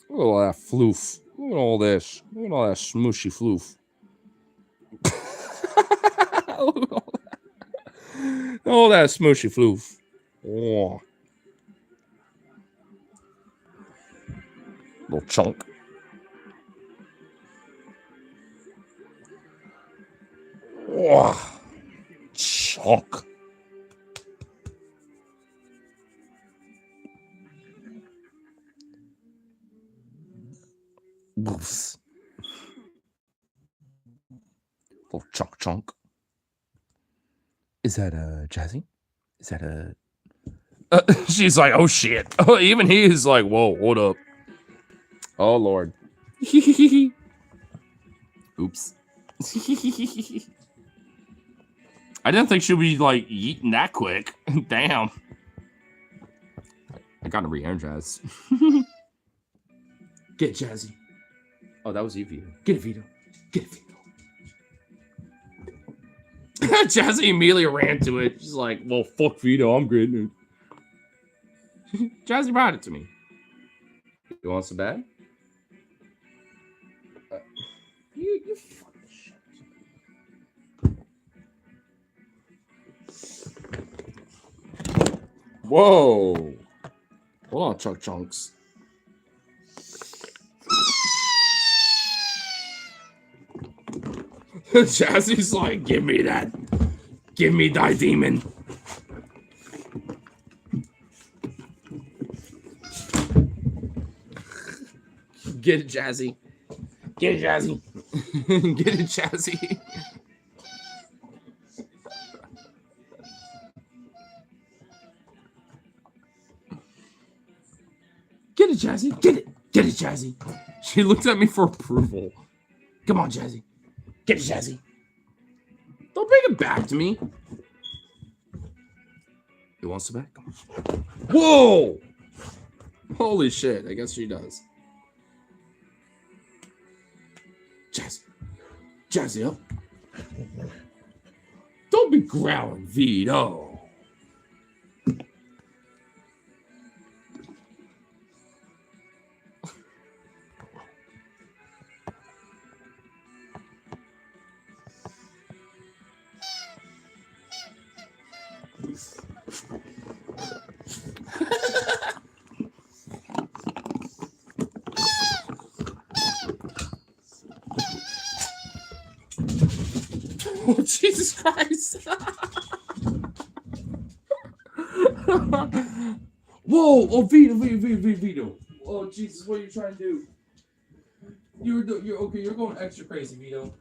Look at all that floof. Look at all this. Look at all that smooshy floof. Look at all that. All that smooshy floof. Oh. Little chunk. Oh. Chunk. Woofs. Little chunk. Is that Jazzy? Is that a? She's like, oh shit. Oh, even he is like, whoa, hold up. Oh lord. Oops. I didn't think she'd be like eating that quick. Damn. I gotta re-energize. Get it, Jazzy. Oh, that was you, Vito. Get it, Vito. Get it, Vito. Jazzy immediately ran to it. She's like, well, fuck Vito. I'm getting it. Jazzy brought it to me. You want some bad? You fucking shit. Whoa. Hold on, chunks. Jazzy's like, give me that. Give me thy demon. Get it, Jazzy. Get it, Jazzy. Get it, Jazzy. Get it, Jazzy. Get it. Get it, Jazzy. She looked at me for approval. Come on, Jazzy. Get it, Jazzy. Don't bring it back to me. He wants it back? Whoa! Holy shit. I guess she does. Jazzy. Jazzy up. Don't be growling, Vito. Oh, Jesus Christ. Whoa! Oh, Vito. Oh, Jesus, what are you trying to do? You're okay, you're going extra crazy, Vito.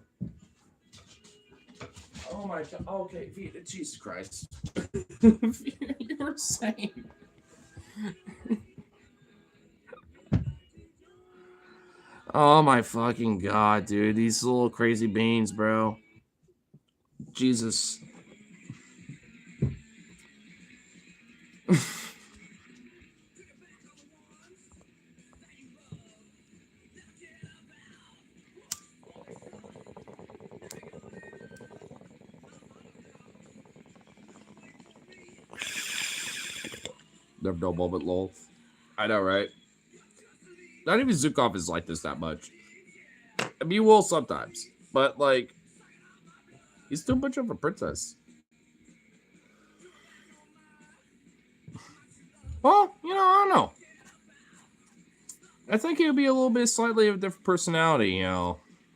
Oh my god. Okay, Vito, Jesus Christ. You're insane. Oh my fucking god, dude. These little crazy beans, bro.
Jesus. Never know moment, lol. I know, right? Not even Zukov is like this that much. I mean, he will sometimes, but like, he's too much of a princess. Well, I don't know. I think he'll be a little bit slightly of a different personality,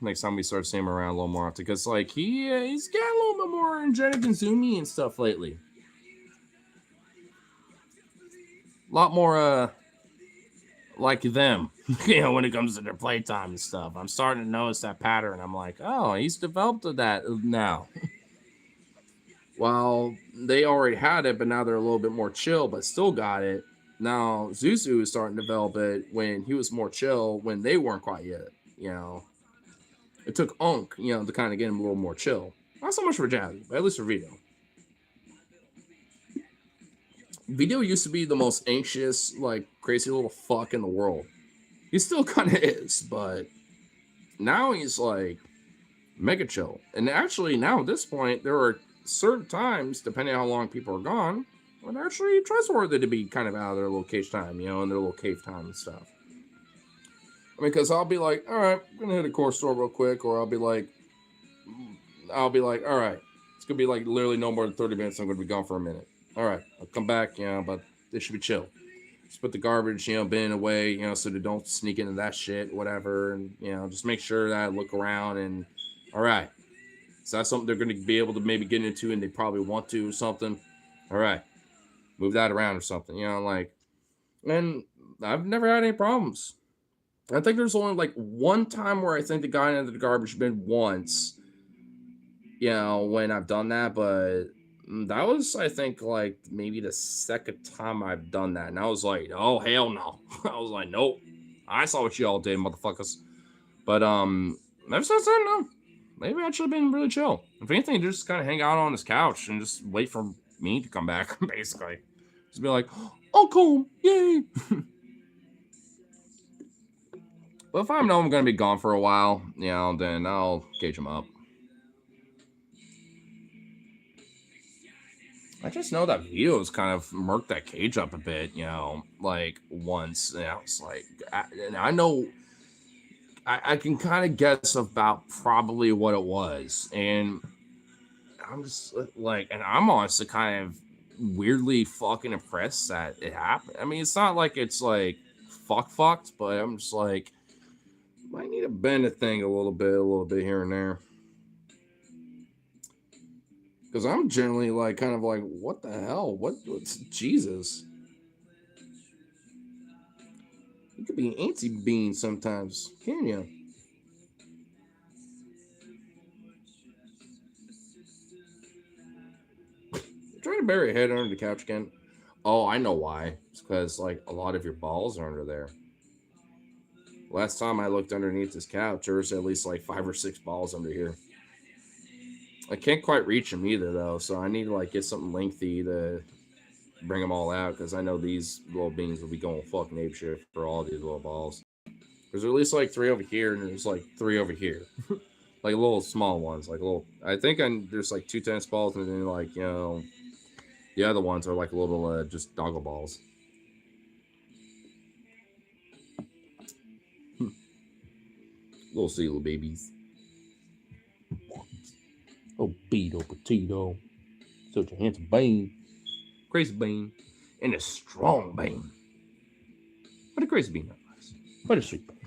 next time we start seeing him around a little more often. Because, like, he's getting a little bit more energetic and zoomy and stuff lately. A lot more, like them, when it comes to their playtime and stuff. I'm starting to notice that pattern. I'm like, oh, he's developed that now. Well, they already had it, but now they're a little bit more chill, but still got it. Now Zuzu is starting to develop it when he was more chill when they weren't quite yet. It took Unk, to kind of get him a little more chill. Not so much for Jazzy, but at least for Vito. Vito used to be the most anxious, like crazy little fuck in the world. He still kind of is, but now he's like mega chill. And actually, now at this point, there are certain times, depending on how long people are gone, when actually trustworthy to be kind of out of their little cage time, in their little cave time and stuff. I mean, because I'll be like, all right, I'm gonna hit a core store real quick, or I'll be like, all right, it's gonna be like literally no more than 30 minutes. I'm gonna be gone for a minute. All right, I'll come back, but it should be chill. Just put the garbage, bin away, so they don't sneak into that shit, whatever, and just make sure that I look around and, all right, so that's something they're going to be able to maybe get into, and they probably want to or something. All right, move that around or something, and I've never had any problems. I think there's only like one time where I think the guy into the garbage bin once, when I've done that, but that was, I think, like maybe the second time I've done that, and I was like, oh hell no. I was like, nope, I saw what you all did, motherfuckers. But ever since then, no, maybe I should have been really chill. If anything, just kind of hang out on his couch and just wait for me to come back, basically. Just be like, oh cool, yay. But if I know I'm gonna be gone for a while, then I'll cage him up. I just know that Vito's kind of murked that cage up a bit, like once. And I was like, and I know I can kind of guess about probably what it was. And I'm just like, and I'm honestly kind of weirdly fucking impressed that it happened. I mean, it's not like it's like fucked, but I'm just like, might need to bend the thing a little bit here and there. Because I'm generally like, kind of like, what the hell? What's Jesus? You could be an antsy bean sometimes, can you? Trying to bury a head under the couch again. Oh, I know why. It's because like a lot of your balls are under there. Last time I looked underneath this couch, there was at least like 5 or 6 balls under here. I can't quite reach them either though, so I need to like get something lengthy to bring them all out because I know these little beans will be going fucking ape shit for all these little balls. There's at least like 3 over here, and there's like 3 over here, like little small ones, like little. I think there's like 2 tennis balls, and then like the other ones are like little just doggle balls. Little sea little babies. Oh, Beto Potato. Such a handsome bean. Crazy bean. And a strong bean. But a crazy bean nonetheless. But a sweet bean.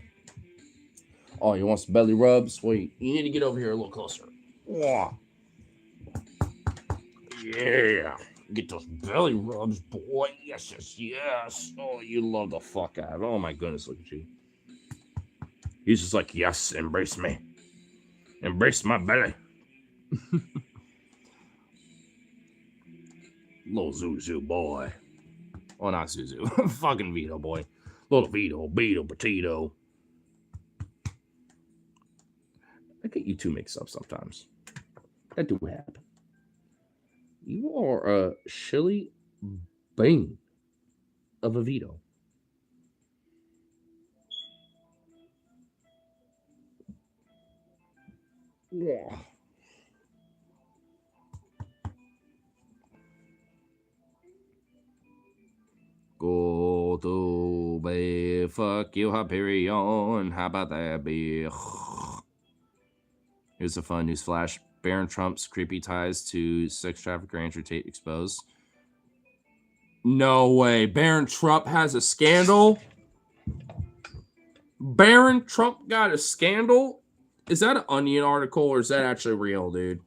Oh, you want some belly rubs? Wait, you need to get over here a little closer. Yeah. Get those belly rubs, boy. Yes. Oh, you love the fuck out of it. Oh my goodness, look at you. He's just like, yes, embrace me. Embrace my belly. Little Zuzu boy. Oh, not Zuzu. Fucking Vito boy. Little Vito Potato. I get you two mixed up sometimes. That do happen.
You are a chili bean of a veto. Yeah. Go to be fuck you Hyperion. How about that be? Here's a fun news flash. Barron Trump's creepy ties to sex trafficker Andrew Tate exposed. No way. Barron Trump has a scandal? Barron Trump got a scandal? Is that an Onion article or is that actually real, dude?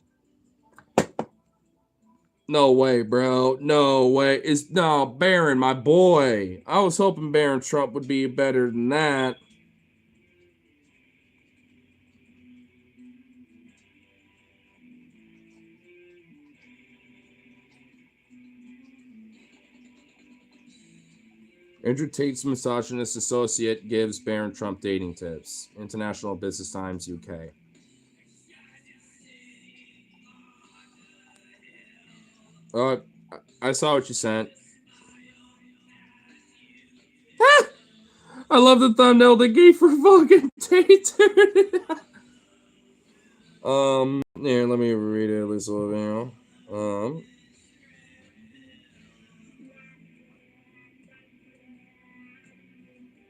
No way, bro. No way. It's no Barron, my boy. I was hoping Barron Trump would be better than that. Andrew Tate's misogynist associate gives Barron Trump dating tips. International Business Times, UK. Oh, I saw what you sent. I love the thumbnail they gave for fucking Tate, dude. Here, let me read it at least a little bit.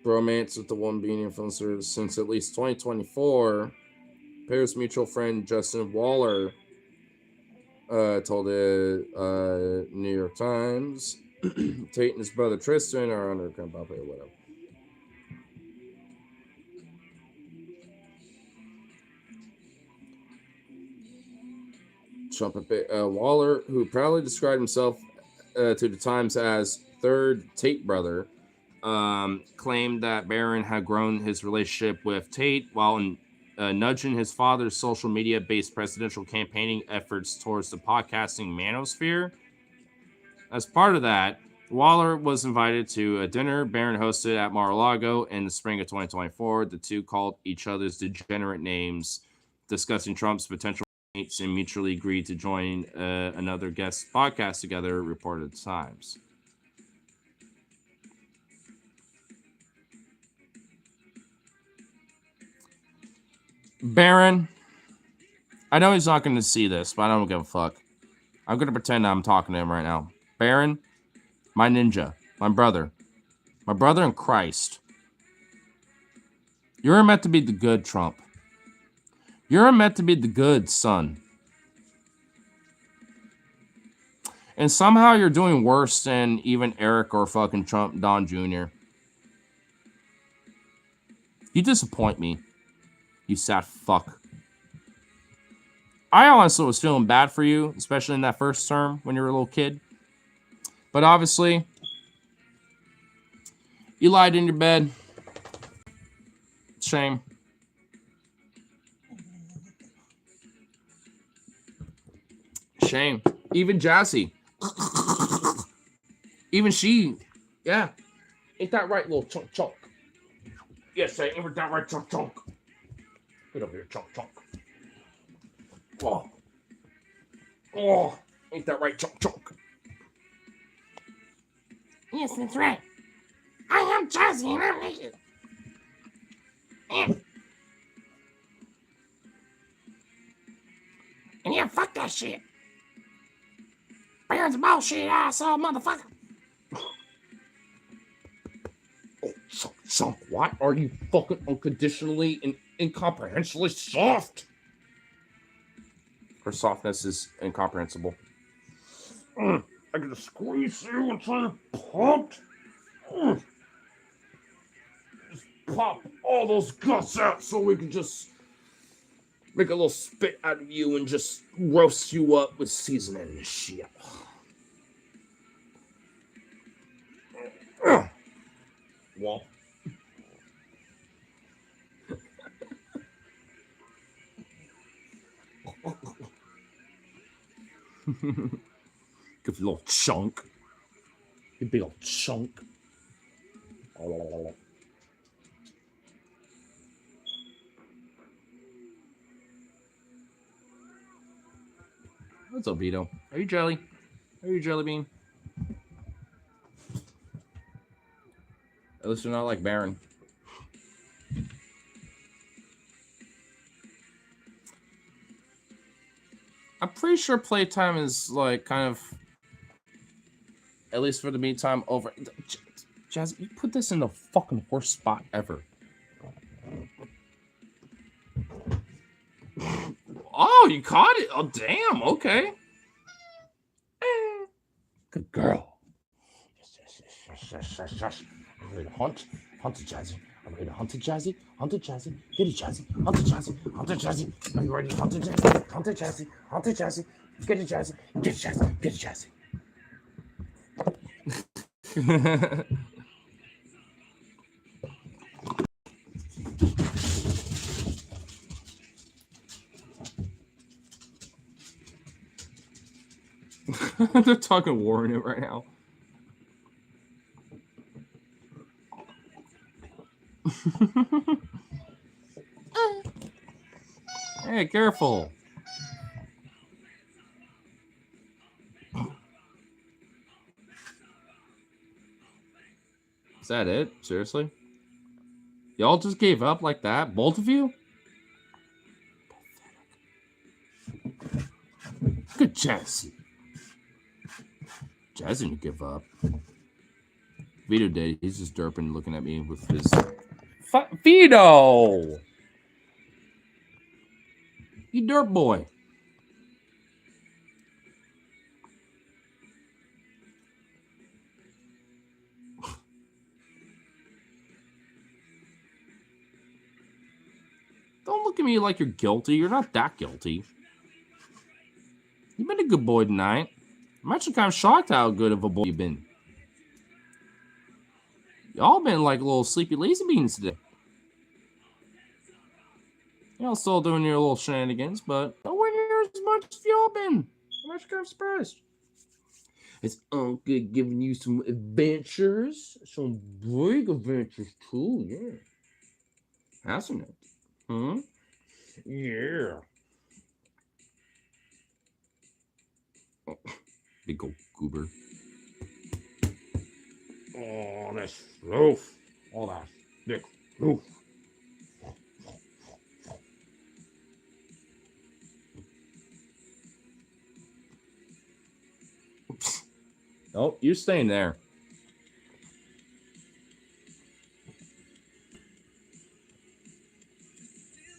Bromance with the one being influencer since at least 2024. Paris mutual friend Justin Waller told the New York Times. Tate and his brother Tristan are under Bumble or whatever. Trump Waller, who proudly described himself to the Times as third Tate brother, claimed that Barron had grown his relationship with Tate while nudging his father's social media-based presidential campaigning efforts towards the podcasting manosphere. As part of that, Waller was invited to a dinner Barron hosted at Mar-a-Lago in the spring of 2024. The two called each other's degenerate names, discussing Trump's potential mates, and mutually agreed to join another guest podcast together, reported the Times. Barron, I know he's not going to see this, but I don't give a fuck. I'm going to pretend I'm talking to him right now. Barron, my ninja, my brother in Christ. You're meant to be the good Trump. You're meant to be the good son. And somehow you're doing worse than even Eric or fucking Trump Don Jr. You disappoint me, you sad fuck. I honestly was feeling bad for you, especially in that first term when you were a little kid. But obviously, you lied in your bed. Shame. Shame. Even Jassy. Even she. Yeah. Ain't that right, little chunk chunk? Yes, ain't that right, chunk chunk? Get over here, chunk chunk. Oh. Oh. Ain't that right, chunk chunk?
Yes, that's right. I am Jazzy and I'm naked. And yeah, fuck that shit. Barron's bullshit, asshole motherfucker.
Oh, chunk, why are you fucking unconditionally and incomprehensibly soft? Her softness is incomprehensible. I can just squeeze you until you're pumped. Just pop all those guts out so we can just make a little spit out of you and just roast you up with seasoning and shit. Well. Give you a little chunk. You big old chunk. What's up, Vito? Are you jelly? Are you Jelly Bean? At least you're not like Baron. I'm pretty sure playtime is like kind of, at least for the meantime, over. Jazz, you put this in the fucking worst spot ever. Oh, you caught it. Oh, damn. Okay. Good girl. Yes. I'm ready to hunt. Hunt it, Jazzy. I'm ready to hunt it, Jazzy. Hunt it, Jazzy. Get it, Jazzy. Hunt it, Jazzy. Hunt it, Jazzy. Are you ready to hunt it, Jazzy? Hunt it, Jazzy. Hunt it, Jazzy. Get it, Jazzy. Get it, Jazzy. Get it, Jazzy. They're talking war in it right now. Hey, careful. Is that it? Seriously? Y'all just gave up like that? Both of you? Good Jazzy. Jazzy didn't give up. Vito did. He's just derping looking at me with his... Vito! You derp boy. Don't look at me like you're guilty. You're not that guilty. You've been a good boy tonight. I'm actually kind of shocked how good of a boy you've been. Y'all been like little sleepy lazy beans today. Y'all still doing your little shenanigans, but nowhere near as much as y'all been. I'm actually kind of surprised. It's Uncle giving you some adventures. Some big adventures, too, yeah. Hasn't it? Huh? Yeah. Oh, big old goober. Oh, that's roof. Oh, that's big roof. Oh, you're staying there.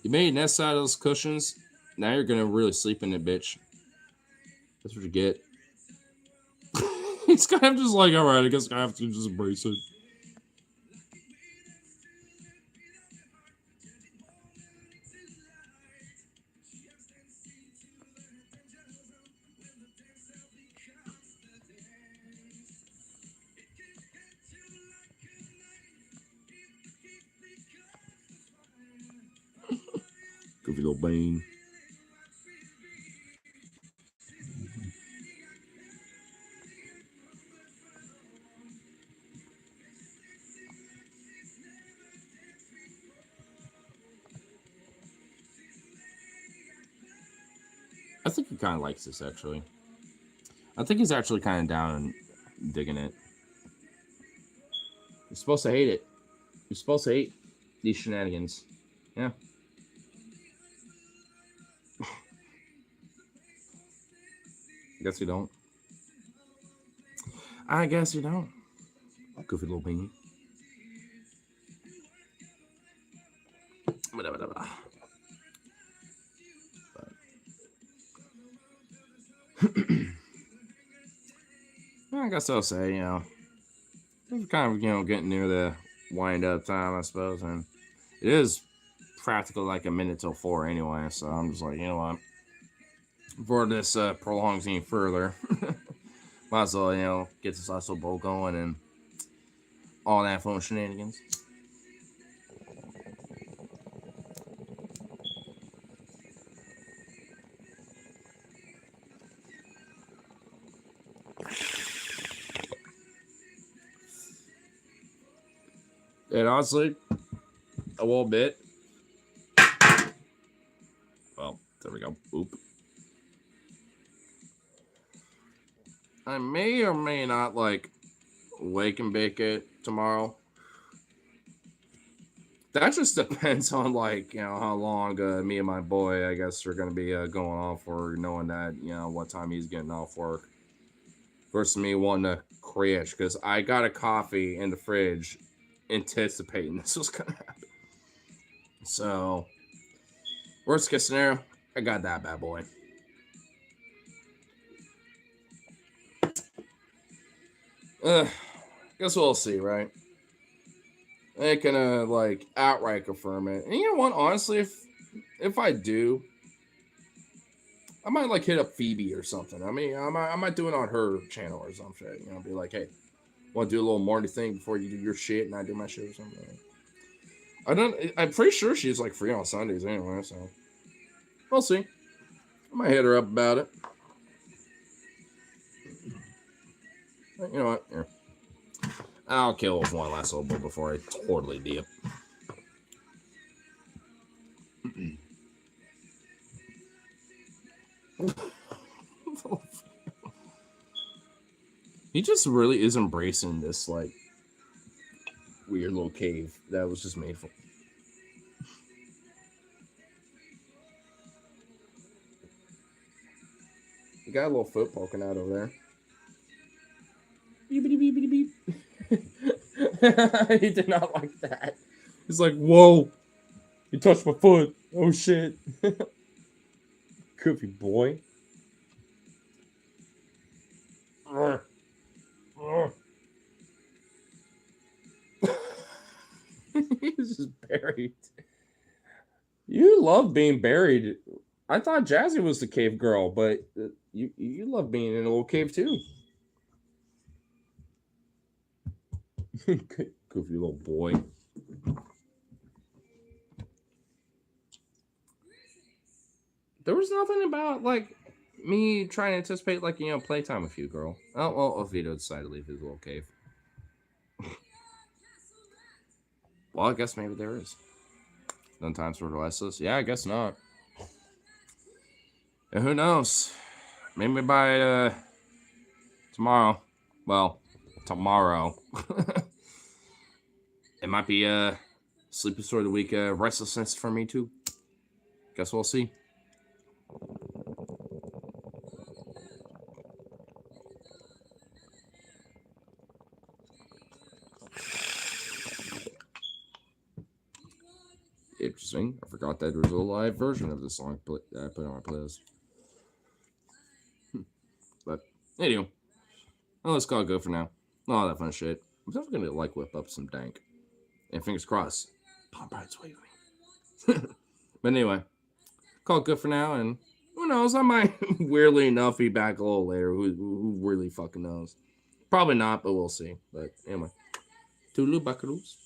You made a nest out of those cushions. Now you're gonna really sleep in it, bitch. That's what you get. It's kind of just like, all right, I guess I have to just embrace it. Goofy little bean. I think he kind of likes this, actually. I think he's actually kind of down and digging it. You're supposed to hate it. You're supposed to hate these shenanigans. Yeah. Guess you don't. I guess you don't. Goofy little bean. I guess I'll say, it's kind of, getting near the wind up time, I suppose. And it is practically like a minute till 4 anyway. So I'm just like, you know what? Before this prolongs any further, might as well, get this last little bowl going and all that fun shenanigans. And honestly, a little bit. Well, there we go. Oop.
I may or may not like wake and bake it tomorrow. That just depends on like how long me and my boy I guess are gonna be going off for, knowing that what time he's getting off work versus me wanting to crash because I got a coffee in the fridge anticipating this was gonna happen. So worst case scenario, I got that bad boy. Uh, guess we'll see, right? I ain't gonna like outright confirm it. And you know what? Honestly, if I do, I might like hit up Phoebe or something. I mean, I might do it on her channel or some shit. Be like, hey, want to do a little morning thing before you do your shit and I do my shit or something. I don't. I'm pretty sure she's like free on Sundays anyway. So we'll see. I might hit her up about it. You know what? Yeah. I'll kill with one last little bit before I totally dip. He just really is embracing this like weird little cave that was just made for. You got a little foot poking out over there. Beep, beep, beep, beep, beep. He did not like that. He's like, whoa, you touched my foot. Oh shit. Goofy boy. He's just buried. You love being buried. I thought Jazzy was the cave girl, but you love being in a little cave too. Goofy little boy. There was nothing about like me trying to anticipate like playtime with you, girl. Oh well, Oviedo decided to leave his little cave. Well, I guess maybe there is. No times for the restless. Yeah, I guess not. And who knows? Maybe by tomorrow. Well, tomorrow. It might be sleepy story of the week restlessness for me too. Guess we'll see. Interesting. I forgot that there was a live version of this song that I put on my playlist. But anyway, well, let's call it good for now. All that fun shit. I'm definitely gonna like whip up some dank. And fingers crossed, Palm Bride's waving. But anyway, call it good for now. And who knows? I might weirdly enough be back a little later. Who really fucking knows? Probably not, but we'll see. But anyway, toodaloo buckaroos.